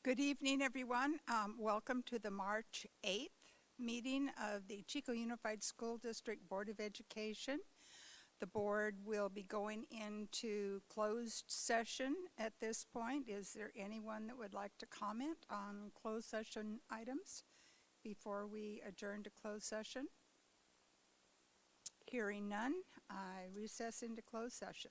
Good evening, everyone. Welcome to the March 8th meeting of the Chico Unified School District Board of Education. The board will be going into closed session at this point. Is there anyone that would like to comment on closed session items before we adjourn to closed session? Hearing none, I recess into closed session.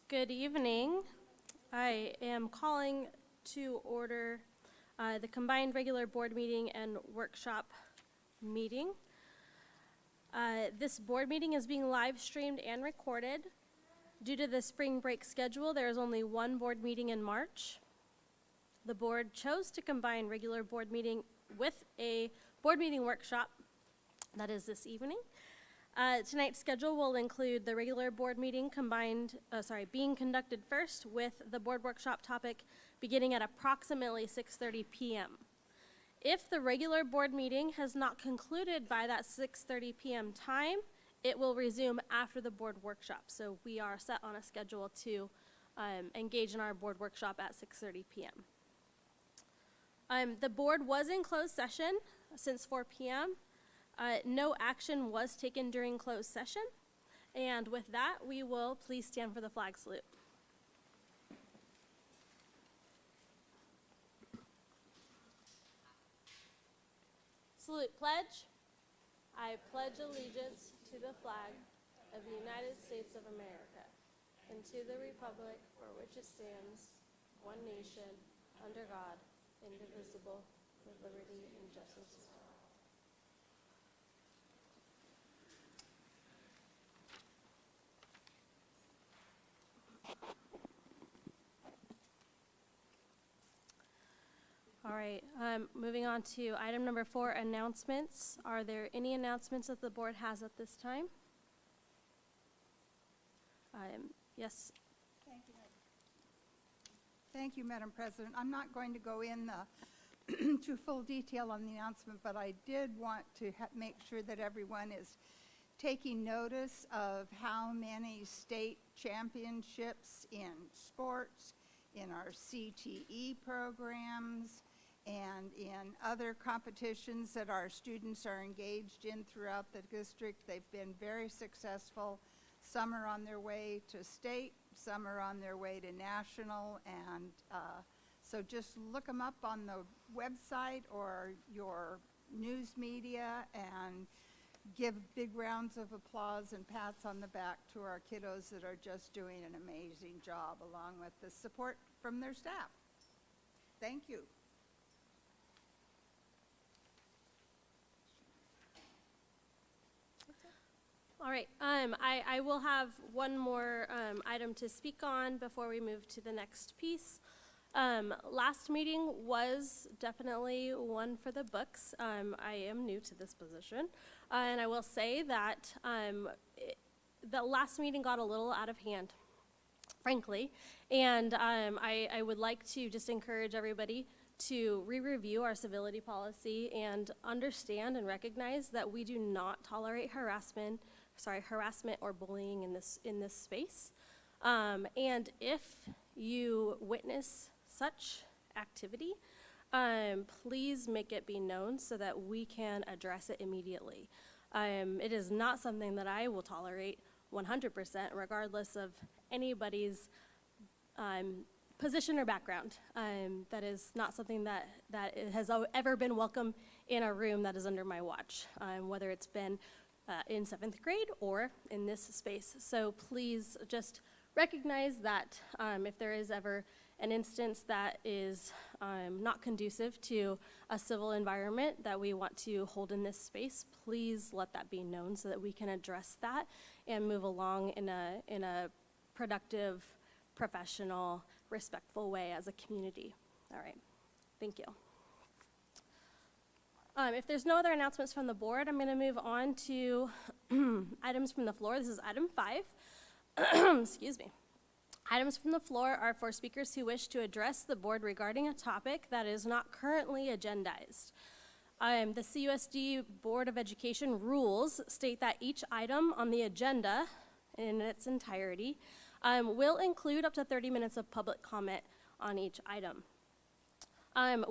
Good evening. I am calling to order the combined regular board meeting and workshop meeting. This board meeting is being live streamed and recorded. Due to the spring break schedule, there is only one board meeting in March. The board chose to combine regular board meeting with a board meeting workshop that is this evening. Tonight's schedule will include the regular board meeting being conducted first with the board workshop topic beginning at approximately 6:30 p.m. If the regular board meeting has not concluded by that 6:30 p.m. time, it will resume after the board workshop. So we are set on a schedule to engage in our board workshop at 6:30 p.m. The board was in closed session since 4 p.m. No action was taken during closed session. And with that, we will please stand for the flag salute. Salute pledge. I pledge allegiance to the flag of the United States of America and to the republic for which it stands, one nation, under God, indivisible, with liberty and justice for all. All right, moving on to item number 4, announcements. Are there any announcements that the board has at this time? Yes. Thank you, Madam President. I'm not going to go in to full detail on the announcement, but I did want to make sure that everyone is taking notice of how many state championships in sports, in our CTE programs, and in other competitions that our students are engaged in throughout the district. They've been very successful. Some are on their way to state, some are on their way to national, and so just look them up on the website or your news media and give big rounds of applause and pats on the back to our kiddos that are just doing an amazing job, along with the support from their staff. Thank you. All right, I will have one more item to speak on before we move to the next piece. Last meeting was definitely one for the books. I am new to this position, and I will say that the last meeting got a little out of hand, frankly, and I would like to just encourage everybody to re-review our civility policy and understand and recognize that we do not tolerate harassment or bullying in this space. And if you witness such activity, please make it be known so that we can address it immediately. It is not something that I will tolerate 100%, regardless of anybody's position or background. That is not something that has ever been welcome in a room that is under my watch, whether it's been in 7th grade or in this space. So please just recognize that if there is ever an instance that is not conducive to a civil environment that we want to hold in this space, please let that be known so that we can address that and move along in a productive, professional, respectful way as a community. All right, thank you. If there's no other announcements from the board, I'm going to move on to items from the floor. This is item 5. Excuse me. Items from the floor are for speakers who wish to address the board regarding a topic that is not currently agendized. The CUSD Board of Education rules state that each item on the agenda in its entirety will include up to 30 minutes of public comment on each item.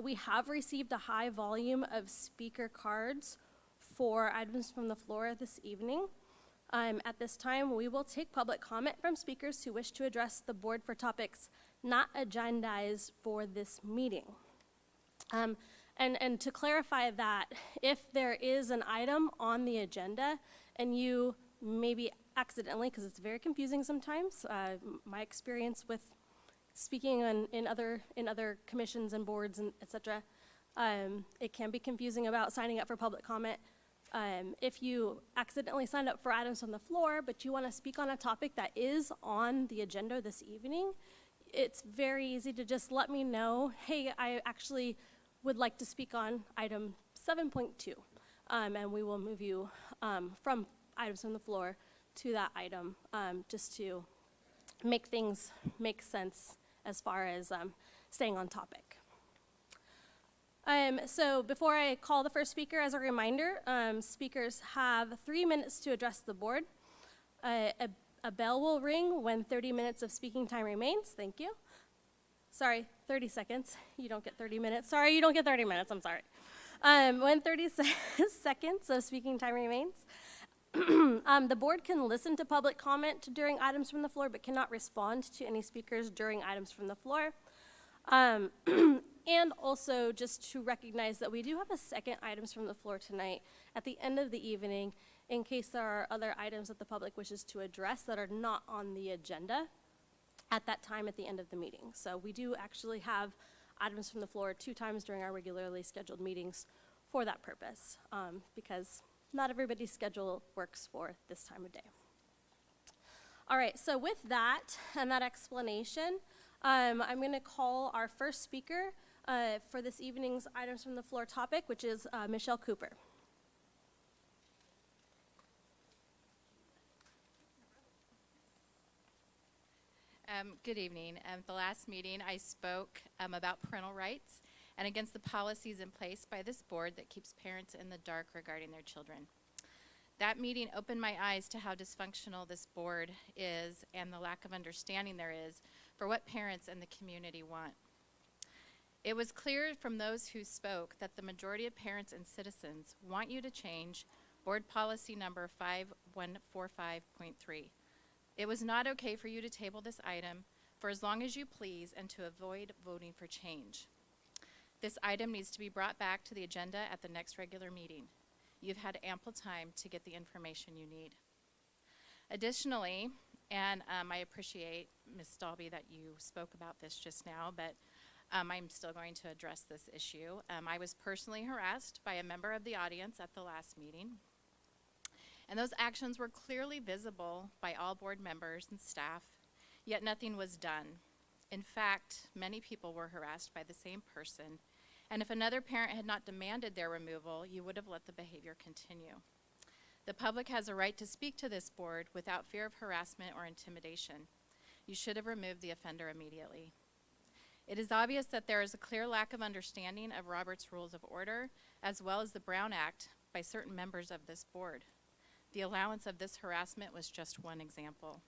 We have received a high volume of speaker cards for items from the floor this evening. At this time, we will take public comment from speakers who wish to address the board for topics not agendized for this meeting. And to clarify that, if there is an item on the agenda and you maybe accidentally, because it's very confusing sometimes. My experience with speaking in other commissions and boards and et cetera, it can be confusing about signing up for public comment. If you accidentally signed up for items on the floor, but you want to speak on a topic that is on the agenda this evening, it's very easy to just let me know, hey, I actually would like to speak on item 7.2, and we will move you from items on the floor to that item, just to make things make sense as far as staying on topic. So before I call the first speaker, as a reminder, speakers have 3 minutes to address the board. A bell will ring when 30 minutes of speaking time remains. Thank you. Sorry, 30 seconds. You don't get 30 minutes. Sorry, you don't get 30 minutes. I'm sorry. When 30 seconds of speaking time remains, the board can listen to public comment during items from the floor, but cannot respond to any speakers during items from the floor. And also just to recognize that we do have a second items from the floor tonight at the end of the evening in case there are other items that the public wishes to address that are not on the agenda at that time at the end of the meeting. So we do actually have items from the floor 2 times during our regularly scheduled meetings for that purpose, because not everybody's schedule works for this time of day. All right, so with that and that explanation, I'm going to call our first speaker for this evening's items from the floor topic, which is Michelle Cooper. Good evening. At the last meeting, I spoke about parental rights and against the policies in place by this board that keeps parents in the dark regarding their children. That meeting opened my eyes to how dysfunctional this board is and the lack of understanding there is for what parents and the community want. It was clear from those who spoke that the majority of parents and citizens want you to change board policy number 5145.3. It was not okay for you to table this item for as long as you please and to avoid voting for change. This item needs to be brought back to the agenda at the next regular meeting. You've had ample time to get the information you need. Additionally, and I appreciate, Ms. Dalby, that you spoke about this just now, but I'm still going to address this issue. I was personally harassed by a member of the audience at the last meeting, and those actions were clearly visible by all board members and staff, yet nothing was done. In fact, many people were harassed by the same person, and if another parent had not demanded their removal, you would have let the behavior continue. The public has a right to speak to this board without fear of harassment or intimidation. You should have removed the offender immediately. It is obvious that there is a clear lack of understanding of Robert's Rules of Order, as well as the Brown Act, by certain members of this board. The allowance of this harassment was just one example.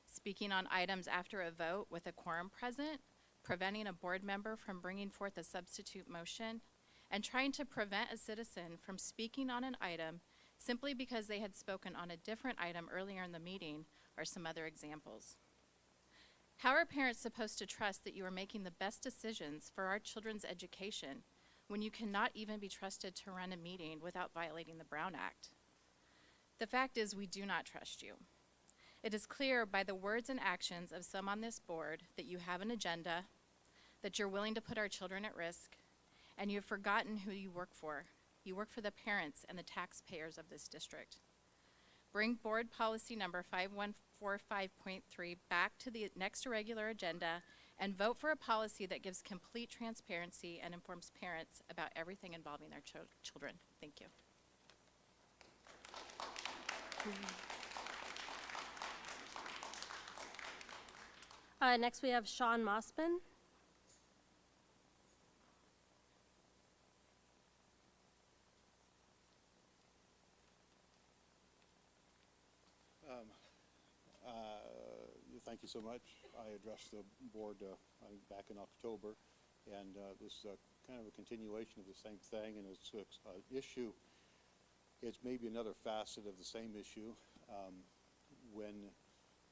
Speaking on items after a vote with a quorum present, preventing a board member from bringing forth a substitute motion, and trying to prevent a citizen from speaking on an item simply because they had spoken on a different item earlier in the meeting are some other examples. How are parents supposed to trust that you are making the best decisions for our children's education when you cannot even be trusted to run a meeting without violating the Brown Act? The fact is, we do not trust you. It is clear by the words and actions of some on this board that you have an agenda, that you're willing to put our children at risk, and you've forgotten who you work for. You work for the parents and the taxpayers of this district. Bring board policy number 5145.3 back to the next regular agenda and vote for a policy that gives complete transparency and informs parents about everything involving their children. Thank you. Next we have Sean Mossman. Thank you so much. I addressed the board back in October, and this is kind of a continuation of the same thing, and it's an issue. It's maybe another facet of the same issue. When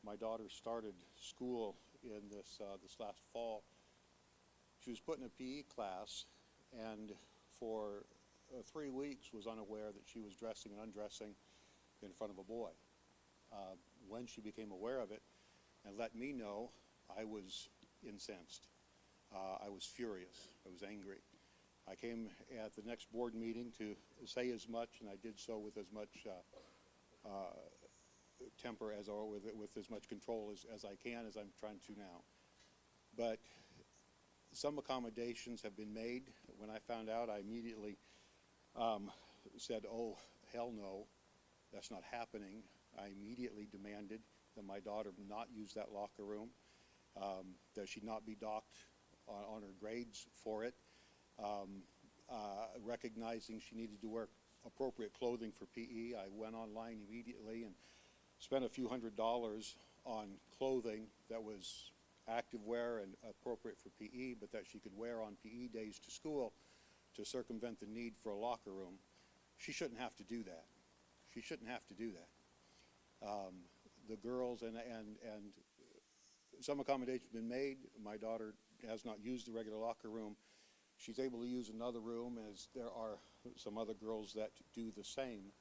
my daughter started school in this last fall, she was put in a PE class, and for 3 weeks was unaware that she was dressing and undressing in front of a boy. when she became aware of it and let me know, I was incensed. I was furious. I was angry. I came at the next board meeting to say as much, and I did so with as much temper as, or with as much control as I can, as I'm trying to now. But some accommodations have been made. When I found out, I immediately said, oh, hell no, that's not happening. I immediately demanded that my daughter not use that locker room, that she not be docked on her grades for it, recognizing she needed to wear appropriate clothing for PE. I went online immediately and spent a few $100s on clothing that was active wear and appropriate for PE, but that she could wear on PE days to school to circumvent the need for a locker room. She shouldn't have to do that. She shouldn't have to do that. The girls, and some accommodations have been made. My daughter has not used the regular locker room. She's able to use another room, as there are some other girls that do the same,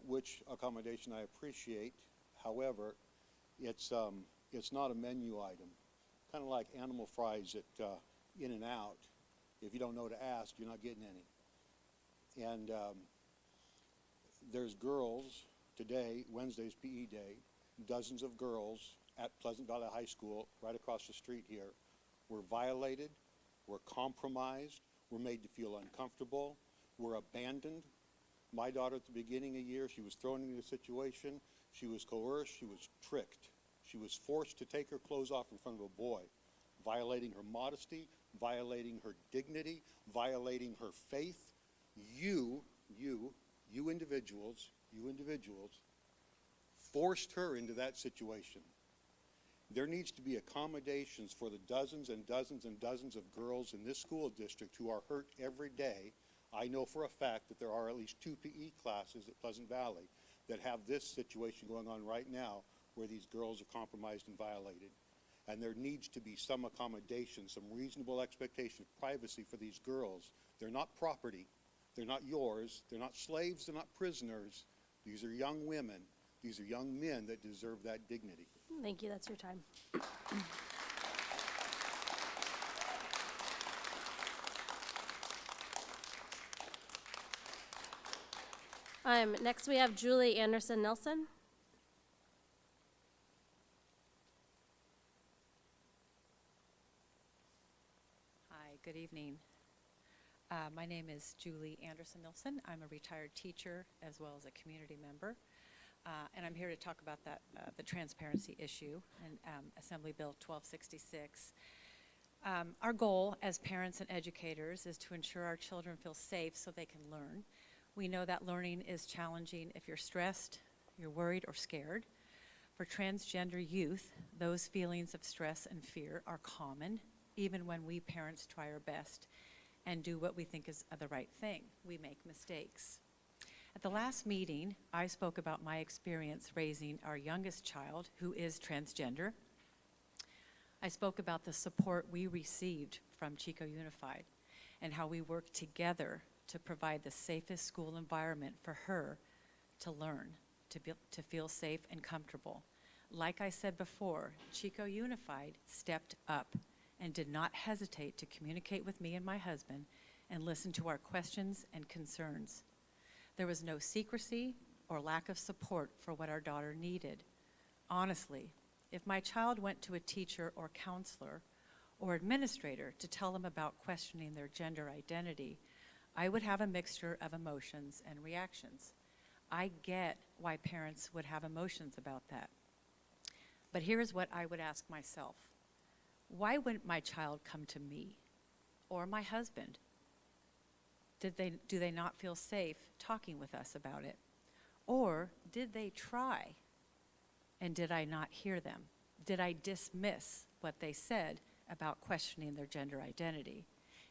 which accommodation I appreciate. However, it's not a menu item. Kind of like animal fries at In-N-Out. If you don't know to ask, you're not getting any. And there's girls today, Wednesday's PE day, dozens of girls at Pleasant Valley High School right across the street here were violated, were compromised, were made to feel uncomfortable, were abandoned. My daughter at the beginning of the year, she was thrown into a situation, she was coerced, she was tricked. She was forced to take her clothes off in front of a boy, violating her modesty, violating her dignity, violating her faith. You individuals forced her into that situation. There needs to be accommodations for the dozens and dozens and dozens of girls in this school district who are hurt every day. I know for a fact that there are at least 2 PE classes at Pleasant Valley that have this situation going on right now, where these girls are compromised and violated. And there needs to be some accommodation, some reasonable expectation of privacy for these girls. They're not property. They're not yours. They're not slaves. They're not prisoners. These are young women. These are young men that deserve that dignity. Thank you, that's your time. Next we have Julie Anderson Nelson. Hi, good evening. My name is Julie Anderson Nilsson. I'm a retired teacher as well as a community member. And I'm here to talk about the transparency issue and Assembly Bill 1266. Our goal as parents and educators is to ensure our children feel safe so they can learn. We know that learning is challenging if you're stressed, you're worried, or scared. For transgender youth, those feelings of stress and fear are common, even when we parents try our best and do what we think is the right thing. We make mistakes. At the last meeting, I spoke about my experience raising our youngest child, who is transgender. I spoke about the support we received from Chico Unified and how we worked together to provide the safest school environment for her to learn, to feel safe and comfortable. Like I said before, Chico Unified stepped up and did not hesitate to communicate with me and my husband and listen to our questions and concerns. There was no secrecy or lack of support for what our daughter needed. Honestly, if my child went to a teacher or counselor or administrator to tell them about questioning their gender identity, I would have a mixture of emotions and reactions. I get why parents would have emotions about that. But here's what I would ask myself. Why wouldn't my child come to me or my husband? Do they not feel safe talking with us about it? Or did they try and did I not hear them? Did I dismiss what they said about questioning their gender identity?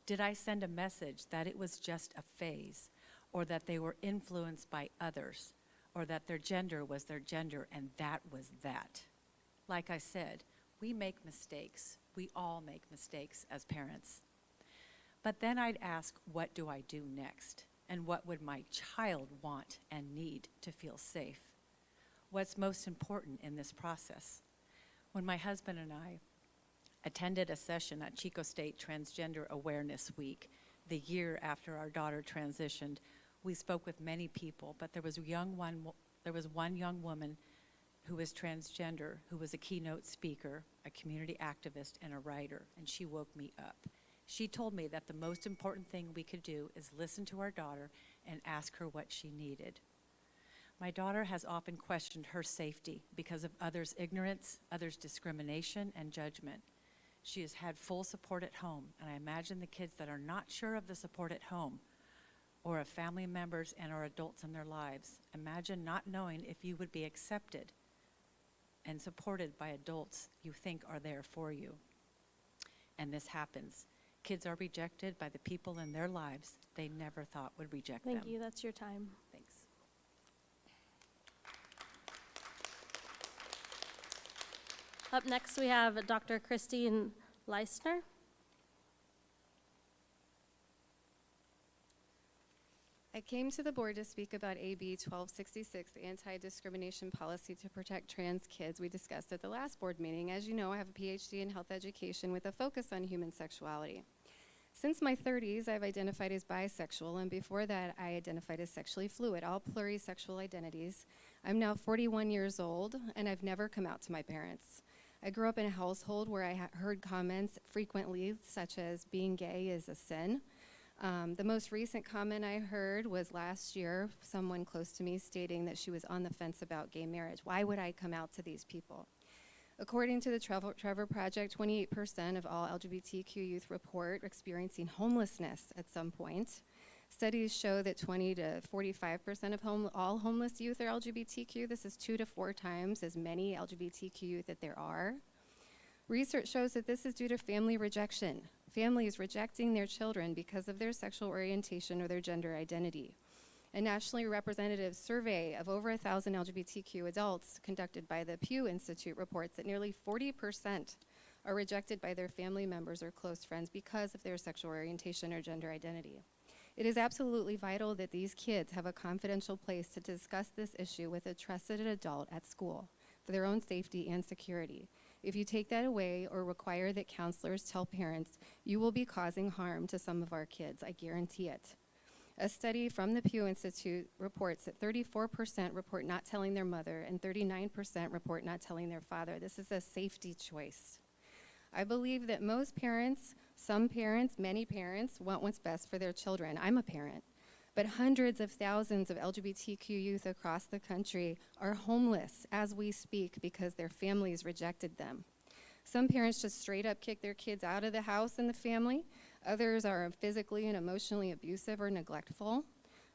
Did I send a message that it was just a phase, or that they were influenced by others, or that their gender was their gender and that was that? Like I said, we make mistakes. We all make mistakes as parents. But then I'd ask, what do I do next? And what would my child want and need to feel safe? what's most important in this process. When my husband and I attended a session at Chico State Transgender Awareness Week, the year after our daughter transitioned, we spoke with many people, but there was one young woman who was transgender, who was a keynote speaker, a community activist, and a writer, and she woke me up. She told me that the most important thing we could do is listen to our daughter and ask her what she needed. My daughter has often questioned her safety because of others' ignorance, others' discrimination, and judgment. She has had full support at home, and I imagine the kids that are not sure of the support at home or of family members and or adults in their lives. Imagine not knowing if you would be accepted and supported by adults you think are there for you. And this happens. Kids are rejected by the people in their lives they never thought would reject them. Thank you, that's your time. Thanks. Up next, we have Dr. Christine Leisner. I came to the board to speak about AB 1266, the anti-discrimination policy to protect trans kids we discussed at the last board meeting. As you know, I have a PhD in health education with a focus on human sexuality. Since my 30s, I've identified as bisexual, and before that, I identified as sexually fluid, all plurisexual identities. I'm now 41 years old, and I've never come out to my parents. I grew up in a household where I heard comments frequently, such as being gay is a sin. The most recent comment I heard was last year, someone close to me stating that she was on the fence about gay marriage. Why would I come out to these people? According to the Trevor Project, 28% of all LGBTQ youth report experiencing homelessness at some point. Studies show that 20 to 45% of all homeless youth are LGBTQ. This is 2 to 4 times as many LGBTQ youth that there are. Research shows that this is due to family rejection. Families rejecting their children because of their sexual orientation or their gender identity. A nationally representative survey of over 1,000 LGBTQ adults conducted by the Pew Institute reports that nearly 40% are rejected by their family members or close friends because of their sexual orientation or gender identity. It is absolutely vital that these kids have a confidential place to discuss this issue with a trusted adult at school for their own safety and security. If you take that away or require that counselors tell parents, you will be causing harm to some of our kids, I guarantee it. A study from the Pew Institute reports that 34% report not telling their mother and 39% report not telling their father. This is a safety choice. I believe that most parents, some parents, many parents want what's best for their children. I'm a parent. But hundreds of thousands of LGBTQ youth across the country are homeless as we speak because their families rejected them. Some parents just straight up kick their kids out of the house and the family. Others are physically and emotionally abusive or neglectful.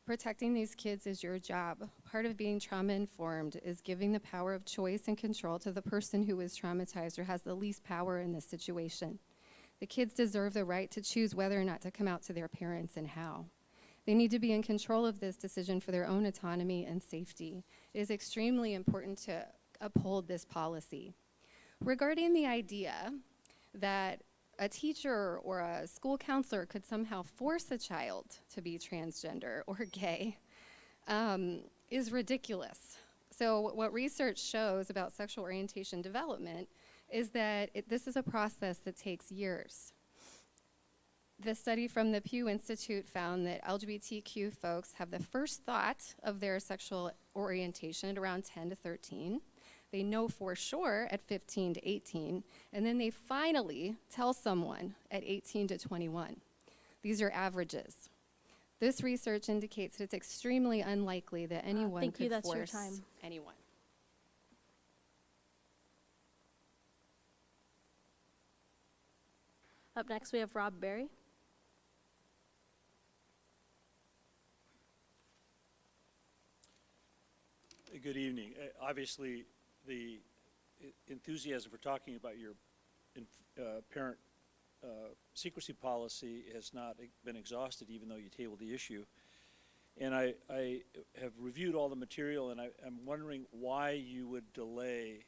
Protecting these kids is your job. Part of being trauma-informed is giving the power of choice and control to the person who is traumatized or has the least power in this situation. The kids deserve the right to choose whether or not to come out to their parents and how. They need to be in control of this decision for their own autonomy and safety. It is extremely important to uphold this policy. Regarding the idea that a teacher or a school counselor could somehow force a child to be transgender or gay is ridiculous. So what research shows about sexual orientation development is that this is a process that takes years. The study from the Pew Institute found that LGBTQ folks have the first thought of their sexual orientation at around 10 to 13. They know for sure at 15 to 18, and then they finally tell someone at 18 to 21. These are averages. This research indicates that it's extremely unlikely that anyone Thank you, could that's your force time. anyone. Up next, we have Rob Berry. Good evening. Obviously, the enthusiasm for talking about your parent secrecy policy has not been exhausted, even though you tabled the issue. And I have reviewed all the material, and I'm wondering why you would delay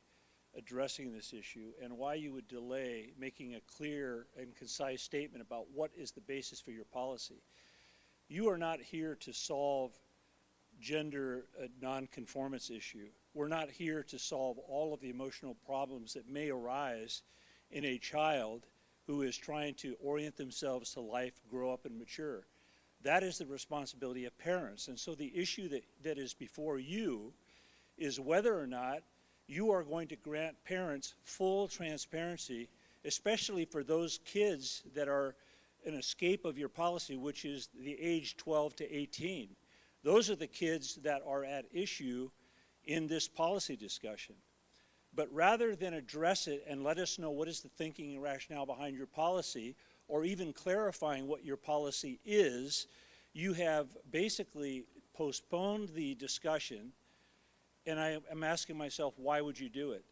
addressing this issue and why you would delay making a clear and concise statement about what is the basis for your policy. You are not here to solve gender nonconformance issue. we're not here to solve all of the emotional problems that may arise in a child who is trying to orient themselves to life, grow up, and mature. That is the responsibility of parents. And so the issue that is before you is whether or not you are going to grant parents full transparency, especially for those kids that are an escape of your policy, which is the age 12 to 18. Those are the kids that are at issue in this policy discussion. But rather than address it and let us know what is the thinking and rationale behind your policy, or even clarifying what your policy is, you have basically postponed the discussion. And I am asking myself, why would you do it?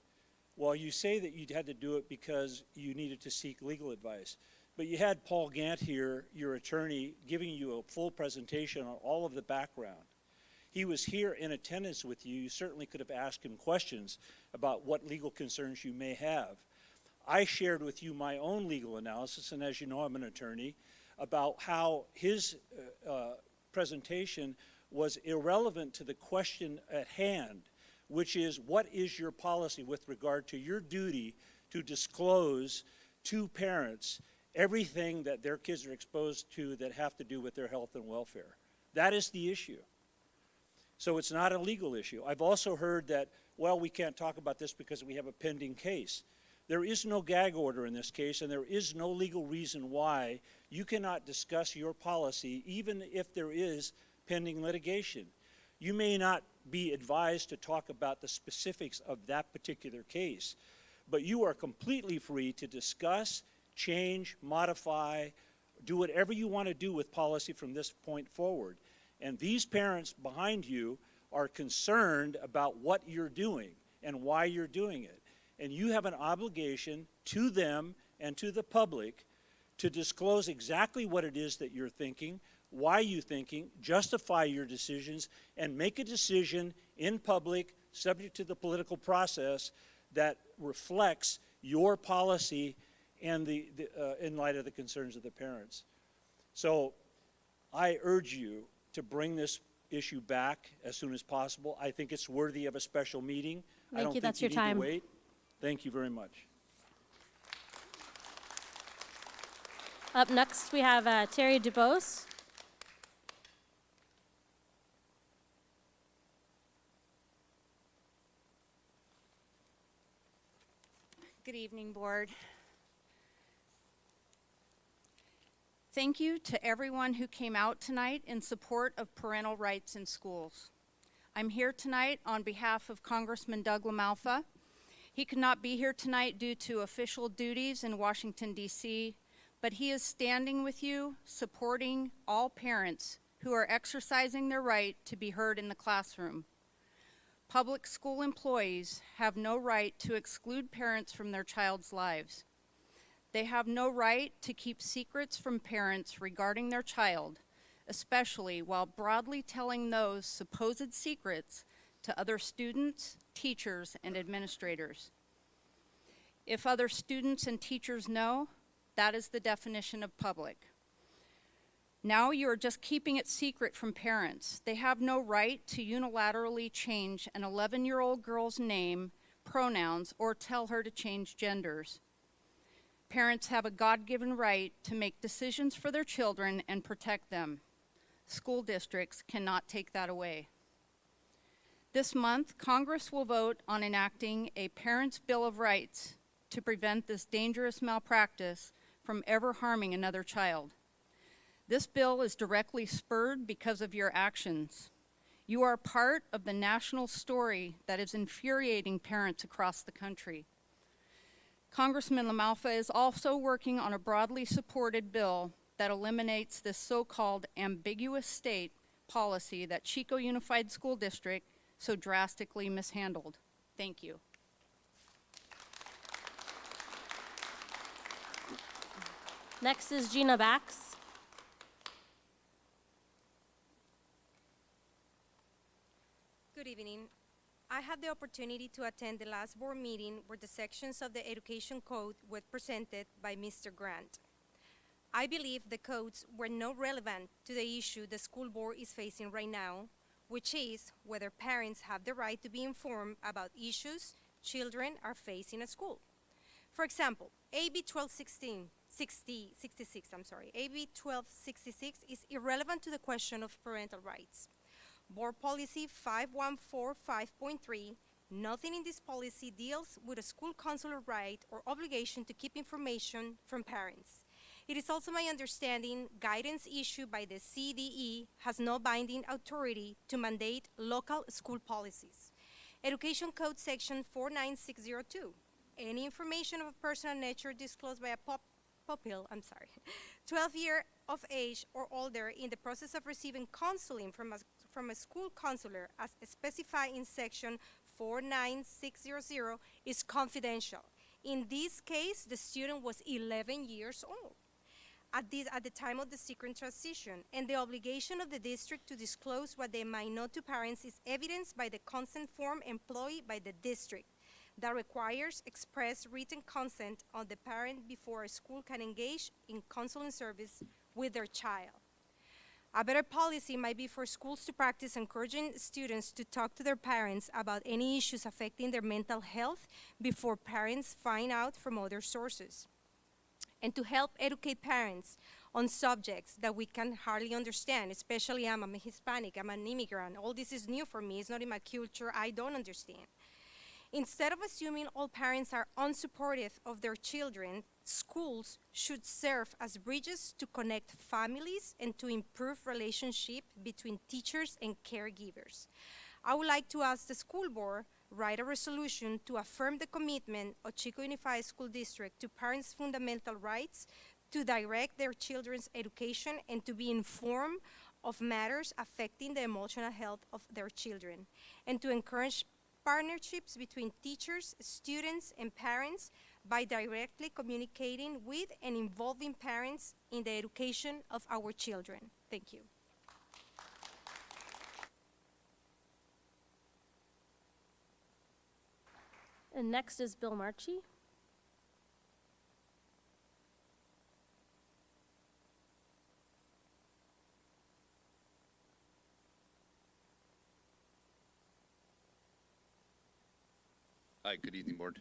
Well, you say that you had to do it because you needed to seek legal advice. But you had Paul Gant here, your attorney, giving you a full presentation on all of the background. He was here in attendance with you. You certainly could have asked him questions about what legal concerns you may have. I shared with you my own legal analysis, and as you know, I'm an attorney, about how his presentation was irrelevant to the question at hand, which is, what is your policy with regard to your duty to disclose to parents everything that their kids are exposed to that have to do with their health and welfare? That is the issue. So it's not a legal issue. I've also heard that, well, we can't talk about this because we have a pending case. There is no gag order in this case, and there is no legal reason why you cannot discuss your policy, even if there is pending litigation. You may not be advised to talk about the specifics of that particular case, but you are completely free to discuss, change, modify, do whatever you want to do with policy from this point forward. And these parents behind you are concerned about what you're doing and why you're doing it. And you have an obligation to them and to the public to disclose exactly what it is that you're thinking, why you're thinking, justify your decisions, and make a decision in public, subject to the political process, that reflects your policy and in light of the concerns of the parents. So I urge you to bring this issue back as soon as possible. I think it's worthy of a special meeting. Thank you. That's your time. Need to wait. Thank you very much. Up next, we have Terry DuBose. Good evening, Board. Thank you to everyone who came out tonight in support of parental rights in schools. I'm here tonight on behalf of Congressman Doug LaMalfa. He could not be here tonight due to official duties in Washington, D.C., but he is standing with you, supporting all parents who are exercising their right to be heard in the classroom. Public school employees have no right to exclude parents from their child's lives. They have no right to keep secrets from parents regarding their child, especially while broadly telling those supposed secrets to other students, teachers, and administrators. If other students and teachers know, that is the definition of public. Now you are just keeping it secret from parents. They have no right to unilaterally change an 11-year-old girl's name, pronouns, or tell her to change genders. Parents have a God-given right to make decisions for their children and protect them. School districts cannot take that away. This month, Congress will vote on enacting a Parents' Bill of Rights to prevent this dangerous malpractice from ever harming another child. This bill is directly spurred because of your actions. You are part of the national story that is infuriating parents across the country. Congressman LaMalfa is also working on a broadly supported bill that eliminates this so-called ambiguous state policy that Chico Unified School District so drastically mishandled. Thank you. Next is Gina Bax. Good evening. I had the opportunity to attend the last board meeting where the sections of the Education Code were presented by Mr. Grant. I believe the codes were not relevant to the issue the school board is facing right now, which is whether parents have the right to be informed about issues children are facing at school. For example, AB 1266 is irrelevant to the question of parental rights. Board Policy 5145.3, nothing in this policy deals with a school counselor right or obligation to keep information from parents. It is also my understanding guidance issued by the CDE has no binding authority to mandate local school policies. Education Code Section 49602. Any information of a personal nature disclosed by a pupil, 12 years of age or older in the process of receiving counseling from a school counselor as specified in Section 49600 is confidential. In this case, the student was 11 years old at the time of the secret transition, and the obligation of the district to disclose what they might know to parents is evidenced by the consent form employed by the district that requires express written consent of the parent before a school can engage in counseling service with their child. A better policy might be for schools to practice encouraging students to talk to their parents about any issues affecting their mental health before parents find out from other sources, and to help educate parents on subjects that we can hardly understand, especially I'm a Hispanic, I'm an immigrant, all this is new for me, it's not in my culture, I don't understand. Instead of assuming all parents are unsupportive of their children, schools should serve as bridges to connect families and to improve relationship between teachers and caregivers. I would like to ask the school board write a resolution to affirm the commitment of Chico Unified School District to parents' fundamental rights to direct their children's education and to be informed of matters affecting the emotional health of their children, and to encourage partnerships between teachers, students, and parents by directly communicating with and involving parents in the education of our children. Thank you. And next is Bill Marchi. Hi, good evening, Board.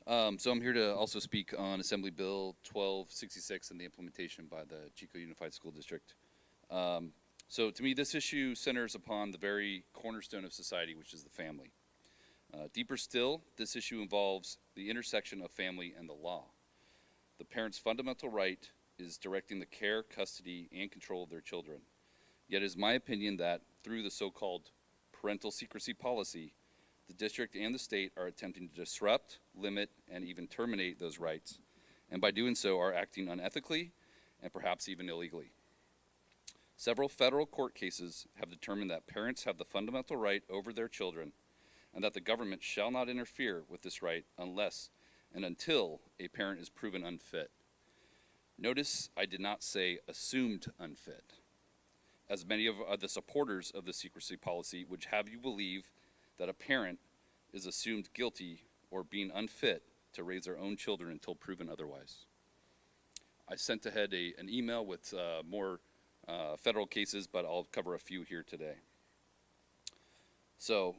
So I'm here to also speak on Assembly Bill 1266 and the implementation by the Chico Unified School District. So to me, this issue centers upon the very cornerstone of society, which is the family. Deeper still, this issue involves the intersection of family and the law. The parent's fundamental right is directing the care, custody, and control of their children. Yet it is my opinion that through the so-called parental secrecy policy, the district and the state are attempting to disrupt, limit, and even terminate those rights, and by doing so are acting unethically and perhaps even illegally. Several federal court cases have determined that parents have the fundamental right over their children and that the government shall not interfere with this right unless and until a parent is proven unfit. Notice I did not say assumed unfit, as many of the supporters of the secrecy policy would have you believe that a parent is assumed guilty or being unfit to raise their own children until proven otherwise. I sent ahead an email with more federal cases, but I'll cover a few here today. So,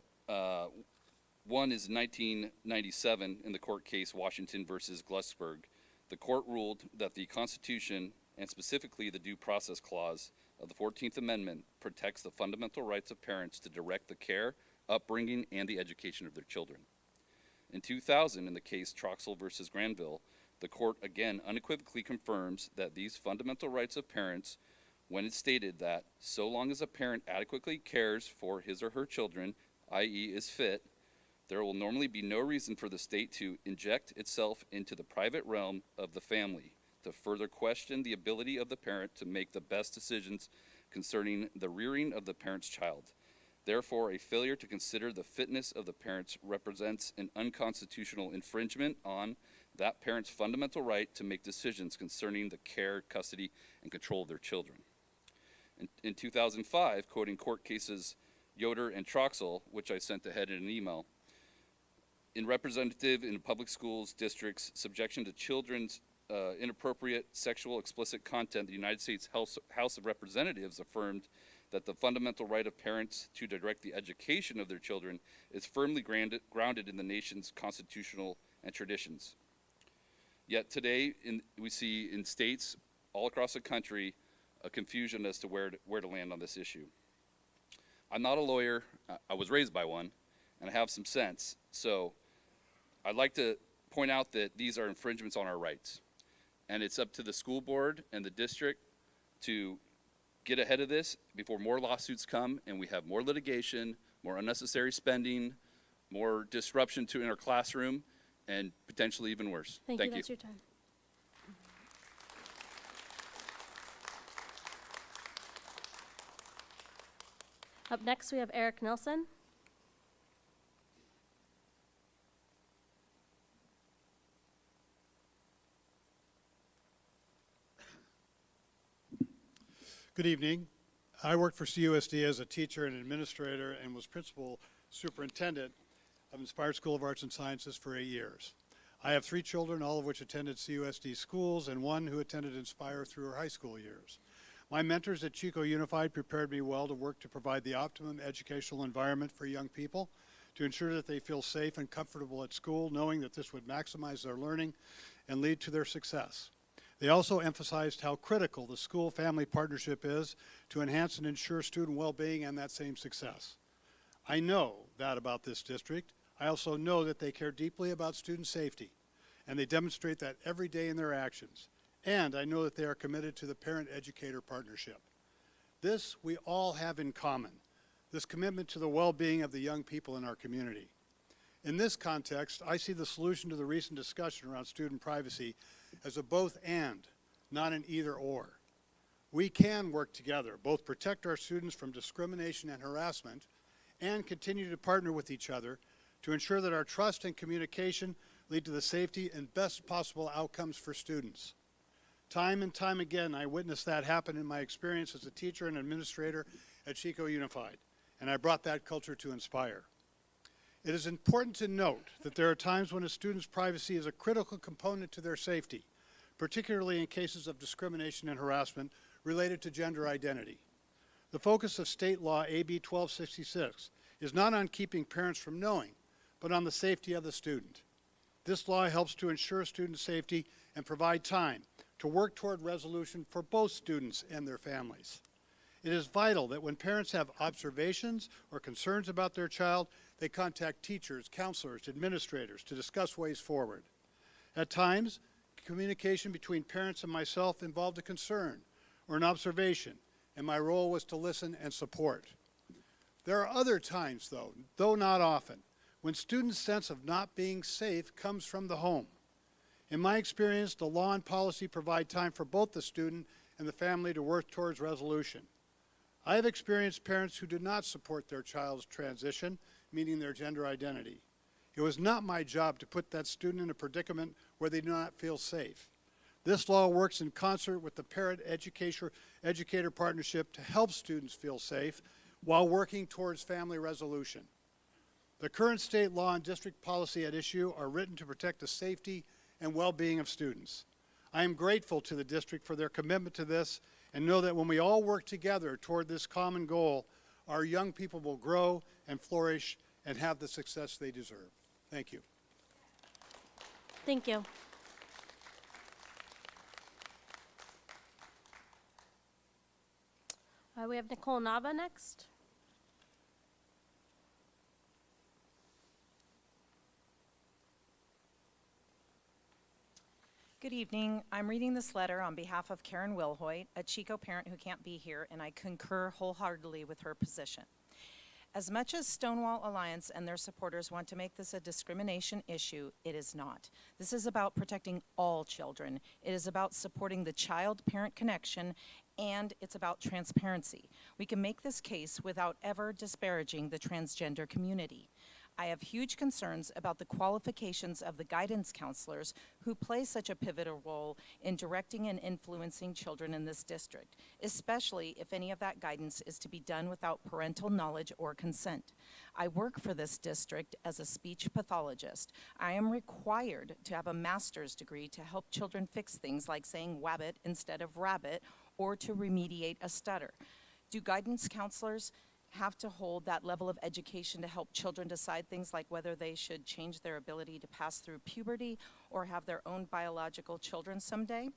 one is 1997 in the court case Washington versus Glucksberg. The court ruled that the Constitution, and specifically the Due Process Clause of the 14th Amendment, protects the fundamental rights of parents to direct the care, upbringing, and the education of their children. In 2000, in the case Troxel versus Granville, the court again unequivocally confirms that these fundamental rights of parents, when it stated that so long as a parent adequately cares for his or her children, i.e. is fit, there will normally be no reason for the state to inject itself into the private realm of the family to further question the ability of the parent to make the best decisions concerning the rearing of the parent's child. Therefore, a failure to consider the fitness of the parents represents an unconstitutional infringement on that parent's fundamental right to make decisions concerning the care, custody, and control of their children. In 2005, quoting court cases Yoder and Troxel, which I sent ahead in an email, in representative in public schools districts, subjection to children's inappropriate sexual explicit content, the United States House of Representatives affirmed that the fundamental right of parents to direct the education of their children is firmly grounded in the nation's constitutional and traditions. Yet today, we see in states all across the country a confusion as to where to land on this issue. I'm not a lawyer. I was raised by one, and I have some sense. So I'd like to point out that these are infringements on our rights. And it's up to the school board and the district to get ahead of this before more lawsuits come and we have more litigation, more unnecessary spending, more disruption in our classroom, and potentially even worse. Thank you. That's your time. Up next, we have Eric Nelson. Good evening. I worked for CUSD as a teacher and administrator and was principal superintendent of Inspired School of Arts and Sciences for 8 years. I have 3 children, all of which attended CUSD schools, and one who attended Inspire through her high school years. My mentors at Chico Unified prepared me well to work to provide the optimum educational environment for young people, to ensure that they feel safe and comfortable at school, knowing that this would maximize their learning and lead to their success. They also emphasized how critical the school-family partnership is to enhance and ensure student well-being and that same success. I know that about this district. I also know that they care deeply about student safety, and they demonstrate that every day in their actions. And I know that they are committed to the parent-educator partnership. This we all have in common, this commitment to the well-being of the young people in our community. In this context, I see the solution to the recent discussion around student privacy as a both and, not an either or. We can work together, both protect our students from discrimination and harassment, and continue to partner with each other to ensure that our trust and communication lead to the safety and best possible outcomes for students. Time and time again, I witnessed that happen in my experience as a teacher and administrator at Chico Unified, and I brought that culture to Inspire. It is important to note that there are times when a student's privacy is a critical component to their safety, particularly in cases of discrimination and harassment related to gender identity. The focus of state law AB 1266 is not on keeping parents from knowing, but on the safety of the student. This law helps to ensure student safety and provide time to work toward resolution for both students and their families. It is vital that when parents have observations or concerns about their child, they contact teachers, counselors, administrators to discuss ways forward. At times, communication between parents and myself involved a concern or an observation, and my role was to listen and support. There are other times, though not often, when students' sense of not being safe comes from the home. In my experience, the law and policy provide time for both the student and the family to work towards resolution. I have experienced parents who did not support their child's transition, meaning their gender identity. It was not my job to put that student in a predicament where they do not feel safe. This law works in concert with the parent-educator partnership to help students feel safe while working towards family resolution. The current state law and district policy at issue are written to protect the safety and well-being of students. I am grateful to the district for their commitment to this and know that when we all work together toward this common goal, our young people will grow and flourish and have the success they deserve. Thank you. Thank you. We have Nicole Nava next. Good evening. I'm reading this letter on behalf of Karen Wilhoit, a Chico parent who can't be here, and I concur wholeheartedly with her position. As much as Stonewall Alliance and their supporters want to make this a discrimination issue, it is not. This is about protecting all children. It is about supporting the child-parent connection, and it's about transparency. We can make this case without ever disparaging the transgender community. I have huge concerns about the qualifications of the guidance counselors who play such a pivotal role in directing and influencing children in this district, especially if any of that guidance is to be done without parental knowledge or consent. I work for this district as a speech pathologist. I am required to have a master's degree to help children fix things like saying wabbit instead of rabbit or to remediate a stutter. Do guidance counselors have to hold that level of education to help children decide things like whether they should change their ability to pass through puberty or have their own biological children someday?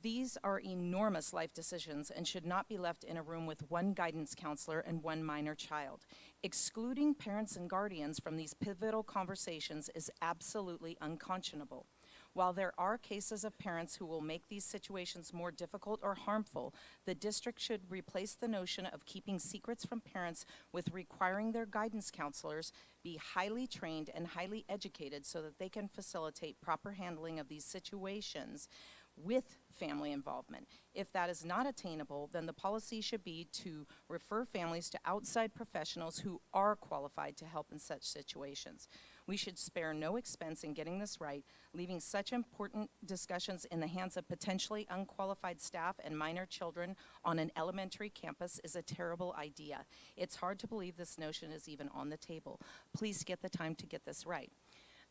These are enormous life decisions and should not be left in a room with one guidance counselor and one minor child. Excluding parents and guardians from these pivotal conversations is absolutely unconscionable. While there are cases of parents who will make these situations more difficult or harmful, the district should replace the notion of keeping secrets from parents with requiring their guidance counselors be highly trained and highly educated so that they can facilitate proper handling of these situations with family involvement. If that is not attainable, then the policy should be to refer families to outside professionals who are qualified to help in such situations. We should spare no expense in getting this right. Leaving such important discussions in the hands of potentially unqualified staff and minor children on an elementary campus is a terrible idea. It's hard to believe this notion is even on the table. Please get the time to get this right.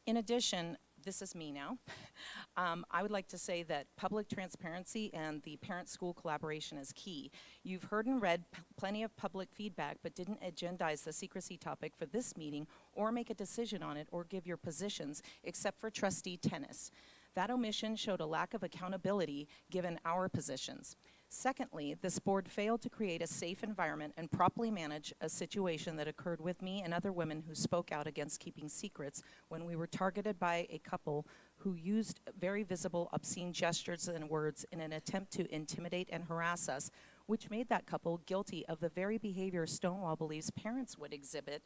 In addition, this is me now. I would like to say that public transparency and the parent-school collaboration is key. You've heard and read plenty of public feedback, but didn't agendize the secrecy topic for this meeting or make a decision on it or give your positions, except for Trustee Tennis. That omission showed a lack of accountability given our positions. Secondly, this board failed to create a safe environment and properly manage a situation that occurred with me and other women who spoke out against keeping secrets when we were targeted by a couple who used very visible obscene gestures and words in an attempt to intimidate and harass us, which made that couple guilty of the very behavior Stonewall believes parents would exhibit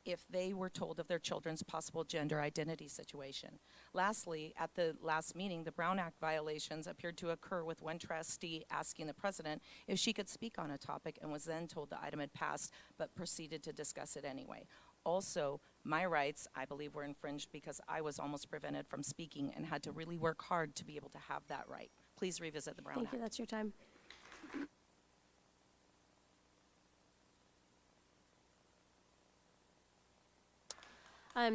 if they were told of their children's possible gender identity situation. Lastly, at the last meeting, the Brown Act violations appeared to occur with one trustee asking the president if she could speak on a topic and was then told the item had passed, but proceeded to discuss it anyway. Also, my rights, I believe, were infringed because I was almost prevented from speaking and had to really work hard to be able to have that right. Please revisit the Brown Act. Thank you, that's your time.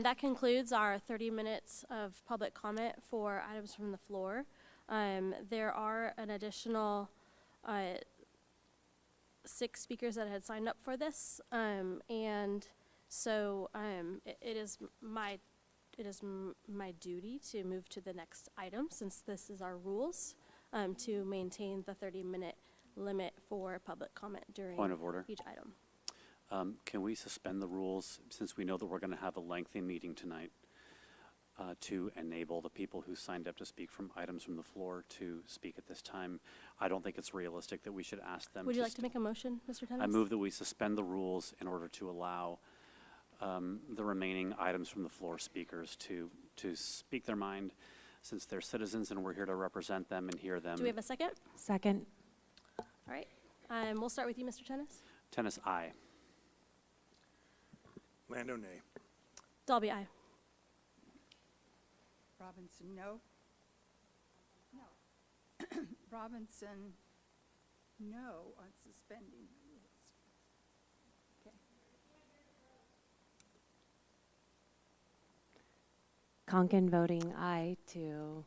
That concludes our 30 minutes of public comment for items from the floor. There are an additional 6 speakers that had signed up for this, and so it is my duty to move to the next item, since this is our rules, to maintain the 30-minute limit for public comment during Point of order. each item. Can we suspend the rules, since we know that we're going to have a lengthy meeting tonight, to enable the people who signed up to speak from items from the floor to speak at this time? I don't think it's realistic that we should ask them. Would you like to make a motion, Mr. Tennis? I move that we suspend the rules in order to allow the remaining items from the floor speakers to speak their mind, since they're citizens and we're here to represent them and hear them. Do we have a second? Second. All right. We'll start with you, Mr. Tennis. Tennis, aye. Lando, nay. Dalby, aye. Robinson, no. No. Robinson, no on suspending the rules. Okay. Conkin voting aye to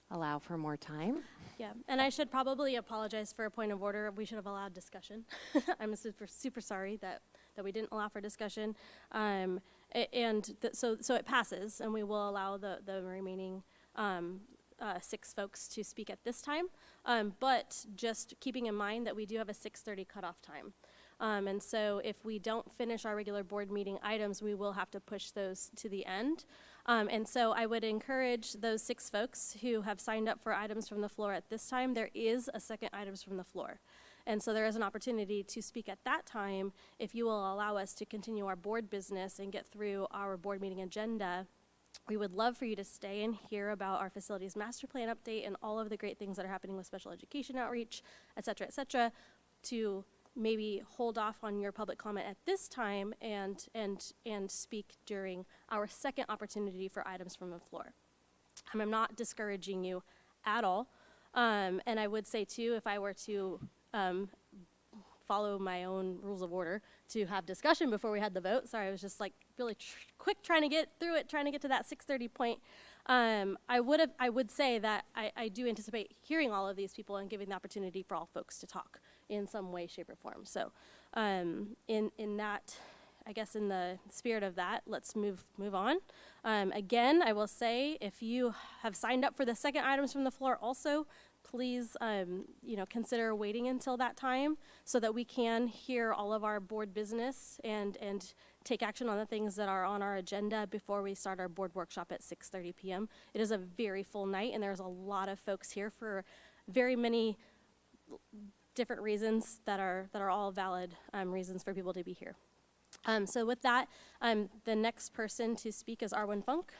allow for more time. Yeah, and I should probably apologize for a point of order. We should have allowed discussion. I'm super sorry that we didn't allow for discussion. So it passes, and we will allow the remaining 6 folks to speak at this time. But just keeping in mind that we do have a 6:30 cutoff time. And so if we don't finish our regular board meeting items, we will have to push those to the end. And so I would encourage those 6 folks who have signed up for items from the floor at this time, there is a second items from the floor. And so there is an opportunity to speak at that time if you will allow us to continue our board business and get through our board meeting agenda. We would love for you to stay and hear about our facilities master plan update and all of the great things that are happening with special education outreach, et cetera, to maybe hold off on your public comment at this time and speak during our second opportunity for items from the floor. I'm not discouraging you at all. And I would say too, if I were to follow my own rules of order to have discussion before we had the vote. Sorry, I was just like really quick trying to get through it, trying to get to that 6:30 point. I would say that I do anticipate hearing all of these people and giving the opportunity for all folks to talk in some way, shape, or form. So in that, I guess in the spirit of that, let's move on. Again, I will say, if you have signed up for the second items from the floor also, please, consider waiting until that time so that we can hear all of our board business and take action on the things that are on our agenda before we start our board workshop at 6:30 p.m. It is a very full night, and there's a lot of folks here for very many different reasons that are all valid reasons for people to be here. So with that, the next person to speak is Arwen Funk.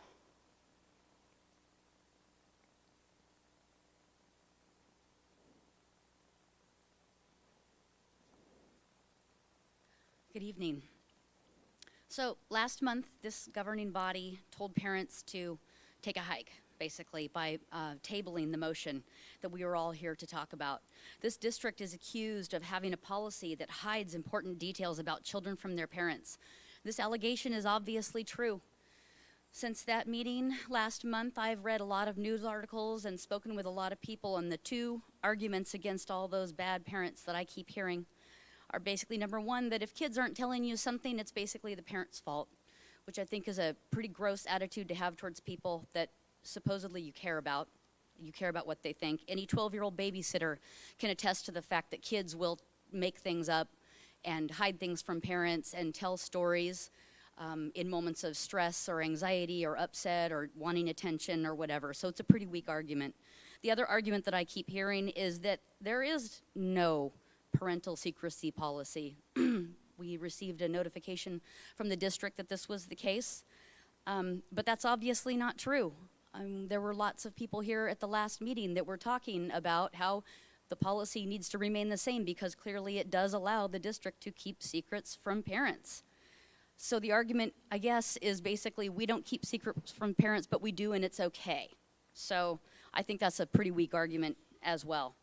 Good evening. So last month, this governing body told parents to take a hike, basically, by tabling the motion that we are all here to talk about. This district is accused of having a policy that hides important details about children from their parents. This allegation is obviously true. Since that meeting last month, I've read a lot of news articles and spoken with a lot of people, and the two arguments against all those bad parents that I keep hearing are basically, number one, that if kids aren't telling you something, it's basically the parent's fault, which I think is a pretty gross attitude to have towards people that supposedly you care about. You care about what they think. Any 12-year-old babysitter can attest to the fact that kids will make things up and hide things from parents and tell stories in moments of stress or anxiety or upset or wanting attention or whatever. So it's a pretty weak argument. The other argument that I keep hearing is that there is no parental secrecy policy. We received a notification from the district that this was the case, but that's obviously not true. There were lots of people here at the last meeting that were talking about how the policy needs to remain the same because clearly it does allow the district to keep secrets from parents. So the argument, I guess, is basically we don't keep secrets from parents, but we do and it's okay. So I think that's a pretty weak argument as well.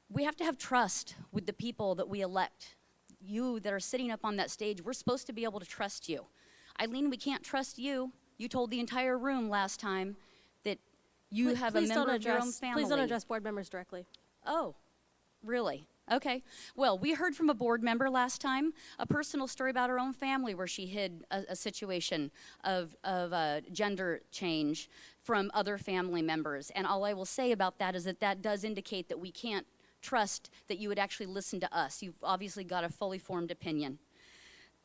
We have to have trust with the people that we elect. You that are sitting up on that stage, we're supposed to be able to trust you. Eileen, we can't trust you. You told the entire room last time that you have a member of your own family. Please don't address board members directly. Oh, really? Okay. Well, we heard from a board member last time, a personal story about her own family where she hid a situation of gender change from other family members. And all I will say about that is that that does indicate that we can't trust that you would actually listen to us. You've obviously got a fully formed opinion.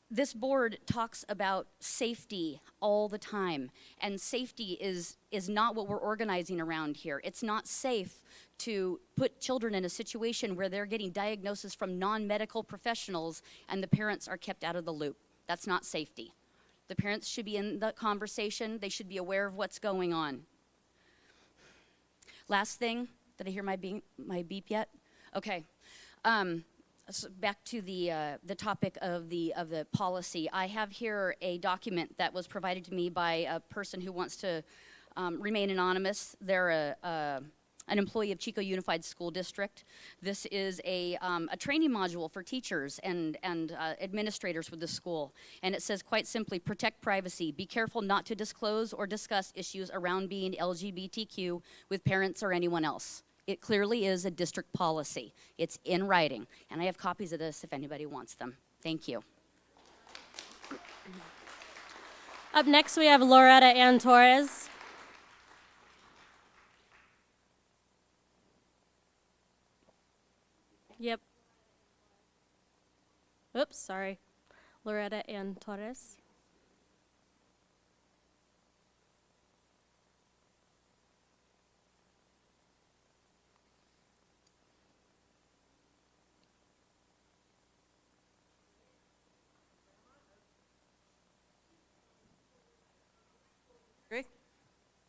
This board talks about safety all the time, and safety is not what we're organizing around here. It's not safe to put children in a situation where they're getting diagnosis from non-medical professionals and the parents are kept out of the loop. That's not safety. The parents should be in the conversation. They should be aware of what's going on. Last thing, did I hear my beep yet? Okay. So back to the topic of the policy. I have here a document that was provided to me by a person who wants to remain anonymous. They're an employee of Chico Unified School District. This is a training module for teachers and administrators with the school. And it says quite simply, protect privacy. Be careful not to disclose or discuss issues around being LGBTQ with parents or anyone else. It clearly is a district policy. It's in writing. And I have copies of this if anybody wants them. Thank you. Up next, we have Loretta Ann Torres. Yep. Oops, sorry. Loretta Ann Torres.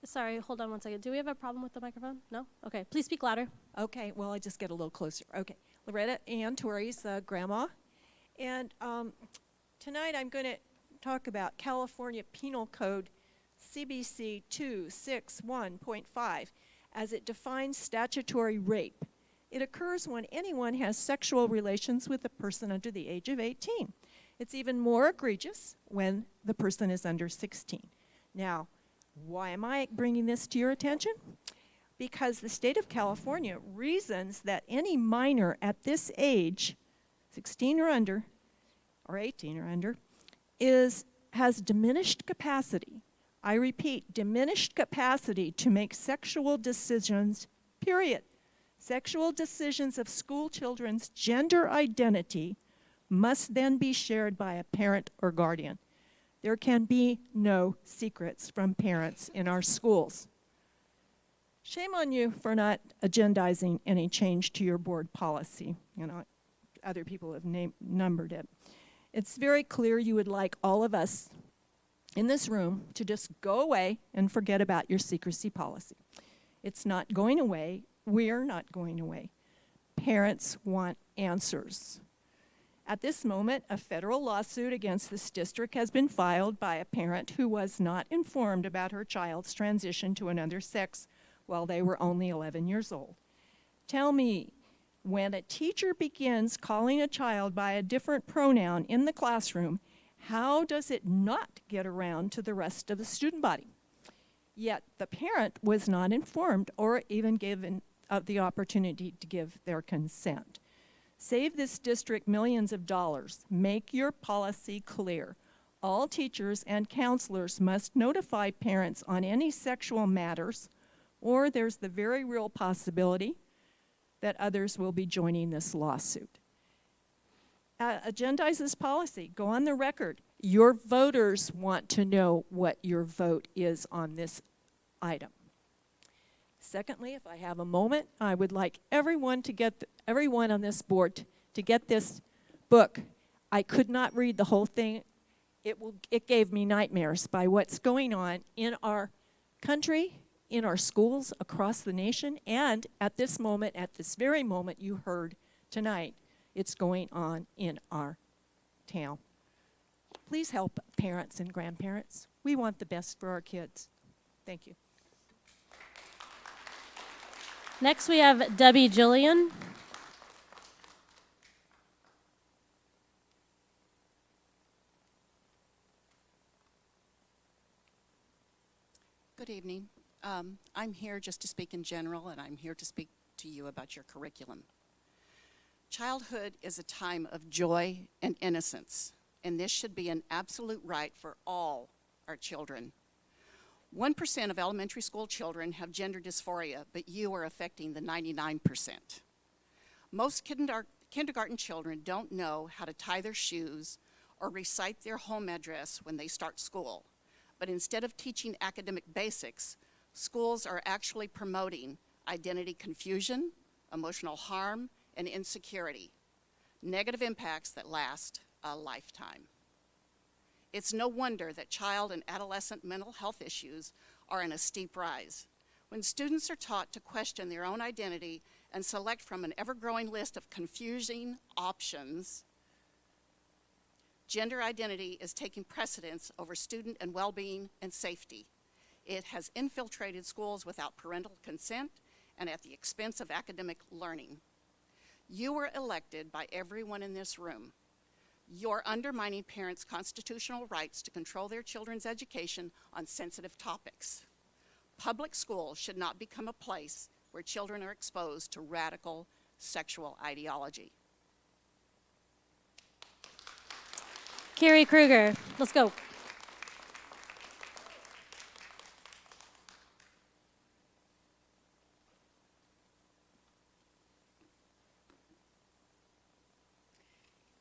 Sorry, hold on one second. Do we have a problem with the microphone? No? Okay, please speak louder. Okay, well, I just get a little closer. Okay, Loretta Ann Torres, grandma. And tonight I'm going to talk about California Penal Code CBC 261.5 as it defines statutory rape. It occurs when anyone has sexual relations with a person under the age of 18. It's even more egregious when the person is under 16. Now, why am I bringing this to your attention? because the state of California reasons that any minor at this age, 16 or under, or 18 or under, has diminished capacity. I repeat, diminished capacity to make sexual decisions, period. Sexual decisions of school children's gender identity must then be shared by a parent or guardian. There can be no secrets from parents in our schools. Shame on you for not agendizing any change to your board policy. You know, other people have numbered it. It's very clear you would like all of us in this room to just go away and forget about your secrecy policy. It's not going away. We're not going away. Parents want answers. At this moment, a federal lawsuit against this district has been filed by a parent who was not informed about her child's transition to another sex while they were only 11 years old. Tell me, when a teacher begins calling a child by a different pronoun in the classroom, how does it not get around to the rest of the student body? Yet the parent was not informed or even given the opportunity to give their consent. Save this district millions of dollars. Make your policy clear. All teachers and counselors must notify parents on any sexual matters, or there's the very real possibility that others will be joining this lawsuit. Agendize this policy. Go on the record. Your voters want to know what your vote is on this item. Secondly, if I have a moment, I would like everyone on this board to get this book. I could not read the whole thing. It gave me nightmares by what's going on in our country, in our schools across the nation, and at this moment, at this very moment you heard tonight, it's going on in our town. Please help parents and grandparents. We want the best for our kids. Thank you. Next, we have Debbie Jillian. Good evening. I'm here just to speak in general, and I'm here to speak to you about your curriculum. Childhood is a time of joy and innocence, and this should be an absolute right for all our children. 1% of elementary school children have gender dysphoria, but you are affecting the 99%. Most kindergarten children don't know how to tie their shoes or recite their home address when they start school. But instead of teaching academic basics, schools are actually promoting identity confusion, emotional harm, and insecurity, negative impacts that last a lifetime. It's no wonder that child and adolescent mental health issues are in a steep rise. When students are taught to question their own identity and select from an ever-growing list of confusing options, gender identity is taking precedence over student and well-being and safety. It has infiltrated schools without parental consent and at the expense of academic learning. You were elected by everyone in this room. You're undermining parents' constitutional rights to control their children's education on sensitive topics. Public schools should not become a place where children are exposed to radical sexual ideology. Carrie Kruger, let's go.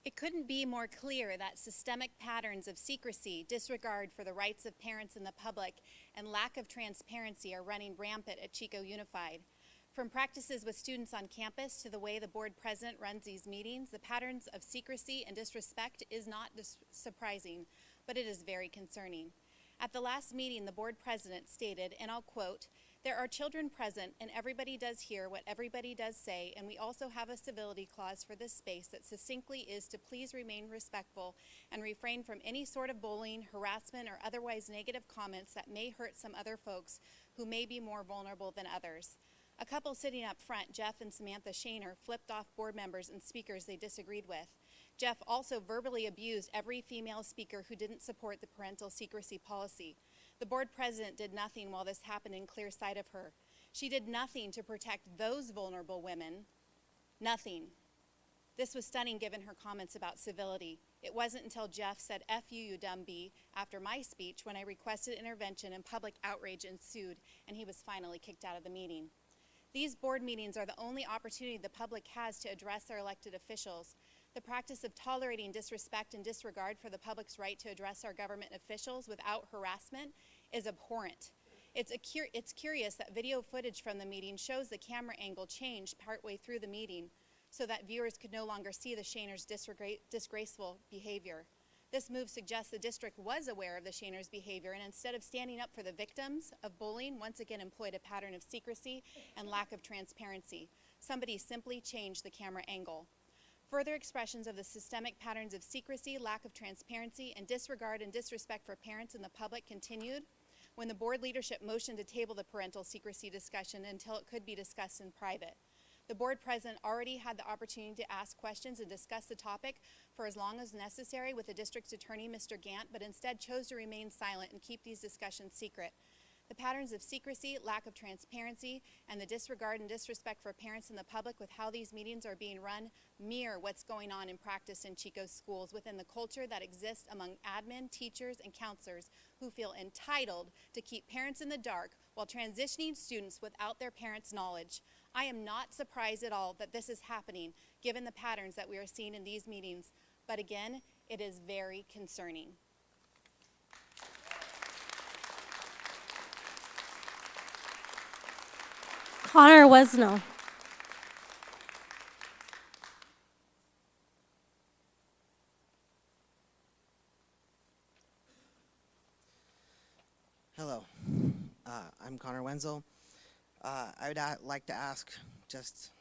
It couldn't be more clear that systemic patterns of secrecy, disregard for the rights of parents and the public, and lack of transparency are running rampant at Chico Unified. From practices with students on campus to the way the board president runs these meetings, the patterns of secrecy and disrespect is not surprising, but it is very concerning. At the last meeting, the board president stated, and I'll quote, "There are children present, and everybody does hear what everybody does say, and we also have a civility clause for this space that succinctly is to please remain respectful and refrain from any sort of bullying, harassment, or otherwise negative comments that may hurt some other folks who may be more vulnerable than others." A couple sitting up front, Jeff and Samantha Shaner, flipped off board members and speakers they disagreed with. Jeff also verbally abused every female speaker who didn't support the parental secrecy policy. The board president did nothing while this happened in clear sight of her. She did nothing to protect those vulnerable women. Nothing. This was stunning given her comments about civility. It wasn't until Jeff said, "F you, you dumb bee," after my speech when I requested intervention and public outrage ensued, and he was finally kicked out of the meeting. These board meetings are the only opportunity the public has to address our elected officials. The practice of tolerating disrespect and disregard for the public's right to address our government officials without harassment is abhorrent. It's curious that video footage from the meeting shows the camera angle changed partway through the meeting so that viewers could no longer see the Shainers' disgraceful behavior. This move suggests the district was aware of the Shainers' behavior and instead of standing up for the victims of bullying, once again employed a pattern of secrecy and lack of transparency. Somebody simply changed the camera angle. Further expressions of the systemic patterns of secrecy, lack of transparency, and disregard and disrespect for parents and the public continued when the board leadership motioned to table the parental secrecy discussion until it could be discussed in private. The board president already had the opportunity to ask questions and discuss the topic for as long as necessary with the district's attorney, Mr. Gant, but instead chose to remain silent and keep these discussions secret. The patterns of secrecy, lack of transparency, and the disregard and disrespect for parents and the public with how these meetings are being run mirror what's going on in practice in Chico's schools within the culture that exists among admin, teachers, and counselors who feel entitled to keep parents in the dark while transitioning students without their parents' knowledge. I am not surprised at all that this is happening, given the patterns that we are seeing in these meetings, but again, it is very concerning. Connor Wesno. Hello, I'm Connor Wenzel. I would like to ask just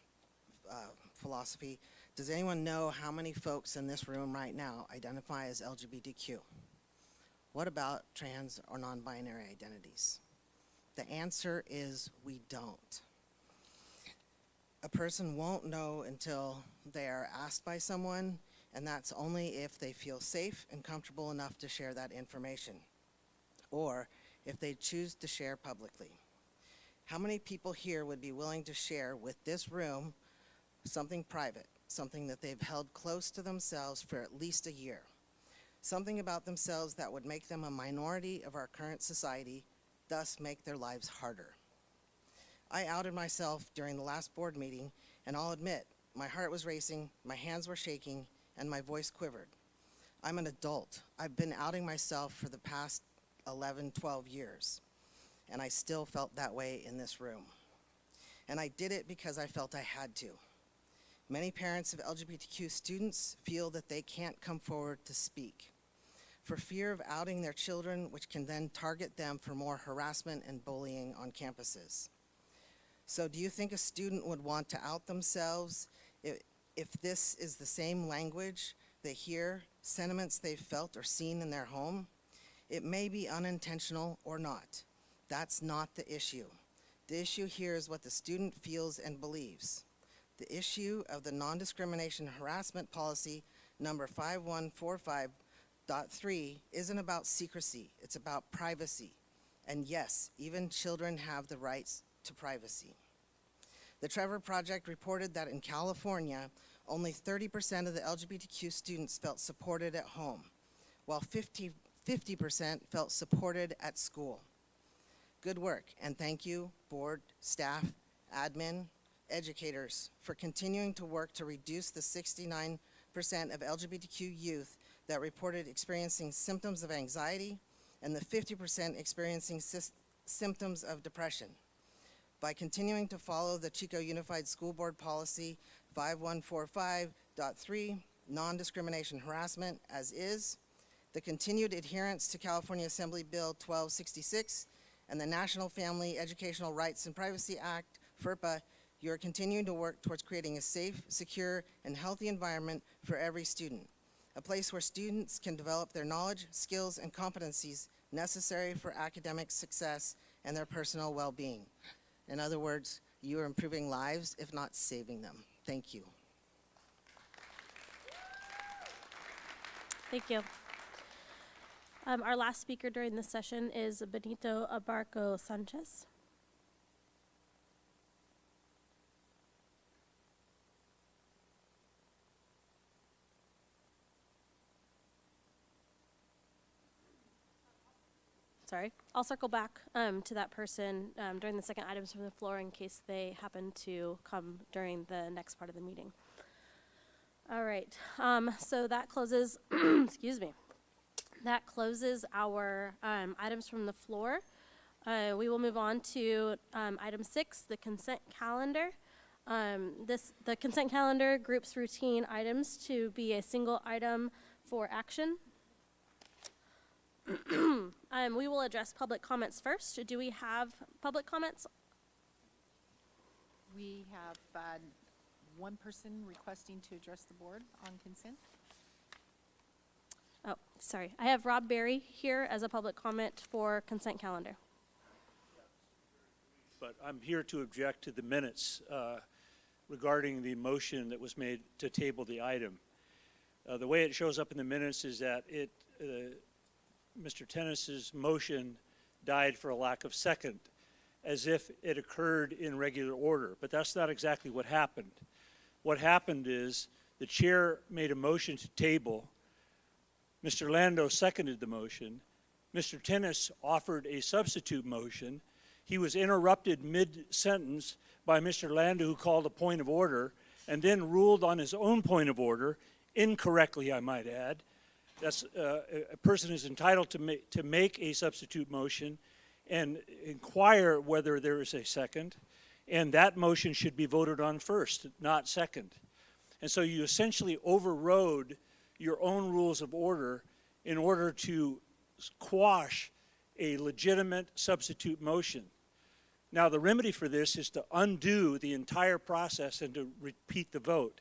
philosophy. Does anyone know how many folks in this room right now identify as LGBTQ? What about trans or non-binary identities? The answer is we don't. A person won't know until they are asked by someone, and that's only if they feel safe and comfortable enough to share that information, or if they choose to share publicly. How many people here would be willing to share with this room something private, something that they've held close to themselves for at least a year, something about themselves that would make them a minority of our current society, thus make their lives harder? I outed myself during the last board meeting, and I'll admit, my heart was racing, my hands were shaking, and my voice quivered. I'm an adult. I've been outing myself for the past 11, 12 years, and I still felt that way in this room. And I did it because I felt I had to. Many parents of LGBTQ students feel that they can't come forward to speak for fear of outing their children, which can then target them for more harassment and bullying on campuses. So do you think a student would want to out themselves if this is the same language they hear, sentiments they've felt or seen in their home? It may be unintentional or not. That's not the issue. The issue here is what the student feels and believes. The issue of the non-discrimination harassment policy number 5145.3 isn't about secrecy, it's about privacy. And yes, even children have the rights to privacy. The Trevor Project reported that in California, only 30% of the LGBTQ students felt supported at home, while 50% felt supported at school. Good work, and thank you, board, staff, admin, educators, for continuing to work to reduce the 69% of LGBTQ youth that reported experiencing symptoms of anxiety and the 50% experiencing symptoms of depression. By continuing to follow the Chico Unified School Board Policy 5145.3, non-discrimination harassment as is, the continued adherence to California Assembly Bill 1266, and the National Family Educational Rights and Privacy Act, FERPA, you are continuing to work towards creating a safe, secure, and healthy environment for every student, a place where students can develop their knowledge, skills, and competencies necessary for academic success and their personal well-being. In other words, you are improving lives, if not saving them. Thank you. Thank you. Our last speaker during this session is Benito Abarco Sanchez. sorry, I'll circle back to that person during the second items from the floor in case they happen to come during the next part of the meeting. All right, so that closes, excuse me, that closes our items from the floor. We will move on to item 6, the consent calendar. The consent calendar groups routine items to be a single item for action. We will address public comments first. Do we have public comments? We have one person requesting to address the board on consent. Oh, sorry. I have Rob Berry here as a public comment for consent calendar. But I'm here to object to the minutes regarding the motion that was made to table the item. The way it shows up in the minutes is that Mr. Tennis's motion died for a lack of second, as if it occurred in regular order. But that's not exactly what happened. What happened is the chair made a motion to table. Mr. Lando seconded the motion. Mr. Tennis offered a substitute motion. He was interrupted mid-sentence by Mr. Lando, who called a point of order, and then ruled on his own point of order, incorrectly, I might add. That's, a person is entitled to make a substitute motion and inquire whether there is a second, and that motion should be voted on first, not second. And so you essentially overrode your own rules of order in order to quash a legitimate substitute motion. Now, the remedy for this is to undo the entire process and to repeat the vote.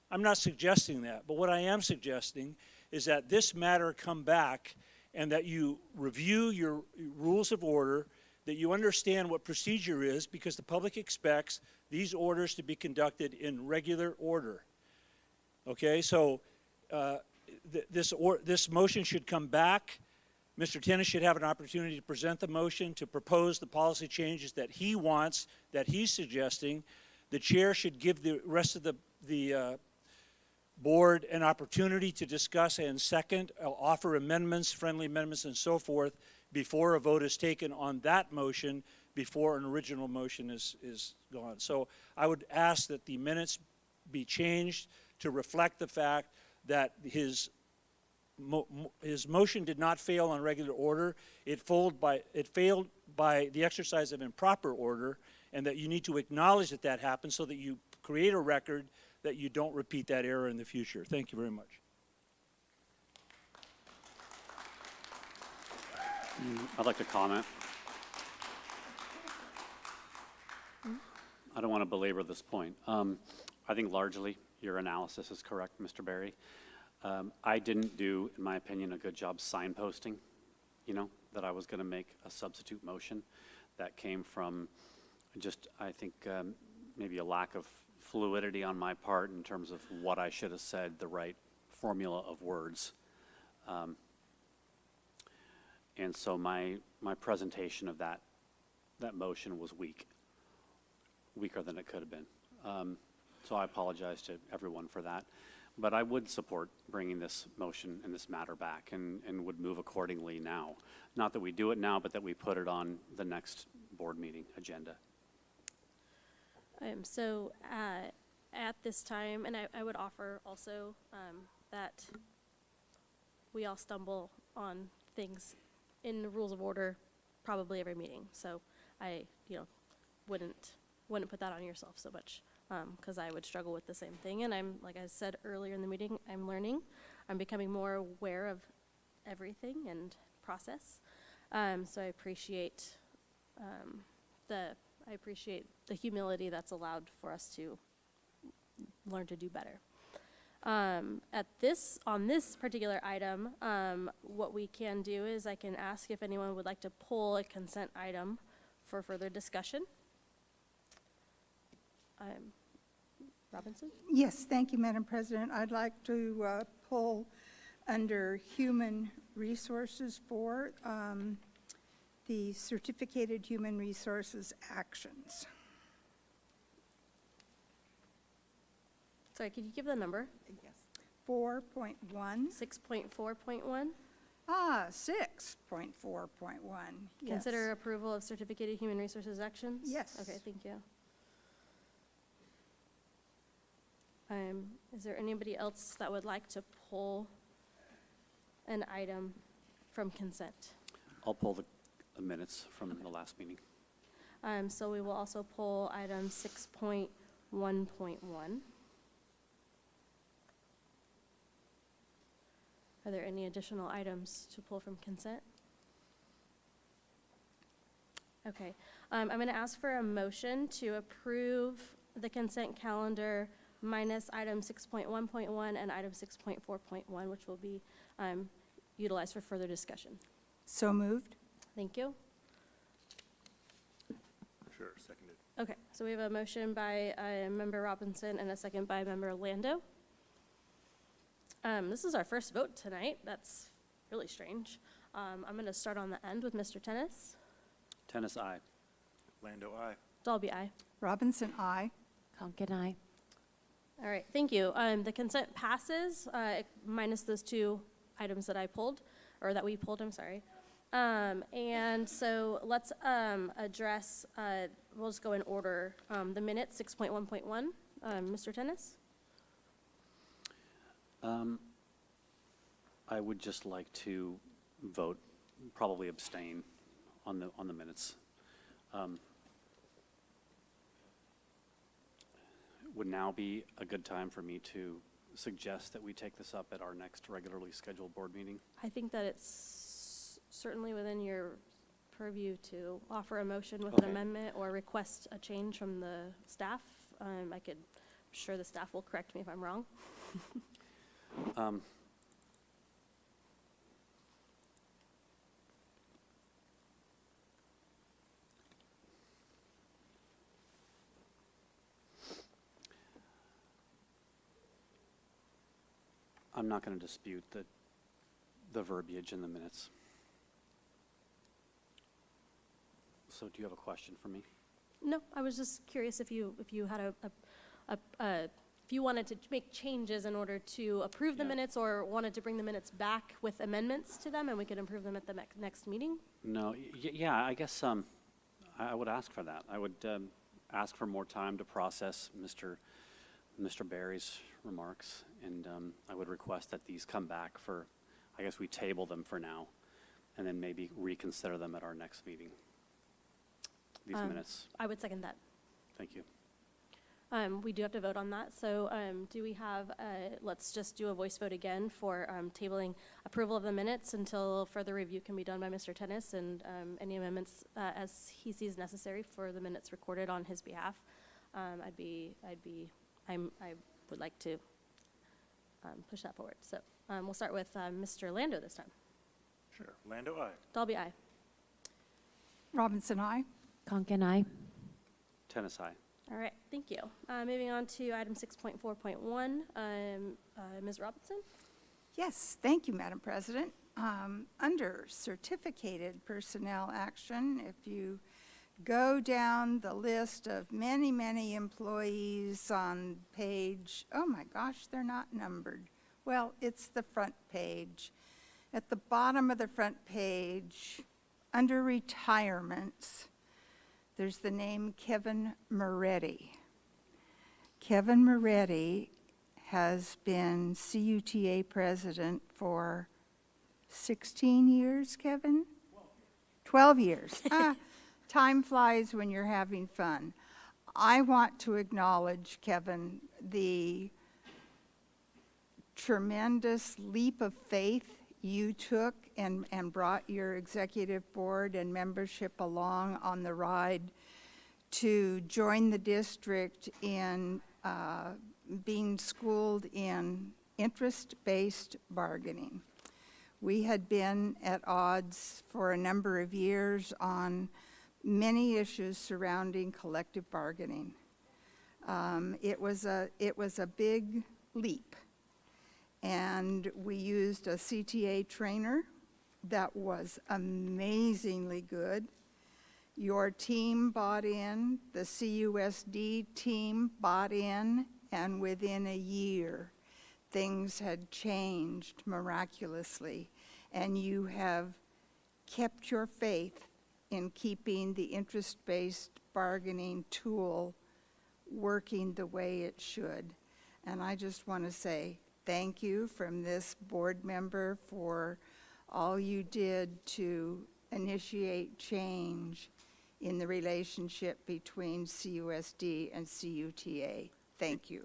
I'm not suggesting that, but what I am suggesting is that this matter come back and that you review your rules of order, that you understand what procedure is, because the public expects these orders to be conducted in regular order. Okay, so this motion should come back. Mr. Tennis should have an opportunity to present the motion, to propose the policy changes that he wants, that he's suggesting. The chair should give the rest of the board an opportunity to discuss and second, offer amendments, friendly amendments, and so forth before a vote is taken on that motion, before an original motion is gone. So I would ask that the minutes be changed to reflect the fact that his motion did not fail on regular order. It failed by the exercise of improper order, and that you need to acknowledge that that happened so that you create a record that you don't repeat that error in the future. Thank you very much. I'd like to comment. I don't want to belabor this point. I think largely your analysis is correct, Mr. Berry. I didn't do, in my opinion, a good job signposting, that I was going to make a substitute motion. That came from just, I think, maybe a lack of fluidity on my part in terms of what I should have said, the right formula of words. And so my presentation of that motion was weaker than it could have been. So I apologize to everyone for that. But I would support bringing this motion and this matter back and would move accordingly now. Not that we do it now, but that we put it on the next board meeting agenda. So at this time, and I would offer also that we all stumble on things in the rules of order probably every meeting. So I, wouldn't put that on yourself so much, because I would struggle with the same thing. And I'm, like I said earlier in the meeting, I'm learning. I'm becoming more aware of everything and process. So I appreciate the humility that's allowed for us to learn to do better. On this particular item, what we can do is I can ask if anyone would like to pull a consent item for further discussion. Robinson? Yes, thank you, Madam President. I'd like to pull under Human Resources for the Certificated Human Resources Actions. Sorry, could you give the number? Yes. 4.1. 6.4.1. 6.4.1. Consider approval of certificated human resources actions? Yes. Okay, thank you. Is there anybody else that would like to pull an item from consent? I'll pull the minutes from the last meeting. So we will also pull item 6.1.1. Are there any additional items to pull from consent? Okay, I'm going to ask for a motion to approve the consent calendar minus item 6.1.1 and item 6.4.1, which will be utilized for further discussion. So moved. Thank you. Sure, seconded. Okay, so we have a motion by Member Robinson and a second by Member Lando. This is our first vote tonight. That's really strange. I'm going to start on the end with Mr. Tennis. Tennis, aye. Lando, aye. Dalby, aye. Robinson, aye. Conkin, aye. All right, thank you. The consent passes, minus those two items that I pulled, or that we pulled, I'm sorry. And so let's address, we'll just go in order, the minutes, 6.1.1. Mr. Tennis? I would just like to vote, probably abstain on the minutes. Would now be a good time for me to suggest that we take this up at our next regularly scheduled board meeting? I think that it's certainly within your purview to offer a motion with an amendment or request a change from the staff. I'm sure the staff will correct me if I'm wrong. I'm not going to dispute the verbiage in the minutes. So do you have a question for me? No, I was just curious if you had if you wanted to make changes in order to approve the minutes or wanted to bring the minutes back with amendments to them and we could improve them at the next meeting? No, yeah, I guess I would ask for that. I would ask for more time to process Mr. Barry's remarks, and I would request that these come back for, I guess we table them for now, and then maybe reconsider them at our next meeting. These minutes. I would second that. Thank you. We do have to vote on that, so do we have, let's just do a voice vote again for tabling approval of the minutes until further review can be done by Mr. Tennis and any amendments as he sees necessary for the minutes recorded on his behalf. I would like to push that forward. So we'll start with Mr. Lando this time. Sure. Lando, aye. Dalby, aye. Robinson, aye. Conkin, aye. Tennis, aye. All right, thank you. Moving on to item 6.4.1, Ms. Robinson? Yes, thank you, Madam President. Under certificated personnel action, if you go down the list of many, many employees on page, oh my gosh, they're not numbered. Well, it's the front page. At the bottom of the front page, under retirements, there's the name Kevin Moretti. Kevin Moretti has been CUTA president for 16 years, Kevin? 12 years. Time flies when you're having fun. I want to acknowledge, Kevin, the tremendous leap of faith you took and brought your executive board and membership along on the ride to join the district in being schooled in interest-based bargaining. We had been at odds for a number of years on many issues surrounding collective bargaining. It was a big leap, and we used a CTA trainer that was amazingly good. Your team bought in, the CUSD team bought in, and within a year, things had changed miraculously. and you have kept your faith in keeping the interest-based bargaining tool working the way it should. And I just want to say thank you from this board member for all you did to initiate change in the relationship between CUSD and CUTA. Thank you.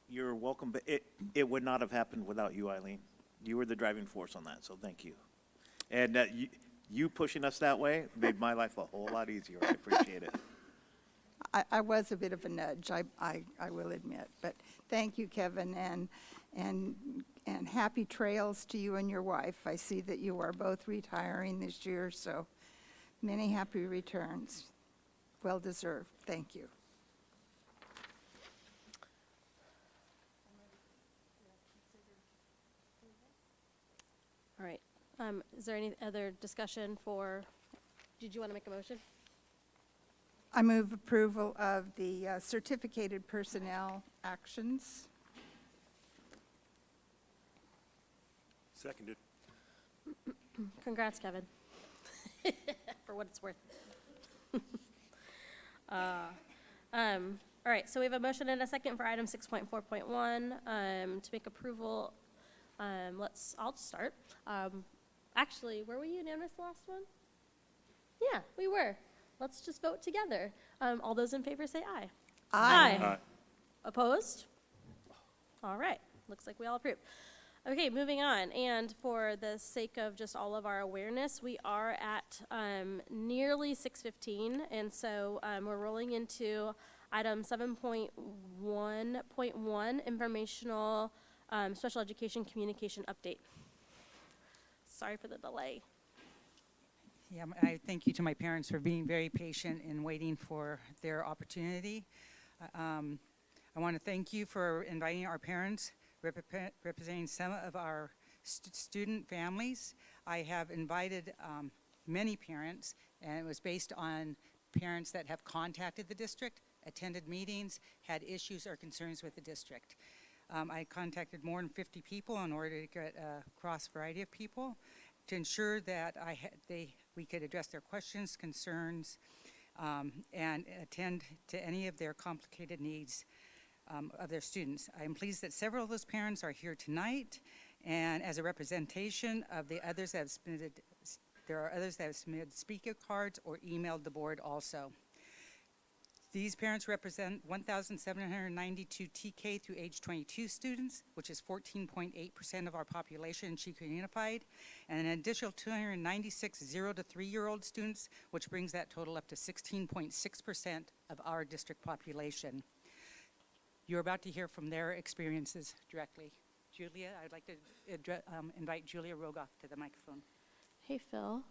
You're welcome, but it would not have happened without you, Eileen. You were the driving force on that, so thank you. And you pushing us that way made my life a whole lot easier. I appreciate it. I was a bit of a nudge, I will admit, but thank you, Kevin, and happy trails to you and your wife. I see that you are both retiring this year, so many happy returns. Well deserved. Thank you. All right. Is there any other discussion for, did you want to make a motion? I move approval of the certificated personnel actions. Seconded. Congrats, Kevin, for what it's worth. All right, so we have a motion and a second for item 6.4.1 to make approval. I'll start. Actually, were we unanimous the last one? Yeah, we were. Let's just vote together. All those in favor say aye. Aye. Aye. Opposed? All right, looks like we all approve. Okay, moving on, and for the sake of just all of our awareness, we are at nearly 6:15, and so we're rolling into item 7.1.1, informational special education communication update. Sorry for the delay. Yeah, I thank you to my parents for being very patient and waiting for their opportunity. I want to thank you for inviting our parents, representing some of our student families. I have invited many parents, and it was based on parents that have contacted the district, attended meetings, had issues or concerns with the district. I contacted more than 50 people in order to get a cross variety of people to ensure that we could address their questions, concerns, and attend to any of their complicated needs of their students. I am pleased that several of those parents are here tonight, and as a representation of the others that have submitted, there are others that have submitted speaker cards or emailed the board also. These parents represent 1,792 TK through age 22 students, which is 14.8% of our population in Chico Unified, and an additional 296 0 to 3-year-old students, which brings that total up to 16.6% of our district population. You're about to hear from their experiences directly. Julia, I'd like to invite Julia Rogoff to the microphone. Hey, Phil,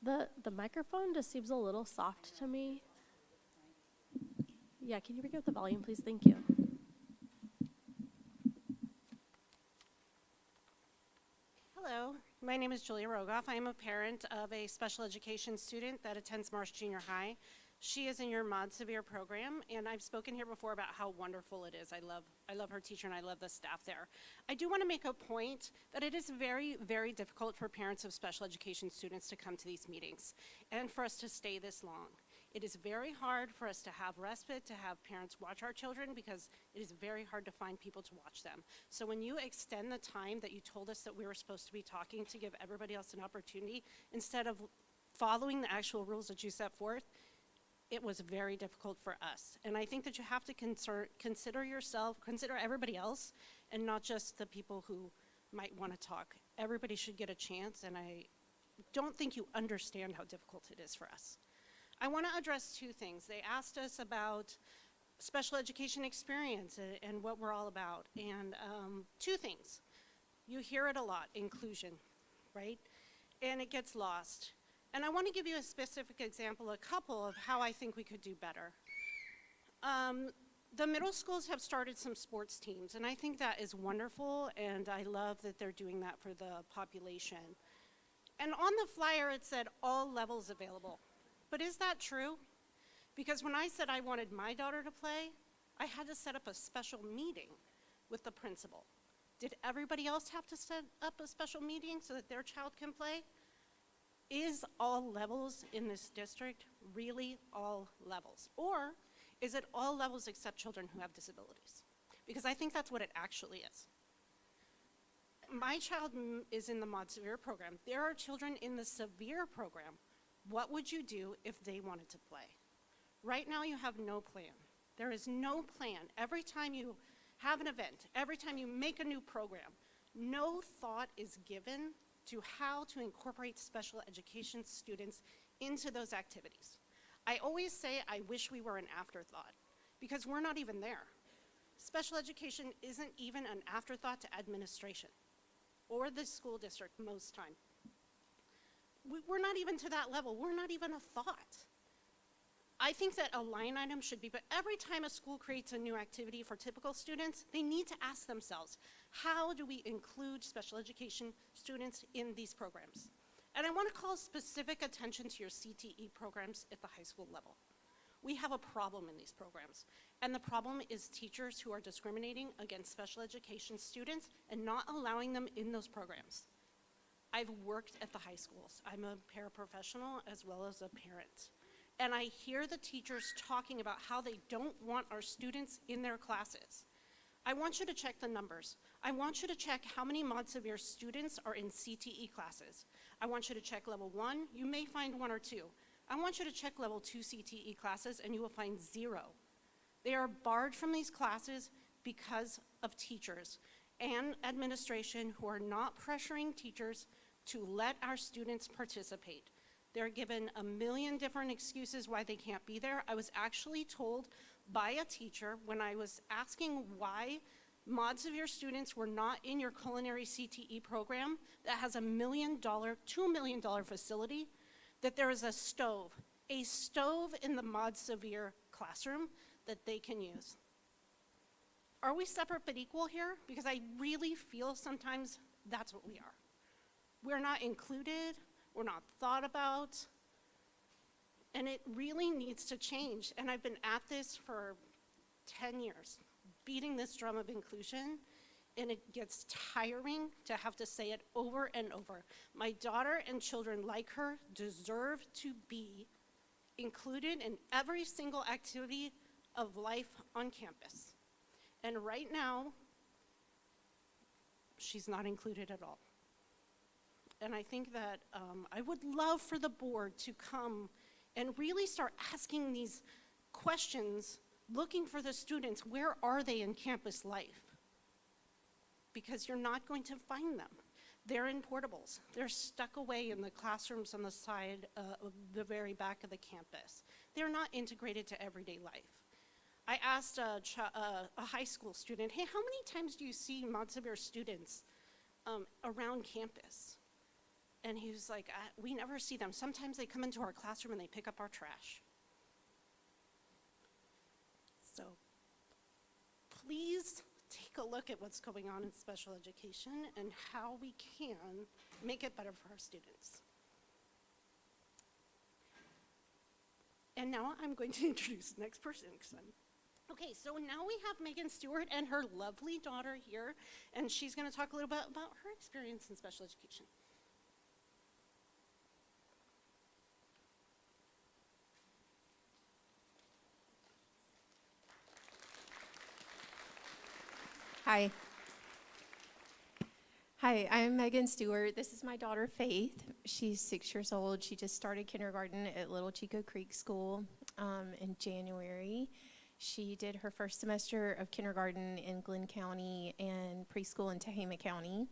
the microphone just seems a little soft to me. Yeah, can you bring up the volume, please? Thank you. Hello, my name is Julia Rogoff. I am a parent of a special education student that attends Marsh Junior High. She is in your Mod Severe program, and I've spoken here before about how wonderful it is. I love her teacher, and I love the staff there. I do want to make a point that it is very, very difficult for parents of special education students to come to these meetings and for us to stay this long. It is very hard for us to have respite, to have parents watch our children, because it is very hard to find people to watch them. So when you extend the time that you told us that we were supposed to be talking to give everybody else an opportunity, instead of following the actual rules that you set forth, it was very difficult for us. And I think that you have to consider yourself, consider everybody else, and not just the people who might want to talk. Everybody should get a chance, and I don't think you understand how difficult it is for us. I want to address two things. They asked us about special education experience and what we're all about. And two things. You hear it a lot, inclusion, right? And it gets lost. And I want to give you a specific example, a couple of how I think we could do better. The middle schools have started some sports teams, and I think that is wonderful, and I love that they're doing that for the population. And on the flyer, it said all levels available. But is that true? Because when I said I wanted my daughter to play, I had to set up a special meeting with the principal. Did everybody else have to set up a special meeting so that their child can play? Is all levels in this district really all levels? Or is it all levels except children who have disabilities? Because I think that's what it actually is. My child is in the Mod Severe program. There are children in the severe program. What would you do if they wanted to play? Right now you have no plan. There is no plan. Every time you have an event, every time you make a new program, no thought is given to how to incorporate special education students into those activities. I always say I wish we were an afterthought, because we're not even there. Special education isn't even an afterthought to administration or the school district most time. We're not even to that level. We're not even a thought. I think that a line item should be, but every time a school creates a new activity for typical students, they need to ask themselves, how do we include special education students in these programs? And I want to call specific attention to your CTE programs at the high school level. We have a problem in these programs, and the problem is teachers who are discriminating against special education students and not allowing them in those programs. I've worked at the high schools. I'm a paraprofessional as well as a parent. And I hear the teachers talking about how they don't want our students in their classes. I want you to check the numbers. I want you to check how many Mod Severe students are in CTE classes. I want you to check level 1, you may find 1 or 2. I want you to check level 2 CTE classes and you will find 0. They are barred from these classes because of teachers and administration who are not pressuring teachers to let our students participate. They're given a million different excuses why they can't be there. I was actually told by a teacher when I was asking why Mod Severe students were not in your culinary CTE program that has $1 million, $2 million facility, that there is a stove in the Mod Severe classroom that they can use. Are we separate but equal here? Because I really feel sometimes that's what we are. We're not included, we're not thought about, and it really needs to change. And I've been at this for 10 years, beating this drum of inclusion, and it gets tiring to have to say it over and over. My daughter and children like her deserve to be included in every single activity of life on campus. And right now, she's not included at all. And I think that I would love for the board to come and really start asking these questions, looking for the students, where are they in campus life? Because you're not going to find them. They're in portables. They're stuck away in the classrooms on the side of the very back of the campus. They're not integrated to everyday life. I asked a high school student, hey, how many times do you see Mod Severe students around campus? And he was like, we never see them. Sometimes they come into our classroom and they pick up our trash. So please take a look at what's going on in special education and how we can make it better for our students. And now I'm going to introduce the next person. Okay, so now we have Megan Stewart and her lovely daughter here, and she's going to talk a little bit about her experience in special education. Hi. Hi, I'm Megan Stewart. This is my daughter, Faith. She's 6 years old. She just started kindergarten at Little Chico Creek School in January. She did her first semester of kindergarten in Glenn County and preschool in Tehama County.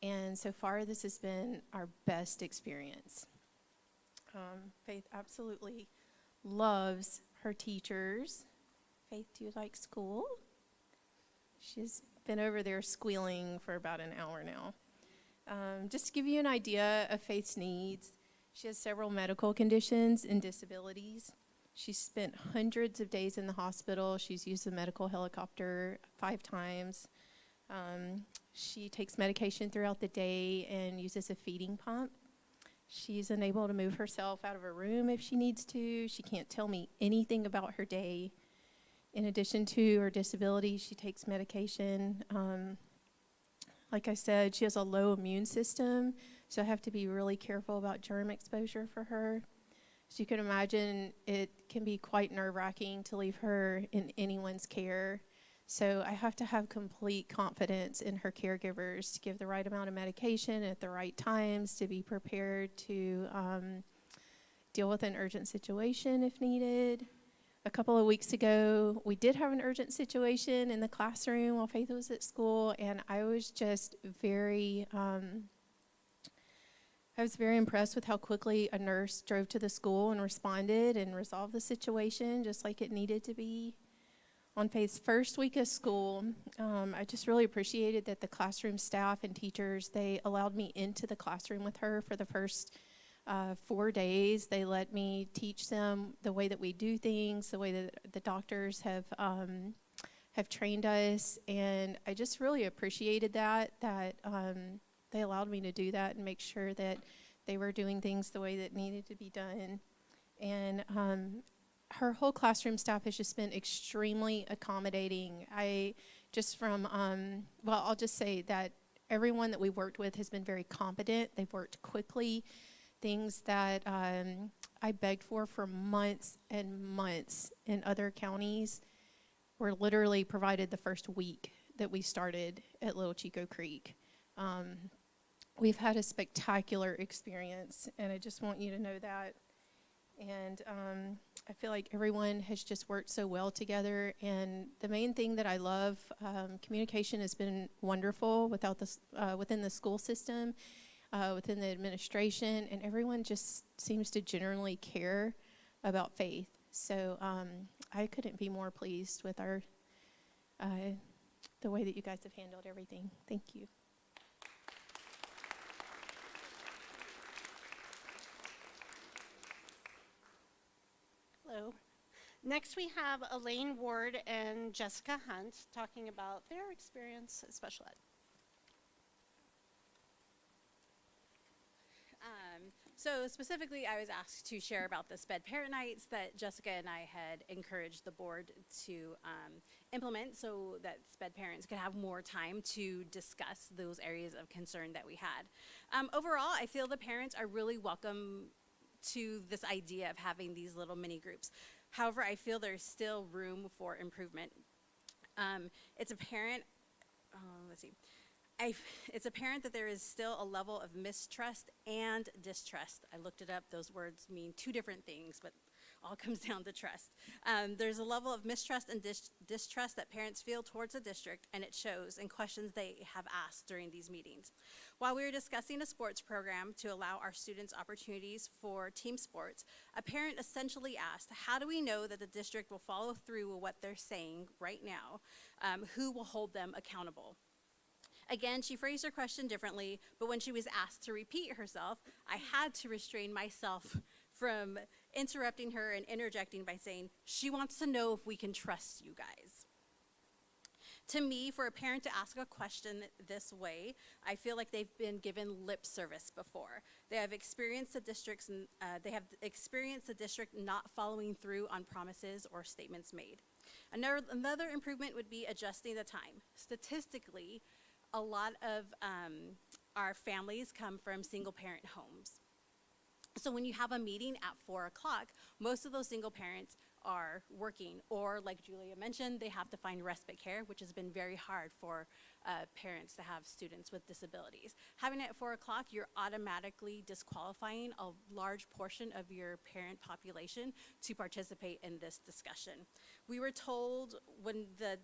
And so far, this has been our best experience. Faith absolutely loves her teachers. Faith, do you like school? She's been over there squealing for about an hour now. Just to give you an idea of Faith's needs, she has several medical conditions and disabilities. She's spent hundreds of days in the hospital. She's used the medical helicopter 5 times. She takes medication throughout the day and uses a feeding pump. She's unable to move herself out of her room if she needs to. She can't tell me anything about her day. In addition to her disability, she takes medication Like I said, she has a low immune system, so I have to be really careful about germ exposure for her. As you can imagine, it can be quite nerve-wracking to leave her in anyone's care. So I have to have complete confidence in her caregivers to give the right amount of medication at the right times, to be prepared to deal with an urgent situation if needed. A couple of weeks ago, we did have an urgent situation in the classroom while Faith was at school, and I was just very impressed with how quickly a nurse drove to the school and responded and resolved the situation just like it needed to be. On Faith's first week of school, I just really appreciated that the classroom staff and teachers, they allowed me into the classroom with her for the first 4 days. They let me teach them the way that we do things, the way that the doctors have trained us, and I just really appreciated that they allowed me to do that and make sure that they were doing things the way that needed to be done. And her whole classroom staff has just been extremely accommodating. I'll just say that everyone that we worked with has been very competent. They've worked quickly. Things that I begged for months and months in other counties were literally provided the first week that we started at Little Chico Creek. We've had a spectacular experience, and I just want you to know that. And I feel like everyone has just worked so well together. And the main thing that I love, communication has been wonderful within the school system, within the administration, and everyone just seems to generally care about Faith. So I couldn't be more pleased with the way that you guys have handled everything. Thank you. Hello. Next, we have Elaine Ward and Jessica Hunt talking about their experience at special ed. So specifically, I was asked to share about the SPED parent nights that Jessica and I had encouraged the board to implement so that SPED parents could have more time to discuss those areas of concern that we had. Overall, I feel the parents are really welcome to this idea of having these little mini groups. However, I feel there's still room for improvement. It's apparent, it's apparent that there is still a level of mistrust and distrust. I looked it up. Those words mean two different things, but all comes down to trust. There's a level of mistrust and distrust that parents feel towards the district, and it shows in questions they have asked during these meetings. While we were discussing a sports program to allow our students opportunities for team sports, a parent essentially asked, how do we know that the district will follow through with what they're saying right now? Who will hold them accountable? Again, she phrased her question differently, but when she was asked to repeat herself, I had to restrain myself from interrupting her and interjecting by saying, she wants to know if we can trust you guys. To me, for a parent to ask a question this way, I feel like they've been given lip service before. They have experienced the district not following through on promises or statements made. Another improvement would be adjusting the time. Statistically, a lot of our families come from single-parent homes. So when you have a meeting at 4 o'clock, most of those single parents are working, or like Julia mentioned, they have to find respite care, which has been very hard for parents to have students with disabilities. Having it at 4 o'clock, you're automatically disqualifying a large portion of your parent population to participate in this discussion. We were told when the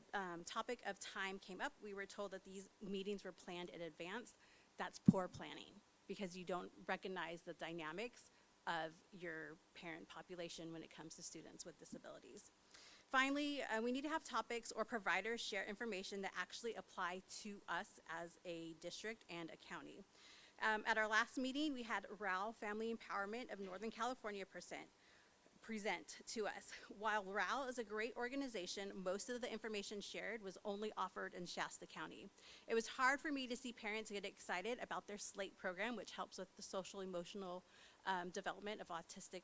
topic of time came up, we were told that these meetings were planned in advance. That's poor planning, because you don't recognize the dynamics of your parent population when it comes to students with disabilities. Finally, we need to have topics or providers share information that actually apply to us as a district and a county. At our last meeting, we had RAL Family Empowerment of Northern California present to us. While RAL is a great organization, most of the information shared was only offered in Shasta County. It was hard for me to see parents get excited about their SLATE program, which helps with the social-emotional development of autistic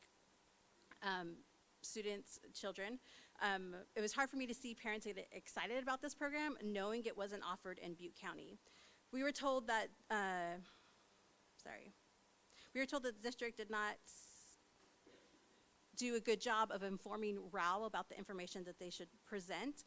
children. It was hard for me to see parents get excited about this program, knowing it wasn't offered in Butte County. We were told that, we were told that the district did not do a good job of informing RAL about the information that they should present,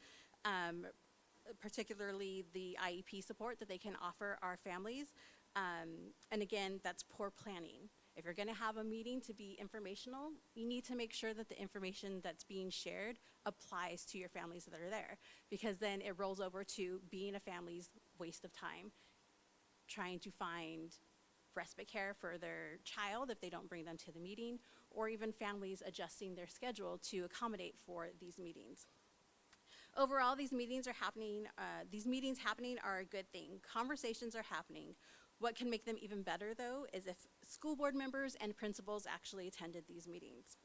particularly the IEP support that they can offer our families. And again, that's poor planning. If you're gonna have a meeting to be informational, you need to make sure that the information that's being shared applies to your families that are there, because then it rolls over to being a family's waste of time, trying to find respite care for their child if they don't bring them to the meeting, or even families adjusting their schedule to accommodate for these meetings. Overall, these meetings happening are a good thing. Conversations are happening. What can make them even better, though, is if school board members and principals actually attended these meetings.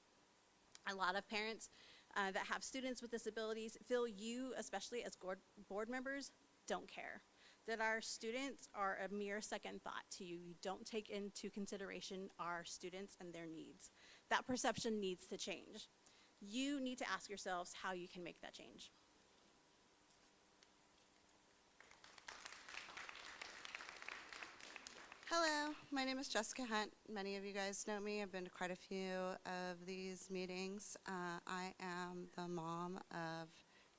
A lot of parents that have students with disabilities feel you, especially as board members, don't care. That our students are a mere second thought to you. You don't take into consideration our students and their needs. That perception needs to change. You need to ask yourselves how you can make that change. Hello, my name is Jessica Hunt. Many of you guys know me. I've been to quite a few of these meetings. I am the mom of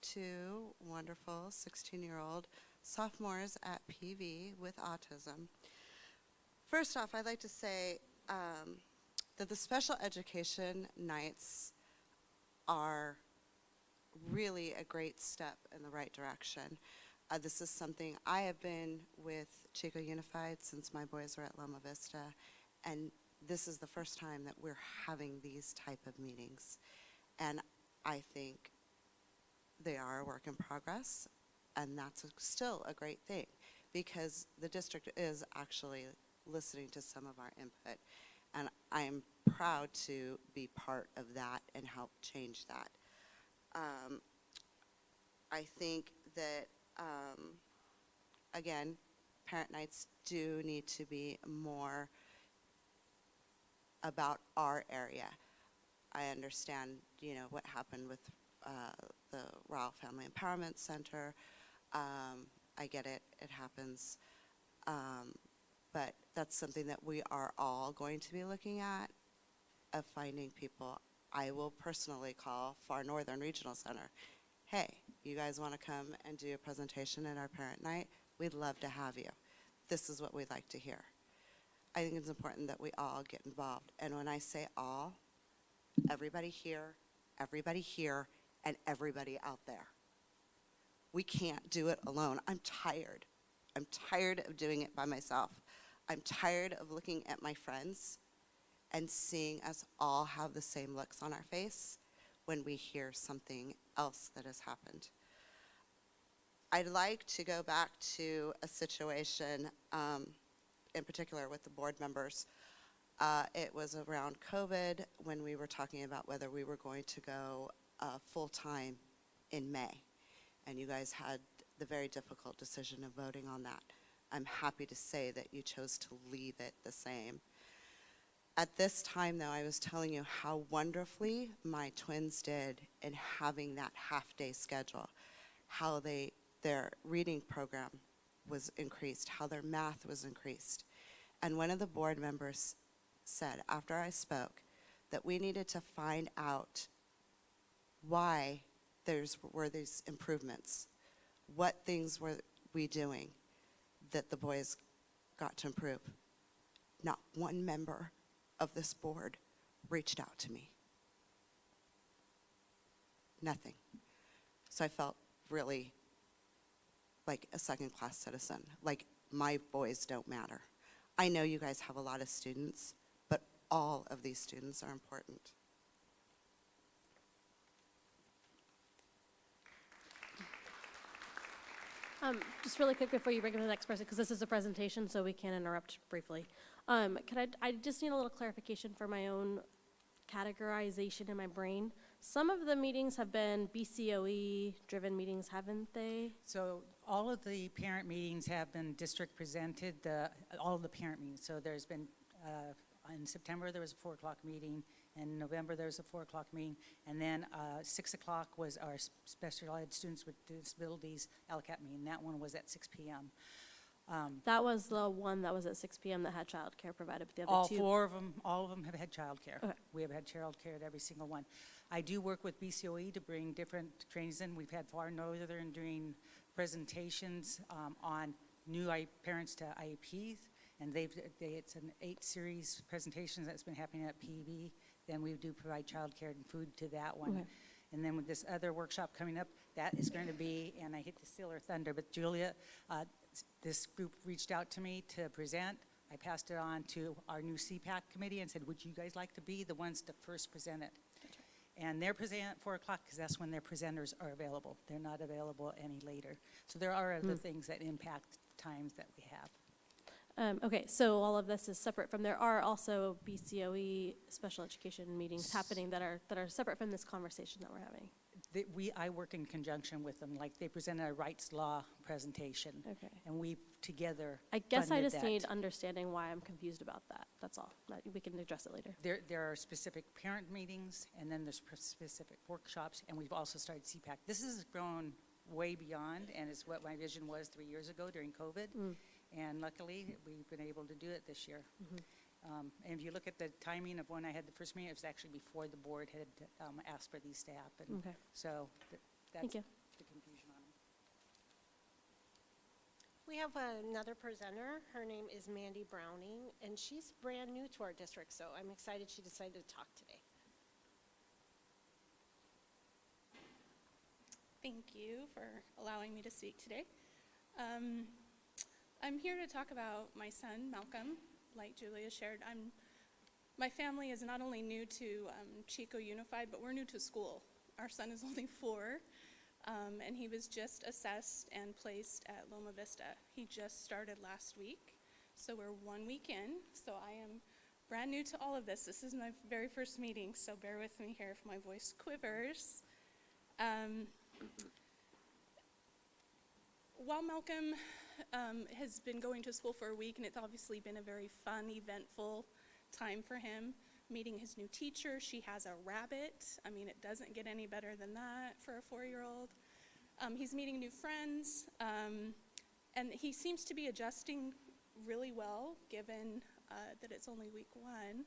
two wonderful 16-year-old sophomores at PV with autism. First off, I'd like to say that the special education nights are really a great step in the right direction. This is something I have been with Chico Unified since my boys were at Loma Vista, and this is the first time that we're having these type of meetings. And I think they are a work in progress, and that's still a great thing, because the district is actually listening to some of our input, and I'm proud to be part of that and help change that. I think that again, parent nights do need to be more about our area. I understand, you know, what happened with the Ryle Family Empowerment Center. I get it, it happens. But that's something that we are all going to be looking at, of finding people. I will personally call Far Northern Regional Center. Hey, you guys want to come and do a presentation at our parent night? We'd love to have you. This is what we'd like to hear. I think it's important that we all get involved. And when I say all, everybody here, and everybody out there. We can't do it alone. I'm tired. I'm tired of doing it by myself. I'm tired of looking at my friends and seeing us all have the same looks on our face when we hear something else that has happened. I'd like to go back to a situation in particular with the board members. It was around COVID when we were talking about whether we were going to go full-time in May. And you guys had the very difficult decision of voting on that. I'm happy to say that you chose to leave it the same. At this time, though, I was telling you how wonderfully my twins did in having that half-day schedule, how their reading program was increased, how their math was increased. And one of the board members said, after I spoke, that we needed to find out why were these improvements. What things were we doing that the boys got to improve? Not one member of this board reached out to me. Nothing. So I felt really like a second-class citizen, like my boys don't matter. I know you guys have a lot of students, but all of these students are important. Just really quick before you bring up the next person, because this is a presentation, so we can interrupt briefly. I just need a little clarification for my own categorization in my brain. Some of the meetings have been BCOE-driven meetings, haven't they? So all of the parent meetings have been district presented, all of the parent meetings. So there's been, in September there was a 4 o'clock meeting, in November there was a 4 o'clock meeting, and then 6 o'clock was our special ed students with disabilities LCAP meeting. That one was at 6 p.m. That was the one that was at 6 p.m. that had childcare provided, but the other All two. four of them, all of them have had childcare. Okay. We have had childcare at every single one. I do work with BCOE to bring different trainings in. We've had Far Northern doing presentations on new parents to IEPs, and it's an 8-series presentation that's been happening at PEB. Then we do provide childcare and food to that one. Okay. And then with this other workshop coming up, that is going to be, and I hate to steal her thunder, but Julia, this group reached out to me to present. I passed it on to our new CPAC committee and said, would you guys like to be the ones to first present it? And they're presenting at 4 o'clock because that's when their presenters are available. They're not available any later. So there are other things that impact times that we have. Okay, so all of this is separate from, there are also BCOE special education meetings happening that are separate from this conversation that we're having. I work in conjunction with them, like they presented a rights law presentation. Okay. And we together I guess I funded just that. need understanding why I'm confused about that. That's all. We can address it later. There are specific parent meetings, and then there's specific workshops, and we've also started CPAC. This has grown way beyond, and it's what my vision was 3 years ago during COVID. And luckily, we've been able to do it this year. And if you look at the timing of when I had the first meeting, it was actually before the board had asked for these staff. And Okay. so that's Thank you. the confusion on it. We have another presenter. Her name is Mandy Browning, and she's brand new to our district, so I'm excited she decided to talk today. Thank you for allowing me to speak today. I'm here to talk about my son, Malcolm. Like Julia shared, my family is not only new to Chico Unified, but we're new to school. Our son is only 4, and he was just assessed and placed at Loma Vista. He just started last week, so we're 1 week in. So I am brand new to all of this. This is my very first meeting, so bear with me here if my voice quivers. While Malcolm has been going to school for a week, and it's obviously been a very fun, eventful time for him, meeting his new teacher. She has a rabbit. I mean, it doesn't get any better than that for a 4-year-old. He's meeting new friends, and he seems to be adjusting really well, given that it's only week 1.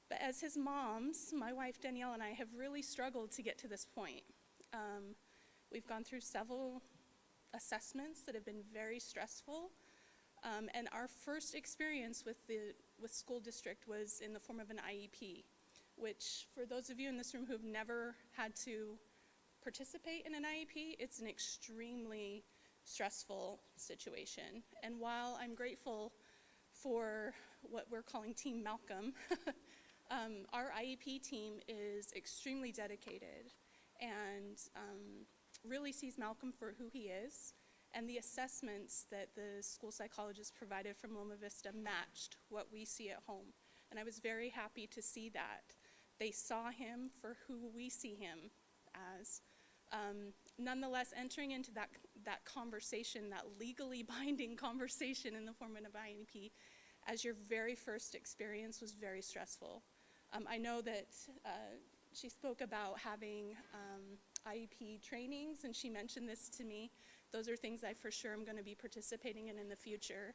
But as his moms, my wife Danielle and I have really struggled to get to this point. We've gone through several assessments that have been very stressful, and our first experience with school district was in the form of an IEP, which for those of you in this room who've never had to participate in an IEP, it's an extremely stressful situation. And while I'm grateful for what we're calling Team Malcolm, our IEP team is extremely dedicated and really sees Malcolm for who he is, and the assessments that the school psychologist provided from Loma Vista matched what we see at home. And I was very happy to see that. They saw him for who we see him as. Nonetheless, entering into that conversation, that legally binding conversation in the form of an IEP, as your very first experience was very stressful. I know that she spoke about having IEP trainings, and she mentioned this to me. Those are things I for sure am going to be participating in the future.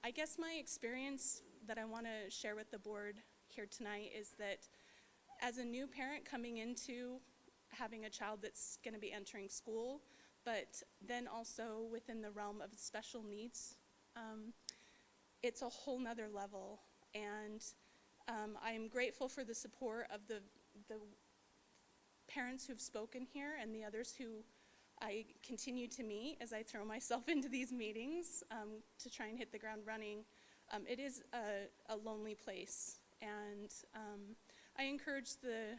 I guess my experience that I want to share with the board here tonight is that as a new parent coming into having a child that's going to be entering school, but then also within the realm of special needs, it's a whole nother level. And I am grateful for the support of the parents who've spoken here and the others who I continue to meet as I throw myself into these meetings to try and hit the ground running. It is a lonely place, and I encourage the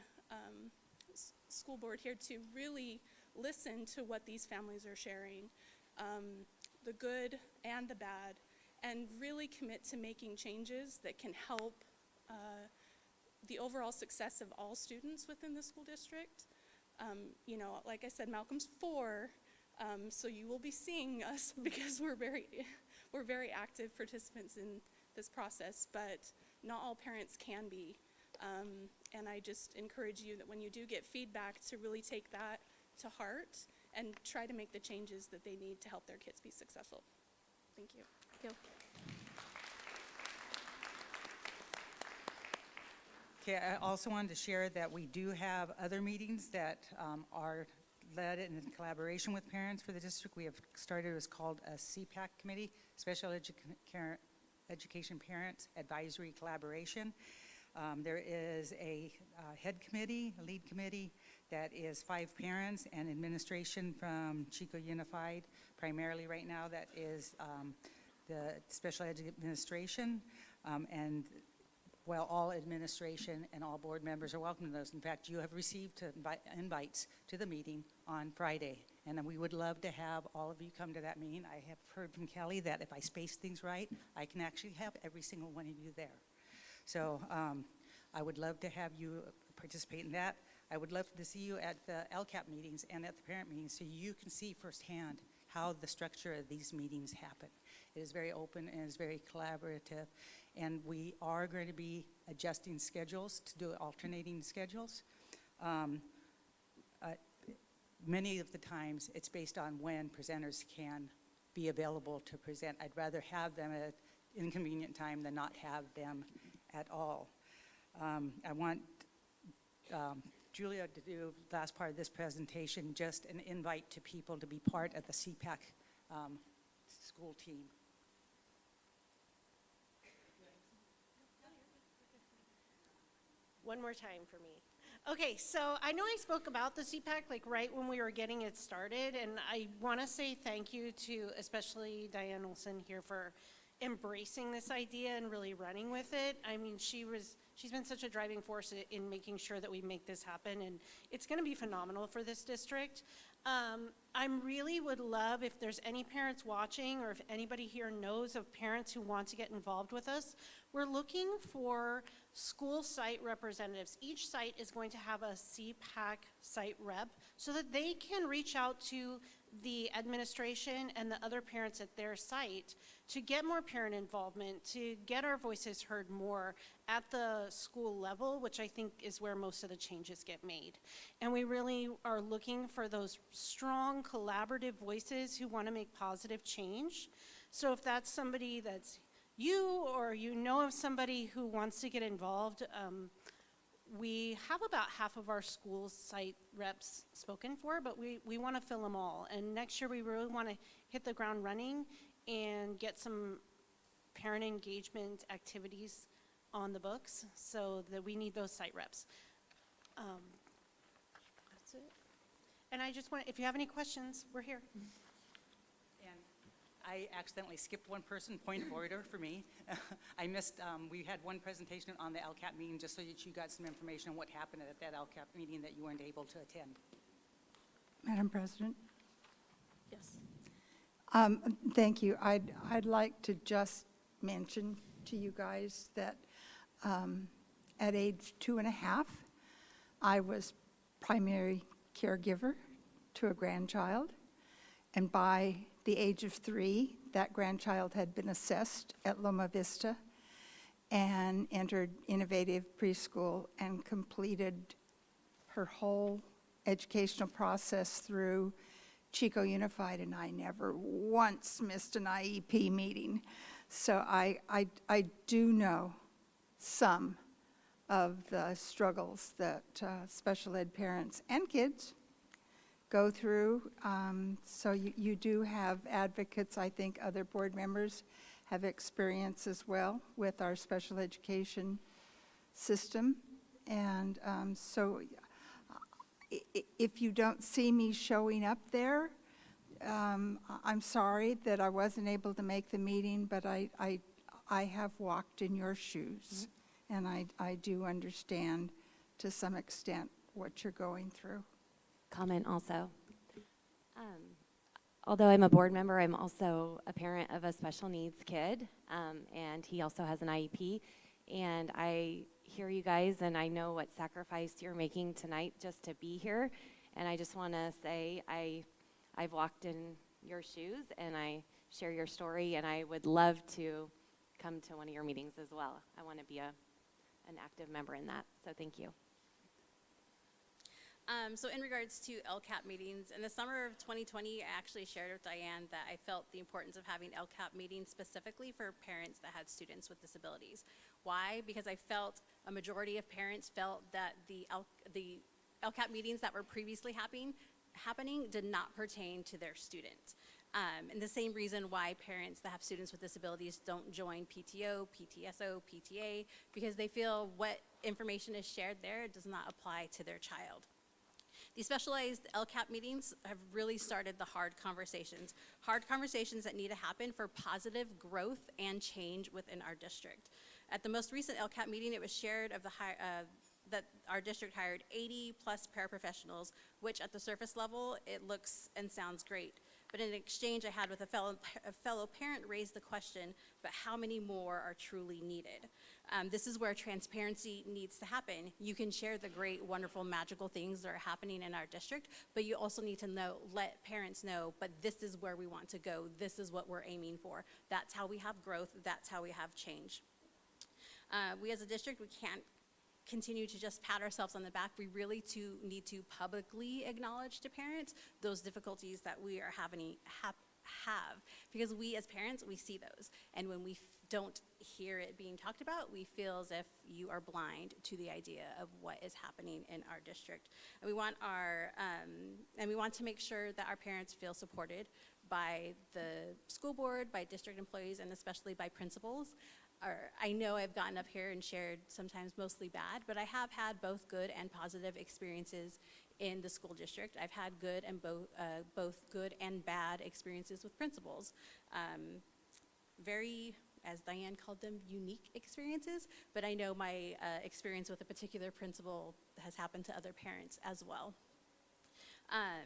school board here to really listen to what these families are sharing, the good and the bad, and really commit to making changes that can help the overall success of all students within the school district. You know, like I said, Malcolm's 4, so you will be seeing us because we're very active participants in this process, but not all parents can be. And I just encourage you that when you do get feedback to really take that to heart and try to make the changes that they need to help their kids be successful. Thank you. Thank you. Okay, I also wanted to share that we do have other meetings that are led in collaboration with parents for the district. We have started what's called a CPAC committee, Special Education Parents Advisory Collaboration. There is a head committee, a lead committee, that is 5 parents and administration from Chico Unified. Primarily right now, that is the special ed administration, and well, all administration and all board members are welcome to those. In fact, you have received invites to the meeting on Friday, and we would love to have all of you come to that meeting. I have heard from Kelly that if I space things right, I can actually have every single one of you there. So I would love to have you participate in that. I would love to see you at the LCAP meetings and at the parent meetings so you can see firsthand how the structure of these meetings happen. It is very open and is very collaborative, and we are going to be adjusting schedules to do alternating schedules. Many of the times it's based on when presenters can be available to present. I'd rather have them at an inconvenient time than not have them at all. I want Julia to do the last part of this presentation, just an invite to people to be part of the CPAC school team. One more time for me. Okay, so I know I spoke about the CPAC like right when we were getting it started, and I want to say thank you to especially Diane Olson here for embracing this idea and really running with it. I mean, she's been such a driving force in making sure that we make this happen, and it's going to be phenomenal for this district. I really would love if there's any parents watching or if anybody here knows of parents who want to get involved with us. We're looking for school site representatives. Each site is going to have a CPAC site rep so that they can reach out to the administration and the other parents at their site to get more parent involvement, to get our voices heard more at the school level, which I think is where most of the changes get made. And we really are looking for those strong collaborative voices who want to make positive change. So if that's somebody that's you or you know of somebody who wants to get involved, we have about half of our school site reps spoken for, but we want to fill them all. And next year we really want to hit the ground running and get some parent engagement activities on the books, so that we need those site reps. That's it. And I just want, if you have any questions, we're here. And I accidentally skipped one person, point of order for me. I missed, we had one presentation on the LCAP meeting just so that you got some information on what happened at that LCAP meeting that you weren't able to attend. Madam President? Yes. Thank you. I'd like to just mention to you guys that at age 2.5, I was primary caregiver to a grandchild, and by the age of 3, that grandchild had been assessed at Loma Vista and entered innovative preschool and completed her whole educational process through Chico Unified, and I never once missed an IEP meeting. So I do know some of the struggles that special ed parents and kids go through. So you do have advocates. I think other board members have experience as well with our special education system. And so if you don't see me showing up there, I'm sorry that I wasn't able to make the meeting, but I have walked in your shoes, and I do understand to some extent what you're going through. Comment also. Although I'm a board member, I'm also a parent of a special needs kid, and he also has an IEP. And I hear you guys, and I know what sacrifice you're making tonight just to be here. And I just want to say I've walked in your shoes, and I share your story, and I would love to come to one of your meetings as well. I want to be an active member in that, so thank you. So in regards to LCAP meetings, in the summer of 2020, I actually shared with Diane that I felt the importance of having LCAP meetings specifically for parents that had students with disabilities. Why? Because I felt a majority of parents felt that the LCAP meetings that were previously happening did not pertain to their student. And the same reason why parents that have students with disabilities don't join PTO, PTSO, PTA, because they feel what information is shared there does not apply to their child. These specialized LCAP meetings have really started the hard conversations that need to happen for positive growth and change within our district. At the most recent LCAP meeting, it was shared that our district hired 80 plus paraprofessionals, which at the surface level, it looks and sounds great. But in an exchange I had with a fellow parent raised the question, but how many more are truly needed? This is where transparency needs to happen. You can share the great, wonderful, magical things that are happening in our district, but you also need to let parents know, but this is where we want to go. This is what we're aiming for. That's how we have growth. That's how we have change. We as a district, we can't continue to just pat ourselves on the back. We really need to publicly acknowledge to parents those difficulties that we are have, because we as parents, we see those. And when we don't hear it being talked about, we feel as if you are blind to the idea of what is happening in our district. And we want we want to make sure that our parents feel supported by the school board, by district employees, and especially by principals. I know I've gotten up here and shared sometimes mostly bad, but I have had both good and positive experiences in the school district. I've had good and both good and bad experiences with principals. Very, as Diane called them, unique experiences, but I know my experience with a particular principal has happened to other parents as well. I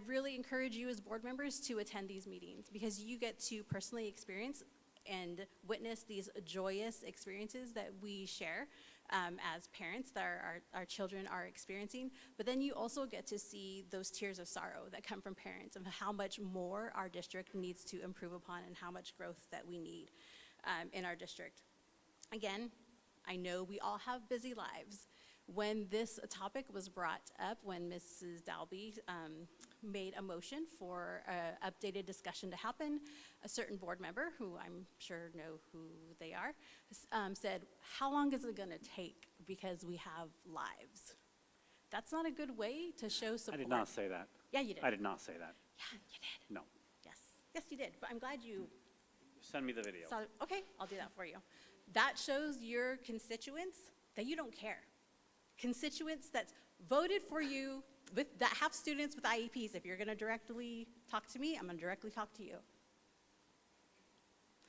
really encourage you as board members to attend these meetings because you get to personally experience and witness these joyous experiences that we share as parents that our children are experiencing. But then you also get to see those tears of sorrow that come from parents of how much more our district needs to improve upon and how much growth that we need in our district. Again, I know we all have busy lives. When this topic was brought up, when Mrs. Dalby made a motion for an updated discussion to happen, a certain board member, who I'm sure know who they are, said, how long is it gonna take because we have lives? That's not a good way to show support. I did not say that. Yeah, you did. I did not say that. Yeah, you did. No. Yes, you did, but I'm glad you Send me the video. saw it. Okay, I'll do that for you. That shows your constituents that you don't care. Constituents that voted for you, that have students with IEPs. If you're gonna directly talk to me, I'm gonna directly talk to you.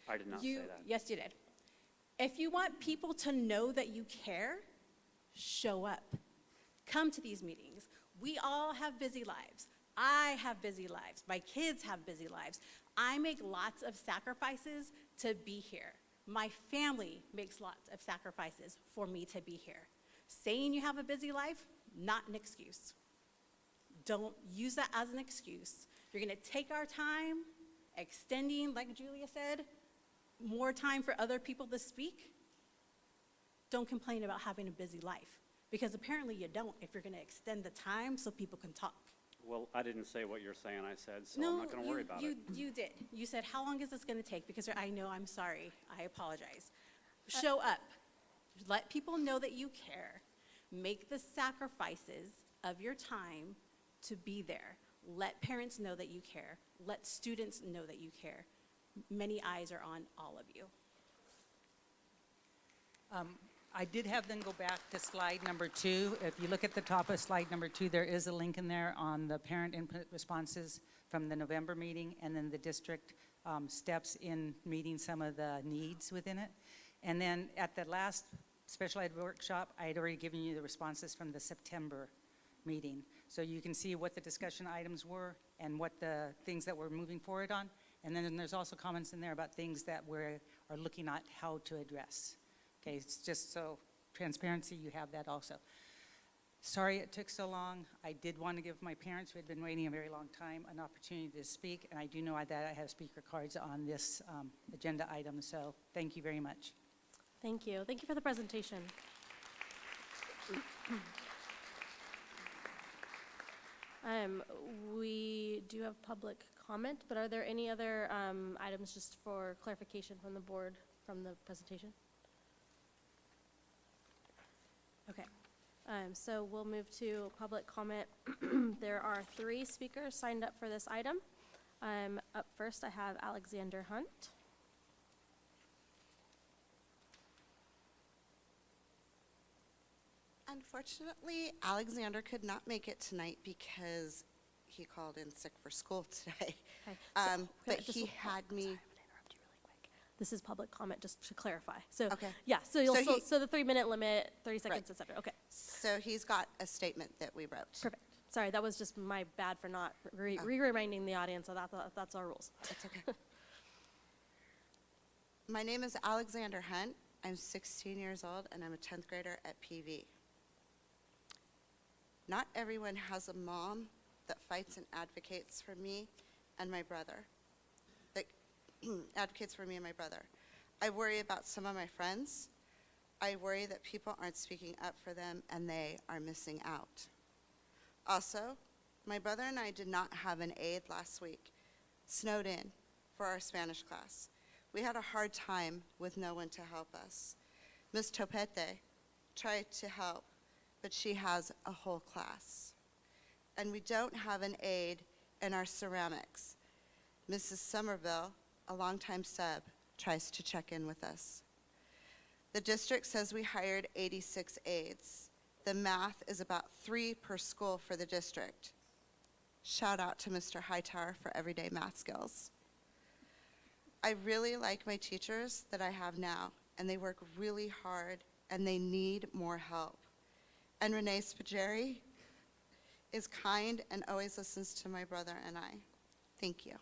I did not say that. Yes, you did. If you want people to know that you care, show up. Come to these meetings. We all have busy lives. I have busy lives. My kids have busy lives. I make lots of sacrifices to be here. My family makes lots of sacrifices for me to be here. Saying you have a busy life, not an excuse. Don't use that as an excuse. You're gonna take our time, extending, like Julia said, more time for other people to speak. Don't complain about having a busy life, because apparently you don't if you're gonna extend the time so people can talk. Well, I didn't say what you're saying I said, so I'm not gonna worry about it. You did. You said, how long is this gonna take? Because I know, I'm sorry, I apologize. Show up. Let people know that you care. Make the sacrifices of your time to be there. Let parents know that you care. Let students know that you care. Many eyes are on all of you. I did have them go back to slide number 2. If you look at the top of slide number 2, there is a link in there on the parent input responses from the November meeting, and then the district steps in meeting some of the needs within it. And then at the last special ed workshop, I had already given you the responses from the September meeting. So you can see what the discussion items were and what the things that we're moving forward on. And then there's also comments in there about things that we are looking at how to address. Okay, it's just so transparency, you have that also. Sorry it took so long. I did want to give my parents, who had been waiting a very long time, an opportunity to speak, and I do know that I have speaker cards on this agenda item, so thank you very much. Thank you. Thank you for the presentation. We do have public comment, but are there any other items just for clarification from the board from the presentation? Okay, so we'll move to public comment. There are 3 speakers signed up for this item. Up first, I have Alexander Hunt. Unfortunately, Alexander could not make it tonight because he called in sick for school today. Okay, But he had me. This is public comment, just to clarify. So, Okay. yeah, so you'll So he- so the 3-minute limit, 30 seconds, Right. et cetera. Okay, So he's got a statement that we wrote. perfect. Sorry, that was just my bad for not reminding the audience that that's our rules. That's okay. My name is Alexander Hunt. I'm 16 years old, and I'm a 10th grader at PV. Not everyone has a mom that fights and advocates for me and my brother. That advocates for me and my brother. I worry about some of my friends. I worry that people aren't speaking up for them and they are missing out. Also, my brother and I did not have an aide last week, snowed in, for our Spanish class. We had a hard time with no one to help us. Ms. Topete tried to help, but she has a whole class. And we don't have an aide in our ceramics. Mrs. Somerville, a longtime sub, tries to check in with us. The district says we hired 86 aides. The math is about 3 per school for the district. Shout out to Mr. Hightower for everyday math skills. I really like my teachers that I have now, and they work really hard, and they need more help. And Renee Spageri is kind and always listens to my brother and I. Thank you.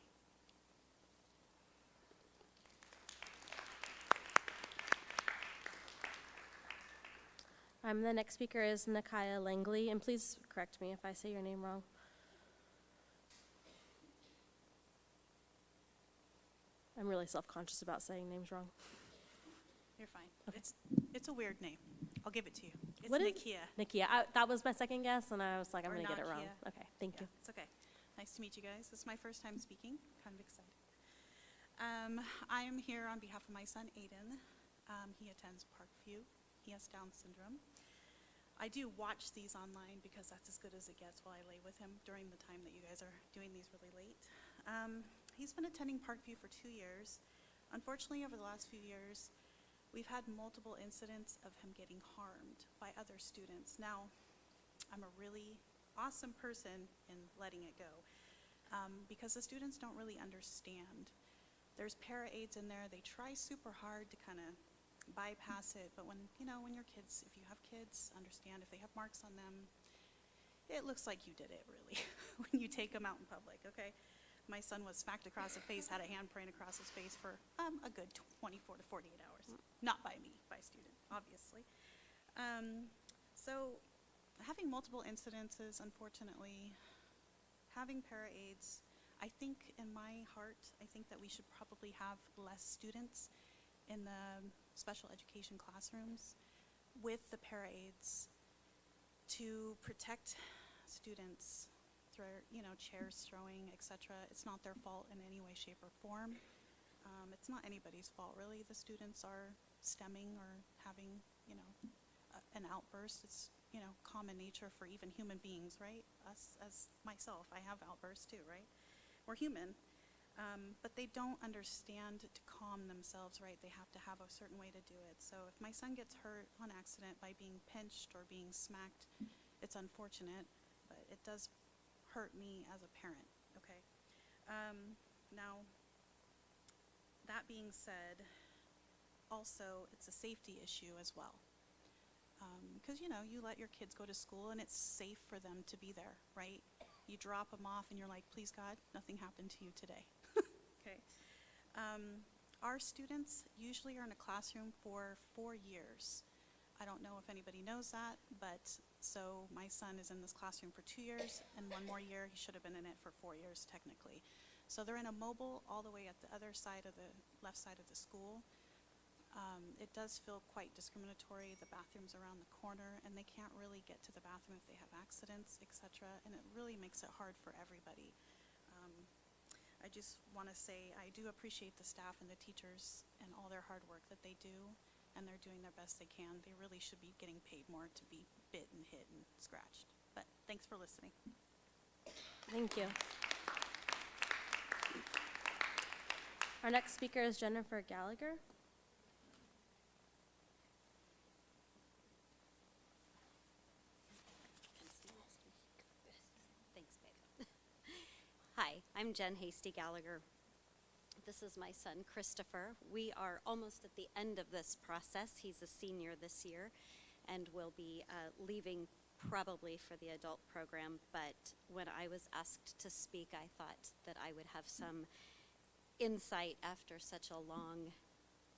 The next speaker is Nakaya Langley, and please correct me if I say your name wrong. I'm really self-conscious about saying names wrong. You're fine. It's a weird name. I'll give it to you. It's What is Nikia. Nikia. That was my second guess, and I was like, I'm Or going to get it wrong. Nakia. Okay, thank you. It's okay. Nice to meet you guys. This is my first time speaking. Kind of excited. I am here on behalf of my son, Aiden. He attends Parkview. He has Down syndrome. I do watch these online because that's as good as it gets while I lay with him during the time that you guys are doing these really late. He's been attending Parkview for 2 years. Unfortunately, over the last few years, we've had multiple incidents of him getting harmed by other students. Now, I'm a really awesome person in letting it go because the students don't really understand. There's para-aides in there. They try super hard to kind of bypass it, but when your kids, if you have kids, understand if they have marks on them, it looks like you did it, really, when you take them out in public, okay? My son was smacked across the face, had a handprint across his face for a good 24 to 48 hours. Not by me, by a student, obviously. So having multiple incidences, unfortunately, having para-aides, I think in my heart, I think that we should probably have less students in the special education classrooms with the para-aides to protect students through, chairs throwing, etc. It's not their fault in any way, shape, or form. It's not anybody's fault, really. The students are stemming or having, an outburst. It's, common nature for even human beings, right? Us, as myself, I have outbursts too, right? We're human. But they don't understand to calm themselves, right? They have to have a certain way to do it. So if my son gets hurt on accident by being pinched or being smacked, it's unfortunate, but it does hurt me as a parent, okay? Now, that being said, also, it's a safety issue as well. Because, you let your kids go to school and it's safe for them to be there, right? You drop them off and you're like, please God, nothing happened to you today. Okay. Our students usually are in a classroom for 4 years. I don't know if anybody knows that, but so my son is in this classroom for 2 years, and 1 more year, he should have been in it for 4 years technically. So they're in a mobile all the way at the other side of the left side of the school. It does feel quite discriminatory. The bathroom's around the corner, and they can't really get to the bathroom if they have accidents, etc. And it really makes it hard for everybody. I just want to say I do appreciate the staff and the teachers and all their hard work that they do, and they're doing their best they can. They really should be getting paid more to be bit and hit and scratched. But thanks for listening. Thank you. Our next speaker is Jennifer Gallagher. Thanks, babe. Hi, I'm Jen Hasty Gallagher. This is my son, Christopher. We are almost at the end of this process. He's a senior this year and will be leaving probably for the adult program. But when I was asked to speak, I thought that I would have some insight after such a long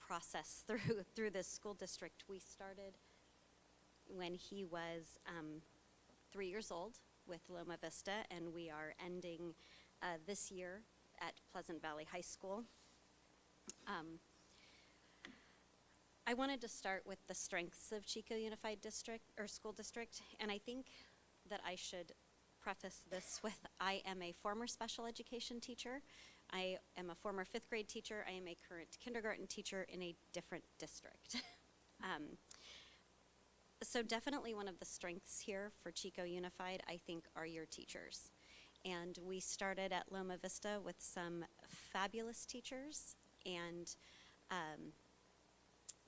process through this school district. We started when he was 3 years old with Loma Vista, and we are ending this year at Pleasant Valley High School. I wanted to start with the strengths of Chico Unified District or School District, and I think that I should preface this with I am a former special education teacher. I am a former 5th grade teacher. I am a current kindergarten teacher in a different district. So definitely one of the strengths here for Chico Unified, I think, are your teachers. And we started at Loma Vista with some fabulous teachers and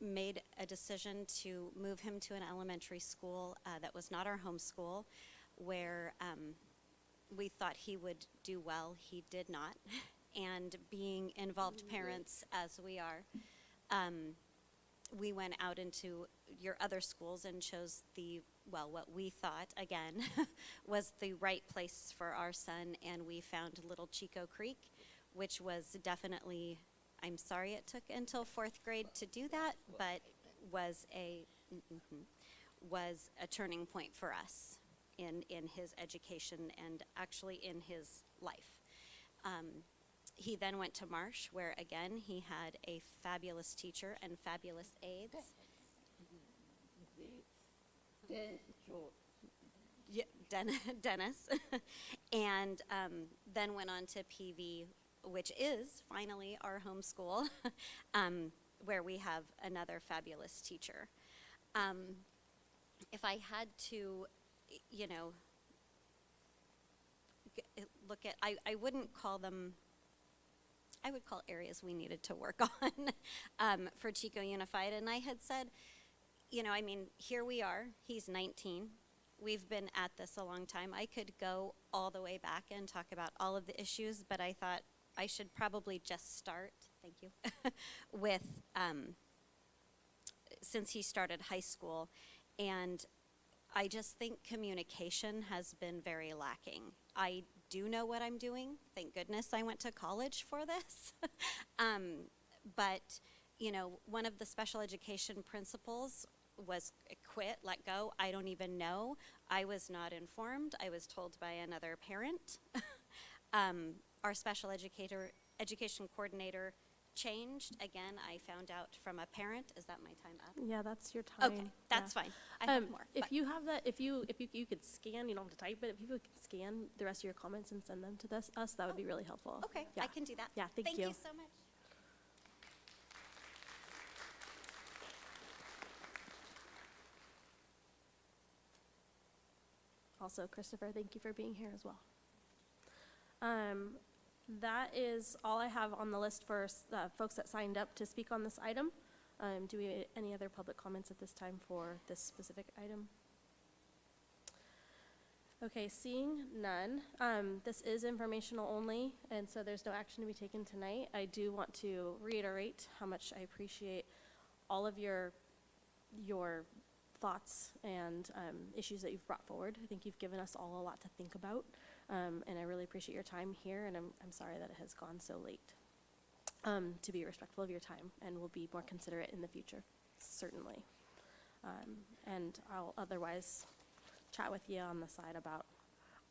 made a decision to move him to an elementary school that was not our home school, where we thought he would do well. He did not. And being involved parents as we are, we went out into your other schools and chose what we thought, again, was the right place for our son, and we found Little Chico Creek, which was definitely, I'm sorry it took until 4th grade to do that, but was a turning point for us in his education and actually in his life. He then went to Marsh, where again he had a fabulous teacher and fabulous aides. Yeah, Dennis. And then went on to PV, which is finally our home school, where we have another fabulous teacher. If I had to, look at, I wouldn't call them, I would call areas we needed to work on for Chico Unified. And I had said, here we are. He's 19. We've been at this a long time. I could go all the way back and talk about all of the issues, but I thought I should probably just start, thank you, with, since he started high school. And I just think communication has been very lacking. I do know what I'm doing. Thank goodness I went to college for this. But, one of the special education principals was quit, let go. I don't even know. I was not informed. I was told by another parent. Our special education coordinator changed. Again, I found out from a parent. Is that my time up? Yeah, that's your time. Okay, that's fine. I have more. If you have that, if you could scan, you don't have to type, but if you could scan the rest of your comments and send them to us, that would be really helpful. Okay, yeah. I can do that. Yeah, thank you. Thank you so much. Also, Christopher, thank you for being here as well. That is all I have on the list for folks that signed up to speak on this item. Do we have any other public comments at this time for this specific item? Okay, seeing none. This is informational only, and so there's no action to be taken tonight. I do want to reiterate how much I appreciate all of your thoughts and issues that you've brought forward. I think you've given us all a lot to think about, and I really appreciate your time here, and I'm sorry that it has gone so late. To be respectful of your time, and we'll be more considerate in the future, certainly. And I'll otherwise chat with you on the side about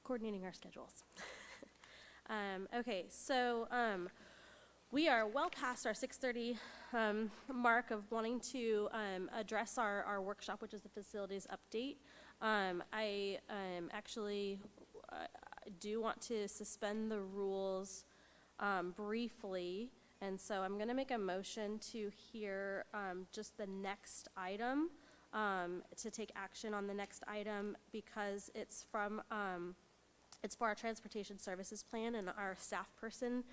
coordinating our schedules. Okay, so We are well past our 6:30 mark of wanting to address our workshop, which is the facilities update. I actually do want to suspend the rules briefly, and so I'm going to make a motion to hear just the next item, to take action on the next item, because it's from it's for our transportation services plan, and our staff person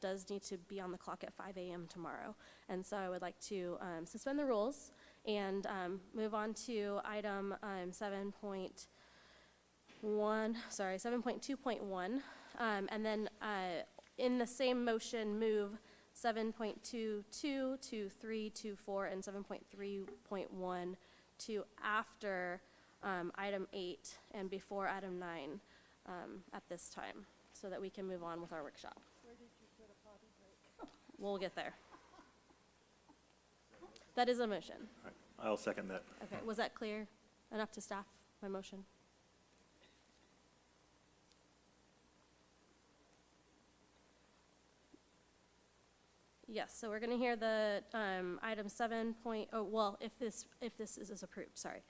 does need to be on the clock at 5 a.m. tomorrow. And so I would like to suspend the rules and move on to item 7.2.1, and then in the same motion, move 7.22, 2.3, 2.4, and 7.3.1 to after item 8 and before item 9 at this time, so that we can move on with our workshop. Where did you put a potty break? We'll get there. That is a motion. All right, I'll second that. Okay, was that clear enough to staff, my motion? Yes, so we're going to hear the item 7. Well, if this is approved, sorry.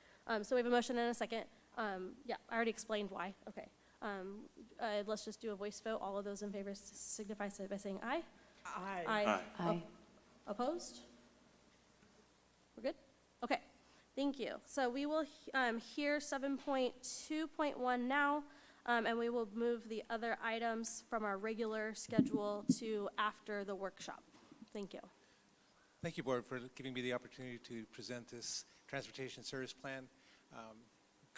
So we have a motion and a second. Yeah, I already explained why. Okay. Let's just do a voice vote. All of those in favor signify by saying aye. Aye. Aye. Aye. Opposed? We're good? Okay, thank you. So we will hear 7.2.1 now, and we will move the other items from our regular schedule to after the workshop. Thank you. Thank you, Board, for giving me the opportunity to present this transportation service plan.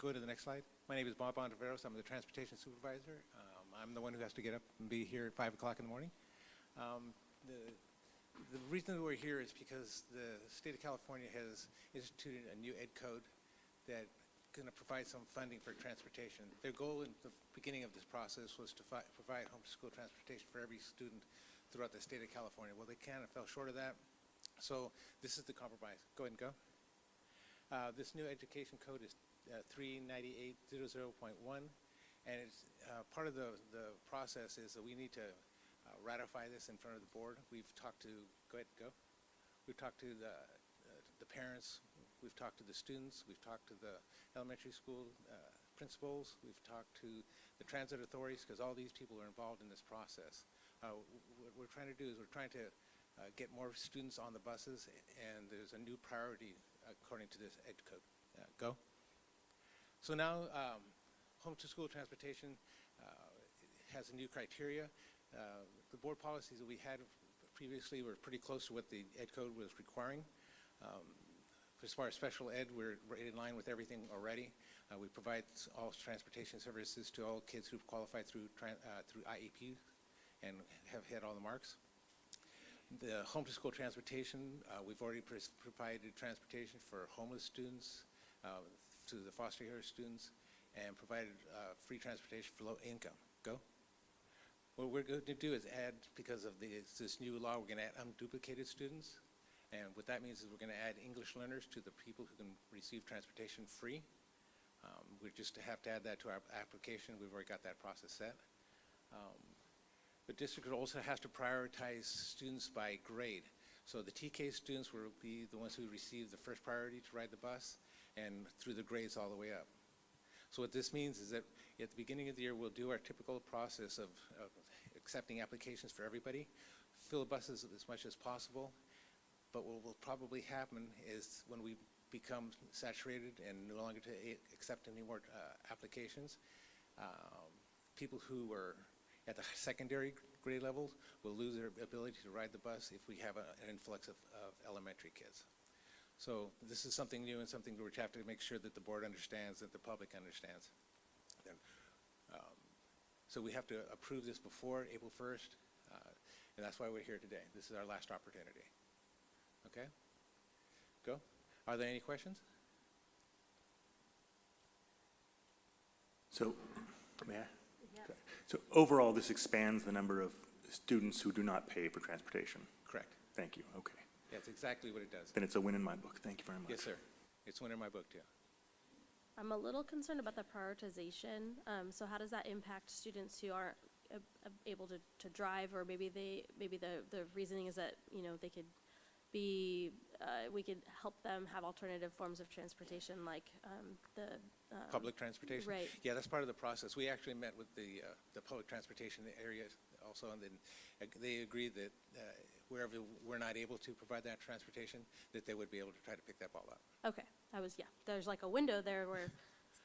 Go to the next slide. My name is Bob Ontiveros. I'm the transportation supervisor. I'm the one who has to get up and be here at 5 o'clock in the morning. The reason we're here is because the state of California has instituted a new ed code that's going to provide some funding for transportation. Their goal in the beginning of this process was to provide home-to-school transportation for every student throughout the state of California. Well, they kind of fell short of that, so this is the compromise. Go ahead and go. This new education code is 398.00.1, and it's part of the process is that we need to ratify this in front of the board. We've talked to, go ahead, go. We've talked to the parents, we've talked to the students, we've talked to the elementary school principals, we've talked to the transit authorities, because all these people are involved in this process. What we're trying to do is we're trying to get more students on the buses, and there's a new priority according to this ed code. Go. So now, home-to-school transportation has a new criteria. The board policies that we had previously were pretty close to what the ed code was requiring. As far as special ed, we're in line with everything already. We provide all transportation services to all kids who've qualified through IEP and have hit all the marks. The home-to-school transportation, we've already provided transportation for homeless students, to the foster care students, and provided free transportation for low income. Go. What we're going to do is add, because of this new law, we're going to add unduplicated students. And what that means is we're going to add English learners to the people who can receive transportation free. We just have to add that to our application. We've already got that process set. The district also has to prioritize students by grade. So the TK students will be the ones who receive the first priority to ride the bus, and through the grades all the way up. So what this means is that at the beginning of the year, we'll do our typical process of accepting applications for everybody, fill buses as much as possible, but what will probably happen is when we become saturated and no longer to accept any more applications, people who are at the secondary grade levels will lose their ability to ride the bus if we have an influx of elementary kids. So this is something new and something we have to make sure that the board understands, that the public understands. So we have to approve this before April 1st, and that's why we're here today. This is our last opportunity. Okay? Go. Are there any questions? So, may I? Yes. So overall, this expands the number of students who do not pay for transportation? Correct. Thank you. Okay. That's exactly what it does. Then it's a win in my book. Thank you very much. Yes, sir. It's one in my book, too. I'm a little concerned about the prioritization. So how does that impact students who aren't able to drive, or maybe the reasoning is that, you know, they could be, we could help them have alternative forms of transportation, like Public transportation? Right. Yeah, that's part of the process. We actually met with the public transportation area also, and then they agreed that wherever we're not able to provide that transportation, that they would be able to try to pick that ball up. Okay, there's like a window there where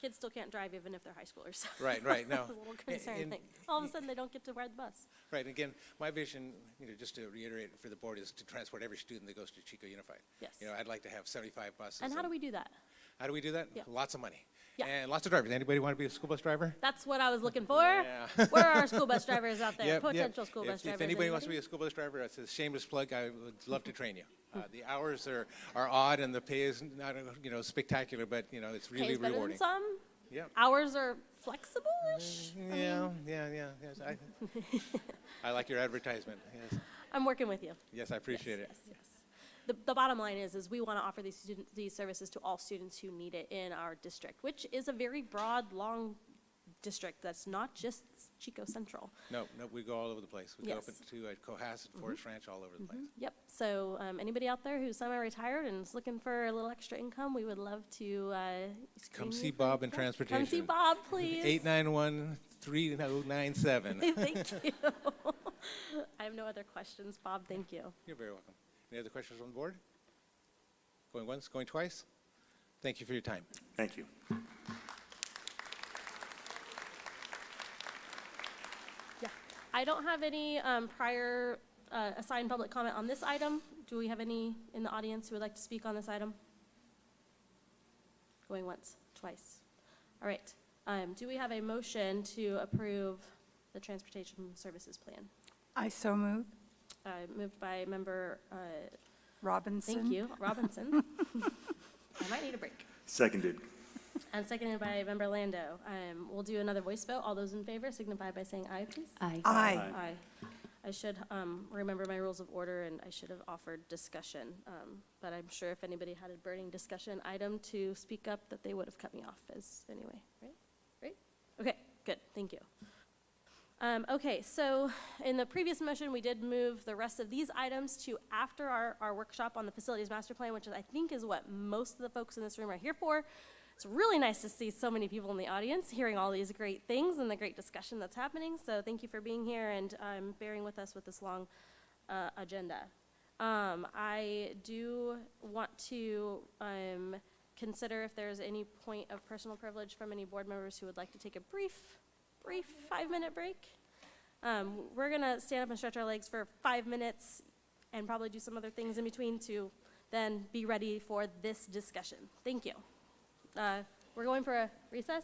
kids still can't drive even if they're high schoolers. Right, no. A little concerning thing. All of a sudden, they don't get to ride the bus. Right, again, my vision, you know, just to reiterate for the board, is to transport every student that goes to Chico Unified. Yes. You know, I'd like to have 75 buses. And how do we do that? How do we do that? Yeah. Lots of money. Yeah. And lots of drivers. Anybody want to be a school bus driver? That's what I was looking for. Yeah. Where are our school bus drivers out there? Yep, Potential yep. school bus drivers. If anybody wants to be a school bus driver, it's a shameless plug. I would love to train you. The hours are odd and the pay is not, you know, spectacular, but, you know, it's really Pays better than rewarding. some. Yeah. Hours are flexible-ish. Yeah. Yes, I like your advertisement. Yes. I'm working with you. Yes, I appreciate it. Yes. The bottom line is we want to offer these services to all students who need it in our district, which is a very broad, long district that's not just Chico Central. No, we go all over the place. We go up Yes. to Cohasset, Forest Ranch, all over the place. Yep. So anybody out there who's semi-retired and is looking for a little extra income, we would love to Come see Bob in transportation. Come see Bob, please. 891-3097. Thank you. I have no other questions. Bob, thank you. You're very welcome. Any other questions on the board? Going once, going twice? Thank you for your time. Thank you. Yeah. I don't have any prior assigned public comment on this item. Do we have any in the audience who would like to speak on this item? Going once, twice. All right. Do we have a motion to approve the transportation services plan? I so move. Moved by member Robinson. Thank you, Robinson. I might need a break. Seconded. And seconded by member Lando. We'll do another voice vote. All those in favor signify by saying aye, please. Aye. Aye. Aye. I should remember my rules of order, and I should have offered discussion. But I'm sure if anybody had a burning discussion item to speak up, that they would have cut me off as anyway, right? Right? Okay, good, thank you. Okay, so in the previous motion, we did move the rest of these items to after our workshop on the facilities master plan, which I think is what most of the folks in this room are here for. It's really nice to see so many people in the audience hearing all these great things and the great discussion that's happening. So thank you for being here and bearing with us with this long agenda. I do want to consider if there's any point of personal privilege from any board members who would like to take a brief 5-minute break. We're gonna stand up and stretch our legs for 5 minutes and probably do some other things in between to then be ready for this discussion. Thank you. We're going for a recess?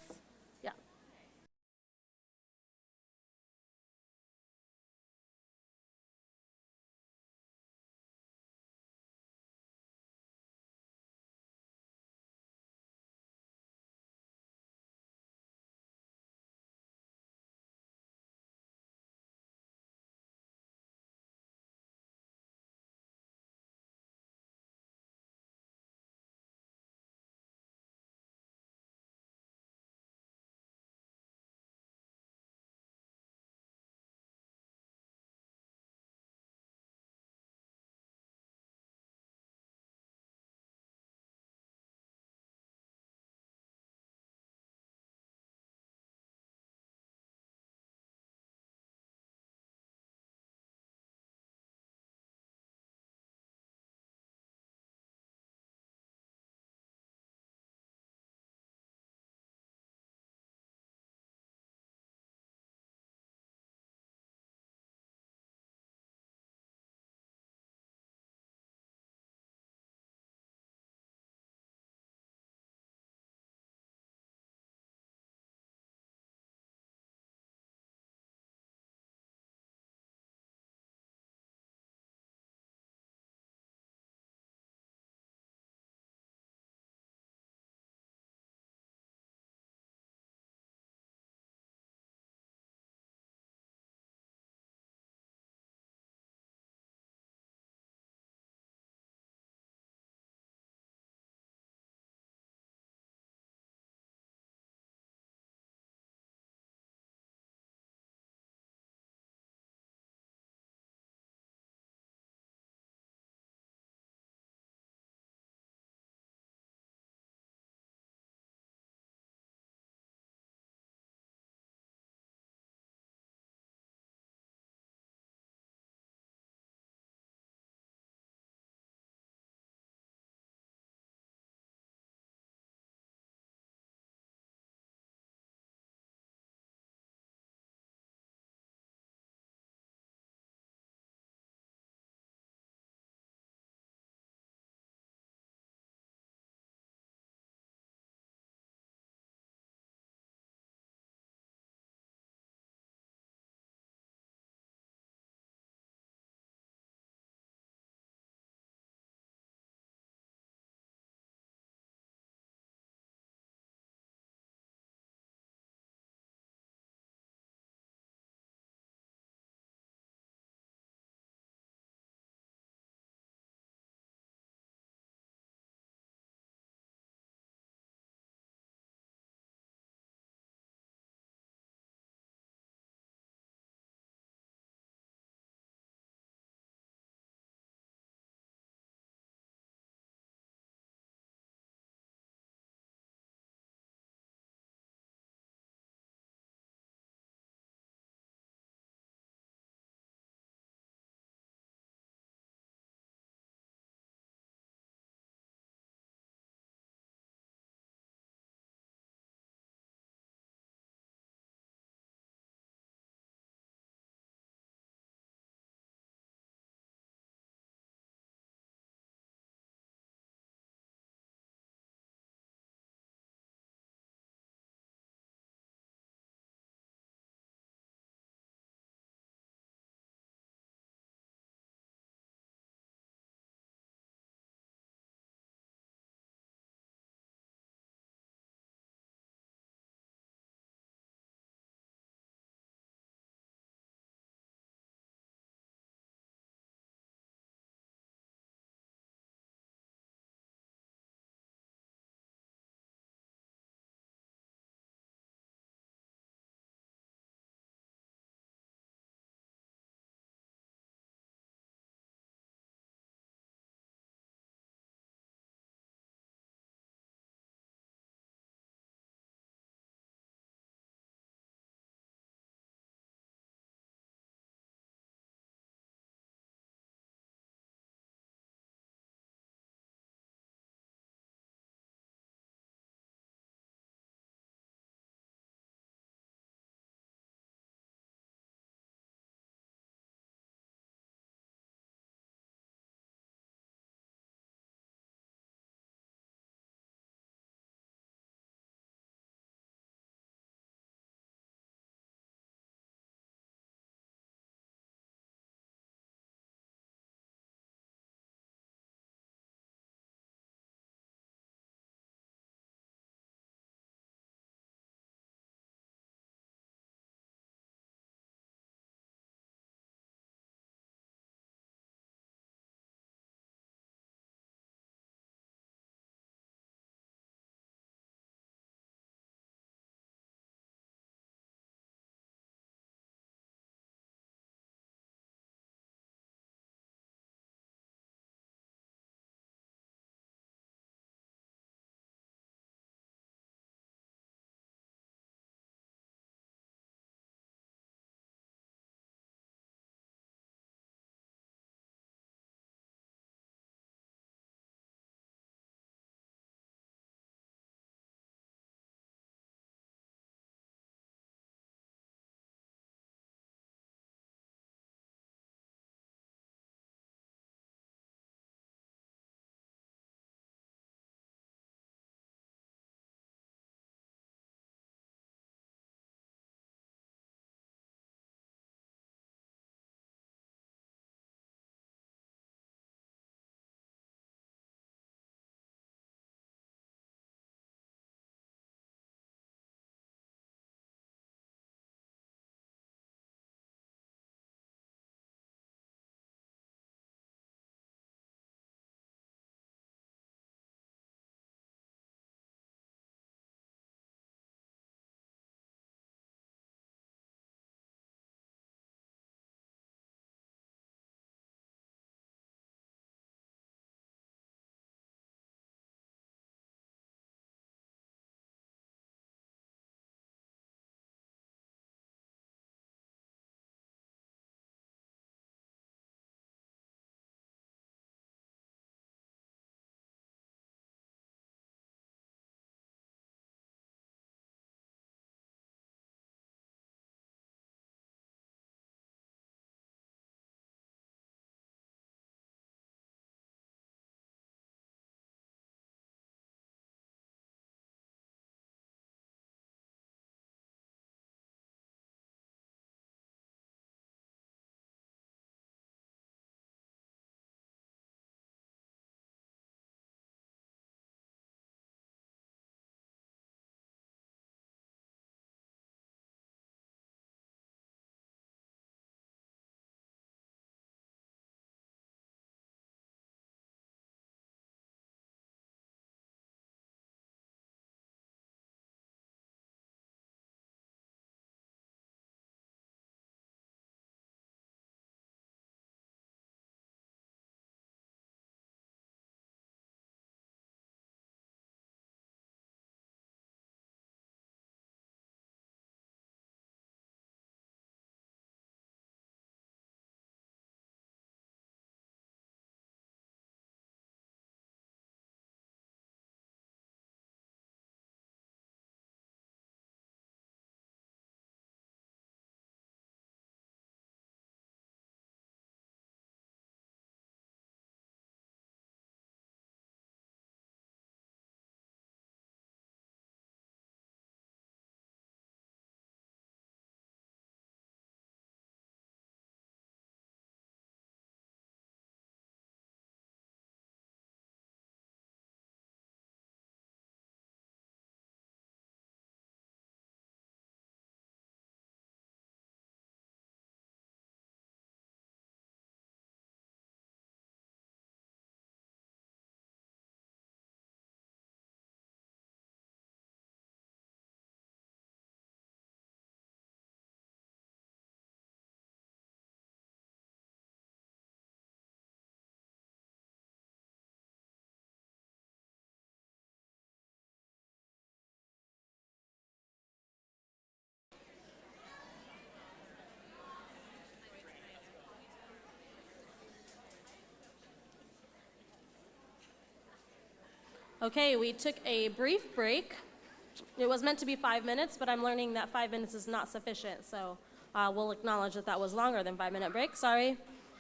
Okay, we took a brief break. It was meant to be 5 minutes, but I'm learning that 5 minutes is not sufficient, so we'll acknowledge that that was longer than 5-minute break. Sorry.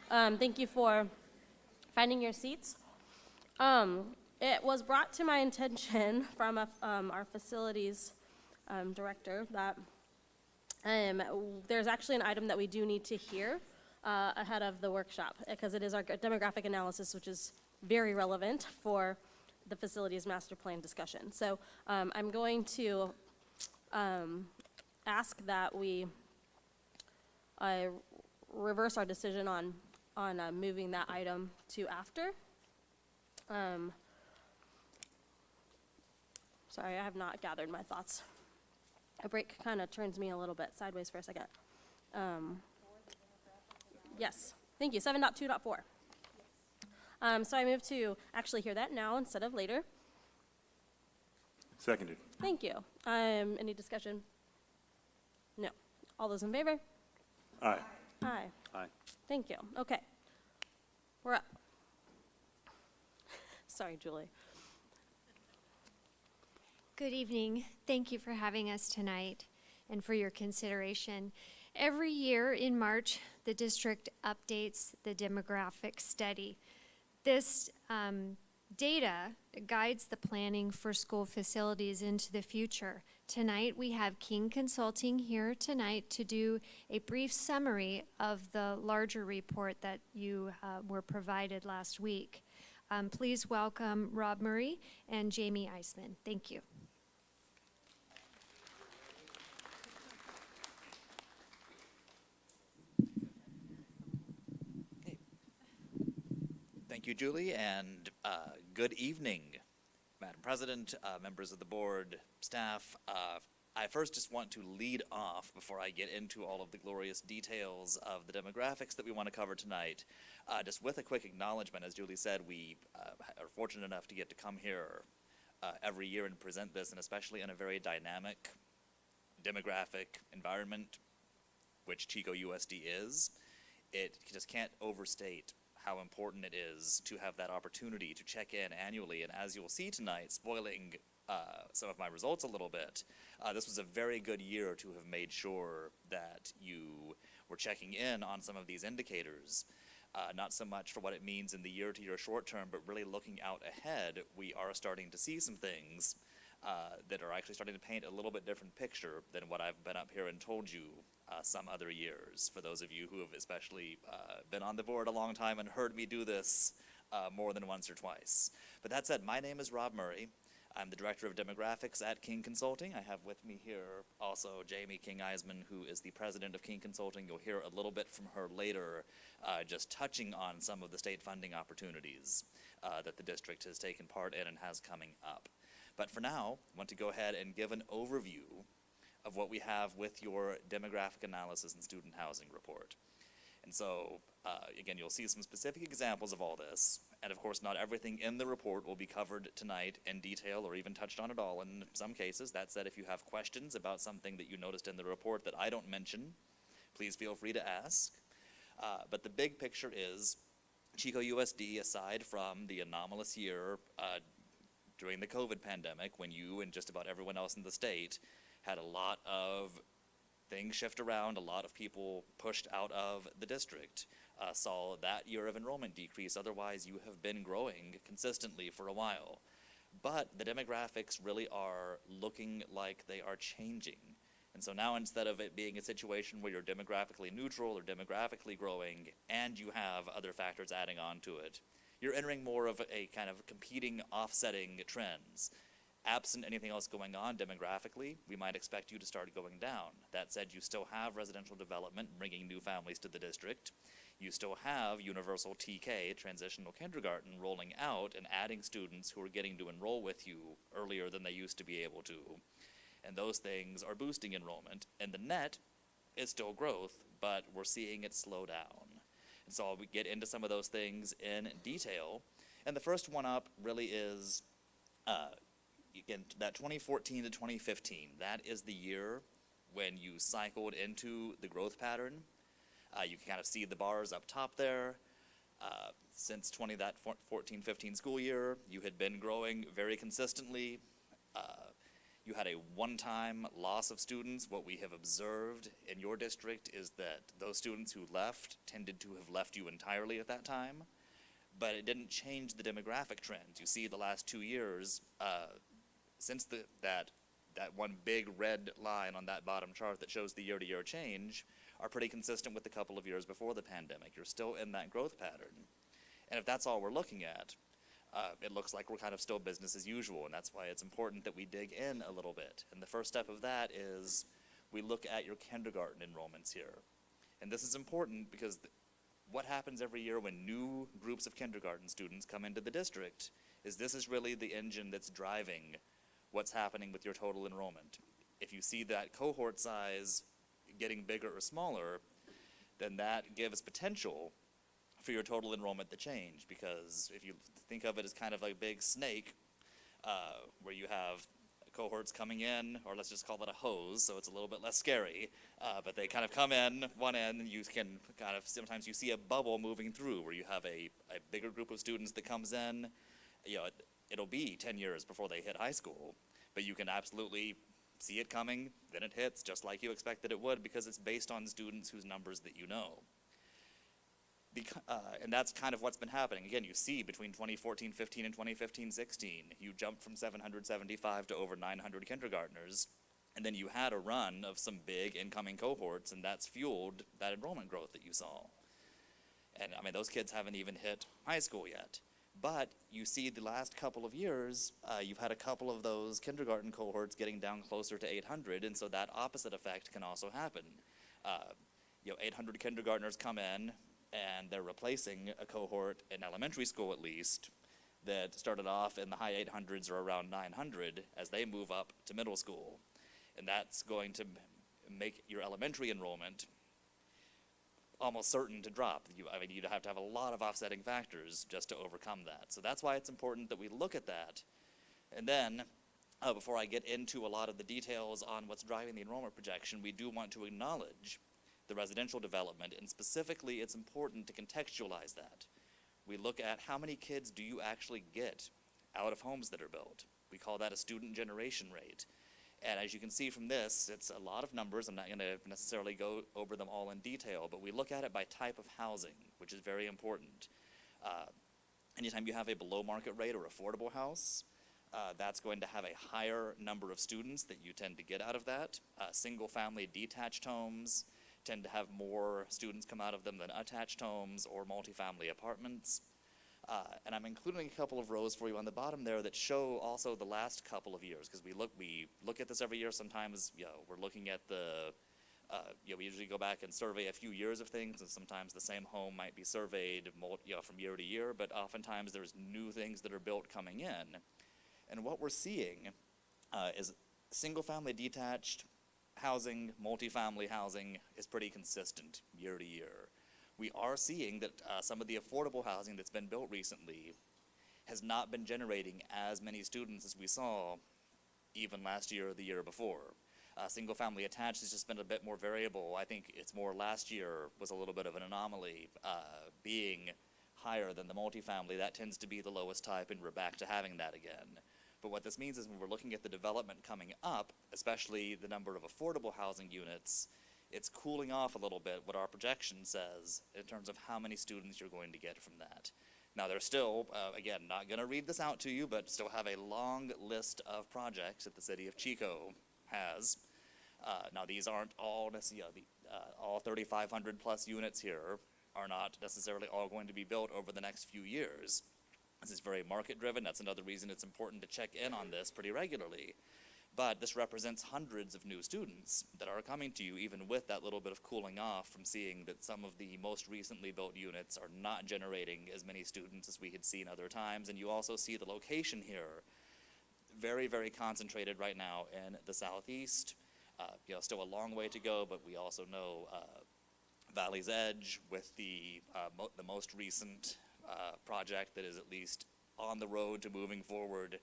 Thank you for finding your seats. It was brought to my attention from our facilities director that there's actually an item that we do need to hear ahead of the workshop, because it is our demographic analysis, which is very relevant for the facilities master plan discussion. So I'm going to ask that we reverse our decision on moving that item to after. Sorry, I have not gathered my thoughts. A break kind of turns me a little bit sideways for a second. Yes, thank you, 7.2.4. So I move to actually hear that now instead of later. Seconded. Thank you. Any discussion? No. All those in favor? Aye. Aye. Aye. Thank you. Okay. We're up. Sorry, Julie. Good evening. Thank you for having us tonight and for your consideration. Every year in March, the district updates the demographic study. This data guides the planning for school facilities into the future. Tonight, we have King Consulting here tonight to do a brief summary of the larger report that you were provided last week. Please welcome Rob Murray and Jamie Eisman. Thank you. Thank you, Julie, and good evening, Madam President, members of the board, staff. I first just want to lead off, before I get into all of the glorious details of the demographics that we want to cover tonight, just with a quick acknowledgement. As Julie said, we are fortunate enough to get to come here every year and present this, and especially in a very dynamic demographic environment, which Chico USD is. It just can't overstate how important it is to have that opportunity to check in annually. And as you'll see tonight, spoiling some of my results a little bit, this was a very good year to have made sure that you were checking in on some of these indicators. Not so much for what it means in the year-to-year short term, but really looking out ahead, we are starting to see some things that are actually starting to paint a little bit different picture than what I've been up here and told you some other years. For those of you who have especially been on the board a long time and heard me do this more than once or twice. But that said, my name is Rob Murray. I'm the Director of Demographics at King Consulting. I have with me here also Jamie King Eisman, who is the President of King Consulting. You'll hear a little bit from her later, just touching on some of the state funding opportunities that the district has taken part in and has coming up. But for now, I want to go ahead and give an overview of what we have with your demographic analysis and student housing report. And so, again, you'll see some specific examples of all this. And of course, not everything in the report will be covered tonight in detail or even touched on at all in some cases. That said, if you have questions about something that you noticed in the report that I don't mention, please feel free to ask. But the big picture is Chico USD, aside from the anomalous year during the COVID pandemic, when you and just about everyone else in the state had a lot of things shift around, a lot of people pushed out of the district, saw that year of enrollment decrease. Otherwise, you have been growing consistently for a while. But the demographics really are looking like they are changing. And so now, instead of it being a situation where you're demographically neutral or demographically growing, and you have other factors adding on to it, you're entering more of a kind of competing, offsetting trends. Absent anything else going on demographically, we might expect you to start going down. That said, you still have residential development bringing new families to the district. You still have universal TK, transitional kindergarten, rolling out and adding students who are getting to enroll with you earlier than they used to be able to. And those things are boosting enrollment. And the net is still growth, but we're seeing it slow down. And so I'll get into some of those things in detail. And the first one up really is, again, that 2014 to 2015. That is the year when you cycled into the growth pattern. You can kind of see the bars up top there. Since 14-15 school year, you had been growing very consistently. You had a one-time loss of students. What we have observed in your district is that those students who left tended to have left you entirely at that time, but it didn't change the demographic trends. You see the last 2 years, since that one big red line on that bottom chart that shows the year-to-year change are pretty consistent with the couple of years before the pandemic. You're still in that growth pattern. And if that's all we're looking at, it looks like we're kind of still business as usual, and that's why it's important that we dig in a little bit. And the first step of that is we look at your kindergarten enrollments here. And this is important because what happens every year when new groups of kindergarten students come into the district is this is really the engine that's driving what's happening with your total enrollment. If you see that cohort size getting bigger or smaller, then that gives potential for your total enrollment to change, because if you think of it as kind of a big snake, where you have cohorts coming in, or let's just call it a hose, so it's a little bit less scary, but they kind of come in one end, and you can kind of, sometimes you see a bubble moving through where you have a bigger group of students that comes in. You know, it'll be 10 years before they hit high school, but you can absolutely see it coming, then it hits just like you expected it would, because it's based on students whose numbers that you know. And that's kind of what's been happening. Again, you see between 2014-15 and 2015-16, you jumped from 775 to over 900 kindergartners, and then you had a run of some big incoming cohorts, and that's fueled that enrollment growth that you saw. And I mean, those kids haven't even hit high school yet. But you see the last couple of years, you've had a couple of those kindergarten cohorts getting down closer to 800, and so that opposite effect can also happen. 800 kindergartners come in, and they're replacing a cohort in elementary school at least that started off in the high 800s or around 900 as they move up to middle school. And that's going to make your elementary enrollment almost certain to drop. You'd have to have a lot of offsetting factors just to overcome that. So that's why it's important that we look at that. And then, before I get into a lot of the details on what's driving the enrollment projection, we do want to acknowledge the residential development, and specifically it's important to contextualize that. We look at how many kids do you actually get out of homes that are built. We call that a student generation rate. And as you can see from this, it's a lot of numbers. I'm not going to necessarily go over them all in detail, but we look at it by type of housing, which is very important. Anytime you have a below market rate or affordable house, that's going to have a higher number of students that you tend to get out of that. Single family detached homes tend to have more students come out of them than attached homes or multifamily apartments. And I'm including a couple of rows for you on the bottom there that show also the last couple of years, because we look at this every year. Sometimes we're looking at the, we usually go back and survey a few years of things, and sometimes the same home might be surveyed from year to year, but oftentimes there's new things that are built coming in. And what we're seeing is single family detached housing, multifamily housing is pretty consistent year to year. We are seeing that some of the affordable housing that's been built recently has not been generating as many students as we saw even last year or the year before. Single family attached has just been a bit more variable. I think it's more last year was a little bit of an anomaly, being higher than the multifamily. That tends to be the lowest type, and we're back to having that again. But what this means is when we're looking at the development coming up, especially the number of affordable housing units, it's cooling off a little bit what our projection says in terms of how many students you're going to get from that. Now there's still, again, not going to read this out to you, but still have a long list of projects that the city of Chico has. Now these aren't all necessarily, all 3,500 plus units here are not necessarily all going to be built over the next few years. This is very market driven. That's another reason it's important to check in on this pretty regularly. But this represents hundreds of new students that are coming to you, even with that little bit of cooling off from seeing that some of the most recently built units are not generating as many students as we had seen other times. And you also see the location here, very, very concentrated right now in the southeast. Still a long way to go, but we also know Valley's Edge with the most recent project that is at least on the road to moving forward,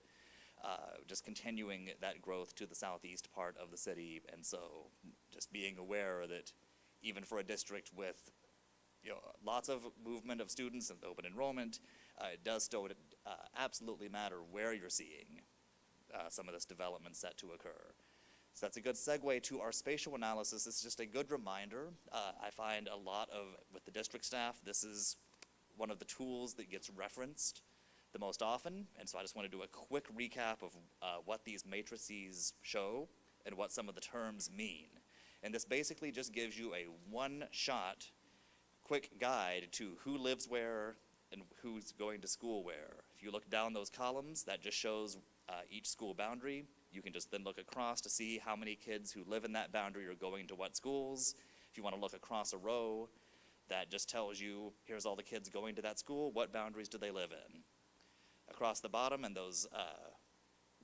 just continuing that growth to the southeast part of the city. And so just being aware that even for a district with lots of movement of students and open enrollment. It does still absolutely matter where you're seeing some of this development set to occur. So that's a good segue to our spatial analysis. It's just a good reminder. I find a lot of, with the district staff, this is one of the tools that gets referenced the most often, and so I just want to do a quick recap of what these matrices show and what some of the terms mean. And this basically just gives you a one-shot quick guide to who lives where and who's going to school where. If you look down those columns, that just shows each school boundary. You can just then look across to see how many kids who live in that boundary are going to what schools. If you want to look across a row, that just tells you, here's all the kids going to that school, what boundaries do they live in. Across the bottom in those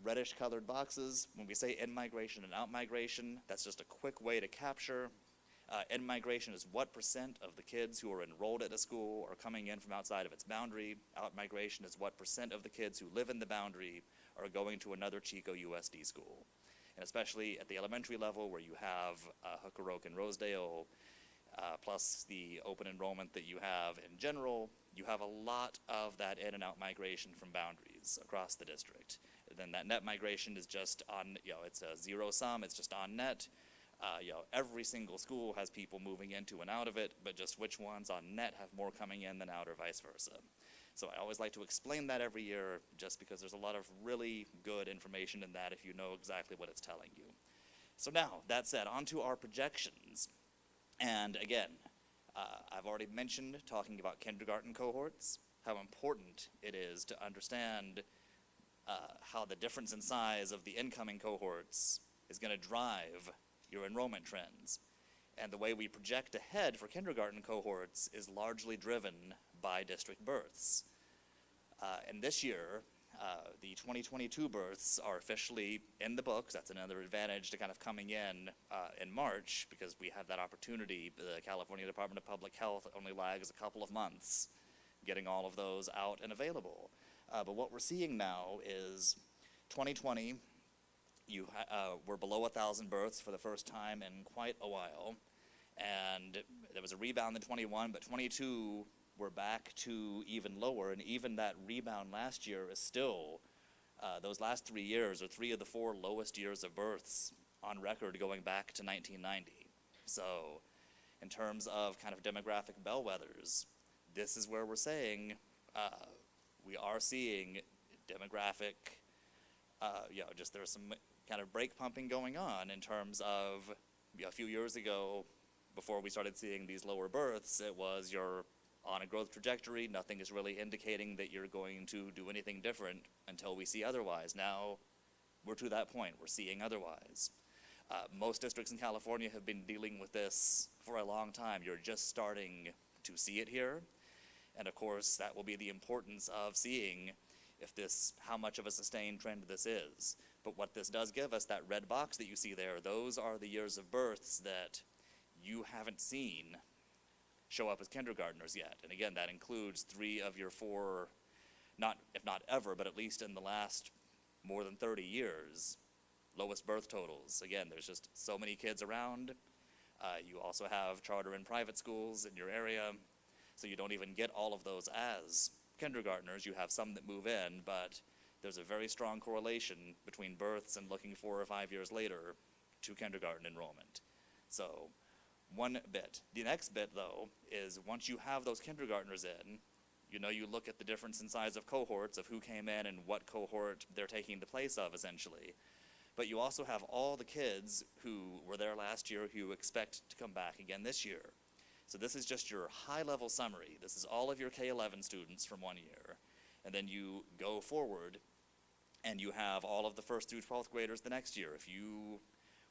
reddish colored boxes, when we say in-migration and out-migration, that's just a quick way to capture. In-migration is what percent of the kids who are enrolled at a school are coming in from outside of its boundary. Out-migration is what percent of the kids who live in the boundary are going to another Chico USD school. And especially at the elementary level where you have Hooker Oak and Rosedale, plus the open enrollment that you have in general, you have a lot of that in and out migration from boundaries across the district. Then that net migration is just on, it's a zero sum, it's just on net. Every single school has people moving into and out of it, but just which ones on net have more coming in than out or vice versa. So I always like to explain that every year just because there's a lot of really good information in that if you know exactly what it's telling you. So now, that said, on to our projections. And again, I've already mentioned, talking about kindergarten cohorts, how important it is to understand how the difference in size of the incoming cohorts is going to drive your enrollment trends. And the way we project ahead for kindergarten cohorts is largely driven by district births. And this year, the 2022 births are officially in the books. That's another advantage to kind of coming in March, because we have that opportunity. The California Department of Public Health only lags a couple of months getting all of those out and available. But what we're seeing now is 2020, we're below 1,000 births for the first time in quite a while. And there was a rebound in 21, but 22, we're back to even lower. And even that rebound last year is still, those last 3 years are 3 of the 4 lowest years of births on record going back to 1990. So in terms of kind of demographic bellwethers, this is where we're saying we are seeing demographic, just there's some kind of brake pumping going on in terms of a few years ago, before we started seeing these lower births, it was you're on a growth trajectory. Nothing is really indicating that you're going to do anything different until we see otherwise. Now we're to that point. We're seeing otherwise. Most districts in California have been dealing with this for a long time. You're just starting to see it here. And of course, that will be the importance of seeing if this, how much of a sustained trend this is. But what this does give us, that red box that you see there, those are the years of births that you haven't seen show up as kindergartners yet. And again, that includes 3 of your 4, if not ever, but at least in the last more than 30 years, lowest birth totals. Again, there's just so many kids around. You also have charter and private schools in your area, so you don't even get all of those as kindergartners. You have some that move in, but there's a very strong correlation between births and looking 4 or 5 years later to kindergarten enrollment. So one bit. The next bit, though, is once you have those kindergartners in, you look at the difference in size of cohorts of who came in and what cohort they're taking the place of, essentially. But you also have all the kids who were there last year who you expect to come back again this year. So this is just your high-level summary. This is all of your K-11 students from one year. And then you go forward, and you have all of the 1st through 12th graders the next year. If you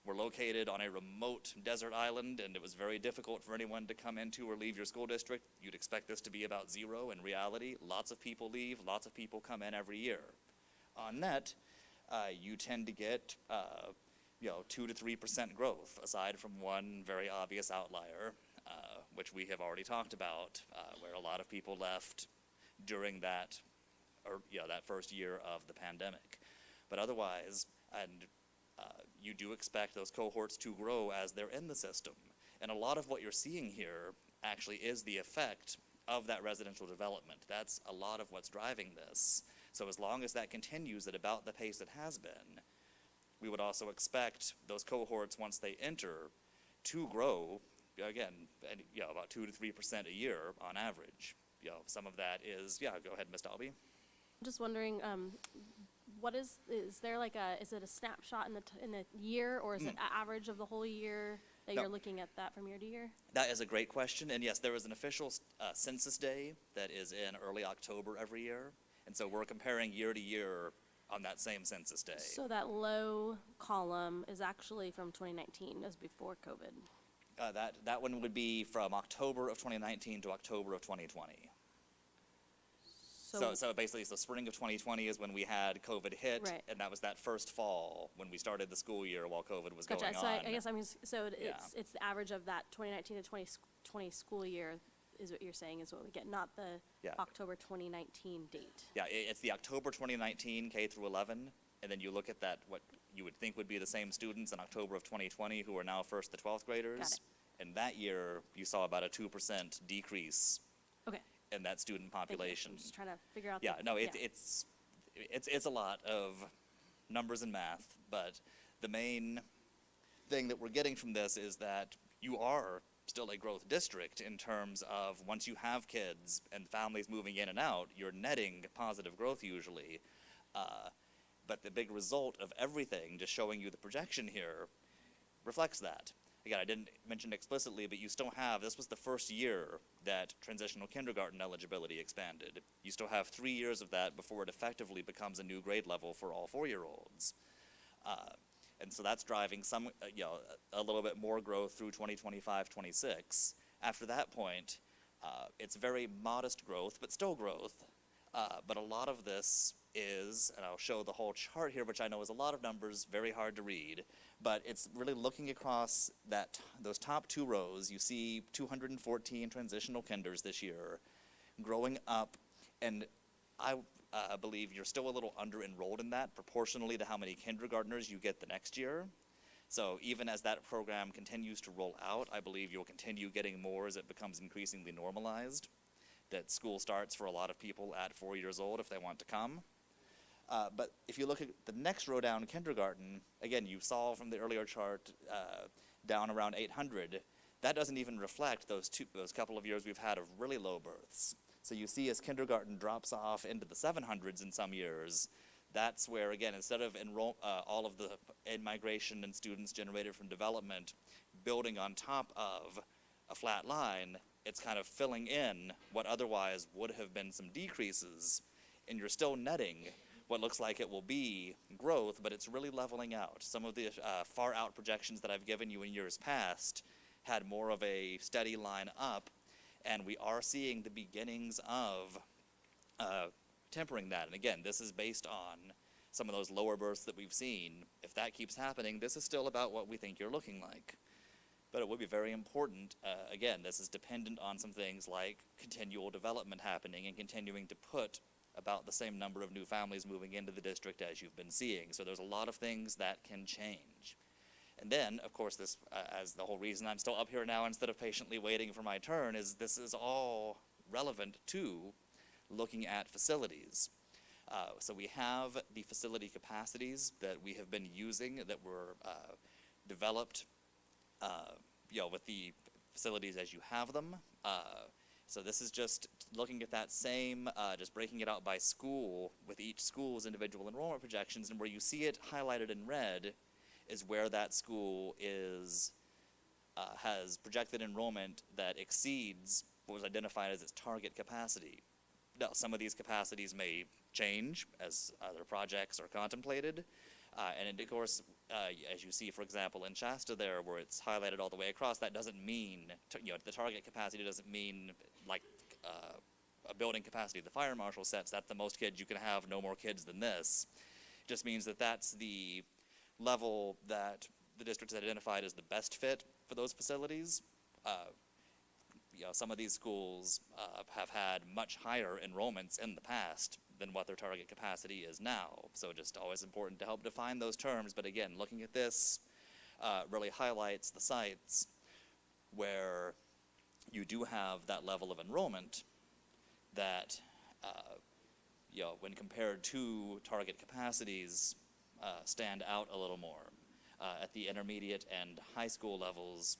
were located on a remote desert island and it was very difficult for anyone to come into or leave your school district, you'd expect this to be about 0. In reality, lots of people leave, lots of people come in every year. On net, you tend to get 2 to 3% growth, aside from one very obvious outlier, which we have already talked about, where a lot of people left during that, that first year of the pandemic. But otherwise, you do expect those cohorts to grow as they're in the system. And a lot of what you're seeing here actually is the effect of that residential development. That's a lot of what's driving this. So as long as that continues at about the pace it has been, we would also expect those cohorts, once they enter, to grow, again, about 2 to 3% a year on average. Some of that is, go ahead, Ms. Dalby. I'm just wondering, is there like is it a snapshot in the year, or is it an average of the whole year that No. you're looking at that from year to year? That is a great question, and yes, there is an official census day that is in early October every year, and so we're comparing year to year on that same census day. So that low column is actually from 2019, as before COVID. That one would be from October of 2019 to October of 2020. So basically, the spring of 2020 is when we had COVID hit, Right. and that was that first fall when we started the school year while COVID was Gotcha. going So on. I guess it's the average of that 2019 to 2020 school year is what you're saying is what we get, not the October 2019 date. Yeah, it's the October 2019 K through 11, and then you look at that, what you would think would be the same students in October of 2020 who are now 1st to 12th graders. Got it. And that year, you saw about a 2% decrease Okay. in that student population. I'm just trying to figure out. It's a lot of numbers and math, but the main thing that we're getting from this is that you are still a growth district in terms of once you have kids and families moving in and out, you're netting positive growth usually. But the big result of everything, just showing you the projection here, reflects that. Again, I didn't mention explicitly, but you still have, this was the first year that transitional kindergarten eligibility expanded. You still have 3 years of that before it effectively becomes a new grade level for all 4-year-olds. And so that's driving some, a little bit more growth through 2025-26. After that point, it's very modest growth, but still growth. But a lot of this is, and I'll show the whole chart here, which I know is a lot of numbers, very hard to read, but it's really looking across those top 2 rows. You see 214 transitional kinders this year, growing up, and I believe you're still a little under-enrolled in that, proportionally to how many kindergartners you get the next year. So even as that program continues to roll out, I believe you'll continue getting more as it becomes increasingly normalized, that school starts for a lot of people at 4 years old if they want to come. But if you look at the next row down, kindergarten, again, you saw from the earlier chart down around 800. That doesn't even reflect those couple of years we've had of really low births. So you see as kindergarten drops off into the 700s in some years, that's where, again, instead of all of the in-migration and students generated from development building on top of a flat line, it's kind of filling in what otherwise would have been some decreases, and you're still netting what looks like it will be growth, but it's really leveling out. Some of the far out projections that I've given you in years past had more of a steady line up, and we are seeing the beginnings of tempering that. And again, this is based on some of those lower births that we've seen. If that keeps happening, this is still about what we think you're looking like. But it would be very important, again, this is dependent on some things like continual development happening and continuing to put about the same number of new families moving into the district as you've been seeing. So there's a lot of things that can change. And then, of course, this, as the whole reason I'm still up here now instead of patiently waiting for my turn, is this is all relevant to looking at facilities. So we have the facility capacities that we have been using that were developed with the facilities as you have them. So this is just looking at that same, just breaking it out by school with each school's individual enrollment projections, and where you see it highlighted in red is where that school is, has projected enrollment that exceeds what was identified as its target capacity. Now, some of these capacities may change as other projects are contemplated, and of course, as you see, for example, in Shasta there, where it's highlighted all the way across, that doesn't mean, the target capacity doesn't mean like a building capacity the fire marshal sets, that's the most kids you can have, no more kids than this. It just means that that's the level that the district has identified as the best fit for those facilities. Some of these schools have had much higher enrollments in the past than what their target capacity is now. So just always important to help define those terms. But again, looking at this really highlights the sites where you do have that level of enrollment that, when compared to target capacities, stand out a little more. At the intermediate and high school levels,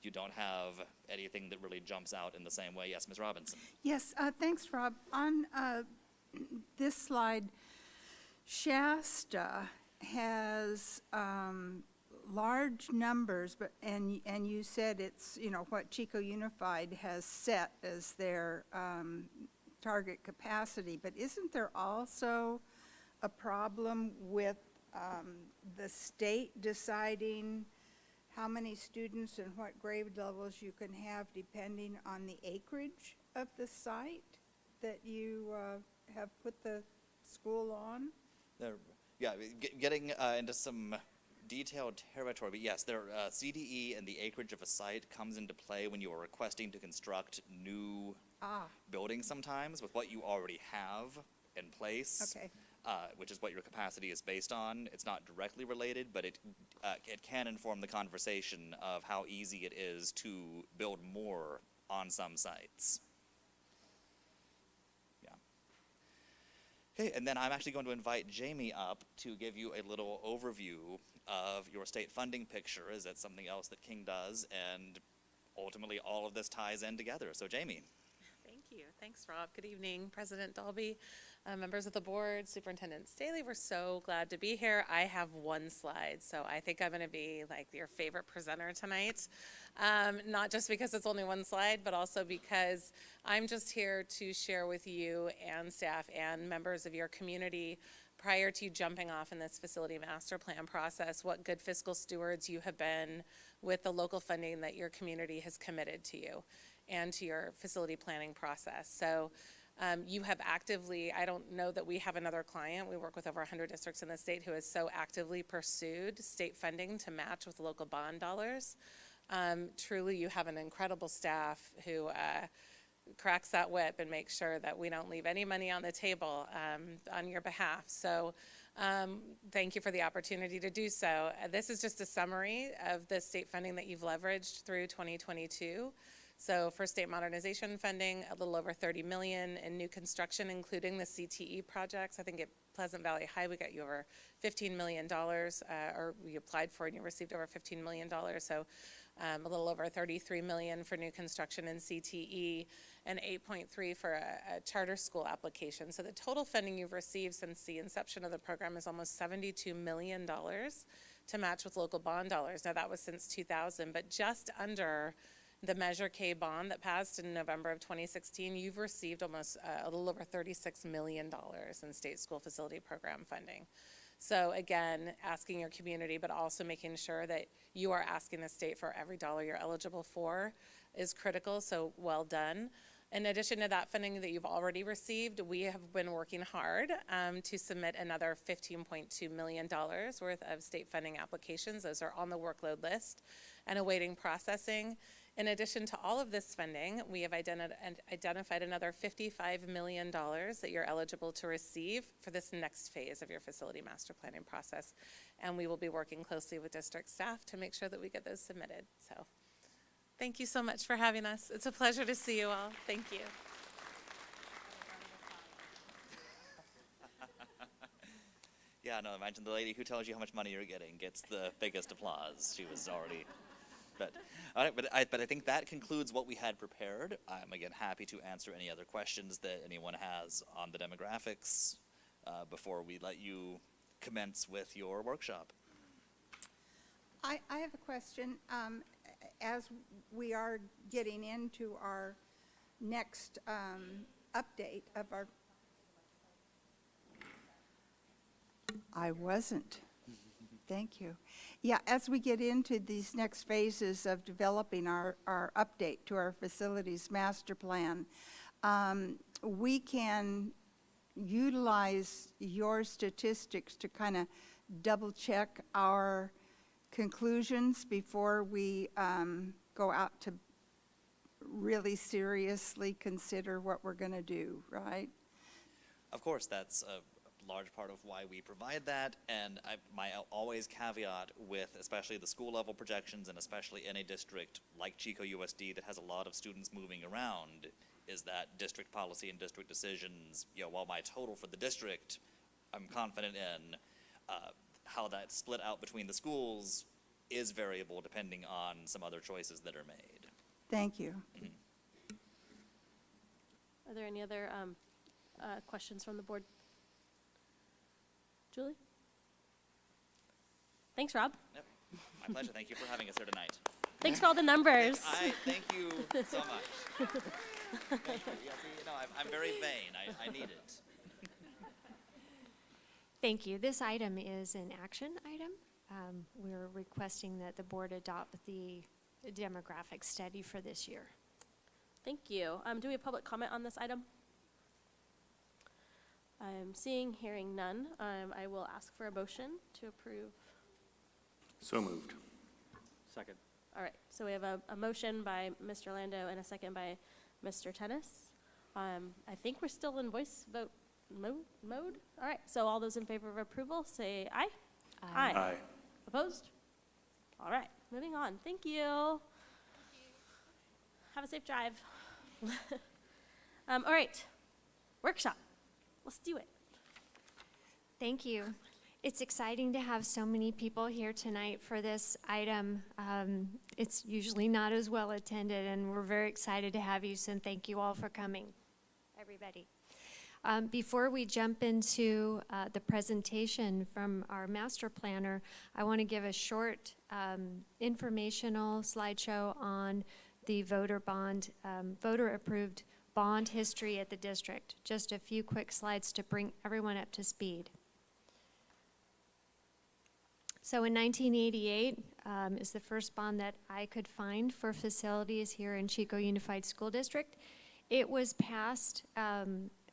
you don't have anything that really jumps out in the same way. Yes, Ms. Robinson? Yes, thanks, Rob. On this slide, Shasta has large numbers, and you said it's, what Chico Unified has set as their target capacity, but isn't there also a problem with the state deciding how many students and what grade levels you can have depending on the acreage of the site that you have put the school on? Getting into some detailed territory, but yes, CDE and the acreage of a site comes into play when you are requesting to construct new buildings sometimes with what you already have in place. Okay. Which is what your capacity is based on. It's not directly related, but it can inform the conversation of how easy it is to build more on some sites. Okay, and then I'm actually going to invite Jamie up to give you a little overview of your state funding picture, as that's something else that King does, and ultimately all of this ties in together. So Jamie. Thank you. Thanks, Rob. Good evening, President Dalby, members of the board, Superintendent Staley. We're so glad to be here. I have one slide, so I think I'm going to be like your favorite presenter tonight. Not just because it's only one slide, but also because I'm just here to share with you and staff and members of your community, prior to you jumping off in this facility master plan process, what good fiscal stewards you have been with the local funding that your community has committed to you and to your facility planning process. So you have actively, I don't know that we have another client, we work with over 100 districts in the state who has so actively pursued state funding to match with local bond dollars. Truly, you have an incredible staff who cracks that whip and makes sure that we don't leave any money on the table on your behalf. So thank you for the opportunity to do so. This is just a summary of the state funding that you've leveraged through 2022. So for state modernization funding, a little over 30 million in new construction, including the CTE projects. I think at Pleasant Valley High, we got you over $15 million, or we applied for and you received over $15 million. So a little over 33 million for new construction in CTE and 8.3 for a charter school application. So the total funding you've received since the inception of the program is almost $72 million to match with local bond dollars. Now that was since 2000, but just under the Measure K bond that passed in November of 2016, you've received almost a little over $36 million in state school facility program funding. So again, asking your community, but also making sure that you are asking the state for every dollar you're eligible for is critical, so well done. In addition to that funding that you've already received, we have been working hard to submit another $15.2 million worth of state funding applications. Those are on the workload list and awaiting processing. In addition to all of this funding, we have identified another $55 million that you're eligible to receive for this next phase of your facility master planning process. And we will be working closely with district staff to make sure that we get those submitted. So thank you so much for having us. It's a pleasure to see you all. Thank you. Yeah, no, imagine the lady who tells you how much money you're getting gets the biggest applause. She was already... All right, but I think that concludes what we had prepared. I'm, again, happy to answer any other questions that anyone has on the demographics before we let you commence with your workshop. I have a question. As we are getting into our next update of our... I wasn't. Thank you. Yeah, as we get into these next phases of developing our update to our facilities master plan, we can utilize your statistics to kind of double check our conclusions before we go out to really seriously consider what we're going to do, right? Of course, that's large part of why we provide that. And my always caveat with especially the school level projections, and especially in a district like Chico USD that has a lot of students moving around, is that district policy and district decisions, while my total for the district, I'm confident in, how that's split out between the schools is variable depending on some other choices that are made. Thank you. Are there any other questions from the board? Julie? Thanks, Rob. Yep. My pleasure. Thank you for having us here tonight. Thanks for all the numbers. Thank you so much. Thank you. Yeah, see, I'm very vain. I need it. Thank you. This item is an action item. We're requesting that the board adopt the demographic study for this year. Thank you. Do we have public comment on this item? I'm hearing none. I will ask for a motion to approve. So moved. Second. All right, so we have a motion by Mr. Lando and a second by Mr. Tennis. I think we're still in voice vote mode. All right, so all those in favor of approval, say aye. Aye. Aye. Opposed? All right, moving on. Thank you. Have a safe drive. All right, workshop. Let's do it. Thank you. It's exciting to have so many people here tonight for this item. It's usually not as well attended, and we're very excited to have you, so thank you all for coming, everybody. Before we jump into the presentation from our master planner, I want to give a short informational slideshow on the voter-approved bond history at the district. Just a few quick slides to bring everyone up to speed. So in 1988 is the first bond that I could find for facilities here in Chico Unified School District. It was passed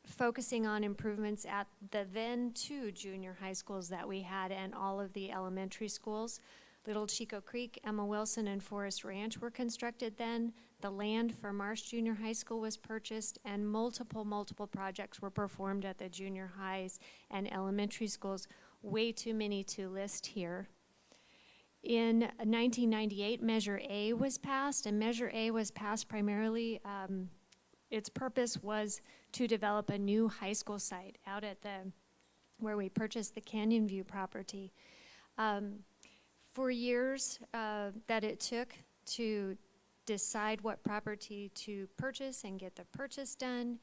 focusing on improvements at the then 2 junior high schools that we had and all of the elementary schools. Little Chico Creek, Emma Wilson, and Forest Ranch were constructed then. The land for Marsh Junior High School was purchased, and multiple projects were performed at the junior highs and elementary schools. Way too many to list here. In 1998, Measure A was passed, and Measure A was passed primarily, its purpose was to develop a new high school site out at where we purchased the Canyon View property. For years that it took to decide what property to purchase and get the purchase done,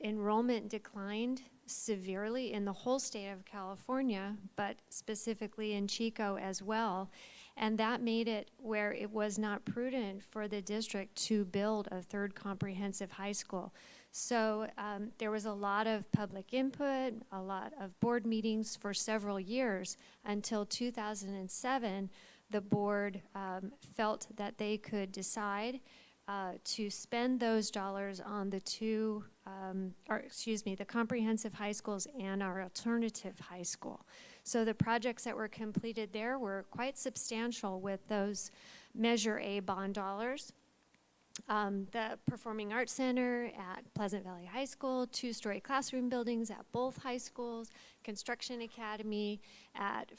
enrollment declined severely in the whole state of California, but specifically in Chico as well. And that made it where it was not prudent for the district to build a 3rd comprehensive high school. So there was a lot of public input, a lot of board meetings for several years until 2007. The board felt that they could decide to spend those dollars on the the comprehensive high schools and our alternative high school. So the projects that were completed there were quite substantial with those Measure A bond dollars. The Performing Arts Center at Pleasant Valley High School, 2-story classroom buildings at both high schools, Construction Academy at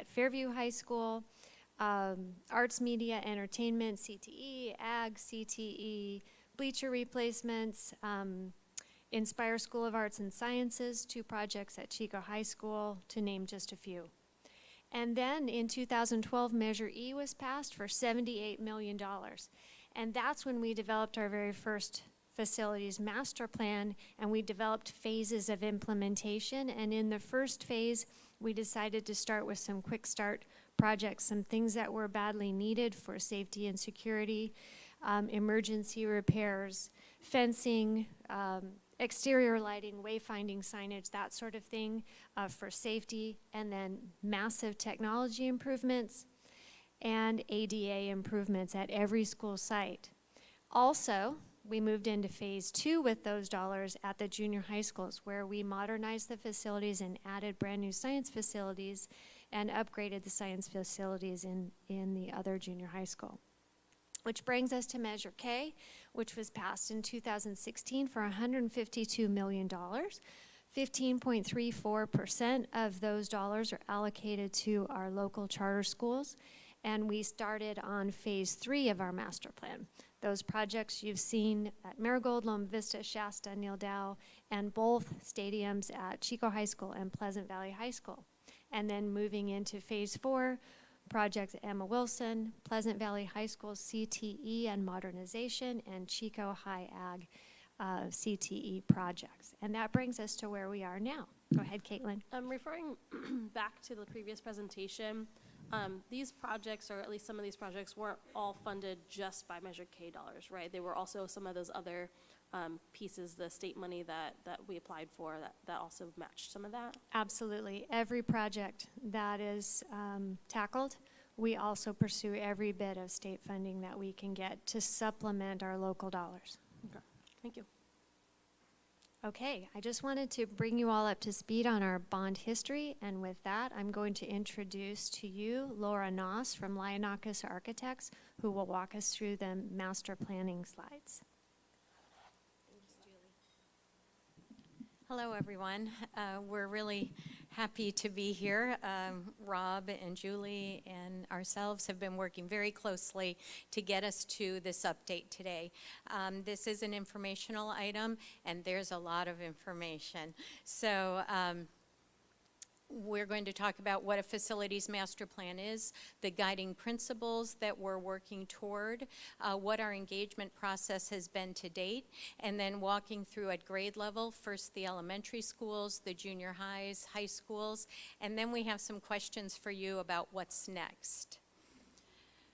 Fairview High School, Arts, Media, Entertainment, CTE, Ag, CTE, bleacher replacements, Inspire School of Arts and Sciences, 2 projects at Chico High School, to name just a few. And then in 2012, Measure E was passed for $78 million. And that's when we developed our very first facilities master plan, and we developed phases of implementation. And in the first phase, we decided to start with some quick start projects, some things that were badly needed for safety and security, emergency repairs, fencing, exterior lighting, wayfinding signage, that sort of thing for safety, and then massive technology improvements and ADA improvements at every school site. Also, we moved into phase 2 with those dollars at the junior high schools, where we modernized the facilities and added brand new science facilities and upgraded the science facilities in the other junior high school. which brings us to Measure K, which was passed in 2016 for $152 million. 15.34% of those dollars are allocated to our local charter schools, and we started on phase 3 of our master plan. Those projects you've seen at Marigold, Loma Vista, Shasta, Neil Dow, and both stadiums at Chico High School and Pleasant Valley High School. And then moving into phase 4, projects at Emma Wilson, Pleasant Valley High School CTE and modernization, and Chico High Ag CTE projects. And that brings us to where we are now. Go ahead, Caitlin. Referring back to the previous presentation, these projects, or at least some of these projects, weren't all funded just by Measure K dollars, right? They were also some of those other pieces, the state money that we applied for, that also matched some of that? Absolutely. Every project that is tackled, we also pursue every bit of state funding that we can get to supplement our local dollars. Okay, thank you. Okay, I just wanted to bring you all up to speed on our bond history, and with that, I'm going to introduce to you Laura Noss from Lionakis Architects, who will walk us through the master planning slides. Hello, everyone. We're really happy to be here. Rob and Julie and ourselves have been working very closely to get us to this update today. This is an informational item, and there's a lot of information. So we're going to talk about what a facilities master plan is, the guiding principles that we're working toward, what our engagement process has been to date, and then walking through at grade level, first the elementary schools, the junior highs, high schools, and then we have some questions for you about what's next.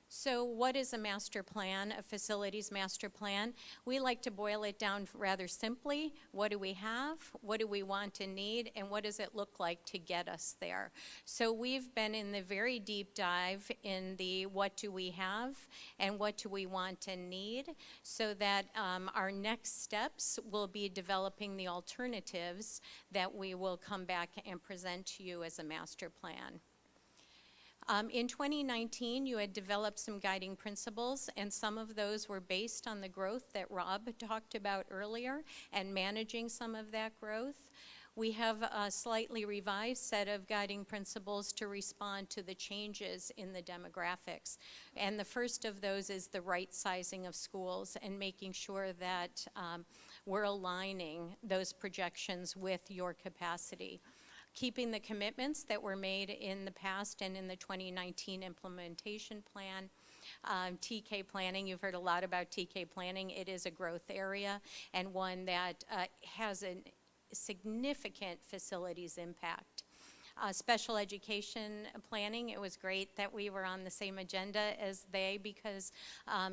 So what is a master plan, a facilities master plan? We like to boil it down rather simply. What do we have? What do we want and need? And what does it look like to get us there? So we've been in the very deep dive in the what do we have and what do we want and need, so that our next steps will be developing the alternatives that we will come back and present to you as a master plan. In 2019, you had developed some guiding principles, and some of those were based on the growth that Rob talked about earlier and managing some of that growth. We have a slightly revised set of guiding principles to respond to the changes in the demographics. And the first of those is the right sizing of schools and making sure that we're aligning those projections with your capacity. Keeping the commitments that were made in the past and in the 2019 implementation plan. TK planning, you've heard a lot about TK planning. It is a growth area and one that has a significant facilities impact. Special education planning, it was great that we were on the same agenda as they, because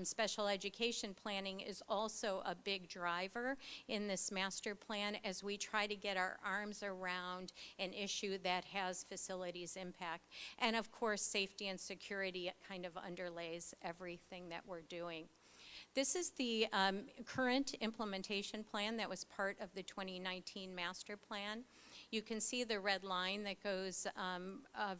special education planning is also a big driver in this master plan as we try to get our arms around an issue that has facilities impact. And of course, safety and security kind of underlays everything that we're doing. This is the current implementation plan that was part of the 2019 master plan. You can see the red line that goes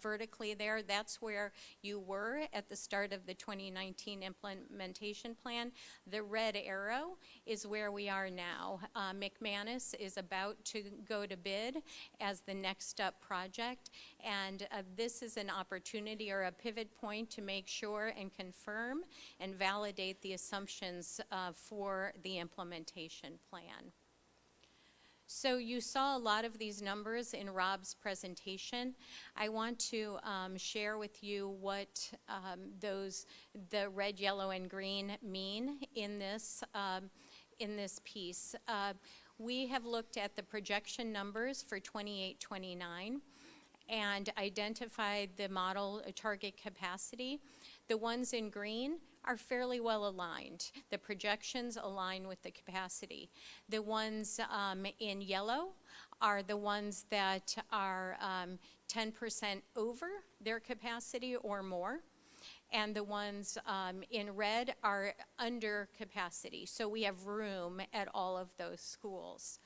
vertically there. That's where you were at the start of the 2019 implementation plan. The red arrow is where we are now. McManus is about to go to bid as the next up project, and this is an opportunity or a pivot point to make sure and confirm and validate the assumptions for the implementation plan. So you saw a lot of these numbers in Rob's presentation. I want to share with you what the red, yellow, and green mean in this piece. We have looked at the projection numbers for 28-29 and identified the model target capacity. The ones in green are fairly well aligned. The projections align with the capacity. The ones in yellow are the ones that are 10% over their capacity or more. And the ones in red are under capacity. So we have room at all of those schools.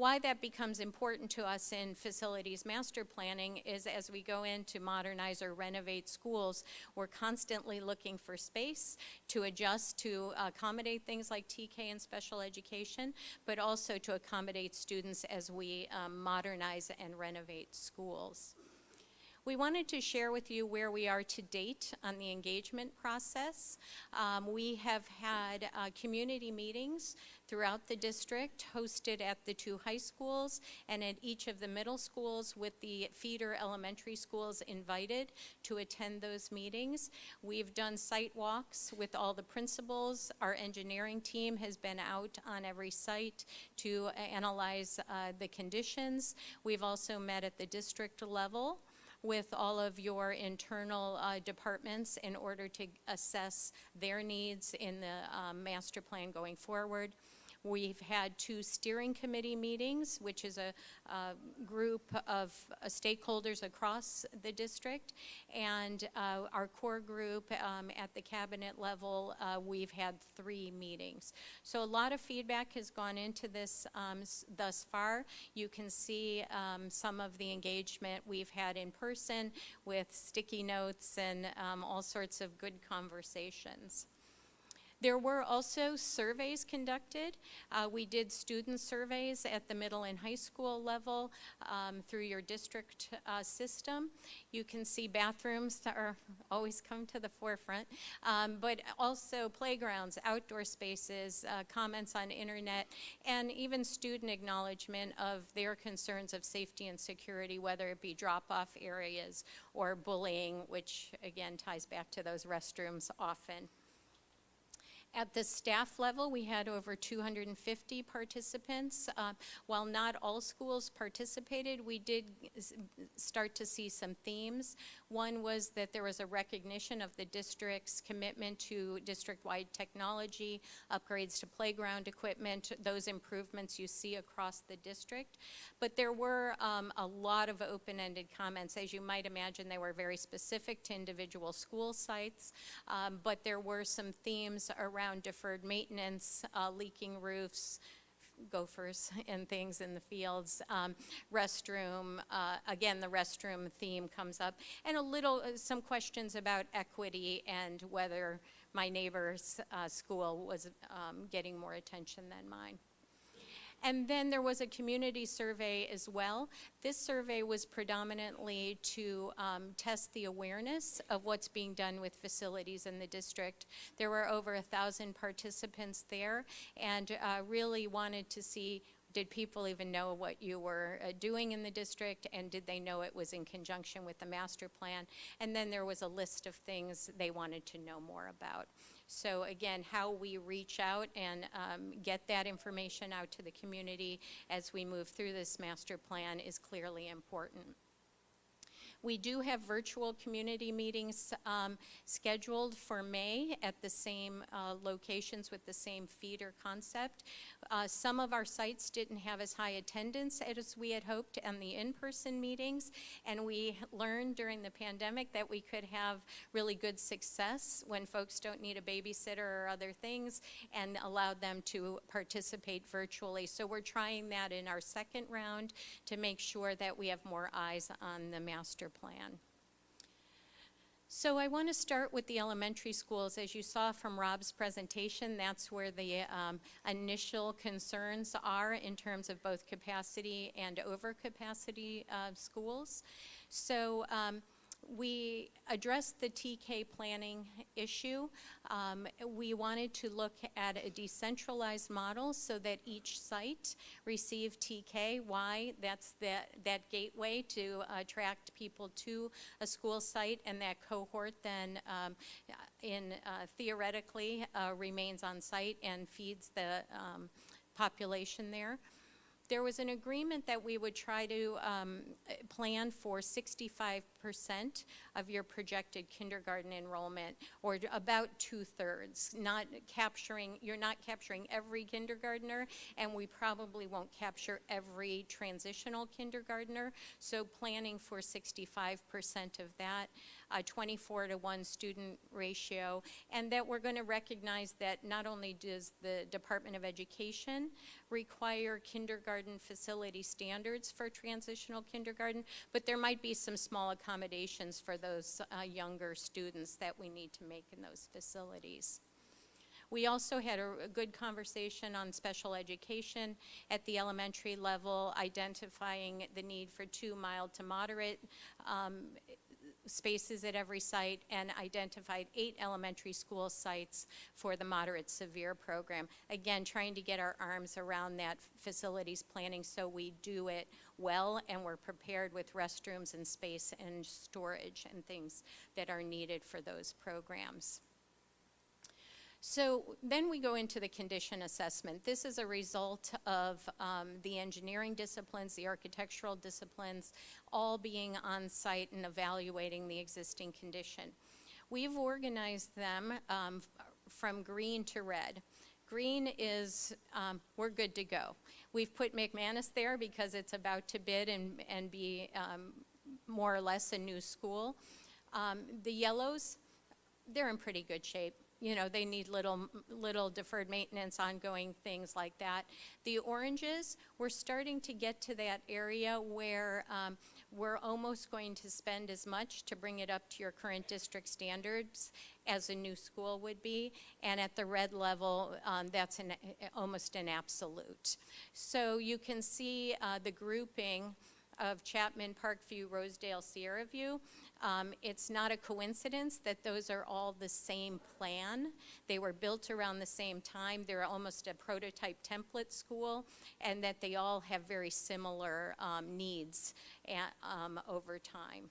Why that becomes important to us in facilities master planning is as we go in to modernize or renovate schools, we're constantly looking for space to adjust to accommodate things like TK and special education, but also to accommodate students as we modernize and renovate schools. We wanted to share with you where we are to date on the engagement process. We have had community meetings throughout the district, hosted at the 2 high schools and at each of the middle schools, with the feeder elementary schools invited to attend those meetings. We've done site walks with all the principals. Our engineering team has been out on every site to analyze the conditions. We've also met at the district level with all of your internal departments in order to assess their needs in the master plan going forward. We've had 2 steering committee meetings, which is a group of stakeholders across the district, and our core group at the cabinet level, we've had 3 meetings. So a lot of feedback has gone into this thus far. You can see some of the engagement we've had in person with sticky notes and all sorts of good conversations. There were also surveys conducted. We did student surveys at the middle and high school level through your district system. You can see bathrooms that are always come to the forefront, but also playgrounds, outdoor spaces, comments on internet, and even student acknowledgement of their concerns of safety and security, whether it be drop-off areas or bullying, which again ties back to those restrooms often. At the staff level, we had over 250 participants. While not all schools participated, we did start to see some themes. One was that there was a recognition of the district's commitment to district-wide technology, upgrades to playground equipment, those improvements you see across the district. But there were a lot of open-ended comments. As you might imagine, they were very specific to individual school sites, but there were some themes around deferred maintenance, leaking roofs, gophers and things in the fields, restroom, again the restroom theme comes up, and some questions about equity and whether my neighbor's school was getting more attention than mine. And then there was a community survey as well. This survey was predominantly to test the awareness of what's being done with facilities in the district. There were over 1,000 participants there, and really wanted to see, did people even know what you were doing in the district, and did they know it was in conjunction with the master plan? And then there was a list of things they wanted to know more about. So again, how we reach out and get that information out to the community as we move through this master plan is clearly important. We do have virtual community meetings scheduled for May at the same locations with the same feeder concept. Some of our sites didn't have as high attendance as we had hoped on the in-person meetings, and we learned during the pandemic that we could have really good success when folks don't need a babysitter or other things, and allowed them to participate virtually. So we're trying that in our second round to make sure that we have more eyes on the master plan. So I want to start with the elementary schools. As you saw from Rob's presentation, that's where the initial concerns are in terms of both capacity and overcapacity schools. So we addressed the TK planning issue. We wanted to look at a decentralized model so that each site received TK. Why? That's that gateway to attract people to a school site, and that cohort then theoretically remains on site and feeds the population there. There was an agreement that we would try to plan for 65% of your projected kindergarten enrollment, or about 2/3. You're not capturing every kindergartner, and we probably won't capture every transitional kindergartner, so planning for 65% of that. a 24-to-1 student ratio, and that we're going to recognize that not only does the Department of Education require kindergarten facility standards for transitional kindergarten, but there might be some small accommodations for those younger students that we need to make in those facilities. We also had a good conversation on special education at the elementary level, identifying the need for 2 mild to moderate spaces at every site, and identified 8 elementary school sites for the moderate severe program. Again, trying to get our arms around that facilities planning so we do it well and we're prepared with restrooms and space and storage and things that are needed for those programs. So then we go into the condition assessment. This is a result of the engineering disciplines, the architectural disciplines, all being on site and evaluating the existing condition. We've organized them from green to red. Green is, we're good to go. We've put McManus there because it's about to bid and be more or less a new school. The yellows, they're in pretty good shape. You know, they need little deferred maintenance, ongoing things like that. The oranges, we're starting to get to that area where we're almost going to spend as much to bring it up to your current district standards as a new school would be. And at the red level, that's almost an absolute. So you can see the grouping of Chapman, Parkview, Rosedale, Sierra View. It's not a coincidence that those are all the same plan. They were built around the same time. They're almost a prototype template school, and that they all have very similar needs over time.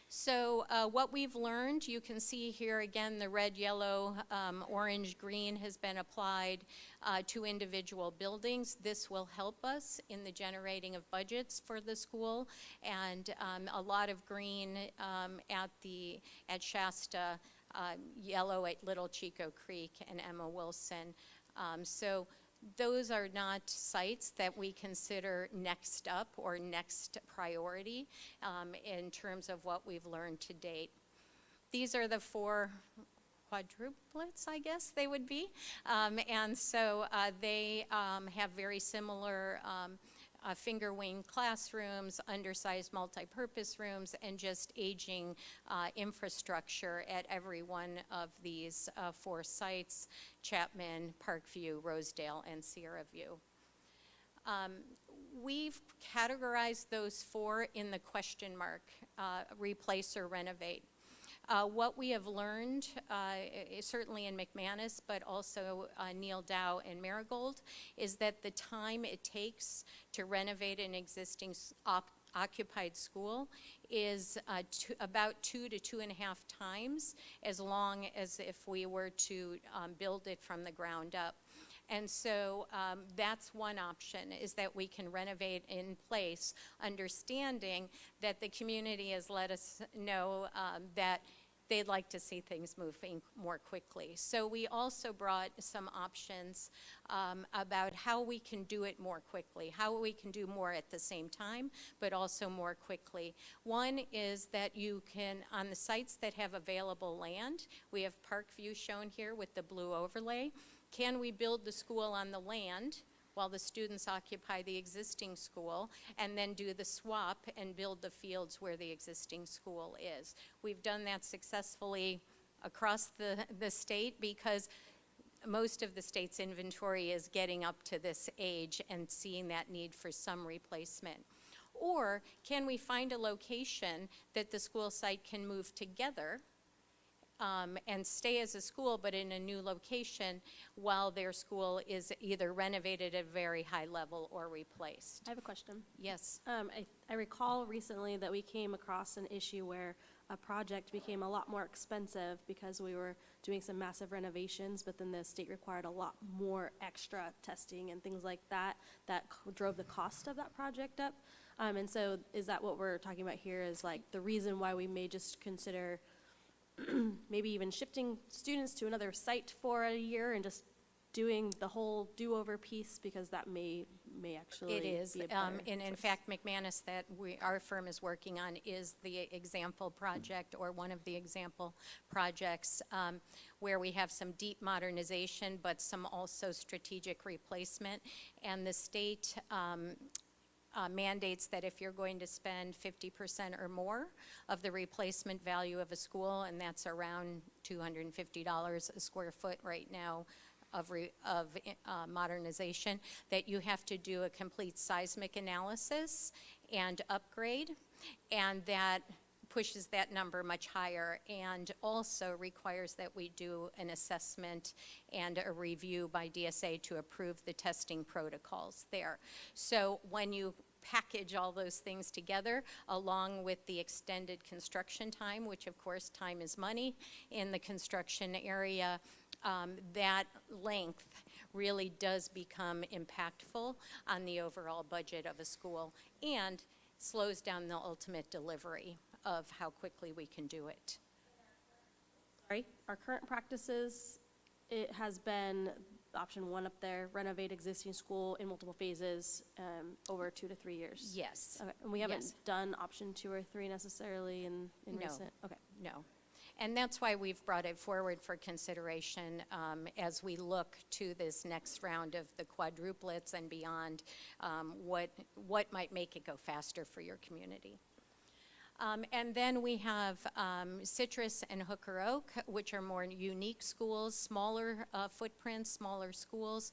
So what we've learned, you can see here again the red, yellow, orange, green has been applied to individual buildings. This will help us in the generating of budgets for the school, and a lot of green at Shasta, yellow at Little Chico Creek and Emma Wilson. So those are not sites that we consider next up or next priority in terms of what we've learned to date. These are the 4 quadruplets, I guess they would be. And so they have very similar finger wing classrooms, undersized multi-purpose rooms, and just aging infrastructure at every one of these 4 sites: Chapman, Parkview, Rosedale, and Sierra View. We've categorized those 4 in the question mark, replace or renovate. What we have learned, certainly in McManus, but also Neal Dow and Marigold, is that the time it takes to renovate an existing occupied school is about 2 to 2.5 times as long as if we were to build it from the ground up. And so that's one option, is that we can renovate in place, understanding that the community has let us know that they'd like to see things moving more quickly. So we also brought some options about how we can do it more quickly, how we can do more at the same time, but also more quickly. One is that you can, on the sites that have available land, we have Parkview shown here with the blue overlay. Can we build the school on the land while the students occupy the existing school, and then do the swap and build the fields where the existing school is? We've done that successfully across the state because most of the state's inventory is getting up to this age and seeing that need for some replacement. Or can we find a location that the school site can move together and stay as a school, but in a new location while their school is either renovated at a very high level or replaced? I have a question. Yes. I recall recently that we came across an issue where a project became a lot more expensive because we were doing some massive renovations, but then the state required a lot more extra testing and things like that drove the cost of that project up. And so is that what we're talking about here, is like the reason why we may just consider maybe even shifting students to another site for a year and just doing the whole do-over piece, because that may actually It is, be a better and in choice. fact, McManus that our firm is working on is the example project, or one of the example projects, where we have some deep modernization, but some also strategic replacement. And the state mandates that if you're going to spend 50% or more of the replacement value of a school, and that's around $250 a square foot right now, of modernization, that you have to do a complete seismic analysis and upgrade, and that pushes that number much higher, and also requires that we do an assessment and a review by DSA to approve the testing protocols there. So when you package all those things together, along with the extended construction time, which of course time is money in the construction area, that length really does become impactful on the overall budget of a school, and slows down the ultimate delivery of how quickly we can do it. Sorry, our current practices, it has been option 1 up there, renovate existing school in multiple phases, over 2 to 3 years. Yes. Okay, and we haven't Yes. done option 2 or 3 necessarily in No. recent, okay. No. And that's why we've brought it forward for consideration as we look to this next round of the quadruplets and beyond, what might make it go faster for your community. And then we have Citrus and Hooker Oak, which are more unique schools, smaller footprints, smaller schools,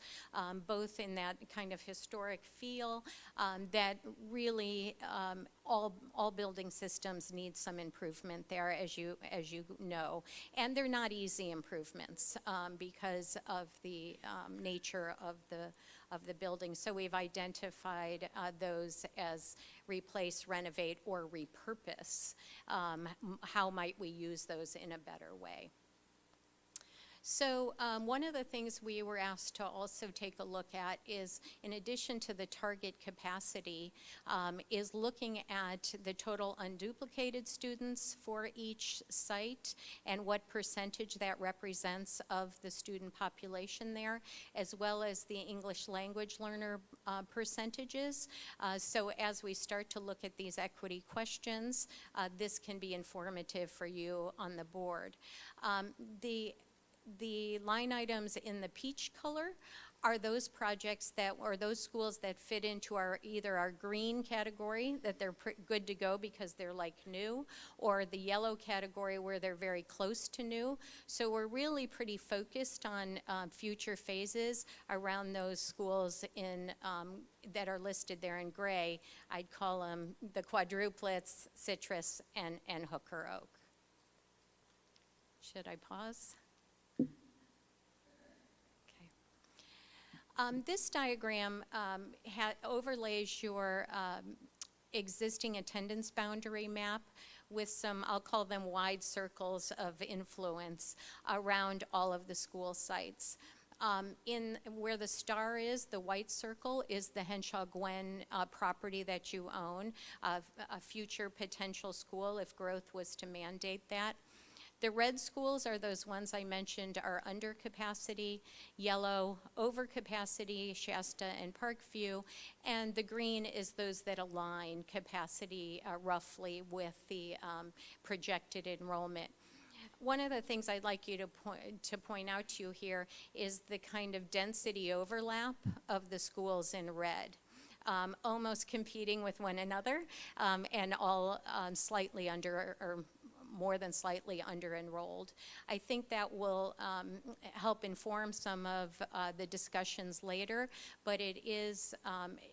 both in that kind of historic feel that really all building systems need some improvement there, as you know. And they're not easy improvements because of the nature of the building. So we've identified those as replace, renovate, or repurpose. How might we use those in a better way? So one of the things we were asked to also take a look at is, in addition to the target capacity, is looking at the total unduplicated students for each site and what percentage that represents of the student population there, as well as the English language learner percentages. So as we start to look at these equity questions, this can be informative for you on the board. The line items in the peach color are those projects that, or those schools that fit into either our green category, that they're good to go because they're like new, or the yellow category where they're very close to new. So we're really pretty focused on future phases around those schools that are listed there in gray. I'd call them the quadruplets, Citrus, and Hooker Oak. Should I pause? This diagram overlays your existing attendance boundary map with some, I'll call them wide circles of influence around all of the school sites. In where the star is, the white circle, is the Henshaw-Gwen property that you own, a future potential school if growth was to mandate that. The red schools are those ones I mentioned are under capacity, yellow over capacity, Shasta and Parkview, and the green is those that align capacity roughly with the projected enrollment. One of the things I'd like you to point out to you here is the kind of density overlap of the schools in red. Almost competing with one another, and all slightly under, or more than slightly under-enrolled. I think that will help inform some of the discussions later, but it is,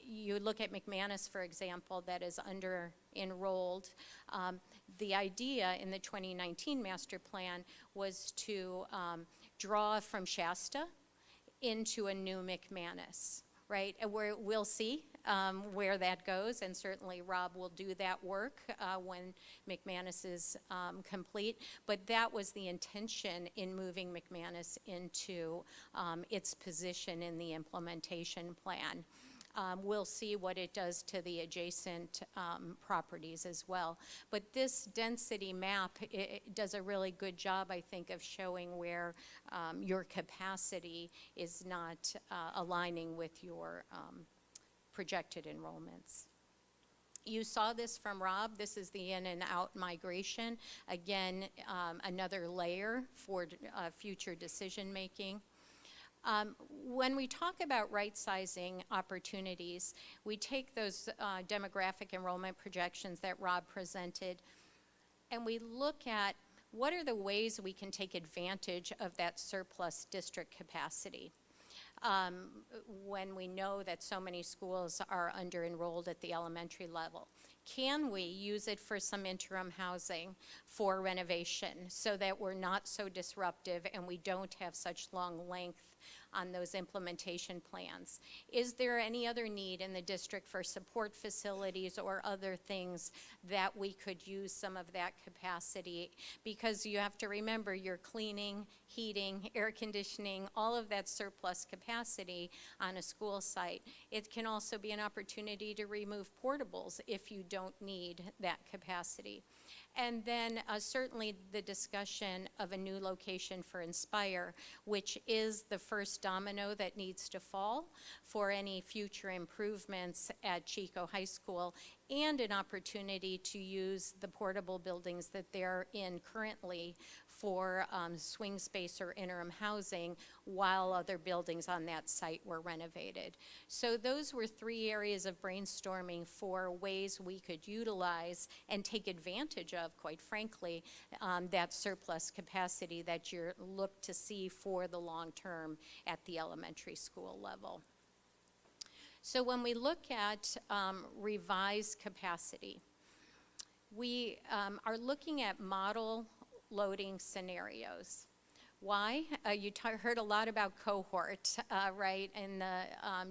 you look at McManus, for example, that is under-enrolled. The idea in the 2019 master plan was to draw from Shasta into a new McManus, right? Where we'll see where that goes, and certainly Rob will do that work when McManus is complete. But that was the intention in moving McManus into its position in the implementation plan. We'll see what it does to the adjacent properties as well. But this density map it does a really good job, I think, of showing where your capacity is not aligning with your projected enrollments. You saw this from Rob. This is the in and out migration. Again, another layer for future decision making. When we talk about right-sizing opportunities, we take those demographic enrollment projections that Rob presented, and we look at what are the ways we can take advantage of that surplus district capacity. When we know that so many schools are under-enrolled at the elementary level. Can we use it for some interim housing for renovation so that we're not so disruptive and we don't have such long length on those implementation plans? Is there any other need in the district for support facilities or other things that we could use some of that capacity? Because you have to remember you're cleaning, heating, air conditioning, all of that surplus capacity on a school site. It can also be an opportunity to remove portables if you don't need that capacity. And then certainly the discussion of a new location for Inspire, which is the first domino that needs to fall for any future improvements at Chico High School, and an opportunity to use the portable buildings that they're in currently for swing space or interim housing while other buildings on that site were renovated. So those were 3 areas of brainstorming for ways we could utilize and take advantage of, quite frankly, that surplus capacity that you look to see for the long term at the elementary school level. So when we look at revised capacity, we are looking at model loading scenarios. Why? You heard a lot about cohort, right, and the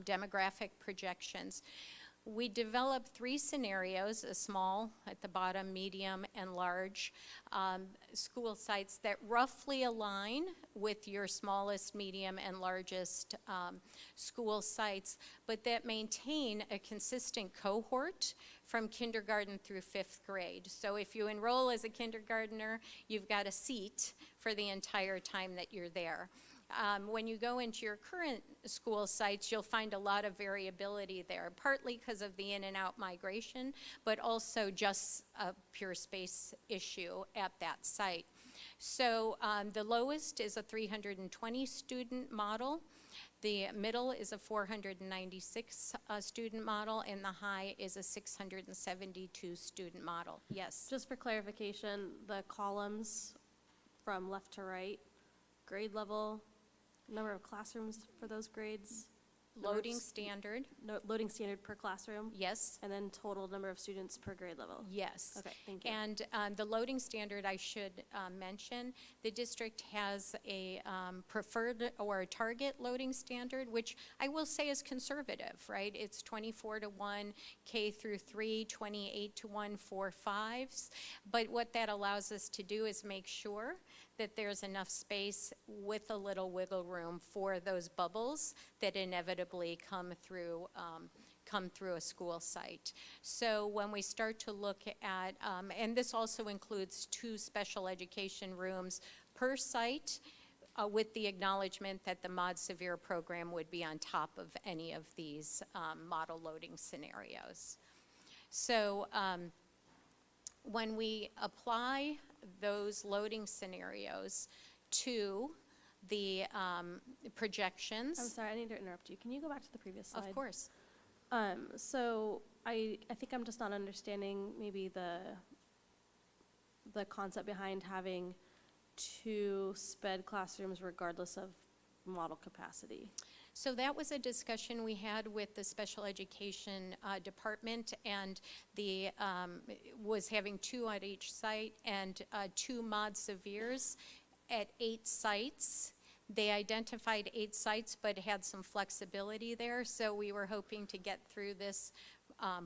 demographic projections. We developed 3 scenarios, a small at the bottom, medium, and large school sites that roughly align with your smallest, medium, and largest school sites, but that maintain a consistent cohort from kindergarten through 5th grade. So if you enroll as a kindergartner, you've got a seat for the entire time that you're there. When you go into your current school sites, you'll find a lot of variability there, partly because of the in and out migration, but also just a pure space issue at that site. So the lowest is a 320 student model. The middle is a 496 student model, and the high is a 672 student model. Yes? Just for clarification, the columns from left to right, grade level, number of classrooms for those grades? Loading standard. No, loading standard per classroom? Yes. And then total number of students per grade level? Yes. Okay, thank you. And the loading standard, I should mention, the district has a preferred or a target loading standard, which I will say is conservative, right? It's 24-1 K through 3, 28-1 4-5s. But what that allows us to do is make sure that there's enough space with a little wiggle room for those bubbles that inevitably come through a school site. So when we start to look at, and this also includes 2 special education rooms per site, with the acknowledgement that the Mod Severe program would be on top of any of these model loading scenarios. So when we apply those loading scenarios to the projections. I'm sorry, I need to interrupt you. Can you go back to the previous slide? Of course. So I think I'm just not understanding maybe the concept behind having 2 sped classrooms regardless of model capacity. So that was a discussion we had with the special education department, and the was having 2 at each site and 2 mod severes at 8 sites. They identified 8 sites but had some flexibility there, so we were hoping to get through this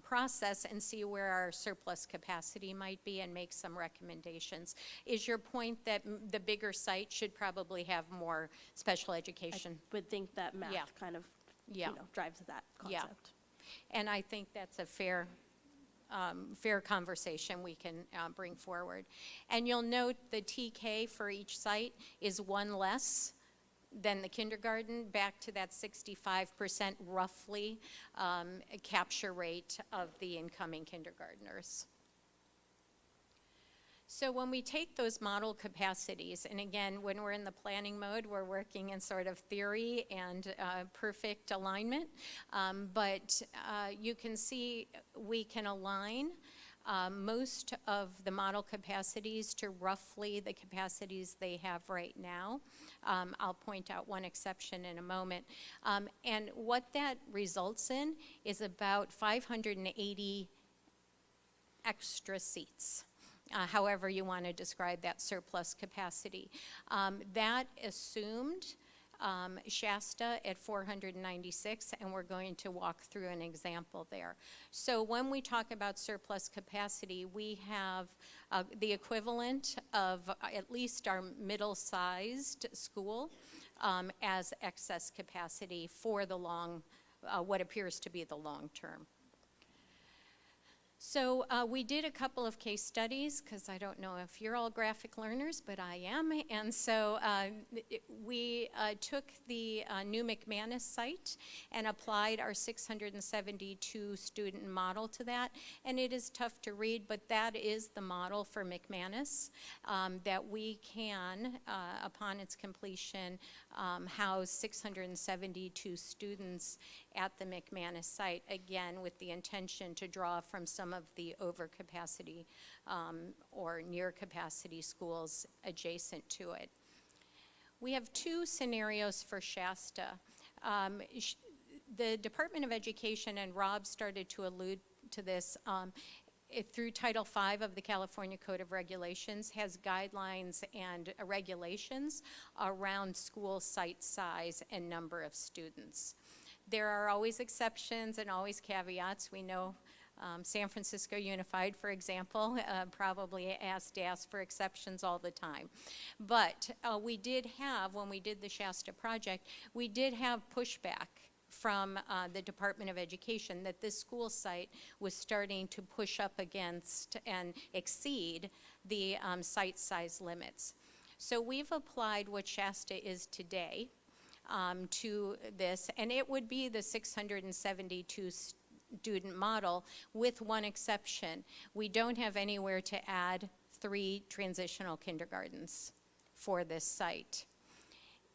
process and see where our surplus capacity might be and make some recommendations. Is your point that the bigger site should probably have more special education? I would think that math kind of drives that concept. And I think that's a fair conversation we can bring forward. And you'll note the TK for each site is one less than the kindergarten, back to that 65% roughly capture rate of the incoming kindergartners. So when we take those model capacities, and again, when we're in the planning mode, we're working in sort of theory and perfect alignment, but you can see we can align most of the model capacities to roughly the capacities they have right now. I'll point out one exception in a moment. And what that results in is about 580 extra seats. However you want to describe that surplus capacity. That assumed Shasta at 496, and we're going to walk through an example there. So when we talk about surplus capacity, we have the equivalent of at least our middle-sized school as excess capacity for the what appears to be the long term. So we did a couple of case studies, because I don't know if you're all graphic learners, but I am. And so we took the new McManus site and applied our 672 student model to that. And it is tough to read, but that is the model for McManus, that we can, upon its completion, house 672 students at the McManus site, again, with the intention to draw from some of the overcapacity or near capacity schools adjacent to it. We have two scenarios for Shasta. The Department of Education, and Rob started to allude to this, through Title V of the California Code of Regulations, has guidelines and regulations around school site size and number of students. There are always exceptions and always caveats. We know San Francisco Unified, for example, probably asked for exceptions all the time. But we did have, when we did the Shasta project, we did have pushback from the Department of Education that this school site was starting to push up against and exceed the site size limits. So we've applied what Shasta is today to this, and it would be the 672 student model with one exception. We don't have anywhere to add 3 transitional kindergartens for this site.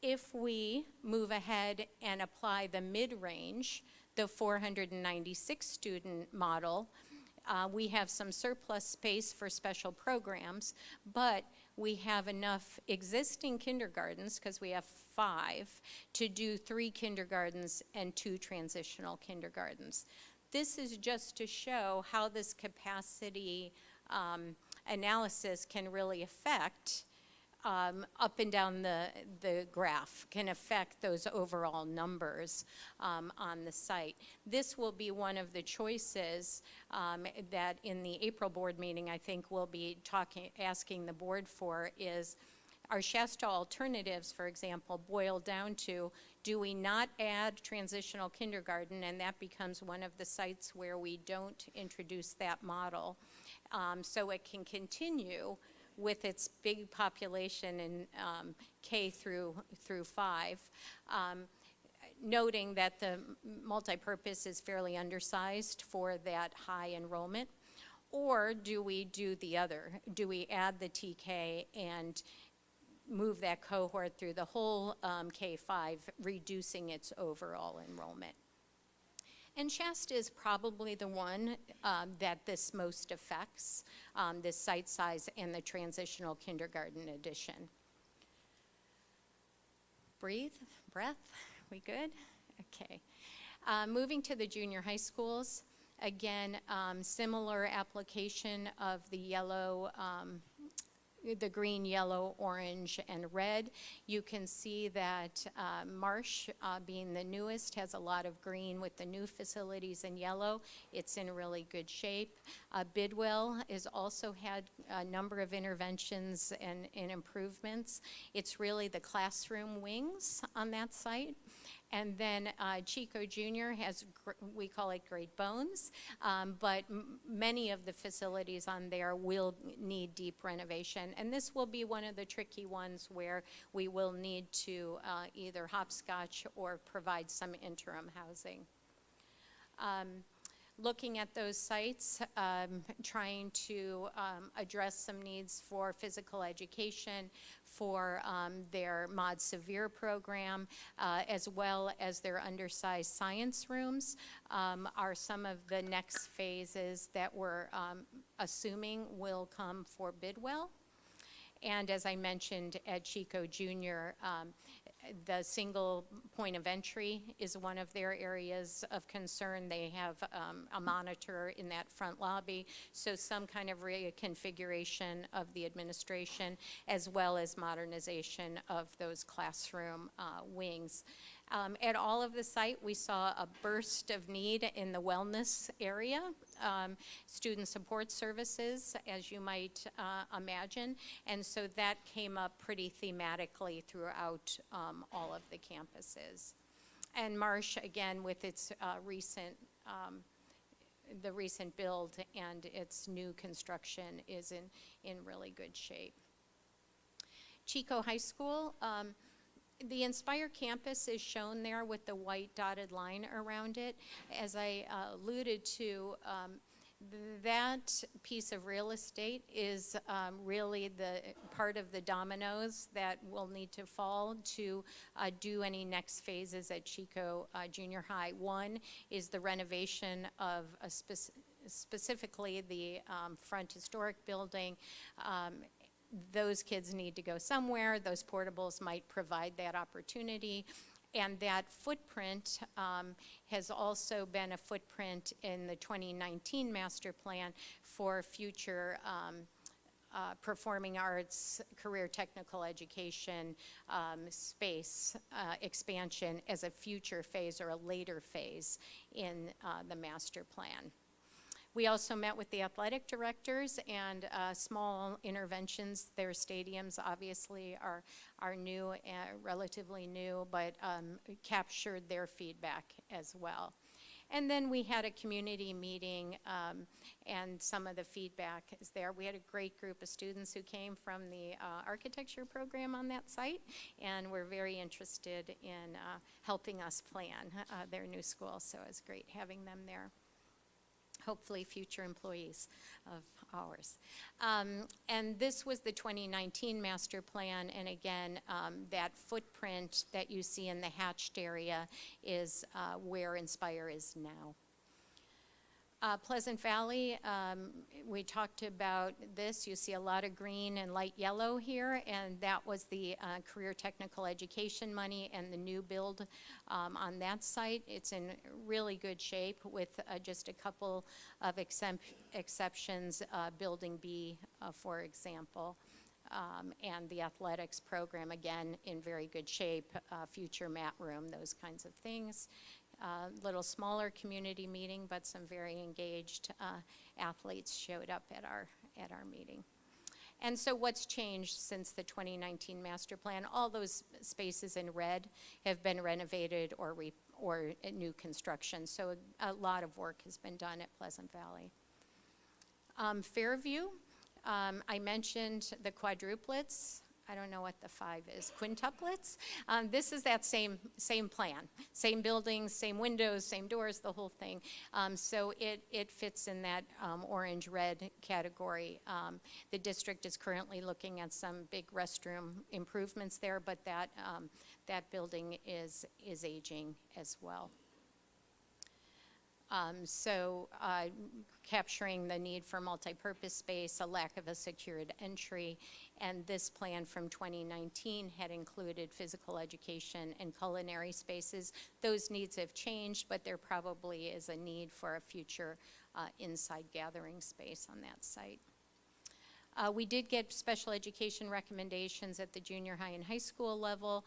If we move ahead and apply the mid-range, the 496 student model, we have some surplus space for special programs, but we have enough existing kindergartens, because we have 5, to do 3 kindergartens and 2 transitional kindergartens. This is just to show how this capacity analysis can really affect up and down the graph, can affect those overall numbers on the site. This will be one of the choices that in the April board meeting, I think we'll be asking the board for is, our Shasta alternatives, for example, boil down to, do we not add transitional kindergarten, and that becomes one of the sites where we don't introduce that model, so it can continue with its big population in K through 5, noting that the multipurpose is fairly undersized for that high enrollment? Or do we do the other? Do we add the TK and move that cohort through the whole K-5, reducing its overall enrollment? And Shasta is probably the one that this most affects, this site size and the transitional kindergarten addition. Breathe, breath, we good? Okay. Moving to the junior high schools, again, similar application of the yellow, the green, yellow, orange, and red. You can see that Marsh, being the newest, has a lot of green with the new facilities in yellow. It's in really good shape. Bidwell has also had a number of interventions and improvements. It's really the classroom wings on that site. And then Chico Junior has, we call it Great Bones, but many of the facilities on there will need deep renovation. And this will be one of the tricky ones where we will need to either hopscotch or provide some interim housing. Looking at those sites, trying to address some needs for physical education, for their Mod Severe program, as well as their undersized science rooms, are some of the next phases that we're assuming will come for Bidwell. And as I mentioned at Chico Junior, the single point of entry is one of their areas of concern. They have a monitor in that front lobby, so some kind of reconfiguration of the administration, as well as modernization of those classroom wings. At all of the site, we saw a burst of need in the wellness area, student support services, as you might imagine, and so that came up pretty thematically throughout all of the campuses. And Marsh, again, with its the recent build and its new construction is in really good shape. Chico High School, the Inspire campus is shown there with the white dotted line around it. As I alluded to, that piece of real estate is really the part of the dominoes that will need to fall to do any next phases at Chico Junior High. One is the renovation of specifically the front historic building. Those kids need to go somewhere. Those portables might provide that opportunity. And that footprint has also been a footprint in the 2019 master plan for future performing arts, career technical education space expansion as a future phase or a later phase in the master plan. We also met with the athletic directors and small interventions. Their stadiums obviously are new, relatively new, but captured their feedback as well. And then we had a community meeting and some of the feedback is there. We had a great group of students who came from the architecture program on that site and were very interested in helping us plan their new school, so it was great having them there. Hopefully future employees of ours. And this was the 2019 master plan, and again, that footprint that you see in the hatched area is where Inspire is now. Pleasant Valley, we talked about this. You see a lot of green and light yellow here, and that was the career technical education money and the new build on that site. It's in really good shape with just a couple of exceptions, Building B, for example. And the athletics program, again, in very good shape, future mat room, those kinds of things. Little smaller community meeting, but some very engaged athletes showed up at our meeting. And so what's changed since the 2019 master plan? All those spaces in red have been renovated or new construction. So a lot of work has been done at Pleasant Valley. Fairview, I mentioned the quadruplets. I don't know what the 5 is, quintuplets. This is that same plan, same buildings, same windows, same doors, the whole thing. So it fits in that orange-red category. The district is currently looking at some big restroom improvements there, but that building is aging as well. Capturing the need for multi-purpose space, a lack of a secured entry, and this plan from 2019 had included physical education and culinary spaces. Those needs have changed, but there probably is a need for a future inside gathering space on that site. We did get special education recommendations at the junior high and high school level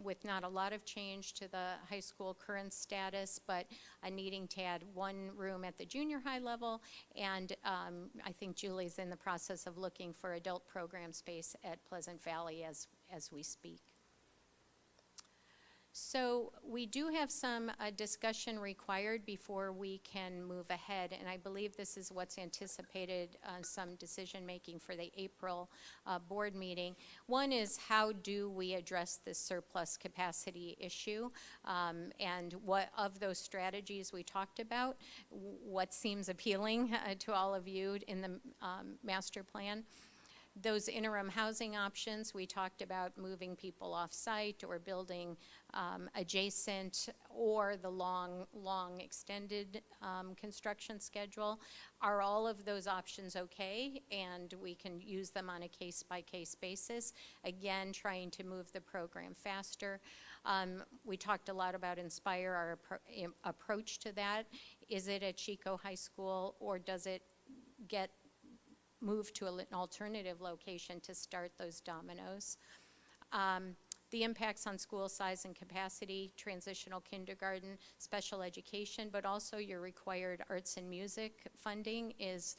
with not a lot of change to the high school current status, but needing to add 1 room at the junior high level, and I think Julie's in the process of looking for adult program space at Pleasant Valley as we speak. So we do have some discussion required before we can move ahead, and I believe this is what's anticipated, some decision-making for the April board meeting. One is, how do we address this surplus capacity issue? And what of those strategies we talked about, what seems appealing to all of you in the master plan? Those interim housing options, we talked about moving people off-site or building adjacent, or the long extended construction schedule. Are all of those options okay? And we can use them on a case-by-case basis. Again, trying to move the program faster. We talked a lot about Inspire, our approach to that. Is it at Chico High School, or does it get move to an alternative location to start those dominoes? The impacts on school size and capacity, transitional kindergarten, special education, but also your required arts and music funding is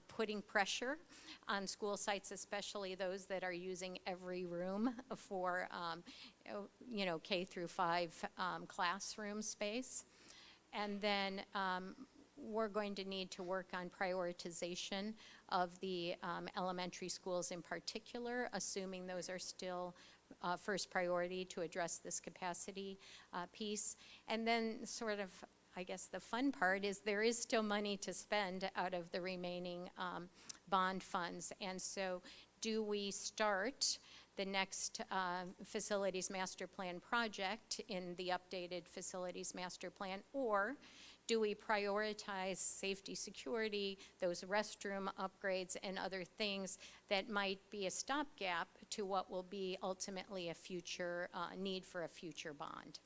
putting pressure on school sites, especially those that are using every room for K through 5 classroom space. And then we're going to need to work on prioritization of the elementary schools in particular, assuming those are still first priority to address this capacity piece. And then sort of, I guess the fun part is there is still money to spend out of the remaining bond funds. And so do we start the next facilities master plan project in the updated facilities master plan, or do we prioritize safety, security, those restroom upgrades and other things that might be a stopgap to what will be ultimately a future need for a future bond?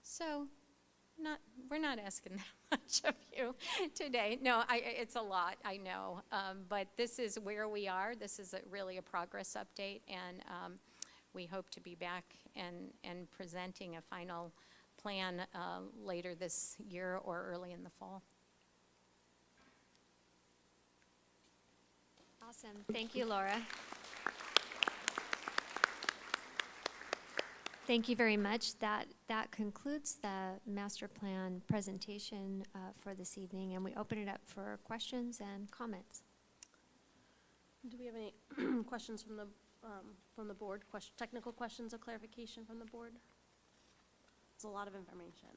So we're not asking that much of you today. No, it's a lot, I know. But this is where we are. This is really a progress update, and we hope to be back and presenting a final plan later this year or early in the fall. Awesome. Thank you, Laura. Thank you very much. That concludes the master plan presentation for this evening, and we open it up for questions and comments. Do we have any questions from the board? Technical questions or clarification from the board? It's a lot of information.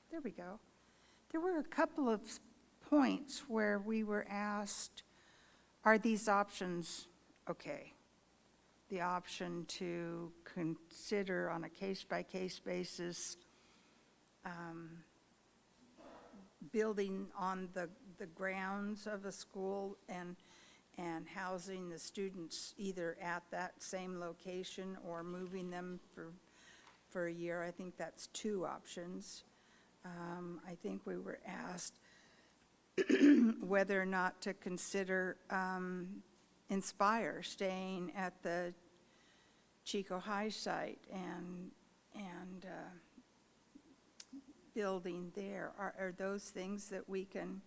There we go. There were a couple of points where we were asked, are these options okay? The option to consider on a case-by-case basis building on the grounds of a school and housing the students either at that same location or moving them for a year. I think that's 2 options. I think we were asked whether or not to consider Inspire, staying at the Chico High site and building there. Are those things that we can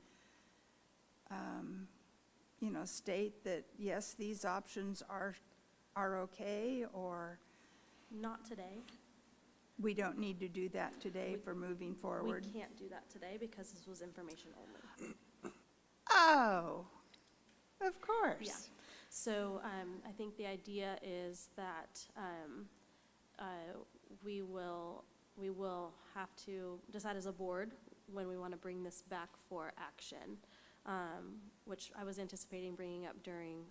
state that, yes, these options are okay, or? Not today. We don't need to do that today for moving forward? We can't do that today because this was information only. Oh, of course. Yeah. So I think the idea is that we will have to decide as a board when we want to bring this back for action, which I was anticipating bringing up during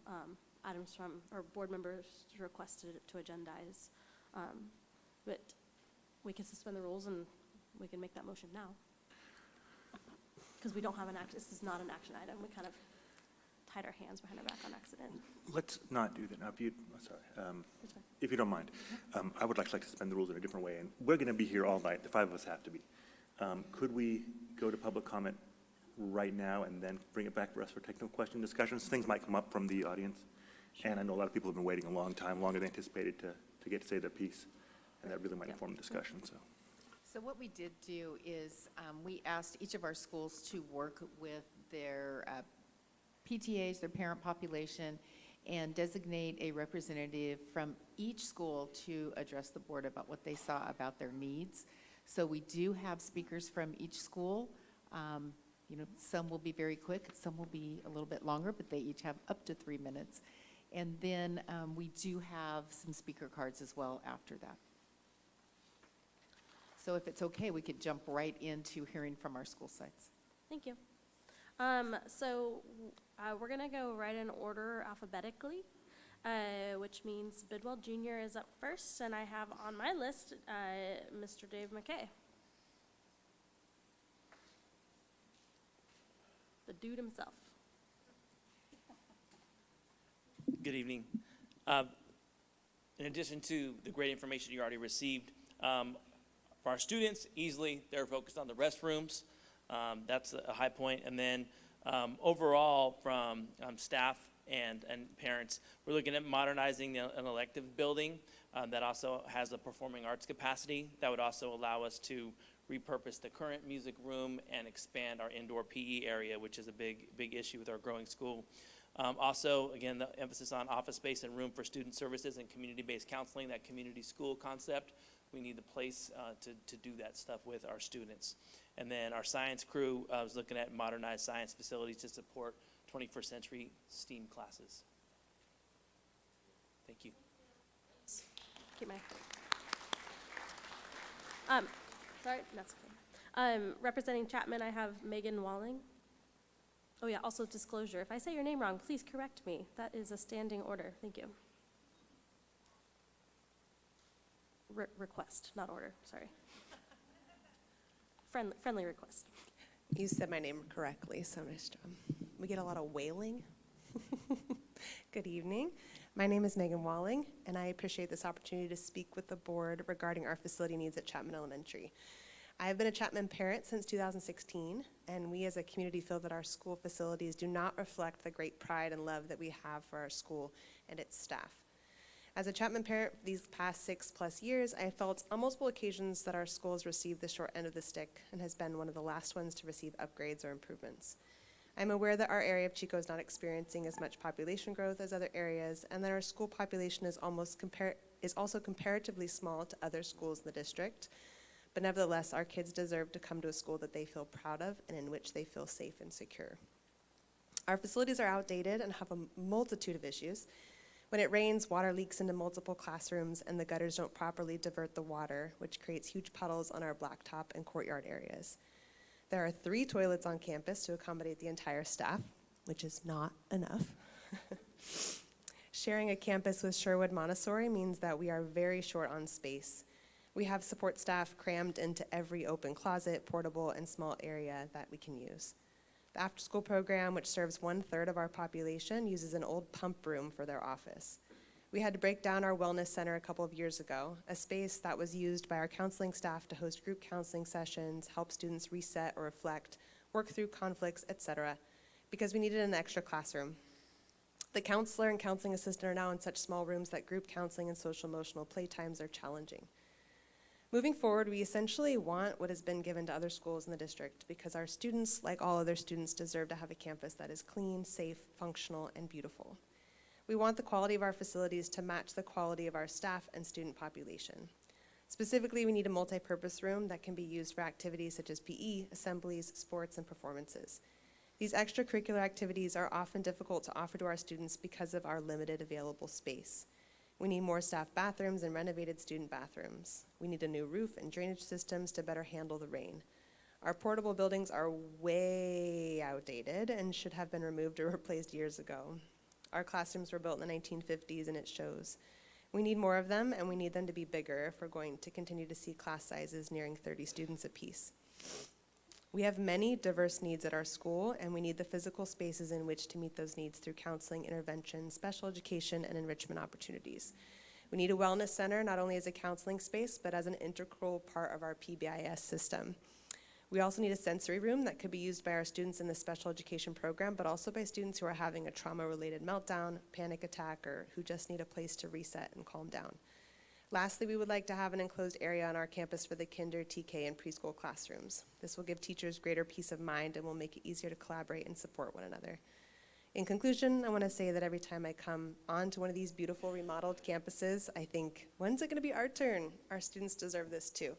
items from, or board members requested to agendize. But we can suspend the rules and we can make that motion now. Because we don't have an action, this is not an action item. We kind of tied our hands behind our back on accident. Let's not do that now. If you don't mind, I would like to suspend the rules in a different way. And we're going to be here all night. The 5 of us have to be. Could we go to public comment right now and then bring it back for us for technical question discussions? Things might come up from the audience. Sure. And I know a lot of people have been waiting a long time, longer than anticipated to get to say their piece. And that really might inform the discussion. So what we did do is we asked each of our schools to work with their PTAs, their parent population, and designate a representative from each school to address the board about what they saw about their needs. So we do have speakers from each school. Some will be very quick, some will be a little bit longer, but they each have up to 3 minutes. And then we do have some speaker cards as well after that. So if it's okay, we could jump right into hearing from our school sites. Thank you. We're going to go right in order alphabetically, which means Bidwell Jr. is up first, and I have on my list Mr. Dave McKay. The dude himself. Good evening. In addition to the great information you already received, for our students, easily, they're focused on the restrooms. That's a high point. And then overall, from staff and parents, we're looking at modernizing an elective building that also has a performing arts capacity. That would also allow us to repurpose the current music room and expand our indoor PE area, which is a big issue with our growing school. Also, again, the emphasis on office space and room for student services and community-based counseling, that community school concept. We need the place to do that stuff with our students. And then our science crew was looking at modernized science facilities to support 21st century STEAM classes. Thank you. Keep my. Sorry, that's okay. Representing Chapman, I have Megan Walling. Oh yeah, also disclosure. If I say your name wrong, please correct me. That is a standing order. Thank you. Request, not order, sorry. Friendly request. You said my name correctly, so nice job. We get a lot of wailing. Good evening. My name is Megan Walling, and I appreciate this opportunity to speak with the board regarding our facility needs at Chapman Elementary. I have been a Chapman parent since 2016, and we as a community feel that our school facilities do not reflect the great pride and love that we have for our school and its staff. As a Chapman parent these past 6+ years, I have felt on multiple occasions that our school has received the short end of the stick and has been one of the last ones to receive upgrades or improvements. I'm aware that our area of Chico is not experiencing as much population growth as other areas, and that our school population is also comparatively small to other schools in the district. But nevertheless, our kids deserve to come to a school that they feel proud of and in which they feel safe and secure. Our facilities are outdated and have a multitude of issues. When it rains, water leaks into multiple classrooms, and the gutters don't properly divert the water, which creates huge puddles on our blacktop and courtyard areas. There are 3 toilets on campus to accommodate the entire staff, which is not enough. Sharing a campus with Sherwood Montessori means that we are very short on space. We have support staff crammed into every open closet, portable, and small area that we can use. The after-school program, which serves 1/3 of our population, uses an old pump room for their office. We had to break down our wellness center a couple of years ago, a space that was used by our counseling staff to host group counseling sessions, help students reset or reflect, work through conflicts, etc., because we needed an extra classroom. The counselor and counseling assistant are now in such small rooms that group counseling and social-emotional playtimes are challenging. Moving forward, we essentially want what has been given to other schools in the district because our students, like all other students, deserve to have a campus that is clean, safe, functional, and beautiful. We want the quality of our facilities to match the quality of our staff and student population. Specifically, we need a multi-purpose room that can be used for activities such as PE, assemblies, sports, and performances. These extracurricular activities are often difficult to offer to our students because of our limited available space. We need more staff bathrooms and renovated student bathrooms. We need a new roof and drainage systems to better handle the rain. Our portable buildings are way outdated and should have been removed or replaced years ago. Our classrooms were built in the 1950s and it shows. We need more of them, and we need them to be bigger if we're going to continue to see class sizes nearing 30 students apiece. We have many diverse needs at our school, and we need the physical spaces in which to meet those needs through counseling, intervention, special education, and enrichment opportunities. We need a wellness center, not only as a counseling space, but as an integral part of our PBIS system. We also need a sensory room that could be used by our students in the special education program, but also by students who are having a trauma-related meltdown, panic attack, or who just need a place to reset and calm down. Lastly, we would like to have an enclosed area on our campus for the kinder, TK, and preschool classrooms. This will give teachers greater peace of mind and will make it easier to collaborate and support one another. In conclusion, I want to say that every time I come onto one of these beautiful remodeled campuses, I think, when's it going to be our turn? Our students deserve this too.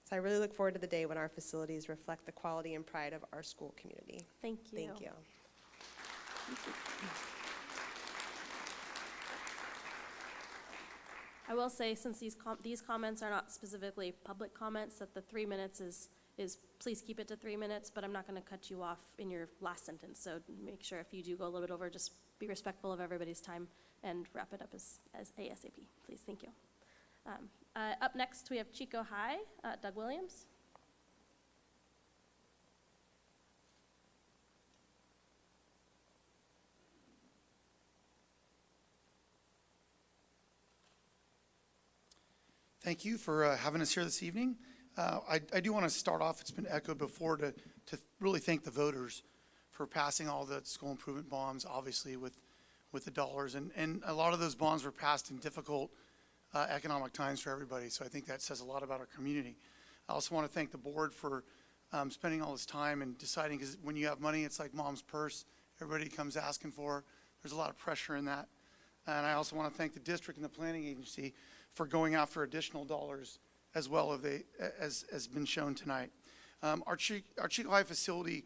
So I really look forward to the day when our facilities reflect the quality and pride of our school community. Thank you. Thank you. I will say, since these comments are not specifically public comments, that the 3 minutes is please keep it to 3 minutes, but I'm not going to cut you off in your last sentence. So make sure if you do go a little bit over, just be respectful of everybody's time and wrap it up as ASAP, please. Thank you. Up next, we have Chico High, Doug Williams. Thank you for having us here this evening. I do want to start off, it's been echoed before, to really thank the voters for passing all the school improvement bonds, obviously with the dollars. And a lot of those bonds were passed in difficult economic times for everybody. So I think that says a lot about our community. I also want to thank the board for spending all this time and deciding, because when you have money, it's like mom's purse. Everybody comes asking for. There's a lot of pressure in that. And I also want to thank the district and the planning agency for going after additional dollars as well as has been shown tonight. Our Chico High facility,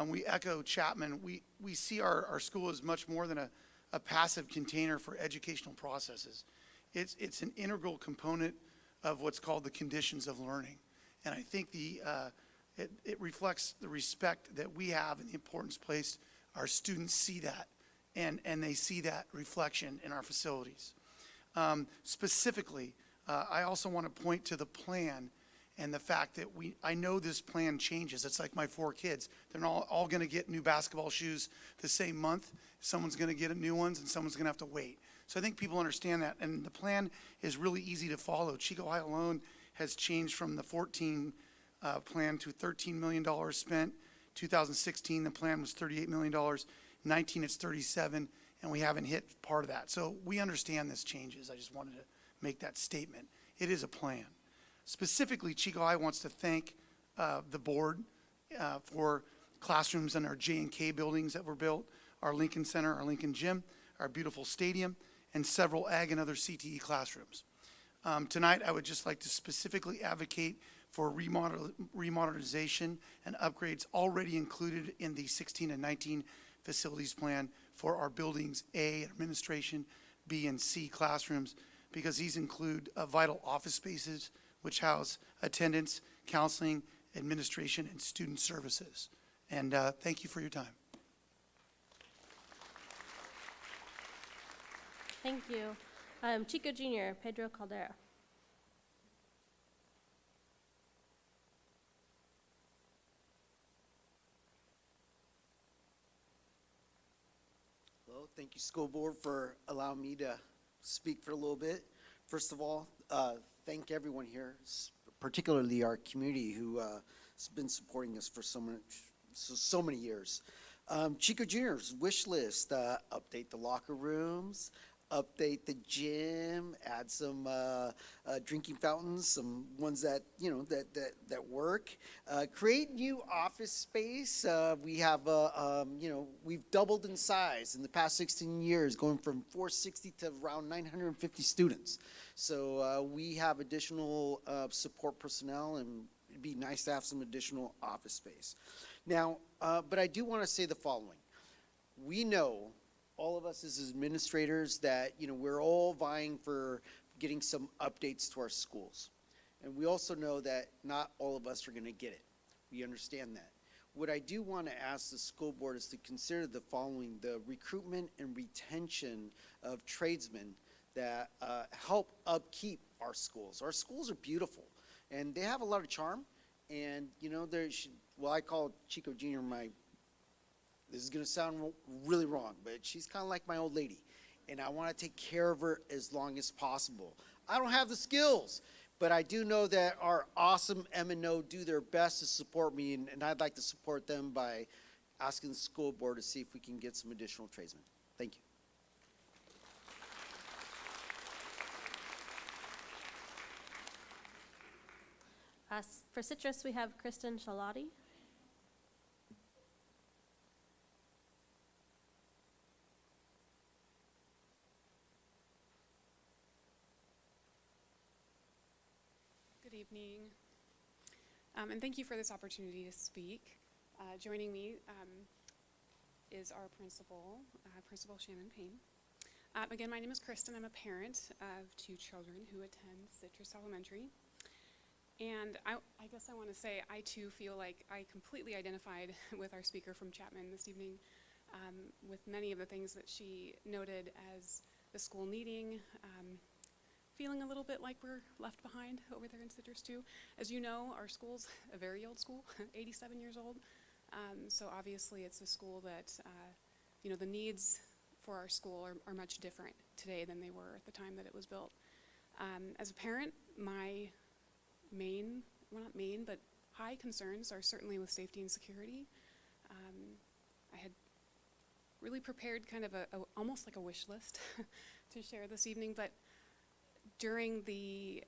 we echo Chapman. We see our school as much more than a passive container for educational processes. It's an integral component of what's called the conditions of learning. And I think it reflects the respect that we have and the importance placed. Our students see that, and they see that reflection in our facilities. Specifically, I also want to point to the plan and the fact that I know this plan changes. It's like my 4 kids. They're not all going to get new basketball shoes the same month. Someone's going to get new ones, and someone's going to have to wait. So I think people understand that, and the plan is really easy to follow. Chico High alone has changed from the 14 plan to $13 million spent. 2016, the plan was $38 million. 19, it's 37, and we haven't hit part of that. So we understand this changes. I just wanted to make that statement. It is a plan. Specifically, Chico High wants to thank the board for classrooms in our J&K buildings that were built, our Lincoln Center, our Lincoln Gym, our beautiful stadium, and several ag and other CTE classrooms. Tonight, I would just like to specifically advocate for remodernization and upgrades already included in the 16 and 19 facilities plan for our buildings A, administration, B, and C classrooms, because these include vital office spaces, which house attendance, counseling, administration, and student services. And thank you for your time. Thank you. Chico Jr., Pedro Caldera. Hello, thank you, school board, for allowing me to speak for a little bit. First of all, thank everyone here, particularly our community who has been supporting us for so many years. Chico Jr.'s wish list: update the locker rooms, update the gym, add some drinking fountains, some ones that that work. Create new office space. We have we've doubled in size in the past 16 years, going from 460 to around 950 students. So we have additional support personnel, and it'd be nice to have some additional office space. Now, but I do want to say the following. We know, all of us as administrators, that we're all vying for getting some updates to our schools. And we also know that not all of us are going to get it. We understand that. What I do want to ask the school board is to consider the following: the recruitment and retention of tradesmen that help upkeep our schools. Our schools are beautiful, and they have a lot of charm. And I call Chico Jr. This is going to sound really wrong, but she's kind of like my old lady, and I want to take care of her as long as possible. I don't have the skills, but I do know that our awesome M&O do their best to support me, and I'd like to support them by asking the school board to see if we can get some additional tradesmen. Thank you. For Citrus, we have Kristen Shalati. Good evening. And thank you for this opportunity to speak. Joining me is our principal, Principal Shannon Payne. Again, my name is Kristen. I'm a parent of 2 children who attend Citrus Elementary. And I guess I want to say I too feel like I completely identified with our speaker from Chapman this evening, with many of the things that she noted as the school needing, feeling a little bit like we're left behind over there in Citrus too. As you know, our school's a very old school, 87 years old. So obviously it's a school that, the needs for our school are much different today than they were at the time that it was built. As a parent, my not main, but high concerns are certainly with safety and security. I had really prepared kind of almost like a wish list to share this evening, but during the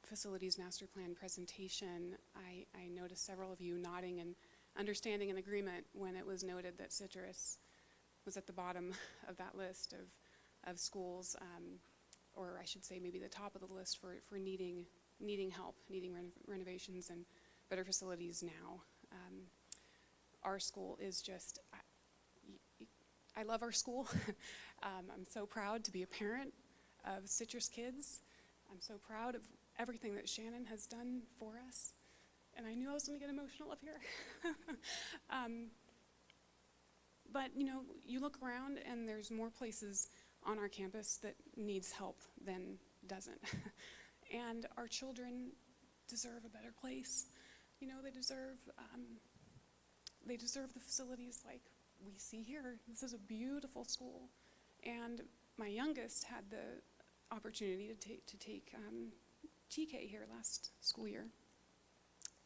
facilities master plan presentation, I noticed several of you nodding and understanding and agreement when it was noted that Citrus was at the bottom of that list of schools, or I should say maybe the top of the list for needing help, needing renovations and better facilities now. Our school is just, I love our school. I'm so proud to be a parent of Citrus kids. I'm so proud of everything that Shannon has done for us. And I knew I was going to get emotional up here. But you look around and there's more places on our campus that needs help than doesn't. And our children deserve a better place. They deserve the facilities like we see here. This is a beautiful school. And my youngest had the opportunity to take TK here last school year.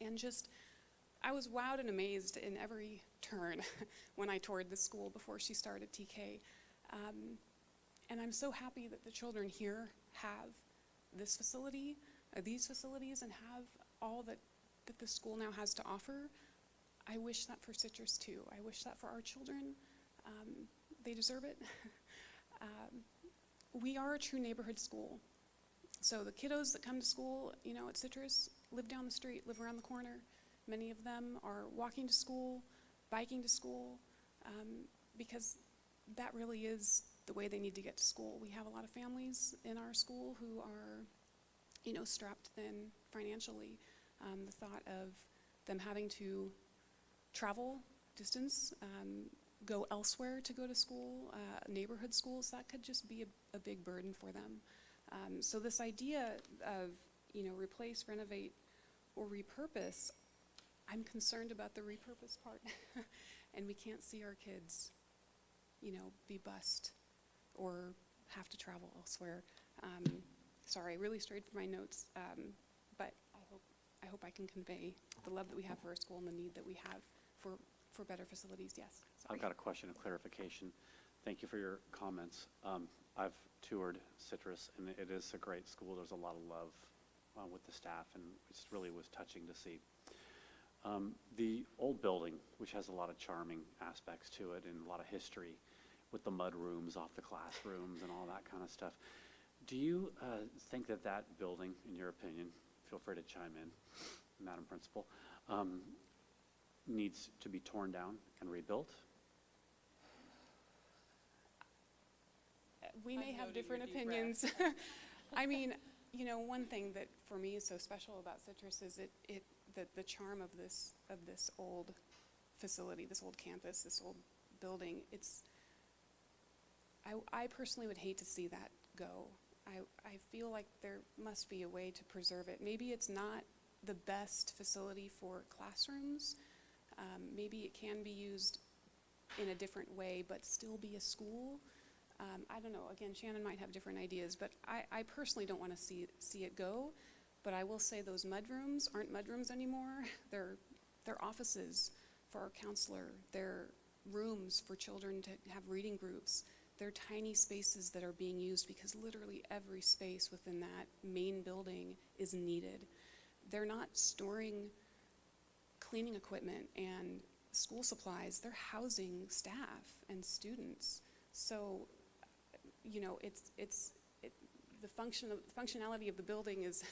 And I was wowed and amazed in every turn when I toured the school before she started TK. And I'm so happy that the children here have this facility, these facilities, and have all that the school now has to offer. I wish that for Citrus too. I wish that for our children. They deserve it. We are a true neighborhood school. So the kiddos that come to school, at Citrus, live down the street, live around the corner. Many of them are walking to school, biking to school, because that really is the way they need to get to school. We have a lot of families in our school who are, strapped thin financially. The thought of them having to travel distance, go elsewhere to go to school, neighborhood schools, that could just be a big burden for them. So this idea of, replace, renovate, or repurpose, I'm concerned about the repurpose part. And we can't see our kids, be bused or have to travel elsewhere. Sorry, I really strayed from my notes, but I hope I can convey the love that we have for our school and the need that we have for better facilities. Yes. Sorry. I've got a question of clarification. Thank you for your comments. I've toured Citrus, and it is a great school. There's a lot of love with the staff, and it really was touching to see. The old building, which has a lot of charming aspects to it and a lot of history with the mud rooms off the classrooms and all that kind of stuff. Do you think that building, in your opinion, feel free to chime in, Madam Principal, needs to be torn down and rebuilt? We may have different opinions. I mean, one thing that for me is so special about Citrus is the charm of this old facility, this old campus, this old building. I personally would hate to see that go. I feel like there must be a way to preserve it. Maybe it's not the best facility for classrooms. Maybe it can be used in a different way, but still be a school. I don't know. Again, Shannon might have different ideas, but I personally don't want to see it go. But I will say those mudrooms aren't mudrooms anymore. They're offices for our counselor. They're rooms for children to have reading groups. They're tiny spaces that are being used because literally every space within that main building is needed. They're not storing cleaning equipment and school supplies. They're housing staff and students. So, the functionality of the building is,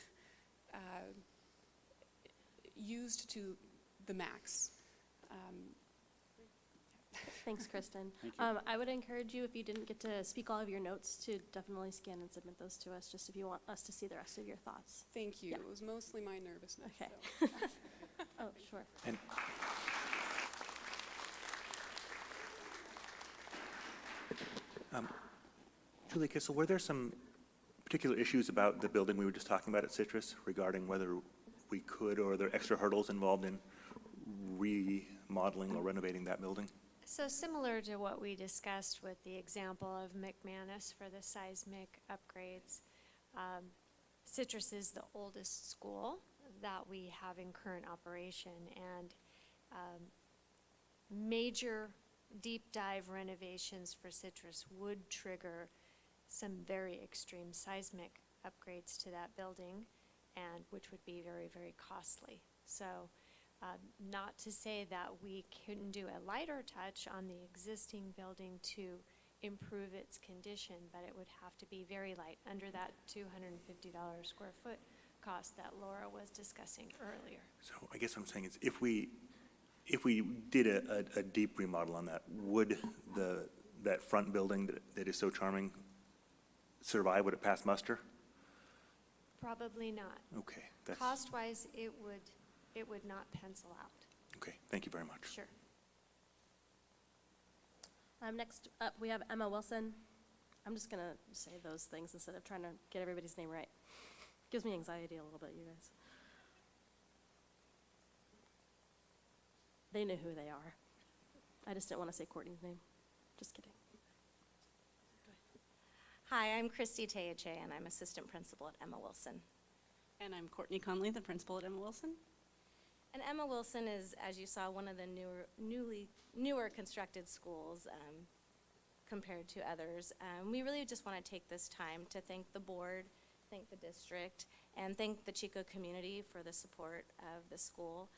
used to the max. Thanks, Kristen. Thank you. I would encourage you, if you didn't get to speak all of your notes, to definitely scan and submit those to us, just if you want us to see the rest of your thoughts. Thank you. Yeah. It was mostly my nervousness. Okay. So. Oh, sure. And Julie Kissel, were there some particular issues about the building we were just talking about at Citrus regarding whether we could, or are there extra hurdles involved in remodeling or renovating that building? So similar to what we discussed with the example of McManus for the seismic upgrades, Citrus is the oldest school that we have in current operation, and major deep dive renovations for Citrus would trigger some very extreme seismic upgrades to that building, and which would be very, very costly. So not to say that we couldn't do a lighter touch on the existing building to improve its condition, but it would have to be very light, under that $250 square foot cost that Laura was discussing earlier. So I guess what I'm saying is, if we did a deep remodel on that, would that front building that is so charming survive? Would it pass muster? Probably not. Okay. That's, Cost-wise, it would not pencil out. okay, thank you very much. Sure. Next up, we have Emma Wilson. I'm just gonna say those things instead of trying to get everybody's name right. Gives me anxiety a little bit, you guys. They know who they are. I just didn't want to say Courtney's name. Just kidding. Hi, I'm Christy Teache, and I'm assistant principal at Emma Wilson. And I'm Courtney Conley, the principal at Emma Wilson. And Emma Wilson is, as you saw, one of the newer constructed schools compared to others. We really just want to take this time to thank the board, thank the district, and thank the Chico community for the support of the school.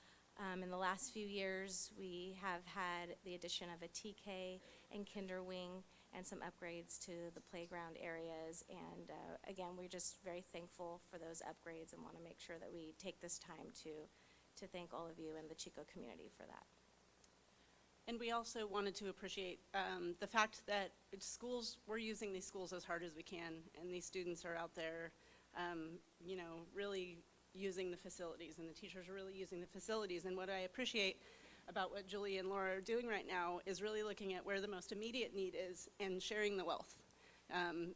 In the last few years, we have had the addition of a TK and kinder wing and some upgrades to the playground areas. And again, we're just very thankful for those upgrades and want to make sure that we take this time to thank all of you and the Chico community for that. And we also wanted to appreciate the fact that we're using these schools as hard as we can, and these students are out there, really using the facilities, and the teachers are really using the facilities. And what I appreciate about what Julie and Laura are doing right now is really looking at where the most immediate need is and sharing the wealth,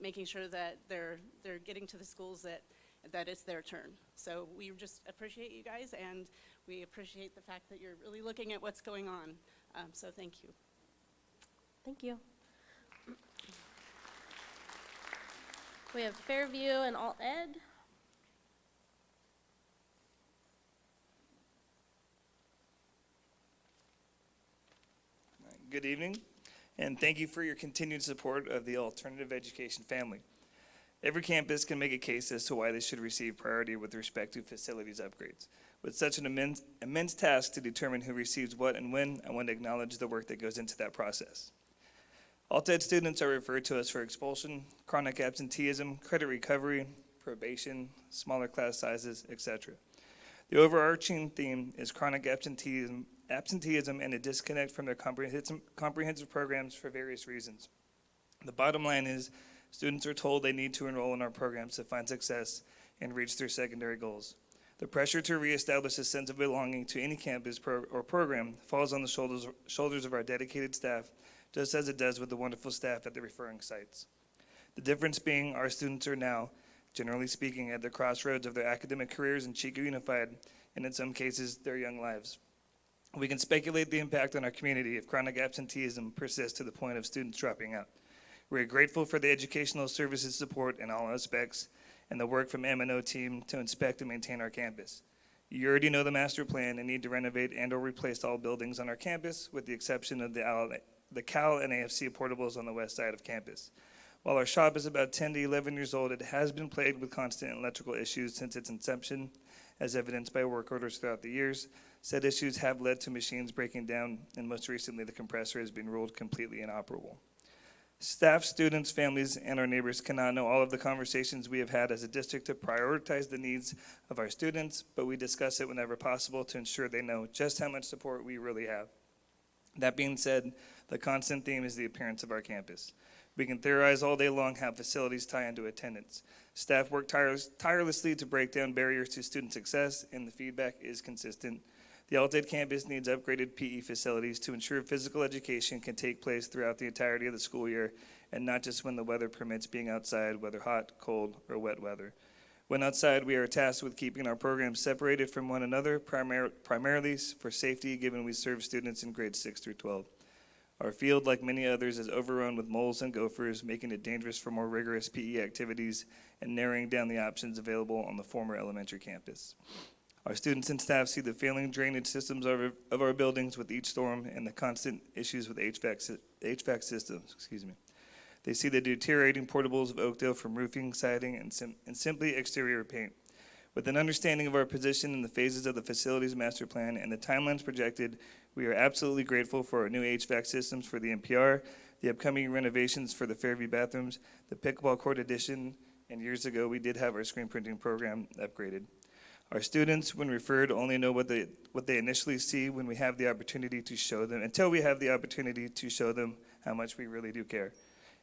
making sure that they're getting to the schools that it's their turn. So we just appreciate you guys, and we appreciate the fact that you're really looking at what's going on. So thank you. Thank you. We have Fairview and Alt Ed. Good evening, and thank you for your continued support of the alternative education family. Every campus can make a case as to why they should receive priority with respect to facilities upgrades. With such an immense task to determine who receives what and when, I want to acknowledge the work that goes into that process. Alt-Ed students are referred to as for expulsion, chronic absenteeism, credit recovery, probation, smaller class sizes, etc. The overarching theme is chronic absenteeism and a disconnect from their comprehensive programs for various reasons. The bottom line is, students are told they need to enroll in our programs to find success and reach their secondary goals. The pressure to reestablish a sense of belonging to any campus or program falls on the shoulders of our dedicated staff, just as it does with the wonderful staff at the referring sites. The difference being our students are now, generally speaking, at the crossroads of their academic careers in Chico Unified, and in some cases, their young lives. We can speculate the impact on our community if chronic absenteeism persists to the point of students dropping out. We are grateful for the educational services support in all aspects and the work from M&O team to inspect and maintain our campus. You already know the master plan and need to renovate and or replace all buildings on our campus with the exception of the Cal and AFC portables on the west side of campus. While our shop is about 10 to 11 years old, it has been plagued with constant electrical issues since its inception, as evidenced by work orders throughout the years. Said issues have led to machines breaking down, and most recently the compressor has been ruled completely inoperable. Staff, students, families, and our neighbors cannot know all of the conversations we have had as a district to prioritize the needs of our students, but we discuss it whenever possible to ensure they know just how much support we really have. That being said, the constant theme is the appearance of our campus. We can theorize all day long how facilities tie into attendance. Staff work tirelessly to break down barriers to student success, and the feedback is consistent. The Alted campus needs upgraded PE facilities to ensure physical education can take place throughout the entirety of the school year, and not just when the weather permits being outside, whether hot, cold, or wet weather. When outside, we are tasked with keeping our programs separated from one another, primarily for safety, given we serve students in grades 6 through 12. Our field, like many others, is overrun with moles and gophers, making it dangerous for more rigorous PE activities and narrowing down the options available on the former elementary campus. Our students and staff see the failing drainage systems of our buildings with each storm and the constant issues with HVAC systems. They see the deteriorating portables of Oakdale from roofing, siding, and simply exterior paint. With an understanding of our position in the phases of the facilities master plan and the timelines projected, we are absolutely grateful for our new HVAC systems for the NPR, the upcoming renovations for the Fairview bathrooms, the pickleball court addition, and years ago we did have our screen printing program upgraded. Our students, when referred, only know what they initially see when we have the opportunity to show them, until we have the opportunity to show them how much we really do care.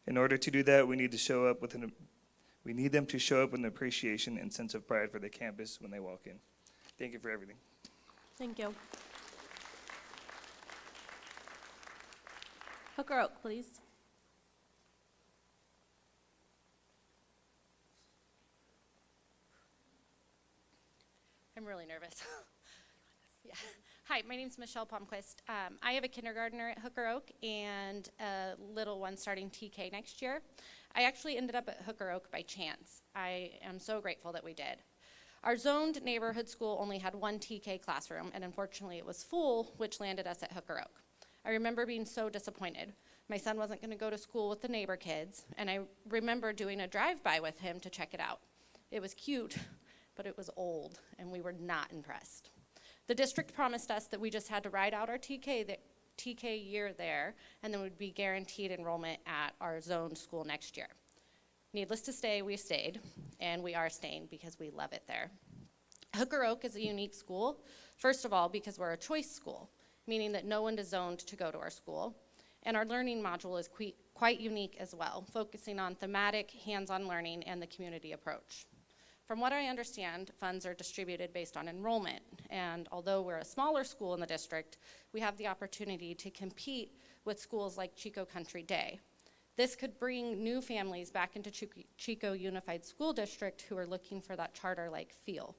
In order to do that, we need them to show up with an appreciation and sense of pride for the campus when they walk in. Thank you for everything. Thank you. Hooker Oak, please. I'm really nervous. Yeah. Hi, my name's Michelle Palmquist. I have a kindergartner at Hooker Oak and a little one starting TK next year. I actually ended up at Hooker Oak by chance. I am so grateful that we did. Our zoned neighborhood school only had one TK classroom, and unfortunately it was full, which landed us at Hooker Oak. I remember being so disappointed. My son wasn't going to go to school with the neighbor kids, and I remember doing a drive-by with him to check it out. It was cute, but it was old, and we were not impressed. The district promised us that we just had to ride out our TK year there, and then we'd be guaranteed enrollment at our zoned school next year. Needless to say, we stayed, and we are staying because we love it there. Hooker Oak is a unique school, first of all, because we're a choice school, meaning that no one is zoned to go to our school, and our learning module is quite unique as well, focusing on thematic, hands-on learning, and the community approach. From what I understand, funds are distributed based on enrollment, and although we're a smaller school in the district, we have the opportunity to compete with schools like Chico Country Day. This could bring new families back into Chico Unified School District who are looking for that charter-like feel.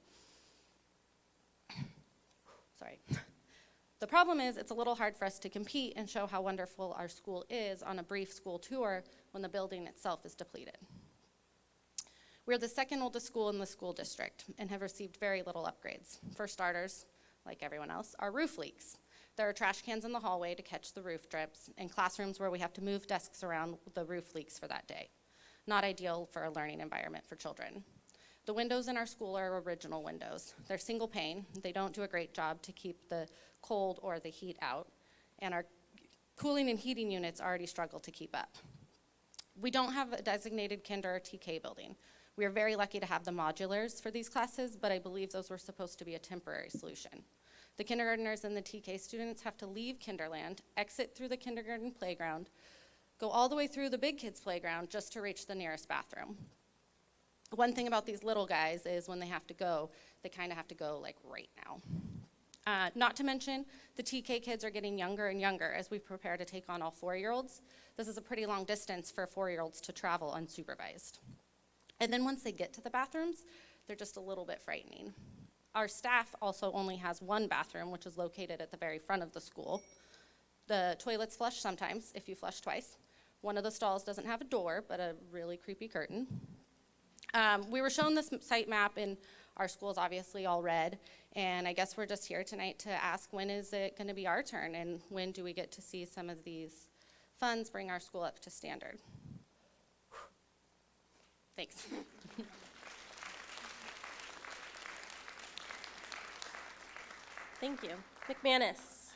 Sorry. The problem is it's a little hard for us to compete and show how wonderful our school is on a brief school tour when the building itself is depleted. We're the second oldest school in the school district and have received very little upgrades. For starters, like everyone else, our roof leaks. There are trash cans in the hallway to catch the roof drips and classrooms where we have to move desks around with the roof leaks for that day. Not ideal for a learning environment for children. The windows in our school are original windows. They're single pane. They don't do a great job to keep the cold or the heat out, and our cooling and heating units already struggle to keep up. We don't have a designated kinder or TK building. We are very lucky to have the modulars for these classes, but I believe those were supposed to be a temporary solution. The kindergartners and the TK students have to leave Kinderland, exit through the kindergarten playground, go all the way through the big kids playground just to reach the nearest bathroom. One thing about these little guys is when they have to go, they kind of have to go like right now. Not to mention, the TK kids are getting younger and younger as we prepare to take on all 4-year-olds. This is a pretty long distance for 4-year-olds to travel unsupervised. And then once they get to the bathrooms, they're just a little bit frightening. Our staff also only has one bathroom, which is located at the very front of the school. The toilets flush sometimes, if you flush twice. One of the stalls doesn't have a door, but a really creepy curtain. We were shown this site map, and our school's obviously all red, and I guess we're just here tonight to ask when is it going to be our turn, and when do we get to see some of these funds bring our school up to standard? Thanks. Thank you. McManus.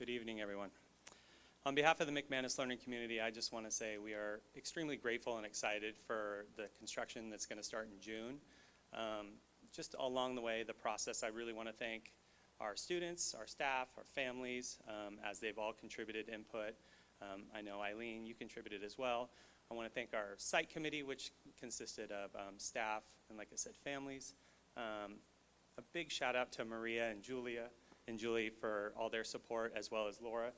Good evening, everyone. On behalf of the McManus Learning Community, I just want to say we are extremely grateful and excited for the construction that's going to start in June. Just along the way, the process, I really want to thank our students, our staff, our families, as they've all contributed input. I know Eileen, you contributed as well. I want to thank our site committee, which consisted of staff and, like I said, families. A big shout out to Maria and Julie for all their support, as well as Laura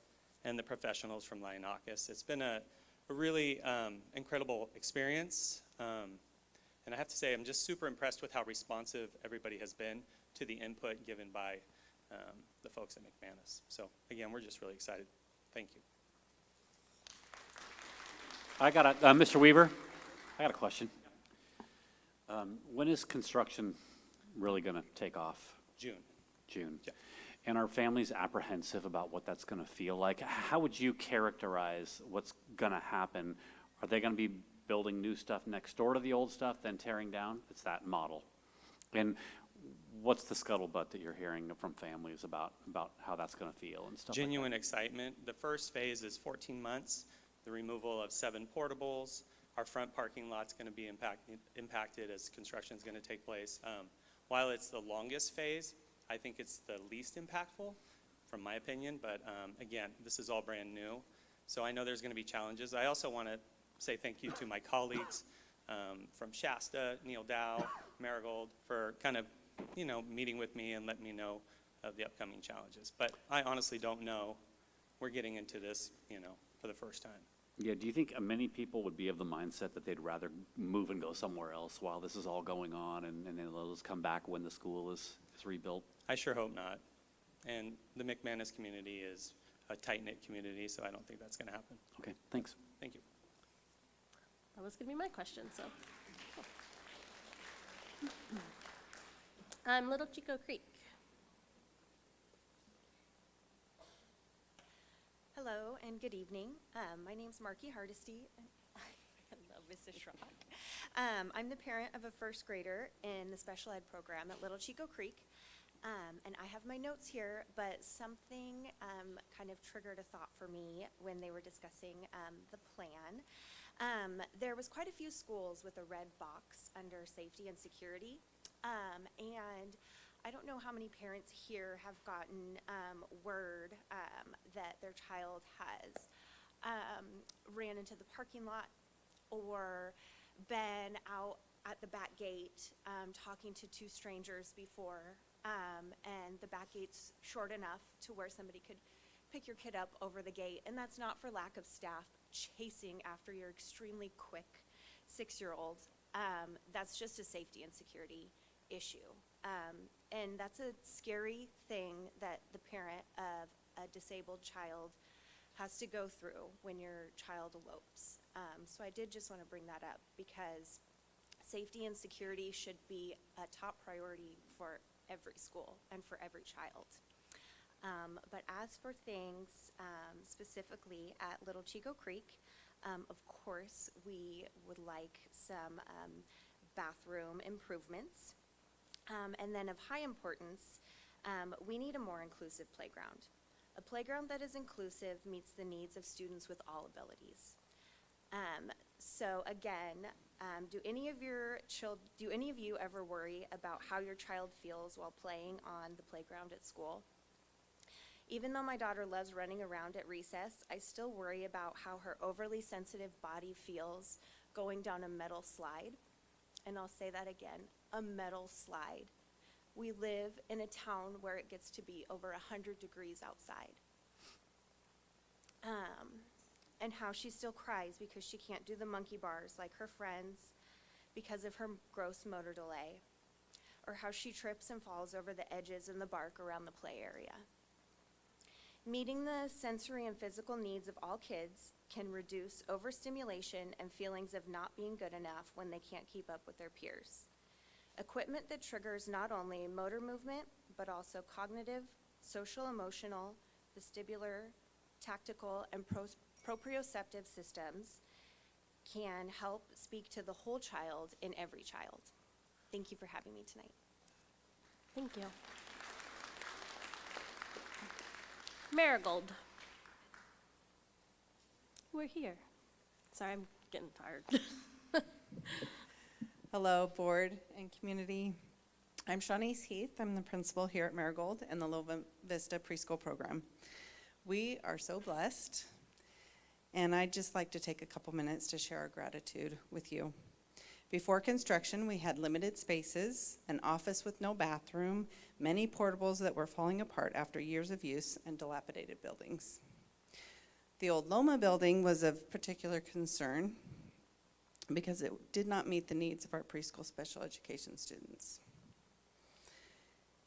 and the professionals from Lionakis. It's been a really incredible experience. And I have to say, I'm just super impressed with how responsive everybody has been to the input given by the folks at McManus. So again, we're just really excited. Thank you. I got Mr. Weaver, I got a question. When is construction really going to take off? June. June. Yeah. And are families apprehensive about what that's going to feel like? How would you characterize what's going to happen? Are they going to be building new stuff next door to the old stuff, then tearing down? It's that model. And what's the scuttlebutt that you're hearing from families about how that's going to feel and stuff Genuine like excitement. The first phase is 14 months, the removal of 7 portables. Our front parking lot's going to be impacted as construction is going to take place. While it's the longest phase, I think it's the least impactful, from my opinion, but again, this is all brand new. So I know there's going to be challenges. I also want to say thank you to my colleagues from Shasta, Neil Dow, Marigold, for kind of, meeting with me and letting me know of the upcoming challenges. But I honestly don't know. We're getting into this, for the first time. Yeah, do you think many people would be of the mindset that they'd rather move and go somewhere else while this is all going on and then they'll just come back when the school is rebuilt? I sure hope not. And the McManus community is a tight-knit community, so I don't think that's going to happen. Okay, thanks. Thank you. That was going to be my question, so. Little Chico Creek. Hello and good evening. My name's Marky Hardesty. I love Mrs. Schrock. I'm the parent of a first grader in the special ed program at Little Chico Creek. And I have my notes here, but something kind of triggered a thought for me when they were discussing the plan. There was quite a few schools with a red box under safety and security. And I don't know how many parents here have gotten word that their child has ran into the parking lot or been out at the back gate talking to 2 strangers before, and the back gate's short enough to where somebody could pick your kid up over the gate. And that's not for lack of staff chasing after your extremely quick 6-year-old. That's just a safety and security issue. And that's a scary thing that the parent of a disabled child has to go through when your child elopes. So I did just want to bring that up because safety and security should be a top priority for every school and for every child. But as for things specifically at Little Chico Creek, of course, we would like some bathroom improvements. And then of high importance, we need a more inclusive playground. A playground that is inclusive meets the needs of students with all abilities. So again, do any of you ever worry about how your child feels while playing on the playground at school? Even though my daughter loves running around at recess, I still worry about how her overly sensitive body feels going down a metal slide. And I'll say that again, a metal slide. We live in a town where it gets to be over 100 degrees outside. And how she still cries because she can't do the monkey bars like her friends because of her gross motor delay. Or how she trips and falls over the edges and the bark around the play area. Meeting the sensory and physical needs of all kids can reduce overstimulation and feelings of not being good enough when they can't keep up with their peers. Equipment that triggers not only motor movement, but also cognitive, social, emotional, vestibular, tactical, and proprioceptive systems can help speak to the whole child in every child. Thank you for having me tonight. Thank you. Marigold. We're here. Sorry, I'm getting tired. Hello, board and community. I'm Shawnice Heath. I'm the principal here at Marigold in the Loma Vista preschool program. We are so blessed, and I'd just like to take a couple minutes to share our gratitude with you. Before construction, we had limited spaces, an office with no bathroom, many portables that were falling apart after years of use, and dilapidated buildings. The old Loma building was of particular concern because it did not meet the needs of our preschool special education students.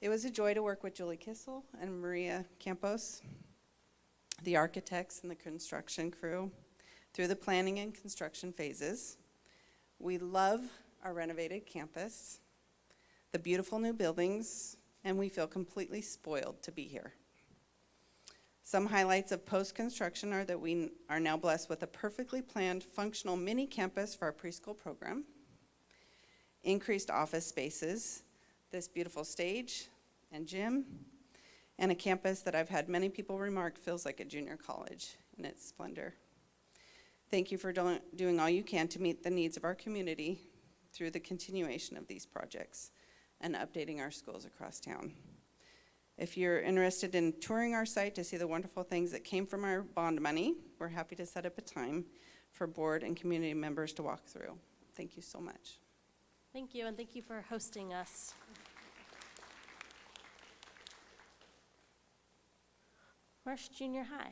It was a joy to work with Julie Kissel and Maria Campos, the architects and the construction crew, through the planning and construction phases. We love our renovated campus, the beautiful new buildings, and we feel completely spoiled to be here. Some highlights of post-construction are that we are now blessed with a perfectly planned, functional mini campus for our preschool program, increased office spaces, this beautiful stage and gym, and a campus that I've had many people remark feels like a junior college in its splendor. Thank you for doing all you can to meet the needs of our community through the continuation of these projects and updating our schools across town. If you're interested in touring our site to see the wonderful things that came from our bond money, we're happy to set up a time for board and community members to walk through. Thank you so much. Thank you, and thank you for hosting us. Marsh Junior High.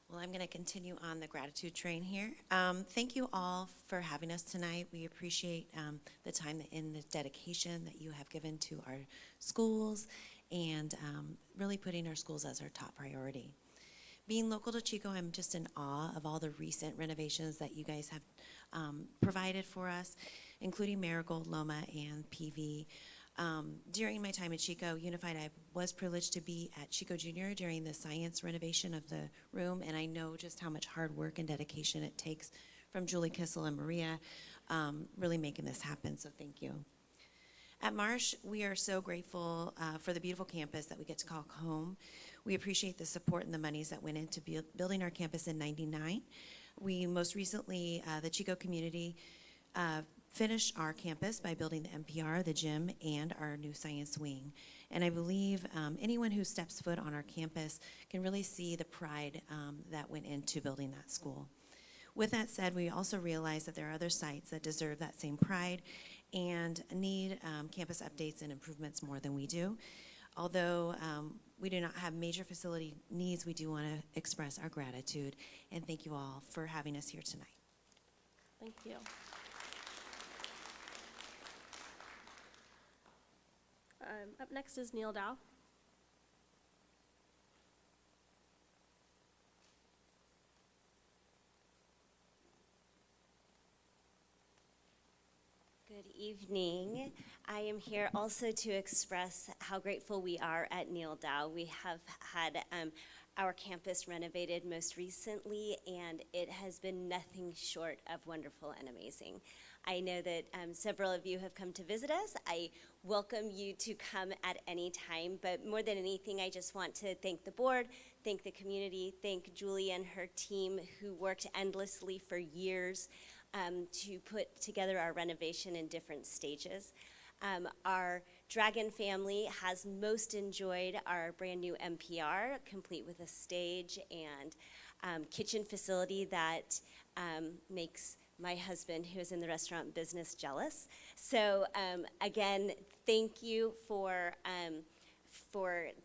Well, I'm going to continue on the gratitude train here. Thank you all for having us tonight. We appreciate the time and the dedication that you have given to our schools and really putting our schools as our top priority. Being local to Chico, I'm just in awe of all the recent renovations that you guys have provided for us, including Marigold, Loma, and PV. During my time at Chico Unified, I was privileged to be at Chico Junior during the science renovation of the room, and I know just how much hard work and dedication it takes from Julie Kissel and Maria really making this happen, so thank you. At Marsh, we are so grateful for the beautiful campus that we get to call home. We appreciate the support and the monies that went into building our campus in '99. We most recently, the Chico community, finished our campus by building the MPR, the gym, and our new science wing. And I believe anyone who steps foot on our campus can really see the pride that went into building that school. With that said, we also realize that there are other sites that deserve that same pride and need campus updates and improvements more than we do. Although we do not have major facility needs, we do want to express our gratitude and thank you all for having us here tonight. Thank you. Up next is Neil Dow. Good evening. I am here also to express how grateful we are at Neil Dow. We have had our campus renovated most recently, and it has been nothing short of wonderful and amazing. I know that several of you have come to visit us. I welcome you to come at any time, but more than anything, I just want to thank the board, thank the community, thank Julie and her team who worked endlessly for years to put together our renovation in different stages. Our Dragon family has most enjoyed our brand new MPR, complete with a stage and kitchen facility that makes my husband, who is in the restaurant business, jealous. So again, thank you for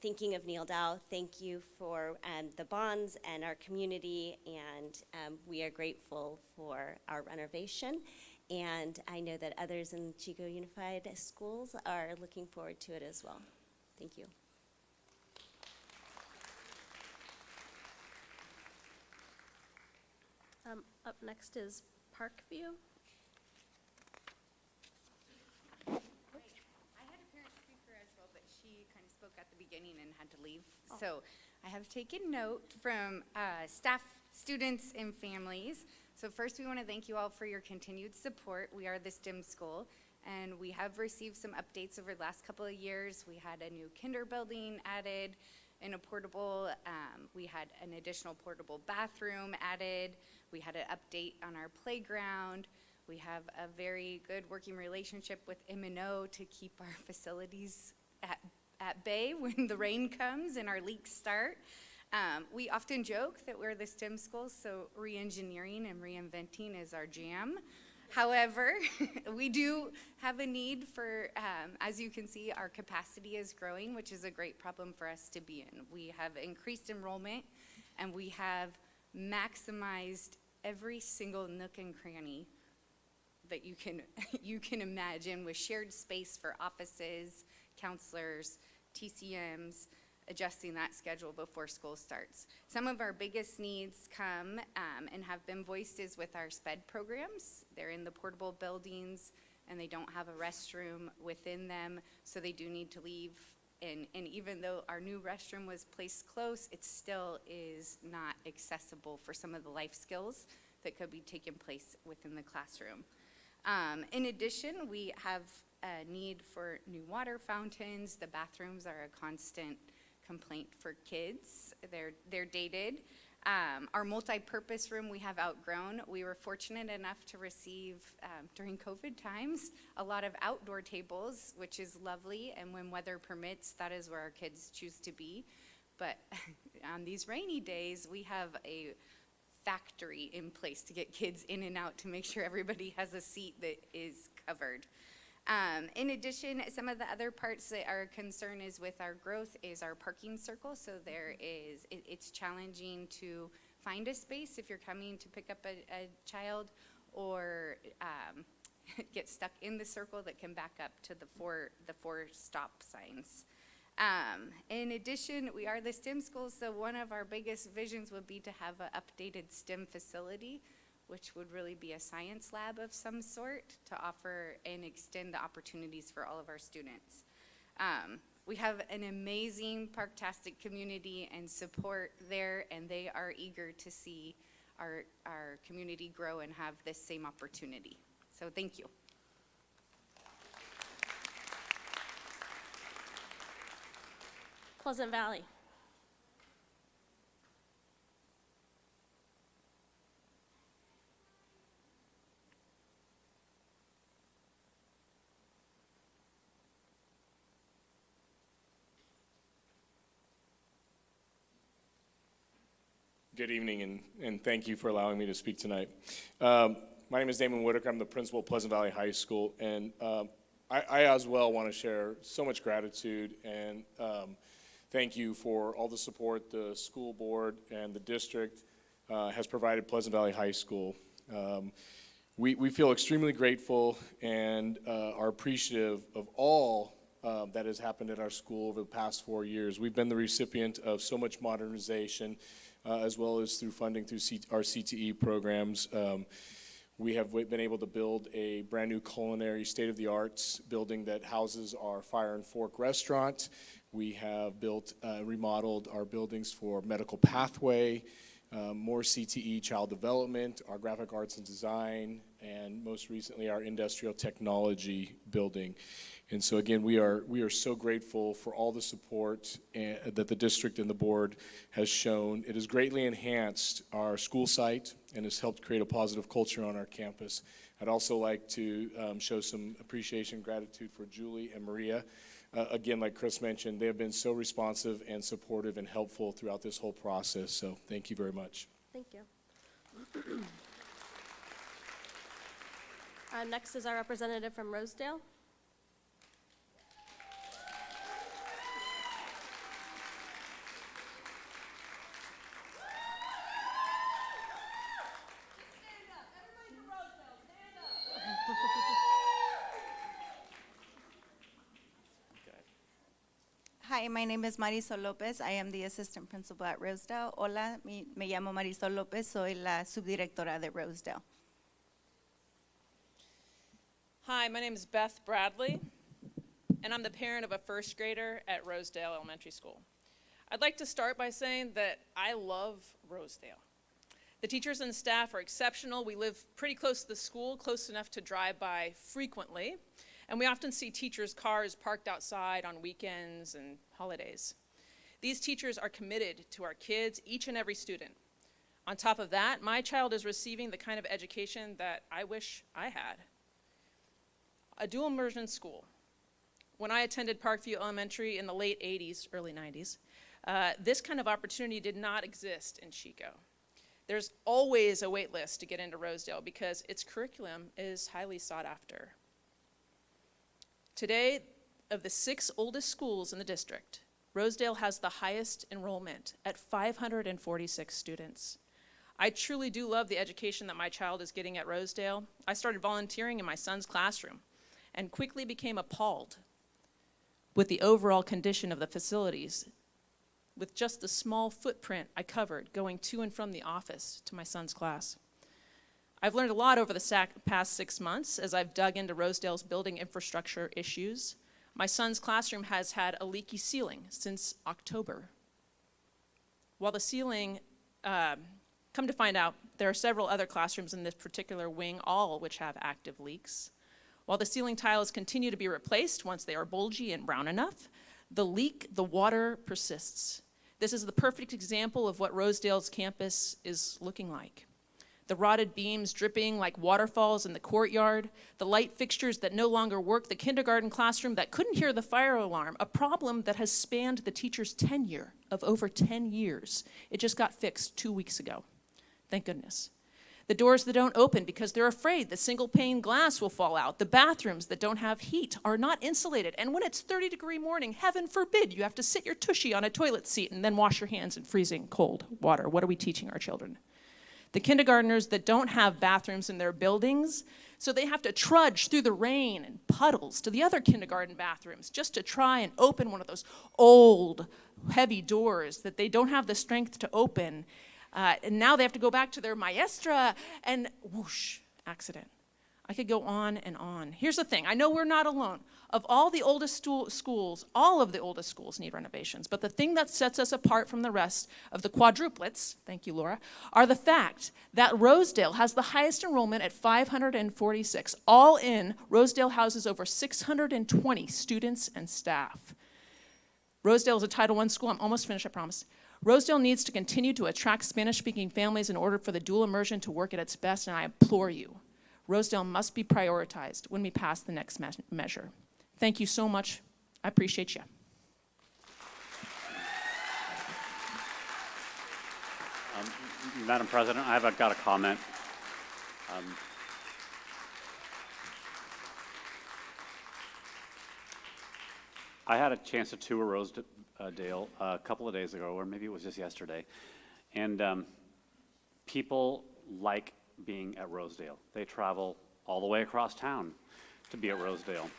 thinking of Neil Dow. Thank you for the bonds and our community, and we are grateful for our renovation. And I know that others in Chico Unified Schools are looking forward to it as well. Thank you. Up next is Parkview. I had a parent speaker as well, but she kind of spoke at the beginning and had to leave. So I have taken note from staff, students, and families So first, we want to thank you all for your continued support. We are the STEM school, and we have received some updates over the last couple of years. We had a new kinder building added and a portable, we had an additional portable bathroom added. We had an update on our playground. We have a very good working relationship with M&O to keep our facilities at bay when the rain comes and our leaks start. We often joke that we're the STEM school, so re-engineering and reinventing is our jam. However, we do have a need for, as you can see, our capacity is growing, which is a great problem for us to be in. We have increased enrollment, and we have maximized every single nook and cranny that you can imagine, with shared space for offices, counselors, TCMs, adjusting that schedule before school starts. Some of our biggest needs come and have been voiced is with our SPED programs. They're in the portable buildings and they don't have a restroom within them, so they do need to leave. And even though our new restroom was placed close, it still is not accessible for some of the life skills that could be taking place within the classroom. In addition, we have a need for new water fountains. The bathrooms are a constant complaint for kids. They're dated. Our multi-purpose room we have outgrown. We were fortunate enough to receive, during COVID times, a lot of outdoor tables, which is lovely, and when weather permits, that is where our kids choose to be. But on these rainy days, we have a factory in place to get kids in and out to make sure everybody has a seat that is covered. In addition, some of the other parts that our concern is with our growth is our parking circle. So it's challenging to find a space if you're coming to pick up a child, or get stuck in the circle that can back up to the four stop signs. In addition, we are the STEM school, so one of our biggest visions would be to have an updated STEM facility, which would really be a science lab of some sort to offer and extend the opportunities for all of our students. We have an amazing Parktastic community and support there, and they are eager to see our community grow and have this same opportunity. So thank you. Pleasant Valley. Good evening, and thank you for allowing me to speak tonight. My name is Damon Whitaker. I'm the principal of Pleasant Valley High School, and I as well want to share so much gratitude and thank you for all the support the school board and the district has provided Pleasant Valley High School. We feel extremely grateful and are appreciative of all that has happened at our school over the past 4 years. We've been the recipient of so much modernization, as well as through funding through our CTE programs. We have been able to build a brand new culinary state-of-the-art building that houses our Fire and Fork restaurant. We have built, remodeled our buildings for medical pathway, more CTE child development, our graphic arts and design, and most recently our industrial technology building. And so again, we are so grateful for all the support that the district and the board has shown. It has greatly enhanced our school site and has helped create a positive culture on our campus. I'd also like to show some appreciation and gratitude for Julie and Maria. Again, like Chris mentioned, they have been so responsive and supportive and helpful throughout this whole process. So thank you very much. Thank you. Next is our representative from Rosedale. Hi, my name is Marisol Lopez. I am the assistant principal at Rosedale. Hola, me llamo Marisol Lopez. Soy la subdirectora de Rosedale. Hi, my name is Beth Bradley, and I'm the parent of a first grader at Rosedale Elementary School. I'd like to start by saying that I love Rosedale. The teachers and staff are exceptional. We live pretty close to the school, close enough to drive by frequently. And we often see teachers' cars parked outside on weekends and holidays. These teachers are committed to our kids, each and every student. On top of that, my child is receiving the kind of education that I wish I had. A dual immersion school. When I attended Parkview Elementary in the late 80s, early 90s, this kind of opportunity did not exist in Chico. There's always a wait list to get into Rosedale because its curriculum is highly sought after. Today, of the 6 oldest schools in the district, Rosedale has the highest enrollment at 546 students. I truly do love the education that my child is getting at Rosedale. I started volunteering in my son's classroom and quickly became appalled with the overall condition of the facilities, with just the small footprint I covered going to and from the office to my son's class. I've learned a lot over the past 6 months as I've dug into Rosedale's building infrastructure issues. My son's classroom has had a leaky ceiling since October. While the ceiling, come to find out, there are several other classrooms in this particular wing, all which have active leaks. While the ceiling tiles continue to be replaced once they are bulgy and brown enough, the water persists. This is the perfect example of what Rosedale's campus is looking like. The rotted beams dripping like waterfalls in the courtyard, the light fixtures that no longer work, the kindergarten classroom that couldn't hear the fire alarm, a problem that has spanned the teacher's tenure of over 10 years. It just got fixed 2 weeks ago. Thank goodness. The doors that don't open because they're afraid the single pane glass will fall out. The bathrooms that don't have heat are not insulated. And when it's 30-degree morning, heaven forbid, you have to sit your tushy on a toilet seat and then wash your hands in freezing cold water. What are we teaching our children? The kindergartners that don't have bathrooms in their buildings, so they have to trudge through the rain and puddles to the other kindergarten bathrooms just to try and open one of those old, heavy doors that they don't have the strength to open. And now they have to go back to their maestra, and whoosh, accident. I could go on and on. Here's the thing. I know we're not alone. Of all the oldest schools, all of the oldest schools need renovations. But the thing that sets us apart from the rest of the quadruplets, thank you, Laura, are the fact that Rosedale has the highest enrollment at 546. All in, Rosedale houses over 620 students and staff. Rosedale is a Title I school. I'm almost finished, I promise. Rosedale needs to continue to attract Spanish-speaking families in order for the dual immersion to work at its best, and I implore you, Rosedale must be prioritized when we pass the next measure. Thank you so much. I appreciate you. Madam President, I've got a comment. I had a chance to tour Rosedale a couple of days ago, or maybe it was just yesterday, and people like being at Rosedale. They travel all the way across town to be at Rosedale.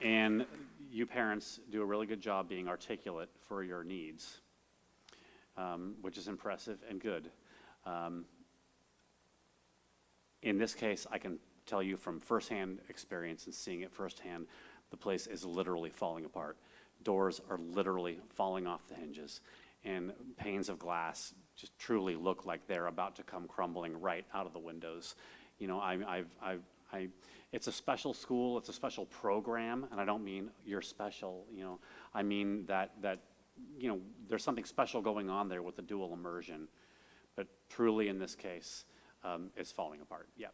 And you parents do a really good job being articulate for your needs, which is impressive and good. In this case, I can tell you from firsthand experience and seeing it firsthand, the place is literally falling apart. Doors are literally falling off the hinges, and panes of glass just truly look like they're about to come crumbling right out of the windows. You know, it's a special school, it's a special program, and I don't mean you're special, you know, I mean that you know, there's something special going on there with the dual immersion, but truly in this case, it's falling apart, yeah.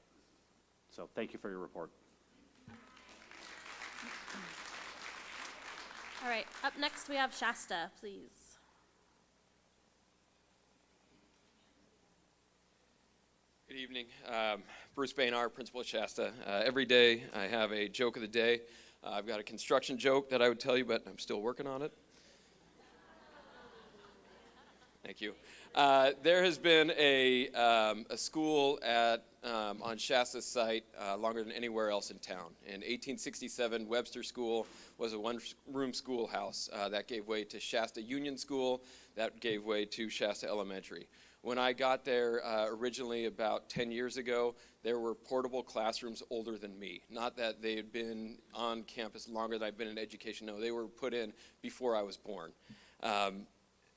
So thank you for your report. All right, up next we have Shasta, please. Good evening. Bruce Baynard, principal at Shasta. Every day I have a joke of the day. I've got a construction joke that I would tell you, but I'm still working on it. Thank you. There has been a school on Shasta's site longer than anywhere else in town. In 1867, Webster School was a one-room schoolhouse that gave way to Shasta Union School, that gave way to Shasta Elementary. When I got there originally about 10 years ago, there were portable classrooms older than me. Not that they had been on campus longer than I've been in education. No, they were put in before I was born.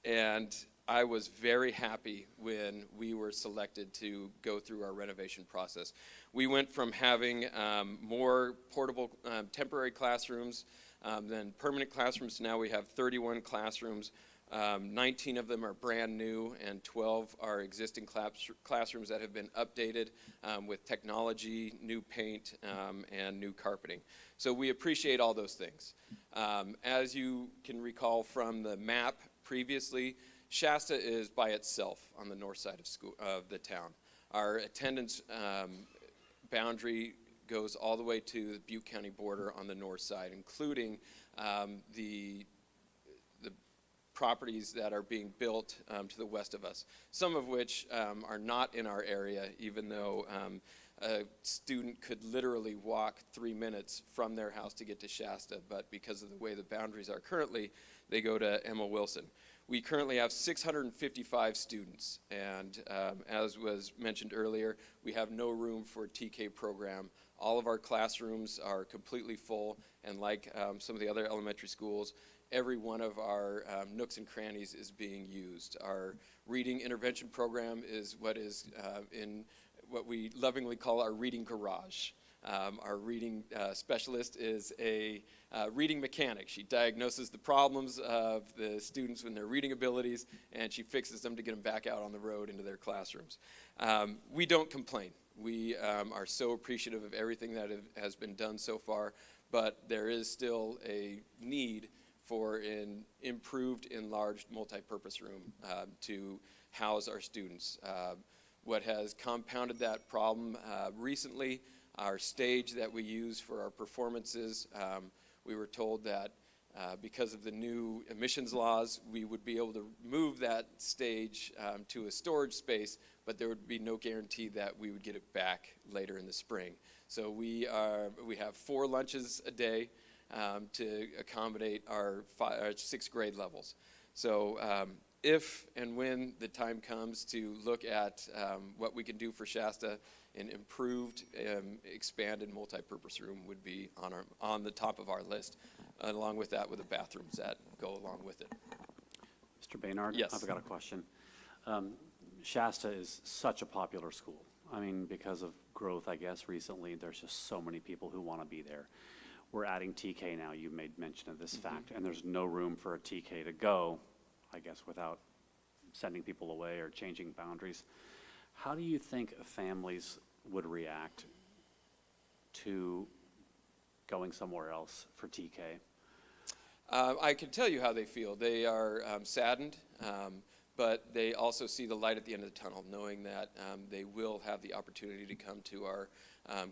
And I was very happy when we were selected to go through our renovation process. We went from having more portable temporary classrooms than permanent classrooms to now we have 31 classrooms. 19 of them are brand new and 12 are existing classrooms that have been updated with technology, new paint, and new carpeting. So we appreciate all those things. As you can recall from the map previously, Shasta is by itself on the north side of the town. Our attendance boundary goes all the way to the Butte County border on the north side, including the properties that are being built to the west of us, some of which are not in our area, even though a student could literally walk 3 minutes from their house to get to Shasta, but because of the way the boundaries are currently, they go to Emma Wilson. We currently have 655 students, and as was mentioned earlier, we have no room for a TK program. All of our classrooms are completely full, and like some of the other elementary schools, every one of our nooks and crannies is being used. Our reading intervention program is what is in what we lovingly call our reading garage. Our reading specialist is a reading mechanic. She diagnoses the problems of the students and their reading abilities, and she fixes them to get them back out on the road into their classrooms. We don't complain. We are so appreciative of everything that has been done so far, but there is still a need for an improved, enlarged, multi-purpose room to house our students. What has compounded that problem recently, our stage that we use for our performances, we were told that because of the new emissions laws, we would be able to move that stage to a storage space, but there would be no guarantee that we would get it back later in the spring. So we have 4 lunches a day to accommodate our 6th grade levels. So if and when the time comes to look at what we can do for Shasta, an improved, expanded multi-purpose room would be on the top of our list, along with that with the bathrooms that go along with it. Mr. Baynard? Yes. I've got a question. Shasta is such a popular school. I mean, because of growth, I guess, recently, there's just so many people who want to be there. We're adding TK now, you made mention of this fact, and there's no room for a TK to go, I guess, without sending people away or changing boundaries. How do you think families would react to going somewhere else for TK? I can tell you how they feel. They are saddened, but they also see the light at the end of the tunnel, knowing that they will have the opportunity to come to our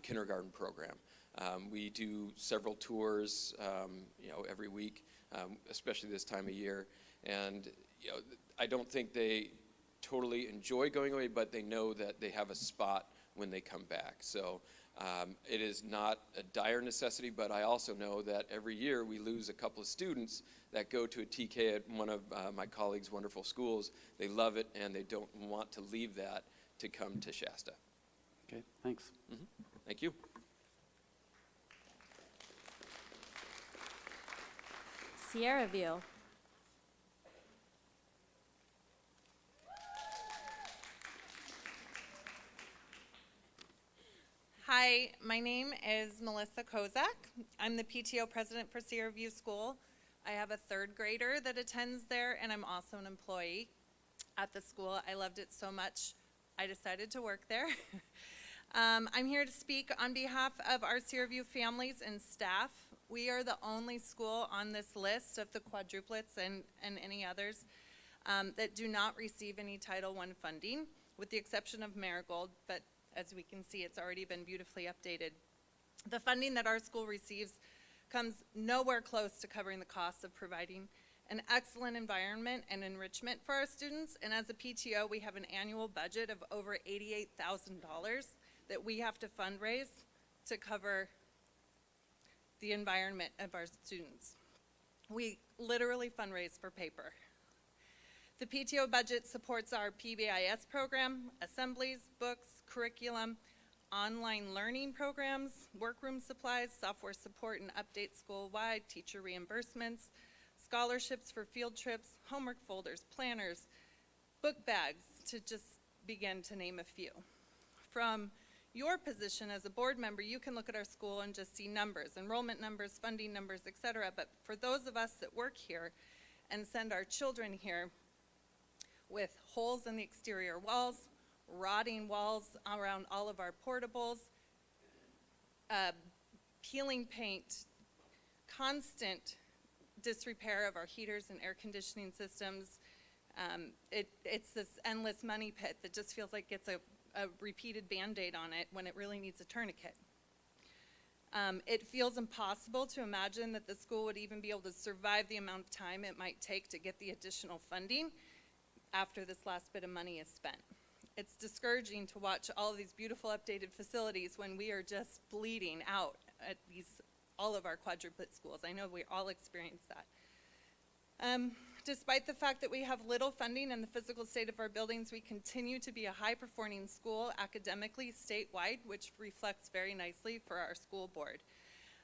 kindergarten program. We do several tours, every week, especially this time of year, and I don't think they totally enjoy going away, but they know that they have a spot when they come back. So it is not a dire necessity, but I also know that every year we lose a couple of students that go to a TK at one of my colleagues' wonderful schools. They love it, and they don't want to leave that to come to Shasta. Okay, thanks. Mm-hmm. Thank you. Sierra View. Hi, my name is Melissa Kozak. I'm the PTO president for Sierra View School. I have a 3rd grader that attends there, and I'm also an employee at the school. I loved it so much, I decided to work there. I'm here to speak on behalf of our Sierra View families and staff. We are the only school on this list of the quadruplets and any others that do not receive any Title I funding, with the exception of Marigold, but as we can see, it's already been beautifully updated. The funding that our school receives comes nowhere close to covering the costs of providing an excellent environment and enrichment for our students, and as a PTO, we have an annual budget of over $88,000 that we have to fundraise to cover the environment of our students. We literally fundraise for paper. The PTO budget supports our PBIS program, assemblies, books, curriculum, online learning programs, workroom supplies, software support and updates school-wide, teacher reimbursements, scholarships for field trips, homework folders, planners, Book bags, to just begin to name a few. From your position as a board member, you can look at our school and just see numbers, enrollment numbers, funding numbers, et cetera. But for those of us that work here and send our children here with holes in the exterior walls, rotting walls around all of our portables, peeling paint, constant disrepair of our heaters and air conditioning systems, it's this endless money pit that just feels like it's a repeated Band-Aid on it when it really needs a tourniquet. It feels impossible to imagine that the school would even be able to survive the amount of time it might take to get the additional funding after this last bit of money is spent. It's discouraging to watch all of these beautiful updated facilities when we are just bleeding out at all of our quadruplet schools. I know we all experience that. Despite the fact that we have little funding and the physical state of our buildings, we continue to be a high-performing school academically statewide, which reflects very nicely for our school board.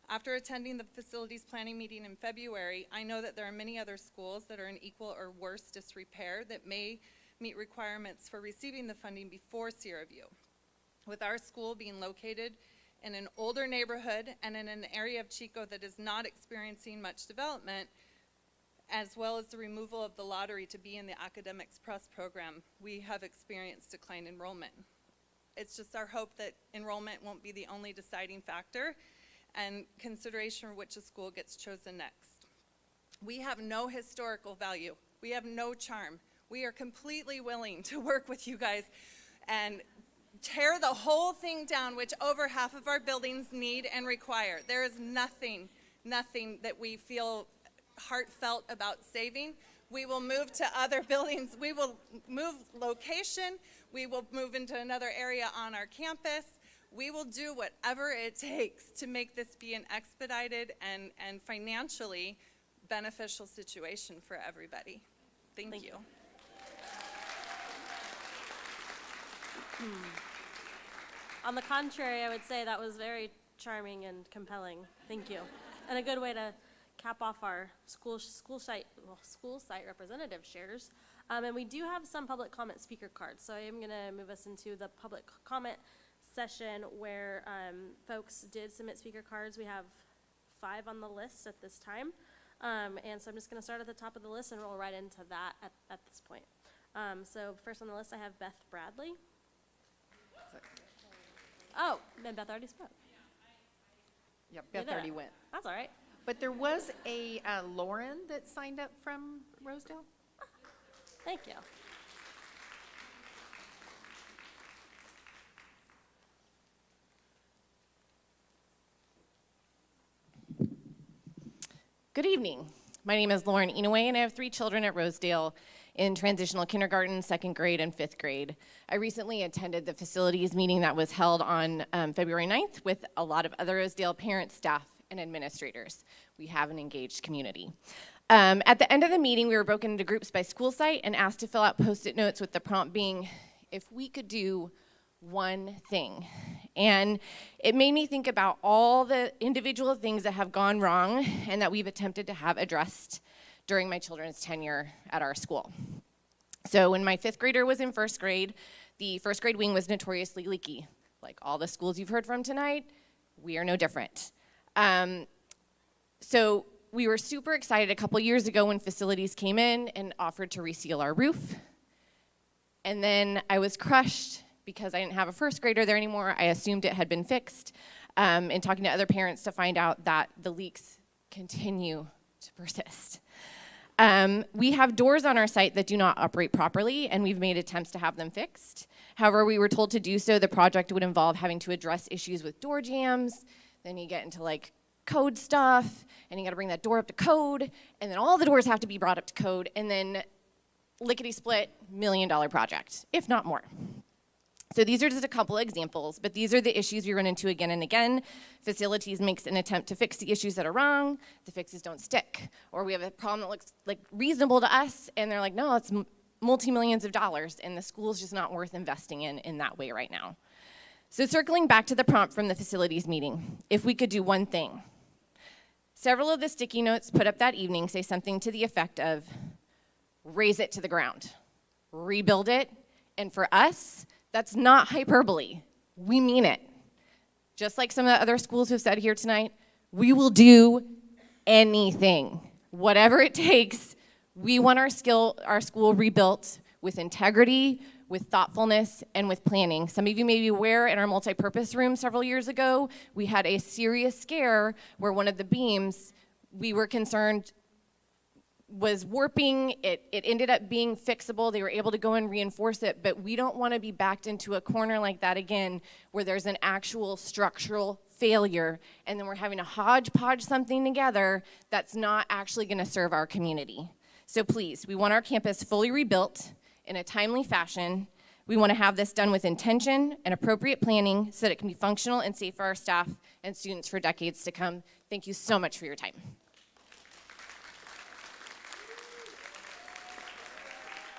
After attending the facilities planning meeting in February, I know that there are many other schools that are in equal or worse disrepair that may meet requirements for receiving the funding before SEER review. With our school being located in an older neighborhood and in an area of Chico that is not experiencing much development, as well as the removal of the lottery to be in the Academics Plus program, we have experienced declined enrollment. It's just our hope that enrollment won't be the only deciding factor and consideration for which a school gets chosen next. We have no historical value. We have no charm. We are completely willing to work with you guys and tear the whole thing down, which over half of our buildings need and require. There is nothing that we feel heartfelt about saving. We will move to other buildings. We will move location. We will move into another area on our campus. We will do whatever it takes to make this be an expedited and financially beneficial situation for everybody. Thank you. On the contrary, I would say that was very charming and compelling. Thank you. And a good way to cap off our school site representative shares. And we do have some public comment speaker cards. So I am going to move us into the public comment session where folks did submit speaker cards. We have 5 on the list at this time. And so I'm just going to start at the top of the list and roll right into that at this point. So first on the list I have Beth Bradley. Oh, then Beth already spoke. Yep, Beth already went. That's all right. But there was a Lauren that signed up from Rosedale. Thank you. Good evening. My name is Lauren Inouye, and I have 3 children at Rosedale in transitional kindergarten, 2nd grade, and 5th grade. I recently attended the facilities meeting that was held on February 9th with a lot of other Rosedale parents, staff, and administrators. We have an engaged community. At the end of the meeting, we were broken into groups by school site and asked to fill out Post-it notes with the prompt being, if we could do one thing. And it made me think about all the individual things that have gone wrong and that we've attempted to have addressed during my children's tenure at our school. So when my 5th grader was in 1st grade, the 1st grade wing was notoriously leaky. Like all the schools you've heard from tonight, we are no different. So we were super excited a couple years ago when facilities came in and offered to reseal our roof. And then I was crushed because I didn't have a 1st grader there anymore. I assumed it had been fixed. And talking to other parents to find out that the leaks continue to persist. We have doors on our site that do not operate properly, and we've made attempts to have them fixed. However, we were told to do so. The project would involve having to address issues with door jams. Then you get into like code stuff, and you gotta bring that door up to code, and then all the doors have to be brought up to code, and then lickety-split, $1 million project, if not more. So these are just a couple examples, but these are the issues we run into again and again. Facilities makes an attempt to fix the issues that are wrong, the fixes don't stick. Or we have a problem that looks like reasonable to us, and they're like, no, it's multi-millions of dollars, and the school's just not worth investing in that way right now. So circling back to the prompt from the facilities meeting, if we could do one thing. Several of the sticky notes put up that evening say something to the effect of, raise it to the ground. rebuild it, and for us, that's not hyperbole. We mean it. Just like some of the other schools who've said here tonight, we will do anything, whatever it takes. We want our school rebuilt with integrity, with thoughtfulness, and with planning. Some of you may be aware in our multi-purpose room several years ago, we had a serious scare where one of the beams, we were concerned, was warping. It ended up being fixable. They were able to go and reinforce it, but we don't want to be backed into a corner like that again where there's an actual structural failure and then we're having to hodgepodge something together that's not actually going to serve our community. So please, we want our campus fully rebuilt in a timely fashion. We want to have this done with intention and appropriate planning so that it can be functional and safe for our staff and students for decades to come. Thank you so much for your time.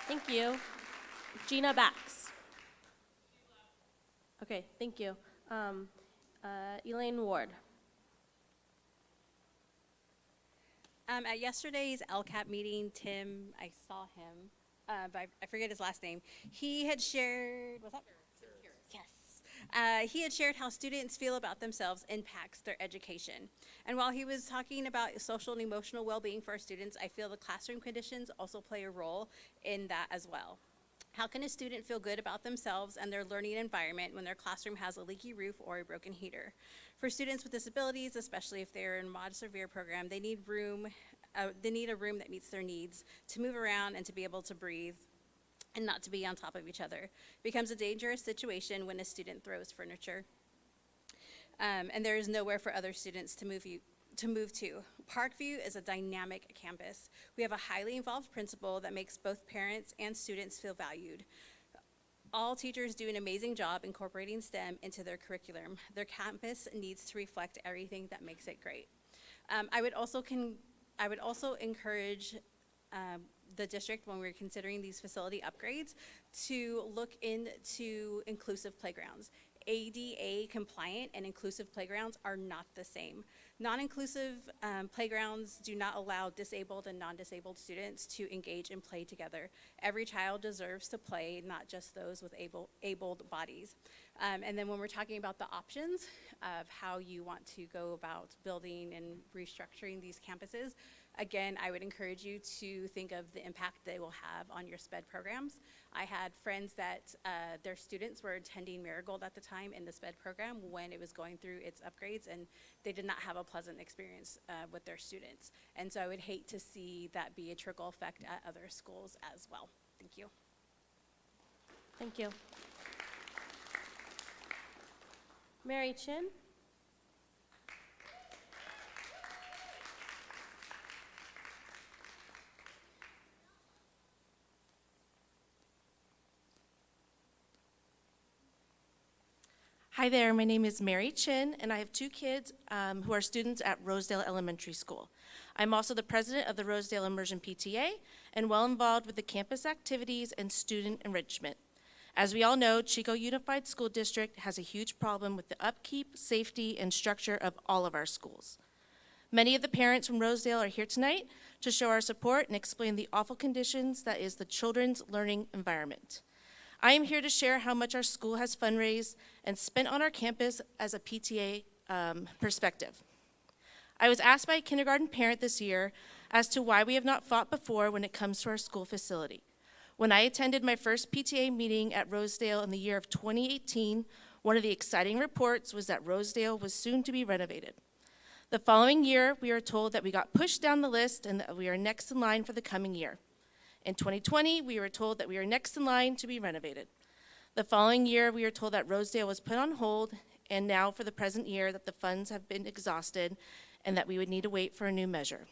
Thank you. Gina Bax. Okay, thank you. Elaine Ward. At yesterday's LCAP meeting, Tim, I saw him, but I forget his last name. He had shared, what's that? Yes. He had shared how students feel about themselves impacts their education. And while he was talking about social and emotional well-being for our students, I feel the classroom conditions also play a role in that as well. How can a student feel good about themselves and their learning environment when their classroom has a leaky roof or a broken heater? For students with disabilities, especially if they're in a mod severe program, they need a room that meets their needs to move around and to be able to breathe and not to be on top of each other. It becomes a dangerous situation when a student throws furniture. And there is nowhere for other students to move to. Parkview is a dynamic campus. We have a highly involved principal that makes both parents and students feel valued. All teachers do an amazing job incorporating STEM into their curriculum. Their campus needs to reflect everything that makes it great. I would also encourage the district, when we're considering these facility upgrades, to look into inclusive playgrounds. ADA compliant and inclusive playgrounds are not the same. Non-inclusive playgrounds do not allow disabled and non-disabled students to engage and play together. Every child deserves to play, not just those with abled bodies. And then when we're talking about the options of how you want to go about building and restructuring these campuses, again, I would encourage you to think of the impact they will have on your SPED programs. I had friends that their students were attending Marigold at the time in the SPED program when it was going through its upgrades, and they did not have a pleasant experience with their students. And so I would hate to see that be a trickle effect at other schools as well. Thank you. Thank you. Mary Chin. Hi there, my name is Mary Chin, and I have two kids who are students at Rosedale Elementary School. I'm also the president of the Rosedale Immersion PTA and well involved with the campus activities and student enrichment. As we all know, Chico Unified School District has a huge problem with the upkeep, safety, and structure of all of our schools. Many of the parents from Rosedale are here tonight to show our support and explain the awful conditions that is the children's learning environment. I am here to share how much our school has fundraised and spent on our campus as a PTA perspective. I was asked by a kindergarten parent this year as to why we have not fought before when it comes to our school facility. When I attended my first PTA meeting at Rosedale in the year of 2018, one of the exciting reports was that Rosedale was soon to be renovated. The following year, we are told that we got pushed down the list and that we are next in line for the coming year. In 2020, we were told that we are next in line to be renovated. The following year, we are told that Rosedale was put on hold, and now for the present year that the funds have been exhausted and that we would need to wait for a new measure.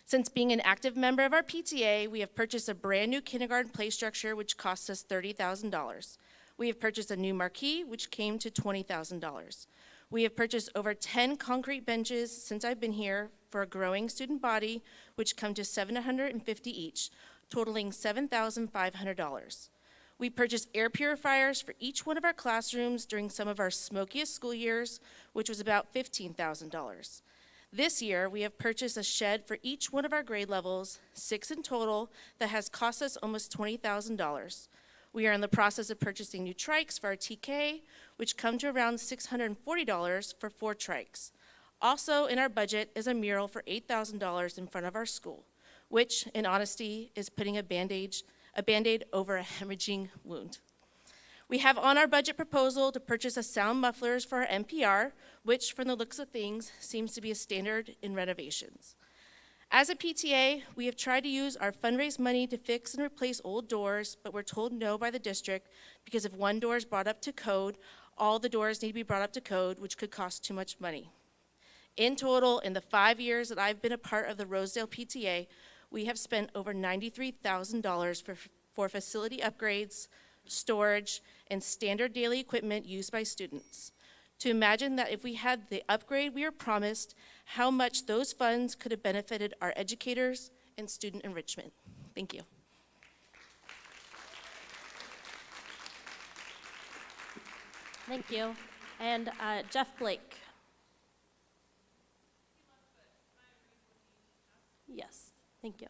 Since being an active member of our PTA, we have purchased a brand new kindergarten play structure, which cost us $30,000. We have purchased a new marquee, which came to $20,000. We have purchased over 10 concrete benches since I've been here for a growing student body, which come to $750 each, totaling $7,500. We purchased air purifiers for each one of our classrooms during some of our smokiest school years, which was about $15,000. This year, we have purchased a shed for each one of our grade levels, 6 in total, that has cost us almost $20,000. We are in the process of purchasing new trikes for our TK, which come to around $640 for 4 trikes. Also in our budget is a mural for $8,000 in front of our school, which, in honesty, is putting a Band-Aid over a hemorrhaging wound. We have on our budget proposal to purchase a sound mufflers for our NPR, which, from the looks of things, seems to be a standard in renovations. As a PTA, we have tried to use our fundraise money to fix and replace old doors, but we're told no by the district because if one door is brought up to code, all the doors need to be brought up to code, which could cost too much money. In total, in the 5 years that I've been a part of the Rosedale PTA, we have spent over $93,000 for facility upgrades, storage, and standard daily equipment used by students. To imagine that if we had the upgrade we were promised, how much those funds could have benefited our educators and student enrichment. Thank you. Thank you. And Jeff Blake. Yes, thank you.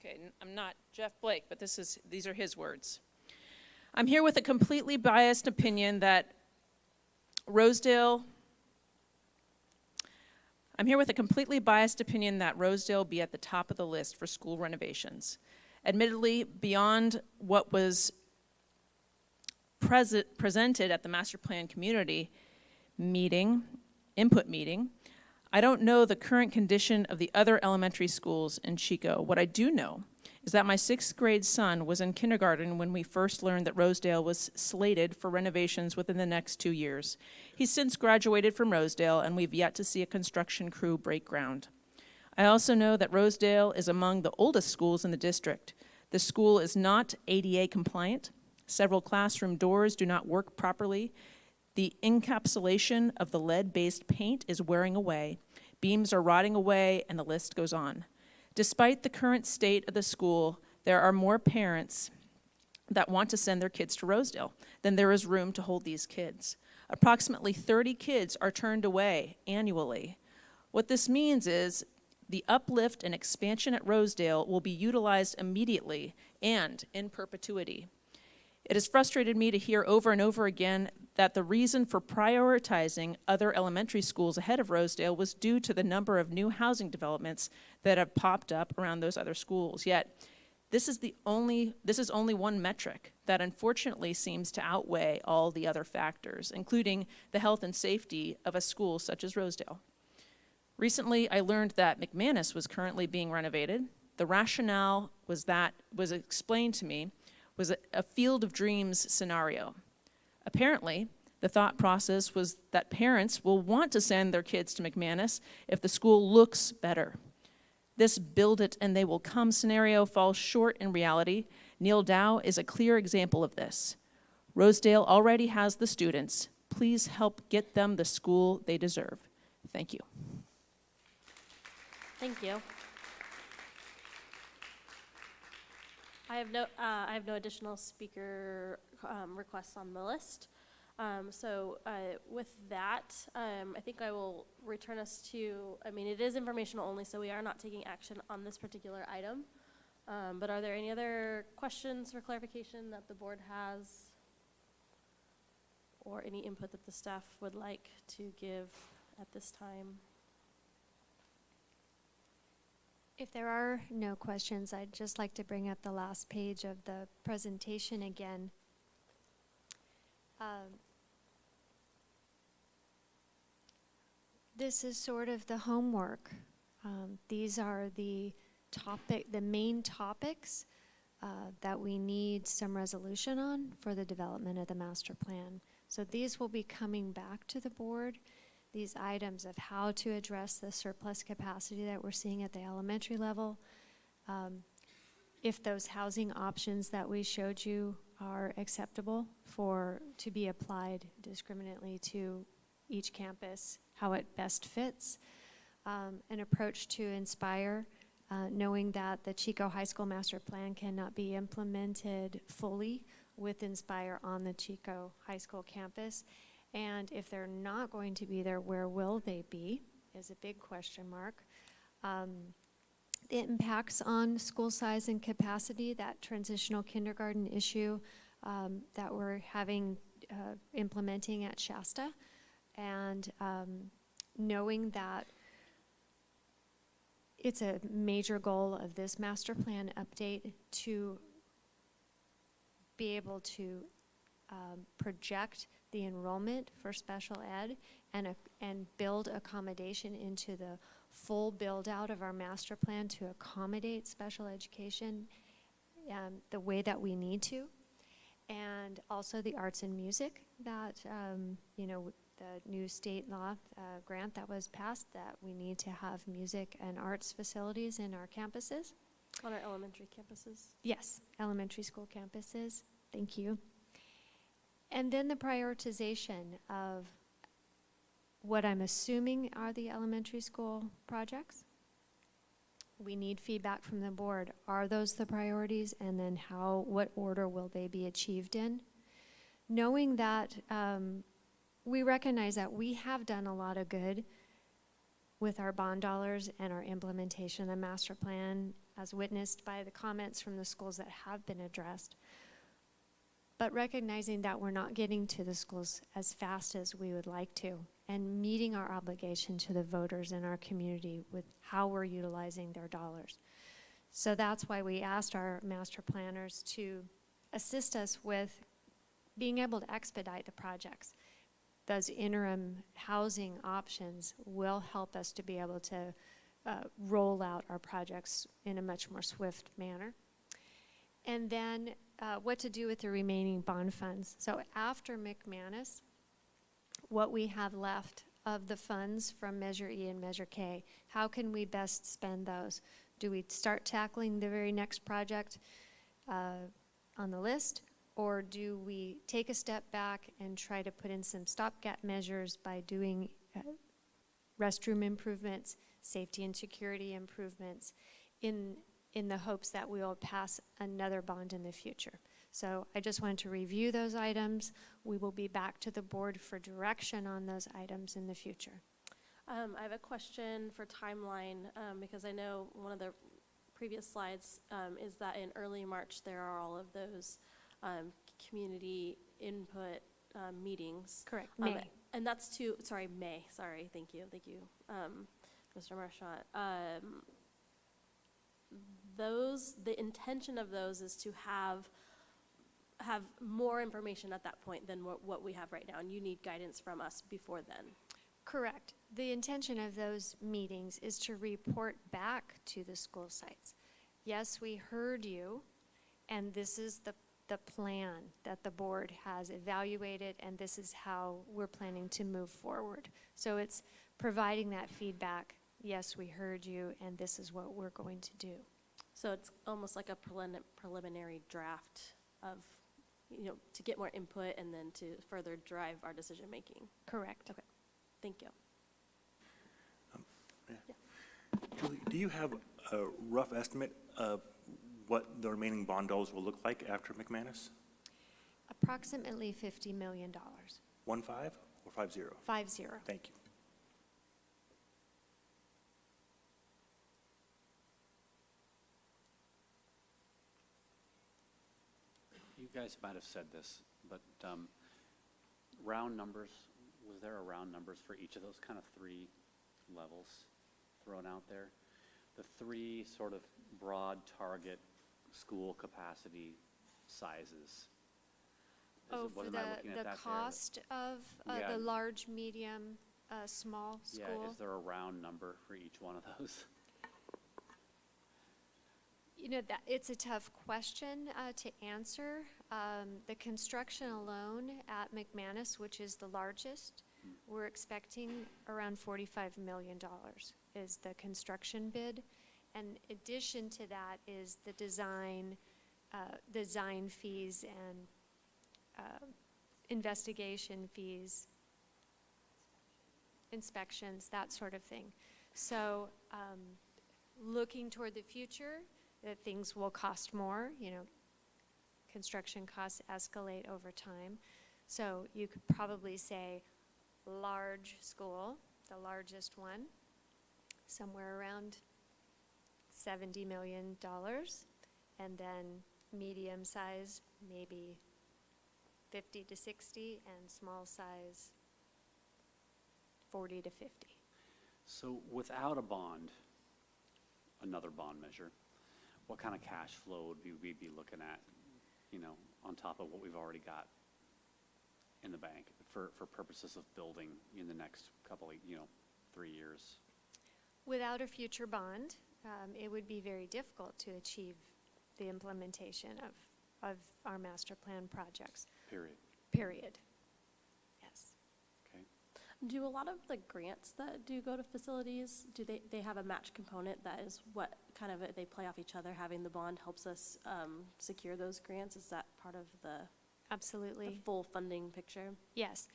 Okay, I'm not Jeff Blake, but these are his words. I'm here with a completely biased opinion that Rosedale be at the top of the list for school renovations. Admittedly, beyond what was presented at the master plan community input meeting, I don't know the current condition of the other elementary schools in Chico. What I do know is that my 6th grade son was in kindergarten when we first learned that Rosedale was slated for renovations within the next 2 years. He's since graduated from Rosedale, and we've yet to see a construction crew break ground. I also know that Rosedale is among the oldest schools in the district. The school is not ADA compliant. Several classroom doors do not work properly. The encapsulation of the lead-based paint is wearing away. Beams are rotting away, and the list goes on. Despite the current state of the school, there are more parents that want to send their kids to Rosedale than there is room to hold these kids. Approximately 30 kids are turned away annually. What this means is the uplift and expansion at Rosedale will be utilized immediately and in perpetuity. It has frustrated me to hear over and over again that the reason for prioritizing other elementary schools ahead of Rosedale was due to the number of new housing developments that have popped up around those other schools. Yet, this is only one metric that unfortunately seems to outweigh all the other factors, including the health and safety of a school such as Rosedale. Recently, I learned that McManus was currently being renovated. The rationale was explained to me was a field of dreams scenario. Apparently, the thought process was that parents will want to send their kids to McManus if the school looks better. This build it and they will come scenario falls short in reality. Neil Dow is a clear example of this. Rosedale already has the students. Please help get them the school they deserve. Thank you. Thank you. I have no additional speaker requests on the list. With that, I think I will return us to, it is informational only, so we are not taking action on this particular item. But are there any other questions or clarification that the board has? Or any input that the staff would like to give at this time? If there are no questions, I'd just like to bring up the last page of the presentation again. This is sort of the homework. These are the main topics that we need some resolution on for the development of the master plan. So these will be coming back to the board. These items of how to address the surplus capacity that we're seeing at the elementary level. If those housing options that we showed you are acceptable to be applied discriminately to each campus, how it best fits. An approach to inspire, knowing that the Chico High School Master Plan cannot be implemented fully with Inspire on the Chico High School campus. And if they're not going to be there, where will they be, is a big question mark. The impacts on school size and capacity, that transitional kindergarten issue that we're implementing at Shasta, and knowing that it's a major goal of this master plan update to be able to project the enrollment for special ed and build accommodation into the full build out of our master plan to accommodate special education the way that we need to. And also the arts and music that, the new state law grant that was passed, that we need to have music and arts facilities in our campuses. On our elementary campuses? Yes, elementary school campuses. Thank you. And then the prioritization of what I'm assuming are the elementary school projects. We need feedback from the board. Are those the priorities? And then what order will they be achieved in? Knowing that we recognize that we have done a lot of good with our bond dollars and our implementation of the master plan, as witnessed by the comments from the schools that have been addressed. But recognizing that we're not getting to the schools as fast as we would like to, and meeting our obligation to the voters in our community with how we're utilizing their dollars. So that's why we asked our master planners to assist us with being able to expedite the projects. Those interim housing options will help us to be able to roll out our projects in a much more swift manner. And then what to do with the remaining bond funds. So after McManus, what we have left of the funds from Measure E and Measure K, how can we best spend those? Do we start tackling the very next project on the list? Or do we take a step back and try to put in some stopgap measures by doing restroom improvements, safety and security improvements in the hopes that we will pass another bond in the future? So I just wanted to review those items. We will be back to the board for direction on those items in the future. I have a question for timeline because I know one of the previous slides is that in early March there are all of those community input meetings. Correct, May. And that's May, sorry, thank you, Mr. Marchant. The intention of those is to have more information at that point than what we have right now, and you need guidance from us before then. Correct. The intention of those meetings is to report back to the school sites. Yes, we heard you, and this is the plan that the board has evaluated, and this is how we're planning to move forward. So it's providing that feedback. Yes, we heard you, and this is what we're going to do. So it's almost like a preliminary draft of, to get more input and then to further drive our decision making. Correct. Okay, thank you. Julie, do you have a rough estimate of what the remaining bond dollars will look like after McManus? Approximately $50 million. 1.5 or 5.0? 5.0. Thank you. You guys might have said this, but round numbers, was there a round numbers for each of those kind of three levels thrown out there? The three sort of broad target school capacity sizes. For the cost of the large, medium, small school? Yeah, is there a round number for each one of those? It's a tough question to answer. The construction alone at McManus, which is the largest, we're expecting around $45 million is the construction bid. And in addition to that is the design fees and investigation fees, inspections, that sort of thing. So looking toward the future, that things will cost more, construction costs escalate over time. So you could probably say large school, the largest one, somewhere around $70 million, and then medium size, maybe 50 to 60, and small size, 40 to 50. So without a bond, another bond measure, what kind of cash flow would we be looking at, you know, on top of what we've already got in the bank for purposes of building in the next couple of, 3 years? Without a future bond, it would be very difficult to achieve the implementation of our master plan projects. Period. Yes. Okay. Do a lot of the grants that do go to facilities, do they have a match component that is what kind of they play off each other? Having the bond helps us secure those grants. Is that part of the absolutely full funding picture? Yes.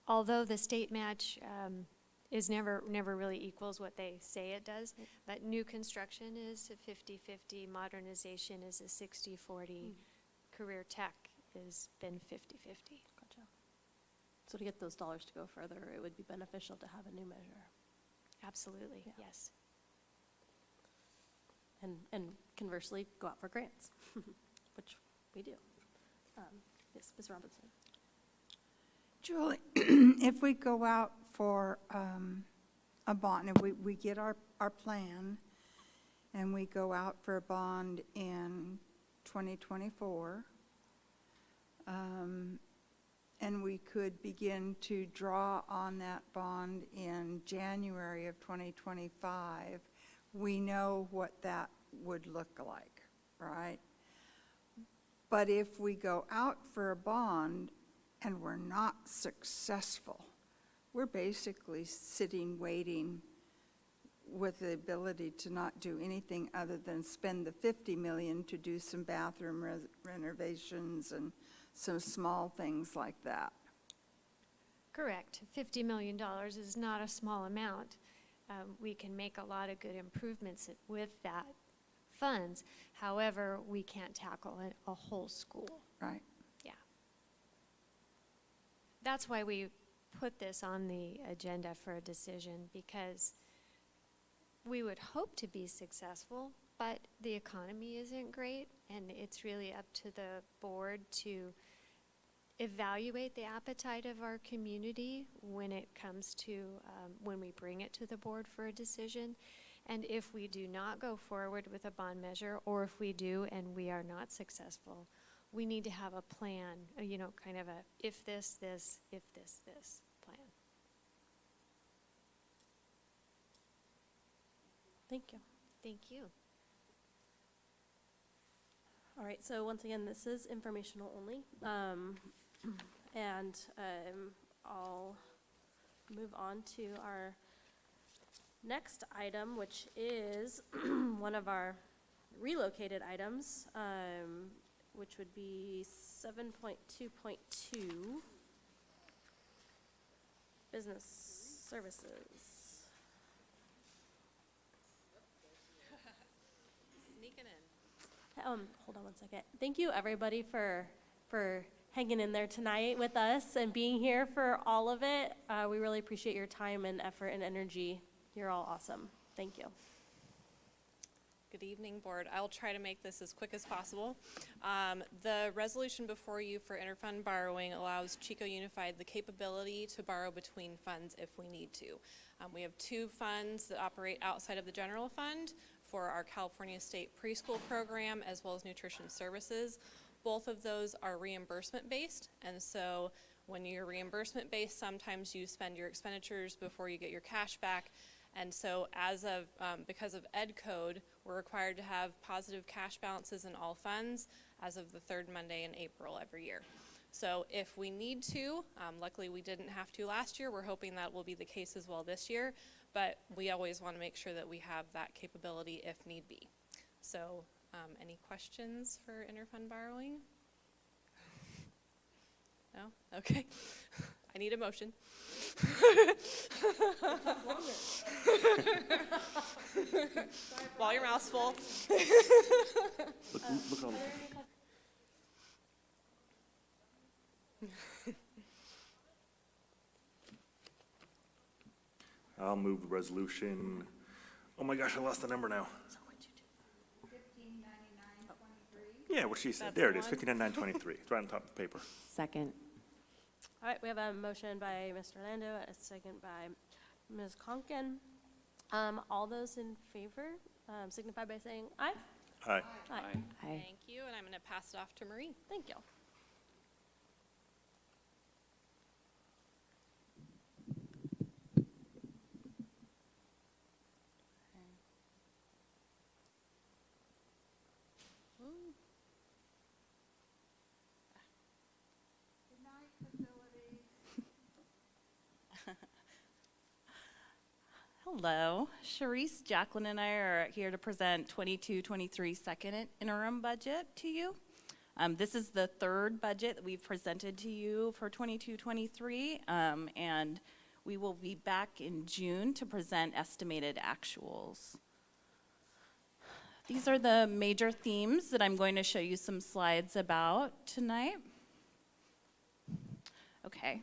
Although the state match is never really equals what they say it does, but new construction is a 50-50, modernization is a 60-40, career tech has been 50-50. Gotcha. So to get those dollars to go further, it would be beneficial to have a new measure. Absolutely, Yeah. yes. And conversely, go out for grants, which we do. Yes, Ms. Robinson. Julie, if we go out for a bond, if we get our plan and we go out for a bond in 2024, and we could begin to draw on that bond in January of 2025, we know what that would look like, right? But if we go out for a bond and we're not successful, we're basically sitting waiting with the ability to not do anything other than spend the $50 million to do some bathroom renovations and some small things like that. Correct. $50 million is not a small amount. We can make a lot of good improvements with that funds. However, we can't tackle a whole school. Right. Yeah. That's why we put this on the agenda for a decision, because we would hope to be successful, but the economy isn't great, and it's really up to the board to evaluate the appetite of our community when it comes to, when we bring it to the board for a decision. And if we do not go forward with a bond measure, or if we do and we are not successful, we need to have a plan, kind of a if this, if this plan. Thank you. Thank you. All right, so once again, this is informational only. And I'll move on to our next item, which is one of our relocated items, which would be 7.2.2, business services. Sneaking in. Hold on one second. Thank you, everybody, for hanging in there tonight with us and being here for all of it. We really appreciate your time and effort and energy. You're all awesome. Thank you. Good evening, board. I'll try to make this as quick as possible. The resolution before you for interfund borrowing allows Chico Unified the capability to borrow between funds if we need to. We have two funds that operate outside of the general fund for our California State Preschool Program as well as nutrition services. Both of those are reimbursement based, and so when you're reimbursement based, sometimes you spend your expenditures before you get your cash back. And so because of Ed Code, we're required to have positive cash balances in all funds as of the third Monday in April every year. So if we need to, luckily we didn't have to last year, we're hoping that will be the case as well this year, but we always want to make sure that we have that capability if need be. So any questions for interfund borrowing? No? Okay. I need a motion. While your mouth's full. Look at all the. I'll move the resolution. Oh my gosh, I lost the number now. Yeah, what she said. That's There the it is, one. 59,923. It's right on top of the paper. Second. All right, we have a motion by Mr. Lando, and a second by Ms. Conken. All those in favor signify by saying aye. Aye. Aye. Thank you, and I'm going to pass it off to Marie. Thank you. Hello, Sharice, Jacqueline, and I are here to present 22-23 second interim budget to you. This is the third budget that we've presented to you for 22-23, and we will be back in June to present estimated actuals. These are the major themes that I'm going to show you some slides about tonight. Okay.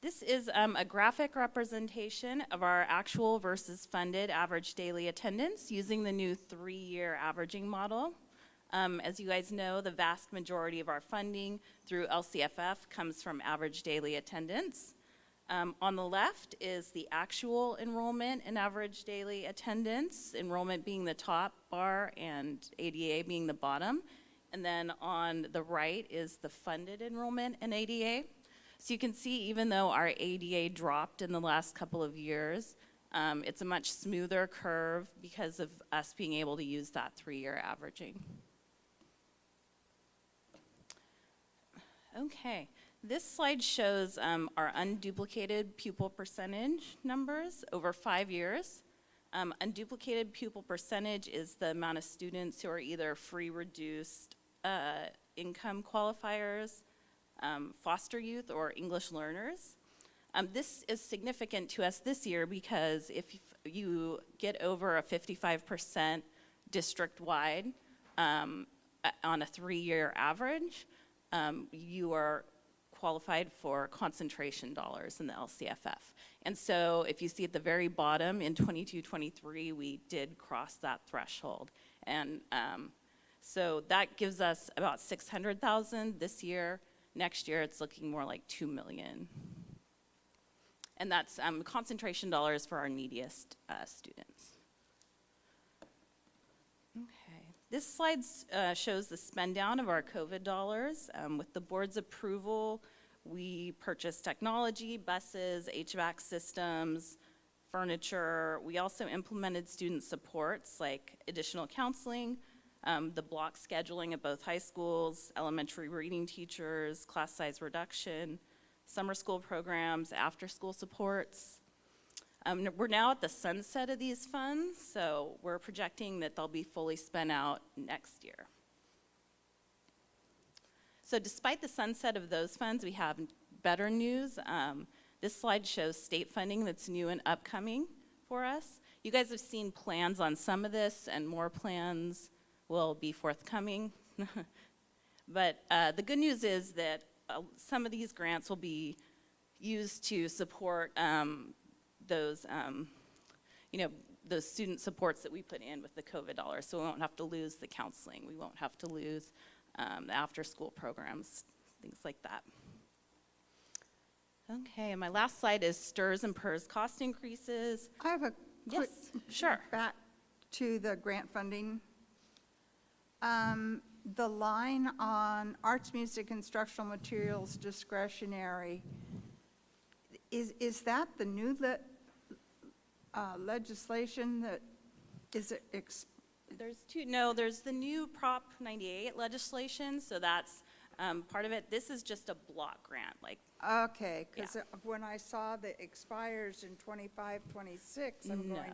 This is a graphic representation of our actual versus funded average daily attendance using the new 3-year averaging model. As you guys know, the vast majority of our funding through LCFF comes from average daily attendance. On the left is the actual enrollment and average daily attendance, enrollment being the top bar and ADA being the bottom. And then on the right is the funded enrollment and ADA. So you can see, even though our ADA dropped in the last couple of years, it's a much smoother curve because of us being able to use that 3-year averaging. Okay, this slide shows our unduplicated pupil percentage numbers over 5 years. Unduplicated pupil percentage is the amount of students who are either free reduced income qualifiers, foster youth, or English learners. This is significant to us this year because if you get over a 55% district-wide on a 3-year average, you are qualified for concentration dollars in the LCFF. And so if you see at the very bottom in 22-23, we did cross that threshold. And so that gives us about $600,000 this year. Next year, it's looking more like $2 million. And that's concentration dollars for our neediest students. Okay. This slide shows the spend down of our COVID dollars. With the board's approval, we purchased technology, buses, HVAC systems, furniture. We also implemented student supports like additional counseling, the block scheduling at both high schools, elementary reading teachers, class size reduction, summer school programs, after-school supports. We're now at the sunset of these funds, so we're projecting that they'll be fully spent out next year. So despite the sunset of those funds, we have better news. This slide shows state funding that's new and upcoming for us. You guys have seen plans on some of this, and more plans will be forthcoming. But the good news is that some of these grants will be used to support those student supports that we put in with the COVID dollars. So we won't have to lose the counseling. We won't have to lose the after-school programs, things like that. Okay, and my last slide is STRS and PERS cost increases. I have a quick, sure. Back to the grant funding. The line on arts, music, instructional materials discretionary, is that the new legislation that, is it there's the new Prop 98 legislation, so that's part of it. This is just a block grant, like. Okay, because when I saw that expires in 25, 26, I'm going,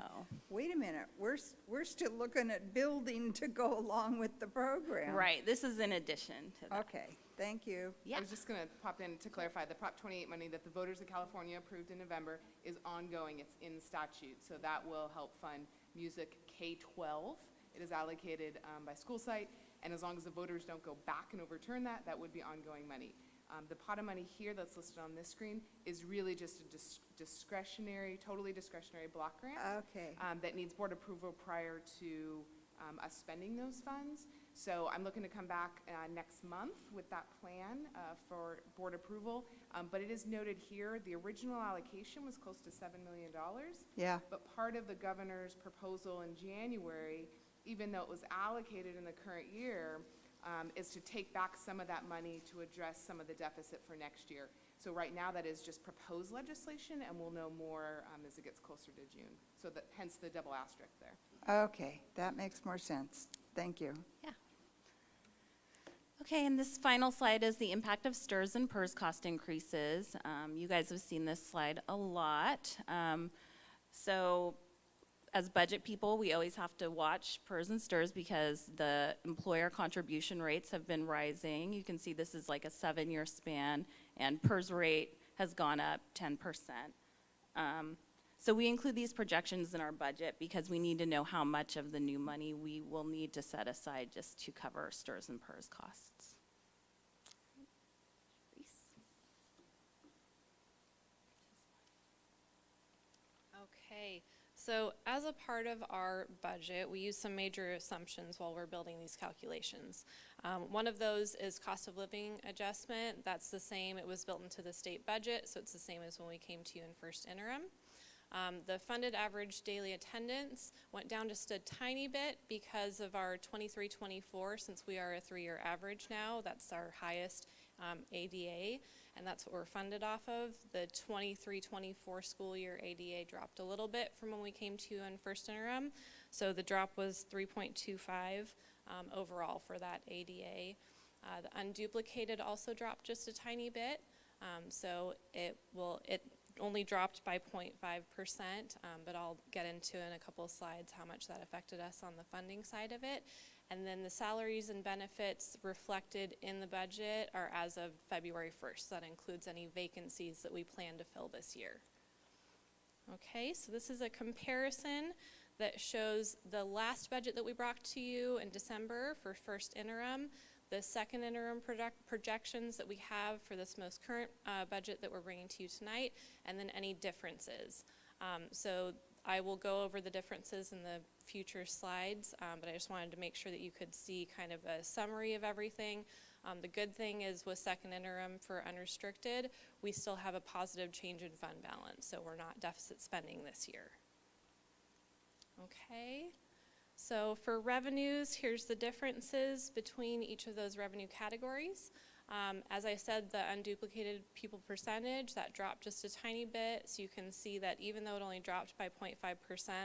wait a minute, we're still looking at building to go along with the program. Right, this is in addition to that. Okay. Thank you. I was just going to pop in to clarify, the Prop 28 money that the voters of California approved in November is ongoing. It's in statute, so that will help fund music K-12. It is allocated by school site, and as long as the voters don't go back and overturn that, that would be ongoing money. The pot of money here that's listed on this screen is really just a discretionary, totally discretionary block grant. Okay. That needs board approval prior to us spending those funds. So I'm looking to come back next month with that plan for board approval. But it is noted here, the original allocation was close to $7 million. Yeah. But part of the governor's proposal in January, even though it was allocated in the current year, is to take back some of that money to address some of the deficit for next year. So right now that is just proposed legislation, and we'll know more as it gets closer to June. So that, hence the double asterisk there. Okay, that makes more sense. Thank you. Yeah. Okay, and this final slide is the impact of STRS and PERS cost increases. You guys have seen this slide a lot. So as budget people, we always have to watch PERS and STRS because the employer contribution rates have been rising. You can see this is like a 7-year span, and PERS rate has gone up 10%. So we include these projections in our budget because we need to know how much of the new money we will need to set aside just to cover STRS and PERS costs. Okay, so as a part of our budget, we use some major assumptions while we're building these calculations. One of those is cost of living adjustment. That's the same, it was built into the state budget, so it's the same as when we came to you in first interim. The funded average daily attendance went down just a tiny bit because of our 23-24, since we are a 3-year average now. That's our highest ADA, and that's what we're funded off of. The 23-24 school year ADA dropped a little bit from when we came to you in first interim. So the drop was 3.25 overall for that ADA. The unduplicated also dropped just a tiny bit. So it only dropped by 0.5%, but I'll get into in a couple of slides how much that affected us on the funding side of it. And then the salaries and benefits reflected in the budget are as of February 1st. That includes any vacancies that we plan to fill this year. Okay, so this is a comparison that shows the last budget that we brought to you in December for first interim, the second interim projections that we have for this most current budget that we're bringing to you tonight, and then any differences. So I will go over the differences in the future slides, but I just wanted to make sure that you could see kind of a summary of everything. The good thing is with second interim for unrestricted, we still have a positive change in fund balance, so we're not deficit spending this year. Okay. So for revenues, here's the differences between each of those revenue categories. As I said, the unduplicated pupil percentage, that dropped just a tiny bit. So you can see that even though it only dropped by 0.5%,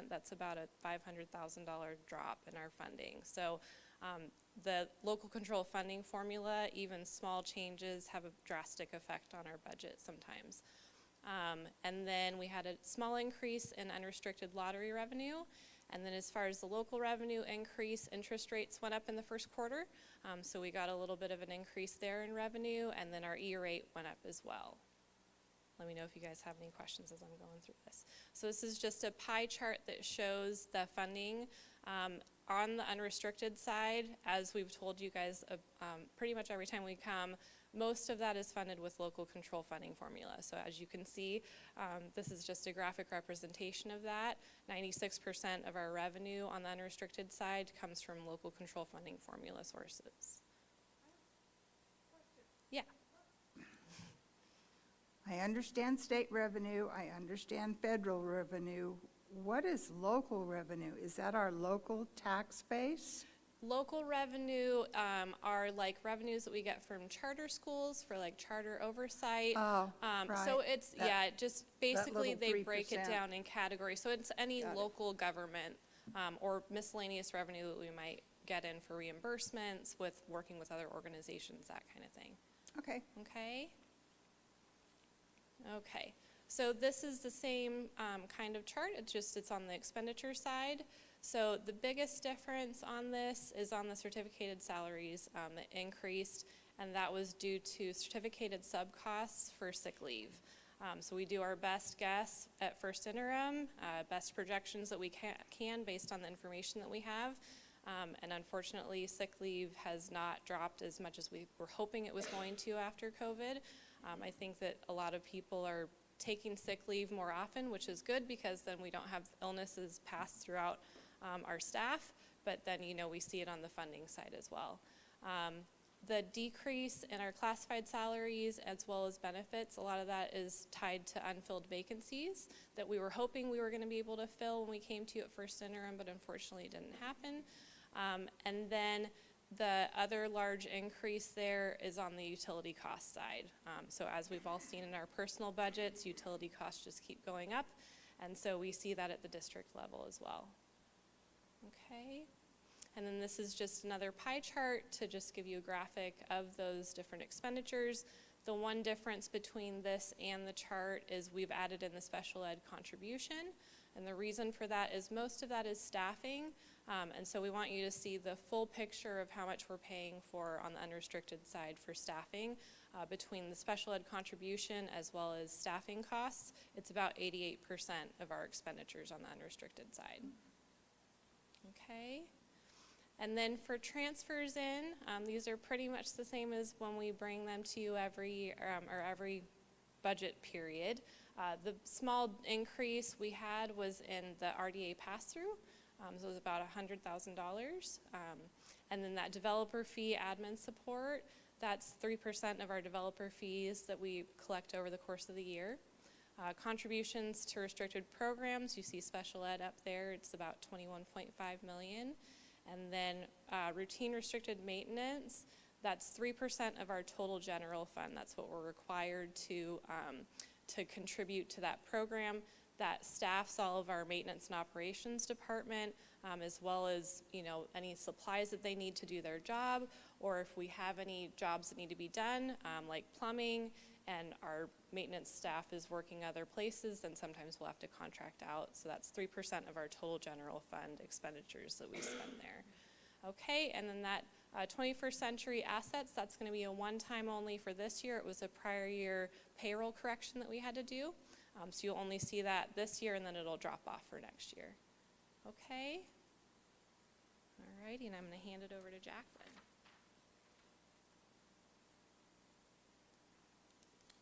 that's about a $500,000 drop in our funding. So the local control funding formula, even small changes have a drastic effect on our budget sometimes. And then we had a small increase in unrestricted lottery revenue. And then as far as the local revenue increase, interest rates went up in the first quarter. So we got a little bit of an increase there in revenue, and then our E rate went up as well. Let me know if you guys have any questions as I'm going through this. So this is just a pie chart that shows the funding. On the unrestricted side, as we've told you guys pretty much every time we come, most of that is funded with local control funding formula. So as you can see, this is just a graphic representation of that. 96% of our revenue on the unrestricted side comes from local control funding formula sources. Yeah. I understand state revenue, I understand federal revenue. What is local revenue? Is that our local tax base? Local revenue are like revenues that we get from charter schools for like charter oversight. Oh, So right. it's, just basically they break it down in categories. So it's any local government or miscellaneous revenue that we might get in for reimbursements with working with other organizations, that kind of thing. Okay. Okay. Okay. So this is the same kind of chart. It's on the expenditure side. So the biggest difference on this is on the certificated salaries that increased, and that was due to certificated sub-costs for sick leave. So we do our best guess at first interim, best projections that we can based on the information that we have. And unfortunately, sick leave has not dropped as much as we were hoping it was going to after COVID. I think that a lot of people are taking sick leave more often, which is good because then we don't have illnesses pass throughout our staff, but then, you know, we see it on the funding side as well. The decrease in our classified salaries as well as benefits, a lot of that is tied to unfilled vacancies that we were hoping we were going to be able to fill when we came to you at first interim, but unfortunately it didn't happen. And then the other large increase there is on the utility cost side. So as we've all seen in our personal budgets, utility costs just keep going up, and so we see that at the district level as well. Okay. And then this is just another pie chart to just give you a graphic of those different expenditures. The one difference between this and the chart is we've added in the special ed contribution. And the reason for that is most of that is staffing. And so we want you to see the full picture of how much we're paying for on the unrestricted side for staffing. Between the special ed contribution as well as staffing costs, it's about 88% of our expenditures on the unrestricted side. Okay. And then for transfers in, these are pretty much the same as when we bring them to you every budget period. The small increase we had was in the RDA pass-through, so it was about $100,000. And then that developer fee admin support, that's 3% of our developer fees that we collect over the course of the year. Contributions to restricted programs, you see special ed up there, it's about $21.5 million. And then routine restricted maintenance, that's 3% of our total general fund. That's what we're required to contribute to that program. That staffs all of our maintenance and operations department, as well as, you know, any supplies that they need to do their job, or if we have any jobs that need to be done, like plumbing, and our maintenance staff is working other places, then sometimes we'll have to contract out. So that's 3% of our total general fund expenditures that we spend there. Okay, and then that 21st century assets, that's going to be a one-time only for this year. It was a prior year payroll correction that we had to do. So you'll only see that this year, and then it'll drop off for next year. Okay. All righty, and I'm going to hand it over to Jacqueline.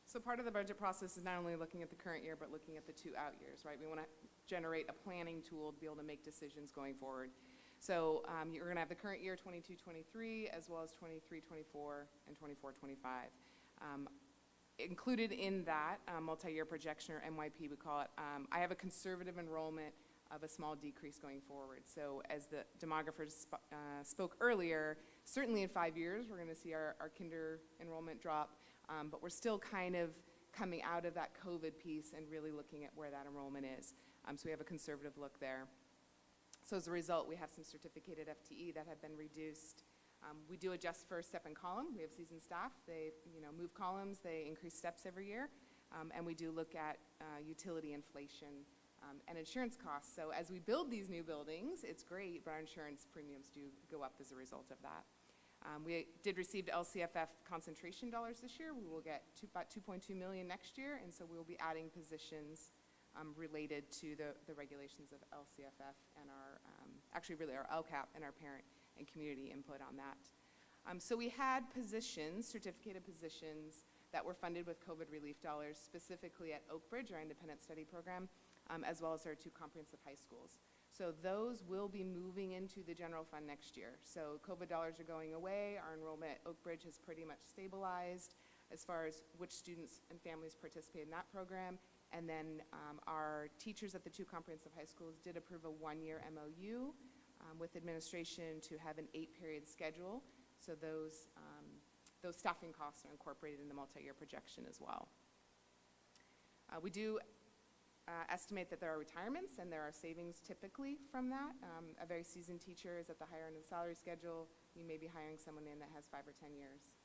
So part of the budget process is not only looking at the current year, but looking at the 2 out years, right? We want to generate a planning tool to be able to make decisions going forward. So you're going to have the current year, 22-23, as well as 23-24 and 24-25. Included in that multi-year projection, or MYP we call it, I have a conservative enrollment of a small decrease going forward. So as the demographers spoke earlier, certainly in 5 years we're going to see our kinder enrollment drop, but we're still kind of coming out of that COVID piece and really looking at where that enrollment is. So we have a conservative look there. So as a result, we have some certificated FTE that have been reduced. We do adjust for step and column. We have seasoned staff. They move columns. They increase steps every year. And we do look at utility inflation and insurance costs. So as we build these new buildings, it's great, but our insurance premiums do go up as a result of that. We did receive LCFF concentration dollars this year. We will get about $2.2 million next year, and so we'll be adding positions related to the regulations of LCFF and our, actually really our LCAP and our parent and community input on that. So we had positions, certificated positions, that were funded with COVID relief dollars, specifically at Oak Bridge, our independent study program, as well as our 2 comprehensive high schools. So those will be moving into the general fund next year. So COVID dollars are going away. Our enrollment at Oak Bridge has pretty much stabilized as far as which students and families participate in that program. And then our teachers at the 2 comprehensive high schools did approve a 1-year MOU with administration to have an 8-period schedule. So those staffing costs are incorporated in the multi-year projection as well. We do estimate that there are retirements and there are savings typically from that. A very seasoned teacher is at the higher end of the salary schedule. You may be hiring someone in that has 5 or 10 years.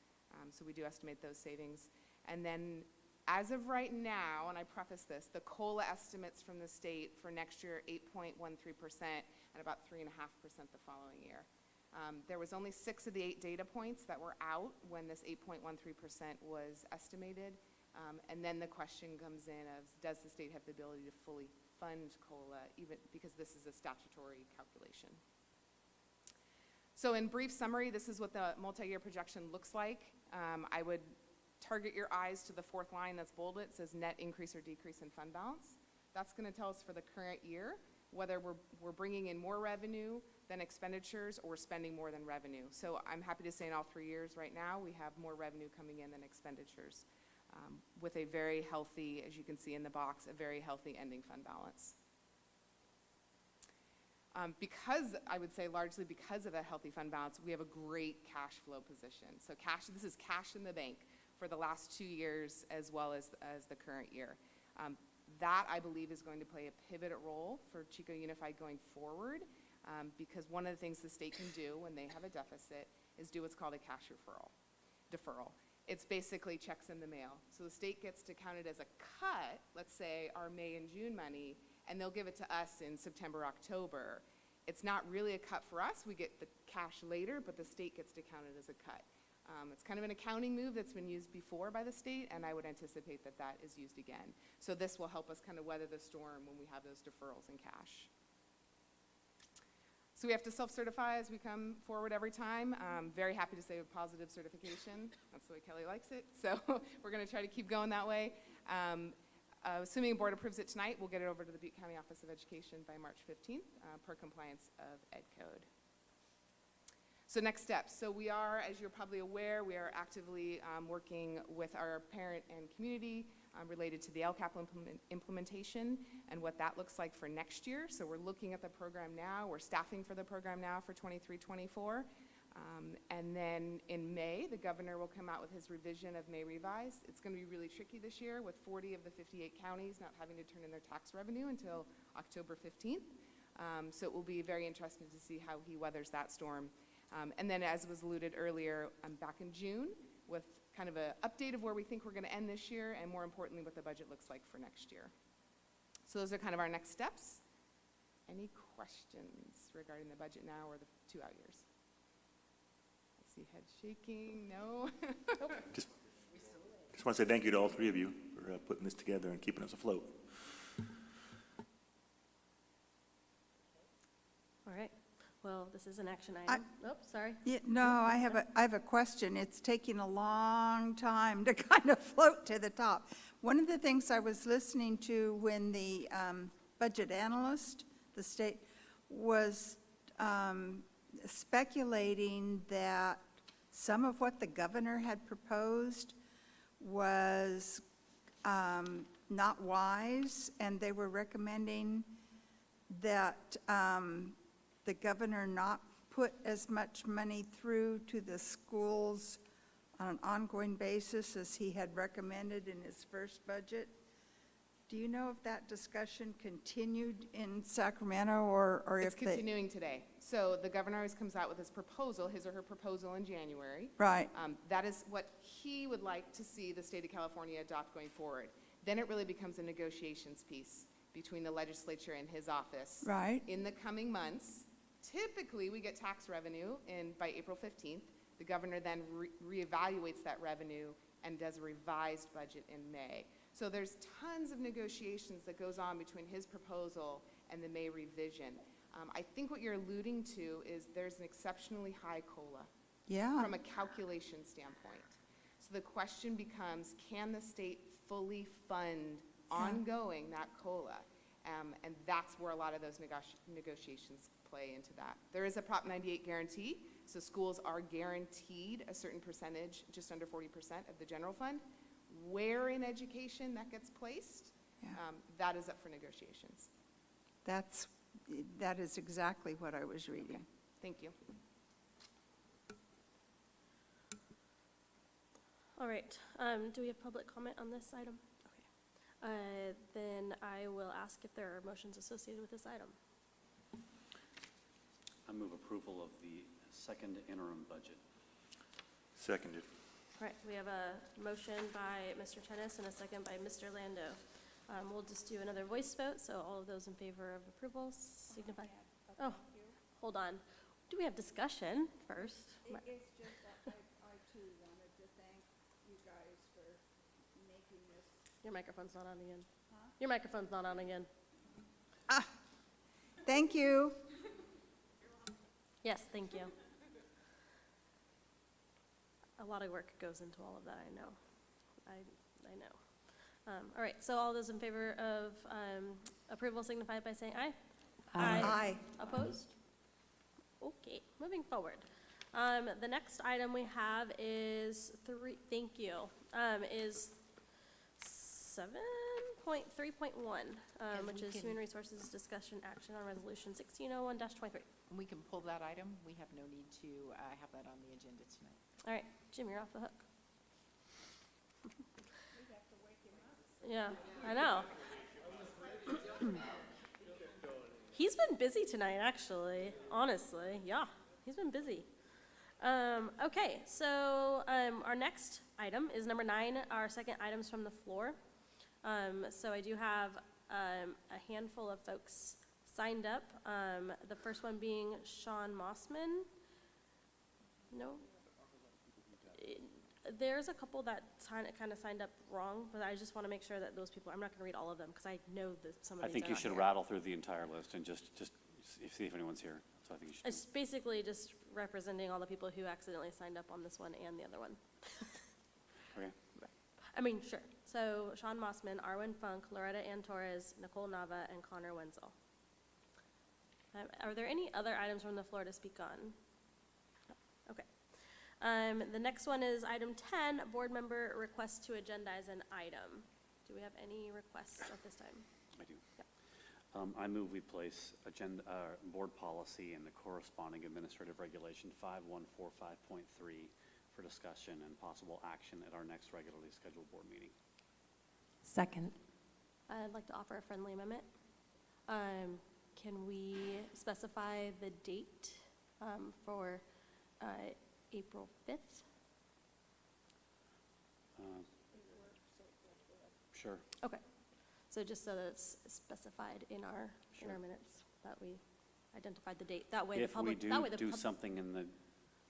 So we do estimate those savings. And then as of right now, and I preface this, the COLA estimates from the state for next year, 8.13% and about 3.5% the following year. There was only 6 of the 8 data points that were out when this 8.13% was estimated. And then the question comes in of, does the state have the ability to fully fund COLA, even because this is a statutory calculation? So in brief summary, this is what the multi-year projection looks like. I would target your eyes to the 4th line that's bolded. It says net increase or decrease in fund balance. That's going to tell us for the current year whether we're bringing in more revenue than expenditures or we're spending more than revenue. So I'm happy to say in all 3 years right now, we have more revenue coming in than expenditures, with a very healthy, as you can see in the box, a very healthy ending fund balance. Because, I would say largely because of a healthy fund balance, we have a great cash flow position. So this is cash in the bank for the last 2 years as well as the current year. That, I believe, is going to play a pivotal role for Chico Unified going forward, because one of the things the state can do when they have a deficit is do what's called a cash deferral. It's basically checks in the mail. So the state gets to count it as a cut, let's say our May and June money, and they'll give it to us in September, October. It's not really a cut for us. We get the cash later, but the state gets to count it as a cut. It's kind of an accounting move that's been used before by the state, and I would anticipate that that is used again. So this will help us kind of weather the storm when we have those deferrals in cash. So we have to self-certify as we come forward every time. Very happy to say with positive certification. That's the way Kelly likes it. So we're going to try to keep going that way. Assuming the board approves it tonight, we'll get it over to the Butte County Office of Education by March 15th per compliance of Ed Code. So next steps. So we are, as you're probably aware, we are actively working with our parent and community related to the LCAP implementation and what that looks like for next year. So we're looking at the program now. We're staffing for the program now for 23-24. And then in May, the governor will come out with his revision of May Revised. It's going to be really tricky this year with 40 of the 58 counties not having to turn in their tax revenue until October 15th. So it will be very interesting to see how he weathers that storm. And then, as was alluded earlier, back in June with kind of an update of where we think we're going to end this year, and more importantly, what the budget looks like for next year. So those are kind of our next steps. Any questions regarding the budget now or the 2 out years? I see head shaking. No? Just want to say thank you to all 3 of you for putting this together and keeping us afloat. All right. Well, this is an action item. Sorry. Yeah, no, I have a question. It's taking a long time to kind of float to the top. One of the things I was listening to when the budget analyst, the state, was speculating that some of what the governor had proposed was not wise, and they were recommending that the governor not put as much money through to the schools on an ongoing basis as he had recommended in his first budget. Do you know if that discussion continued in Sacramento or if It's continuing today. So the governor always comes out with his proposal, his or her proposal in January. Right. That is what he would like to see the state of California adopt going forward. Then it really becomes a negotiations piece between the legislature and his office. Right. In the coming months. Typically, we get tax revenue by April 15th. The governor then reevaluates that revenue and does a revised budget in May. So there's tons of negotiations that goes on between his proposal and the May revision. I think what you're alluding to is there's an exceptionally high COLA from a calculation standpoint. So the question becomes, can the state fully fund ongoing that COLA? And that's where a lot of those negotiations play into that. There is a Prop 98 guarantee, so schools are guaranteed a certain percentage, just under 40% of the general fund. Where in education that gets placed, that is up for negotiations. That is exactly what I was reading. Okay. Thank you. All right. Do we have public comment on this item? Okay. Then I will ask if there are motions associated with this item. I move approval of the second interim budget. Seconded. All right. We have a motion by Mr. Tennis and a second by Mr. Lando. We'll just do another voice vote. So all of those in favor of approval signify. Oh, hold on. Do we have discussion first? It's just that I too wanted to thank you guys for making this. Your microphone's not on again. Huh? Your microphone's not on again. Thank you. Yes, thank you. A lot of work goes into all of that, I know. I know. All right, so all those in favor of approval signify by saying aye. Aye. Opposed? Okay, moving forward. The next item we have is thank you, is 7.3.1, which is Human Resources Discussion Action on Resolution 1601-23. We can pull that item. We have no need to have that on the agenda tonight. All right, Jim, you're off the hook. Yeah, I know. He's been busy tonight, actually, honestly. Yeah, he's been busy. Okay, so our next item is number 9, our second items from the floor. So I do have a handful of folks signed up. The first one being Sean Mossman. No? There's a couple that kind of signed up wrong, but I just want to make sure that those people, I'm not going to read all of them because I know that some of I these think are you not should here. rattle through the entire list and just see if anyone's here. So I think you should. It's basically just representing all the people who accidentally signed up on this one and the other one. Okay. I mean, sure. So Sean Mossman, Arwen Funk, Loretta Ann Torres, Nicole Nava, and Connor Wenzel. Are there any other items from the floor to speak on? No. Okay. The next one is item 10, board member request to agendize an item. Do we have any requests at this time? I do. Yep. I move we place board policy and the corresponding administrative regulation 5145.3 for discussion and possible action at our next regularly scheduled board meeting. Second. I'd like to offer a friendly amendment. Can we specify the date for April 5th? Sure. Okay. So just so that it's specified in our Sure. minutes, that we identified the date. That way the If we public, do that way the do pub- something in the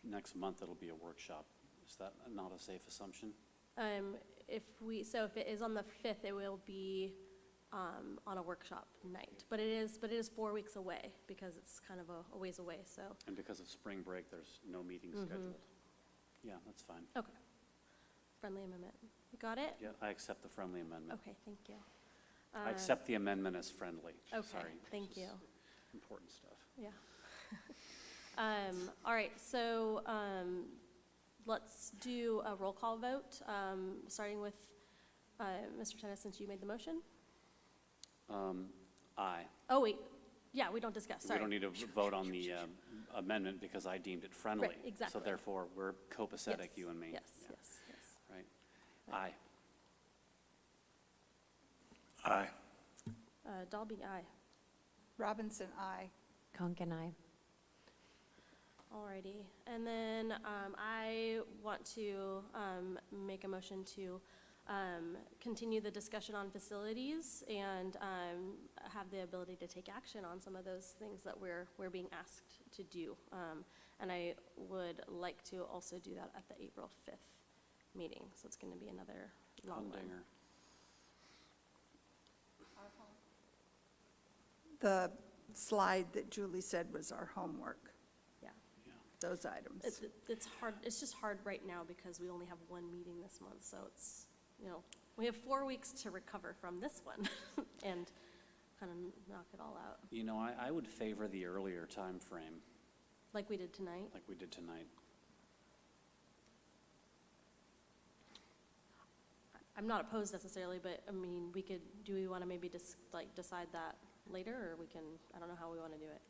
next month, it'll be a workshop. Is that not a safe assumption? so if it is on the 5th, it will be on a workshop night. But it is 4 weeks away because it's kind of a ways away, so. And because of spring break, there's no meeting Mhm. scheduled. Yeah, that's fine. Okay. Friendly amendment. You got it? Yeah, I accept the friendly amendment. Okay, thank you. I accept the amendment as friendly. Okay, Sorry. thank This is you. Important stuff. Yeah. All right, so let's do a roll call vote, starting with Mr. Tennis, since you made the motion. Aye. Oh, wait, yeah, we don't discuss, sorry. We don't need to vote on the amendment because I deemed it friendly. Right, exactly. So therefore, we're copacetic, Yes, you and me. Yes, Yeah. yes, yes. Right? Aye. Aye. Dalby, aye. Robinson, aye. Conk and I. Alrighty, and then I want to make a motion to continue the discussion on facilities and have the ability to take action on some of those things that we're being asked to do. And I would like to also do that at the April 5th meeting, so it's going to be another long one. Humdinger. The slide that Julie said was our homework, Yeah. those items. It's hard, it's just hard right now because we only have one meeting this month, so it's, we have 4 weeks to recover from this one and kind of knock it all out, You know, I would favor the earlier time frame, like we did tonight. like we did tonight. I'm not opposed necessarily, but I mean, do we want to maybe just decide that later, or we can, I don't know how we want to do it.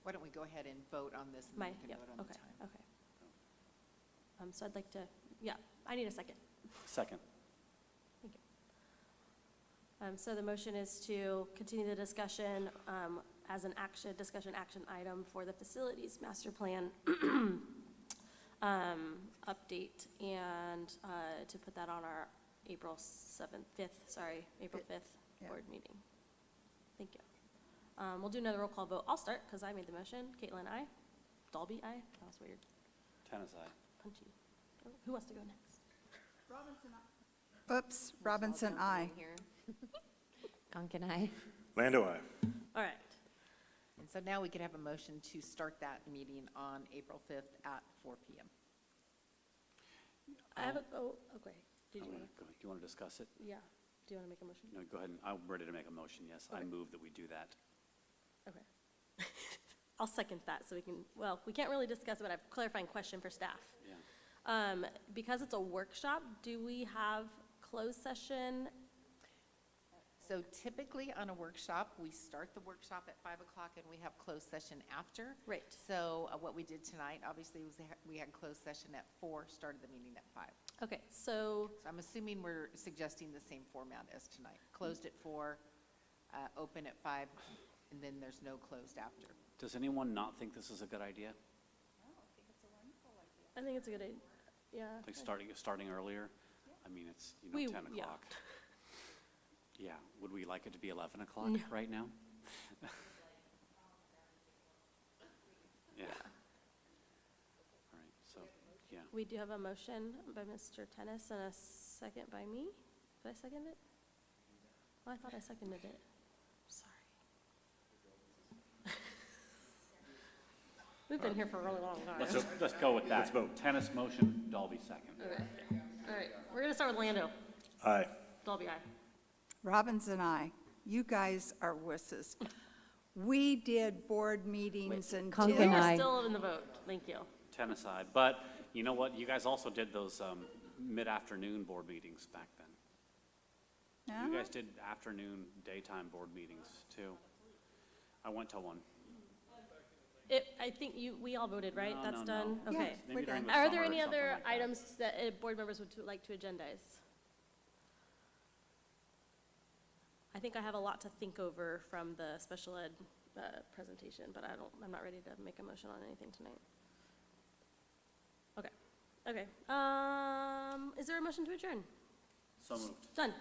Why don't we go ahead and vote on this and then we can vote on the time? Okay. So I'd like to, I need a second. Second. Thank you. So the motion is to continue the discussion as an discussion action item for the facilities master plan update, and to put that on our April 5th Yeah. board meeting. Thank you. We'll do another roll call vote. I'll start because I made the motion. Caitlin, aye. Dalby, aye. That was weird. Tennis eye. Punchy. Oh, who wants to go next? Oops, Robinson, aye. Conkin, aye. Lando, aye. All right. And so now we could have a motion to start that meeting on April 5th at 4 p.m. I have a, oh, okay. Did you, You want to discuss it? yeah. Do you want to make a motion? No, go ahead. I'm ready to make a motion, yes. I Okay. move that we do that. Okay. I'll second that so we can, well, we can't really discuss it, but I have a clarifying question for staff. Yeah. Because it's a workshop, do we have closed session? So typically on a workshop, we start the workshop at 5 o'clock and we have closed session after. Right. So what we did tonight, obviously, was we had closed session at 4, started the meeting at 5. Okay, so, So I'm assuming we're suggesting the same format as tonight. Closed at 4, open at 5, and then there's no closed after. Does anyone not think this is a good idea? I think it's a good idea, yeah. Like starting earlier? I mean, it's, you We- know, 10 yeah. o'clock. Yeah, would we like it to be 11 o'clock No. right now? Yeah. All right, so, yeah. We do have a motion by Mr. Tennis and a second by me. Did I second it? Oh, I thought I seconded it. Sorry. We've been here for a really long time. Let's go with that. Let's vote. Tennis motion, Dalby second. Okay, all right, we're gonna start with Lando. Aye. Dalby, aye. Robinson, aye. You guys are wusses. We did board meetings until. We are still in the vote, thank you. Tennis side, but you know what? You guys also did those mid-afternoon board meetings back then. You guys did afternoon, daytime board meetings too. I went to one. I think we all voted, right? No, That's no, done? no. Okay. Maybe during the Are summer there or any something other like that. items that board members would like to agendize? I think I have a lot to think over from the special ed presentation, but I'm not ready to make a motion on anything tonight. Okay. Is there a motion to adjourn? So moved. Done.